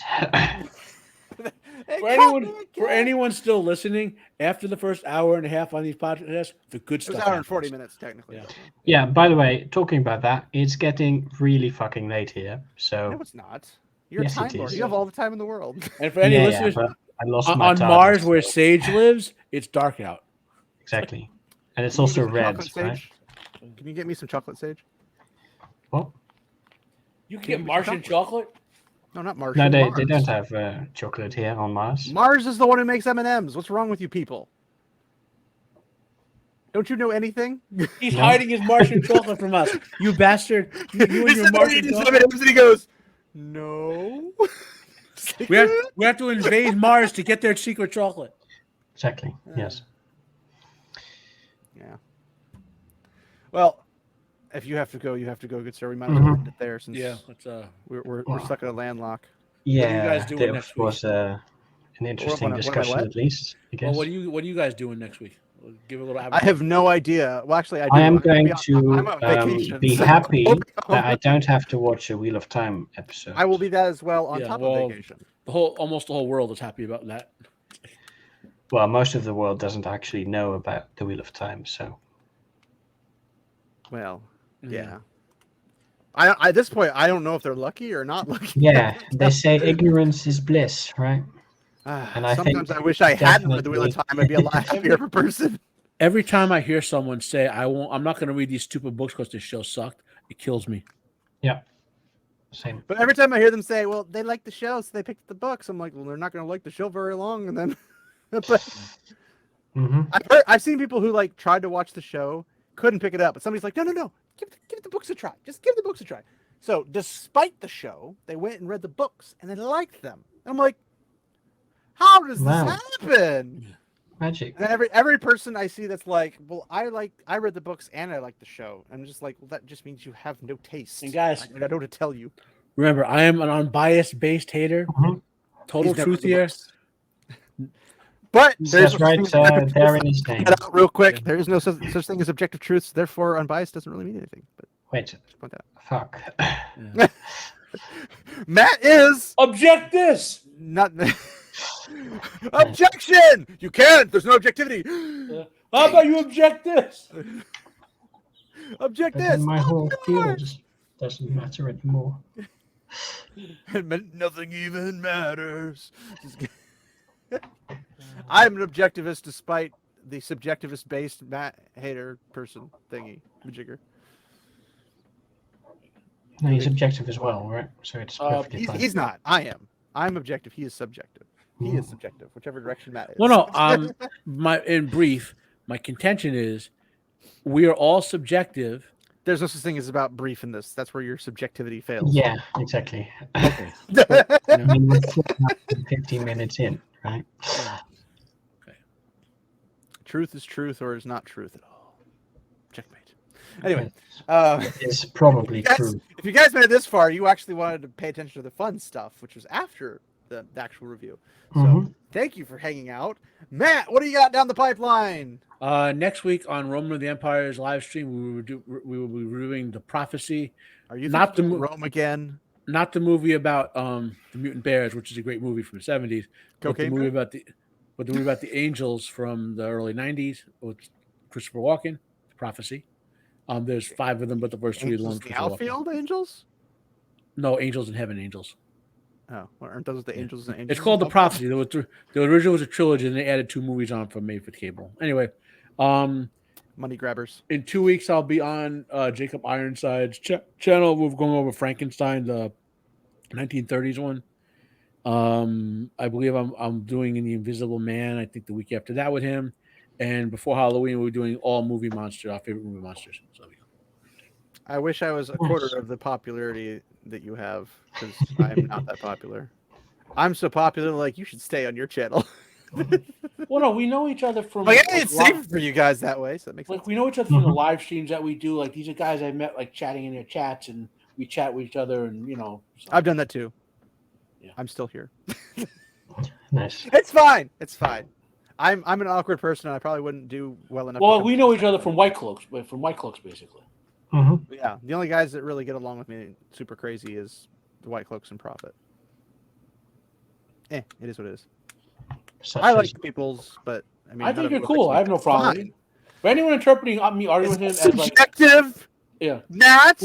They For caught anyone, me for again. anyone still listening, after the first hour and a half on these podcasts, the good It stuff. was an hour and happens. 40 minutes, technically. Yeah. Yeah, by the way, talking about that, it's getting really fucking late here. So No, it's not. You're Yes, a Time it Lord. is. You have all the time in the world. And for any yeah, listeners but I lost on, my on target, Mars, where so- Sage lives, it's dark out. exactly, and it's Can you also get me some red, chocolate, right? Sage? Can you get me some chocolate, Sage? Well, You can Can you get get Martian chocolate. No, not Martian. no, they Mars. don't have chocolate here on Mars. Mars is the one who makes M&Ms. What's wrong with you people? Don't you know anything? He's No. hiding his Martian chocolate from us. You bastard! You and your He's there Martian eating his chocolate. M&Ms and he goes, no. We have to invade Mars to get their secret chocolate. Exactly. Yes. Yeah. Well, if you have to go, you have to go, good sir. We might as Mm-hmm. well end it there since Let's we're stuck in a landlock. Yeah. guys doing that next was an interesting what am I discussion, what? at least. I guess. Well, what are you guys doing next week? Give a little. I have no idea. Well, actually, I do. I am I'm gonna going be on- to I'm on vacation, be so happy I'll be that I home. don't have to watch a Wheel of Time episode. I will be that as well on Yeah, top well, of vacation. Almost the whole world is happy about that. Well, most of the world doesn't actually know about the Wheel of Time, so Well, yeah. At this point, I don't know if they're lucky or not lucky. Yeah, they say ignorance is bliss, right? And I Sometimes think I wish I hadn't read the Wheel of definitely- Time. I'd be a lot happier of a person. Every time I hear someone say, I'm not going to read these stupid books because the show sucked, it kills me. Yeah, same. But every time I hear them say, "Well, they like the show, so they picked the books," I'm like, "Well, they're not going to like the show very long." And then, but Hmm. I've seen people who like tried to watch the show, couldn't pick it up, but somebody's like, "No, give the books a try. Just give the books a try." So, despite the show, they went and read the books and they liked them. And I'm like, "How does Wow. this happen?" Magic. And every person I see that's like, "Well, I read the books and I like the show." I'm just like, "Well, that just means you have no taste." And guys- I don't know what to tell you. Remember, I am an unbiased based hater. Mhm. Total He's never truth read the here. books. But there's That's right there in his name. Get out real quick. There is no such thing as objective truths. Therefore, unbiased doesn't really mean anything. But Wait, just point that fuck. out. Matt is Object this. not. Objection! You can't. There's no objectivity. How about you object this? Object But this. then my whole Oh, field God. just doesn't matter anymore. Nothing even matters. I'm an objectivist despite the subjectivist based Matt hater person thingy majigger. No, he's objective as well, right? So it's perfectly fine. He's not. I am. I'm objective. He is subjective. He is subjective, whichever direction Matt is. Well, no. In brief, my contention is we are all subjective. There's no such thing as about brief in this. That's where your subjectivity fails. Yeah, exactly. Okay. I mean, we're 15 minutes in, right? Truth is truth or is not truth at all. Checkmate. Anyway, It's probably guys, true. if you guys made it this far, you actually wanted to pay attention to the fun stuff, which was after the actual review. So Mhm. thank you for hanging out. Matt, what do you got down the pipeline? Next week on Roman of the Empire's live stream, we will be reviewing The Prophecy, Are you Not thinking the Rome again? not the movie about the mutant bears, which is a great movie from the 70s, but the Cocaine movie Bear? about the angels from the early 90s with Christopher Walken, The Prophecy. There's 5 of them, but the first 3 are the Angels ones in the Christopher Walken. outfield, angels? No, Angels in Heaven, Angels. Oh, well, aren't those the angels and angels? It's called The in Prophecy. The original was a trilogy, and they added 2 movies on from made for cable. Anyway, Money grabbers. in 2 weeks I'll be on Jacob Ironside's channel. We're going over Frankenstein, the 1930s one. I believe I'm doing in The Invisible Man. I think the week after that with him, and before Halloween we're doing all movie monsters, our favorite movie monsters. So I wish I was a quarter of the popularity that you have, because I'm not that popular. I'm so popular, like, you should stay on your channel. well, no, we know each other from Like, it's safe for you guys that way, so that makes sense. we know each other from the live streams that we do. Like, these are guys I met like chatting in their chats, and we chat with each other, and so. I've done that too. Yeah. I'm still here. Nice. It's fine. It's fine. I'm an awkward person, and I probably wouldn't do well enough. Well, to we know each other from White Cloaks, basically. Hmm. Yeah, the only guys that really get along with me super crazy is the White Cloaks and Prophet. It is what it is. I like the peoples, but I mean, I think none you're of it cool. I have no problem. With Fine. it. For anyone interpreting me arguing with him as like, Subjective, yeah, Nat.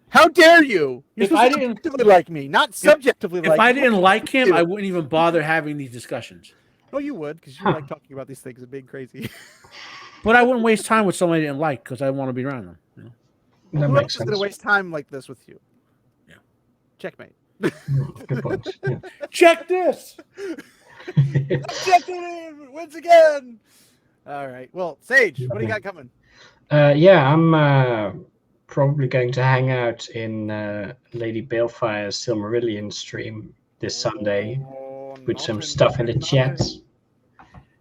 How dare you? You're If I supposed to didn't- objectively like me, not subjectively if like I me. didn't like him, I wouldn't even bother having these discussions. No, you would, because you Huh. like talking about these things and being crazy. But I wouldn't waste time with somebody I didn't like because I want to be around them. You know? That Who makes else is sense. going to waste time like this with you? Yeah. Checkmate. Good point. Yeah. Check this. Objective wins again. All right. Well, Sage, what do you got coming? Yeah, I'm probably going to hang out in Lady Balefire's Silmarillion stream this Sunday Oh, with some nothing, stuff in the nothing, chat. nothing.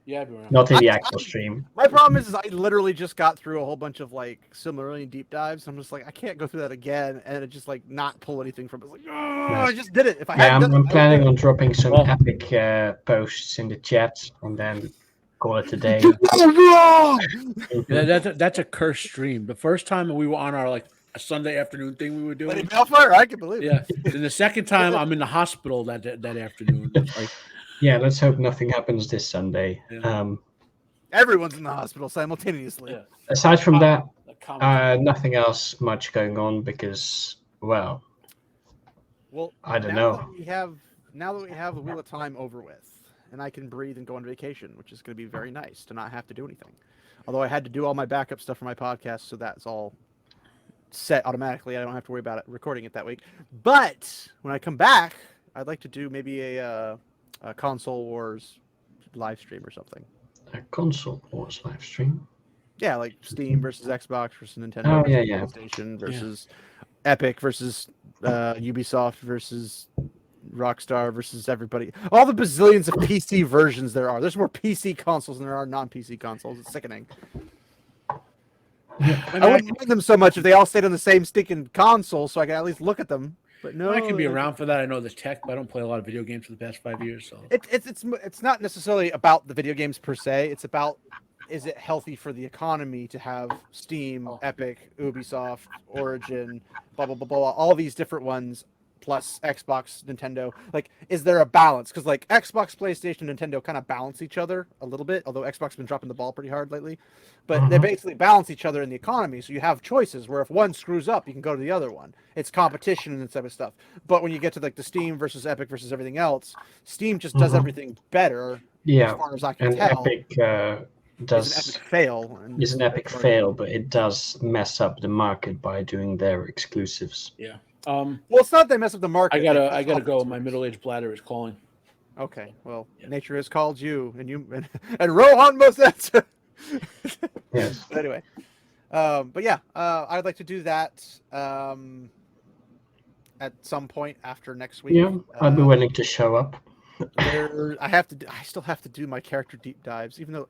Yeah, I'd be around. Not in the actual stream. My problem is I literally just got through a whole bunch of like Silmarillion deep dives. I'm just like, I can't go through that again, and it just like not pull anything from it. It's like, oh, I just did it. If I Yeah, hadn't done I'm it, planning on dropping some Well- epic posts in the chat and then call it a day. wrong. Yeah, that's a cursed stream. The first time we were on our like a Sunday afternoon thing we were Lady doing. Balefire, I can believe it. Yeah. Then the second time I'm in the hospital that afternoon. It's like, Yeah, let's hope nothing happens this Sunday. Yeah. Everyone's in the hospital simultaneously. yeah. Aside from that, A comment. nothing else much going on because well, Well, I don't now know. that we have the Wheel of Time over with, and I can breathe and go on vacation, which is going to be very nice to not have to do anything. Although I had to do all my backup stuff for my podcast, so that's all set automatically. I don't have to worry about it recording it that week. But when I come back, I'd like to do maybe a console wars live stream or something. A console wars live stream. Yeah, like Steam versus Xbox versus Nintendo Oh, versus yeah. PlayStation versus Epic versus Ubisoft versus Rockstar versus everybody. All the bazillions of PC versions there are. There's more PC consoles than there are non-PC consoles. It's sickening. I wouldn't mind them so much if they all stayed on the same stinking console, so I could at least look at them. But no, I can be around for that. I know the tech, but I don't play a lot of video games for the past 5 years. So it's not necessarily about the video games per se. It's about, is it healthy for the economy to have Steam, Epic, Ubisoft, Origin, blah blah blah blah, all these different ones, plus Xbox, Nintendo. Like, is there a balance? Because like Xbox, PlayStation, Nintendo kind of balance each other a little bit. Although Xbox has been dropping the ball pretty hard lately, but they basically balance each other in the economy. So you have choices where if one screws up, you can go to the other one. It's competition and that type of stuff. But when you get to like the Steam versus Epic versus everything else, Steam just does everything better. Yeah, as far as I can and tell. Epic Is an epic fail. Is an epic fail, but it does mess up the market by doing their exclusives. yeah. Well, it's not they mess up the market. I gotta go. My middle-aged bladder is calling. Okay, well, nature has called you, and Rohan must answer. Yes. But anyway, but yeah, I'd like to do that at some point after next week. Yeah, I'd be willing to show up. I still have to do my character deep dives, even though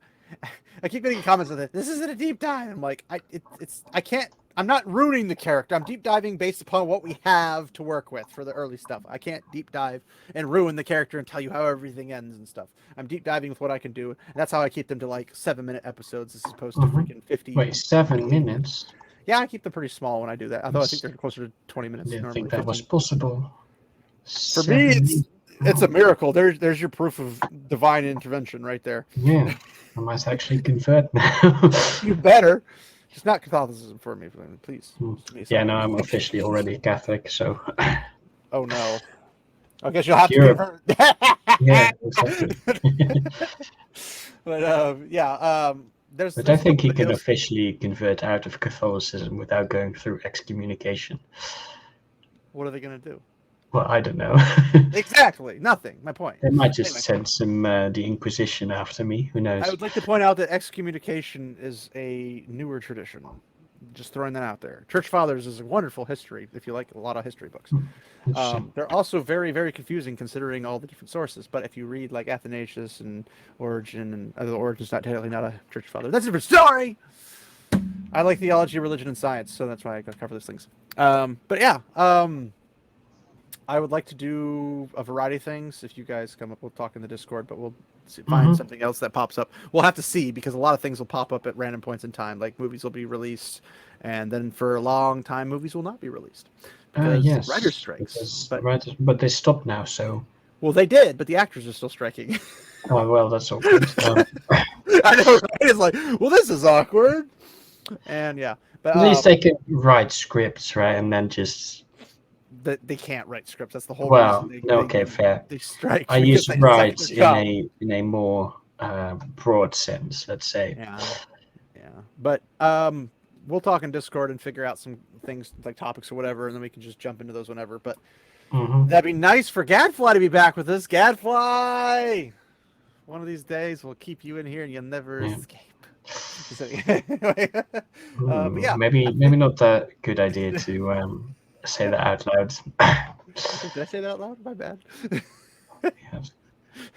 I keep getting comments on this. This isn't a deep dive. I'm like, I can't. I'm not ruining the character. I'm deep diving based upon what we have to work with for the early stuff. I can't deep dive and ruin the character and tell you how everything ends and stuff. I'm deep diving with what I can do, and that's how I keep them to like 7-minute episodes as opposed to freaking 50. Wait, 7 minutes? Yeah, I keep them pretty small when I do that. Although I think they're closer to 20 minutes. I didn't normally think that 15. was possible. For me, it's a miracle. There's your proof of divine intervention right there. Yeah, I might actually convert now. You better. Just not Catholicism for me, please. Yeah, no, I'm officially already Catholic, so. Oh no. I guess you'll have to Europe. convert. Yeah, exactly. But there's. But I think he can officially convert out of Catholicism without going through excommunication. What are they going to do? Well, I don't know. Exactly. Nothing. My point. They might just send some the Inquisition after me. Who knows? I would like to point out that excommunication is a newer tradition. Just throwing that out there. Church Fathers is a wonderful history if you like a lot of history books. They're also very, very confusing considering all the different sources. But if you read like Athanasius and Origen, and although Origen's not technically not a church father, that's a different story. I like theology, religion, and science, so that's why I gotta cover those things. But yeah, I would like to do a variety of things. If you guys come up, we'll talk in the Discord, but we'll find something else that pops up. We'll have to see because a lot of things will pop up at random points in time. Like movies will be released, and then for a long time, movies will not be released because yes, writer's strikes. But they stopped now, so. Well, they did, but the actors are still striking. Oh well, that's awkward. I know, right? It's like, well, this is awkward. And yeah, but at least they can write scripts, right, and then just. They can't write scripts. That's the whole reason. Okay, fair. They strike. I use write in a more broad sense, let's say. Yeah. But we'll talk in Discord and figure out some things like topics or whatever, and then we can just jump into those whenever. But that'd be nice for Gadfly to be back with us. Gadfly, one of these days we'll keep you in here and you'll never escape. But yeah, maybe not a good idea to say that out loud. Did I say that out loud? My bad. Yes.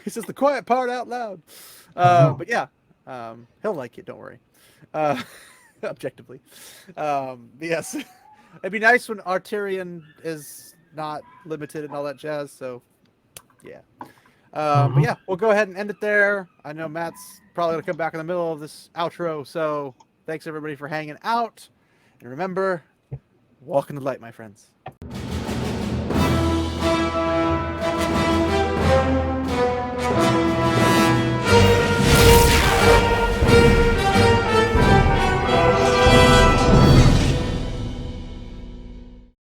He says the quiet part out loud. But yeah, he'll like it. Don't worry. Objectively, yes, it'd be nice when Arterian is not limited and all that jazz. So, yeah. But yeah, we'll go ahead and end it there. I know Matt's probably gonna come back in the middle of this outro. So, thanks everybody for hanging out, and remember, walk in the light, my friends.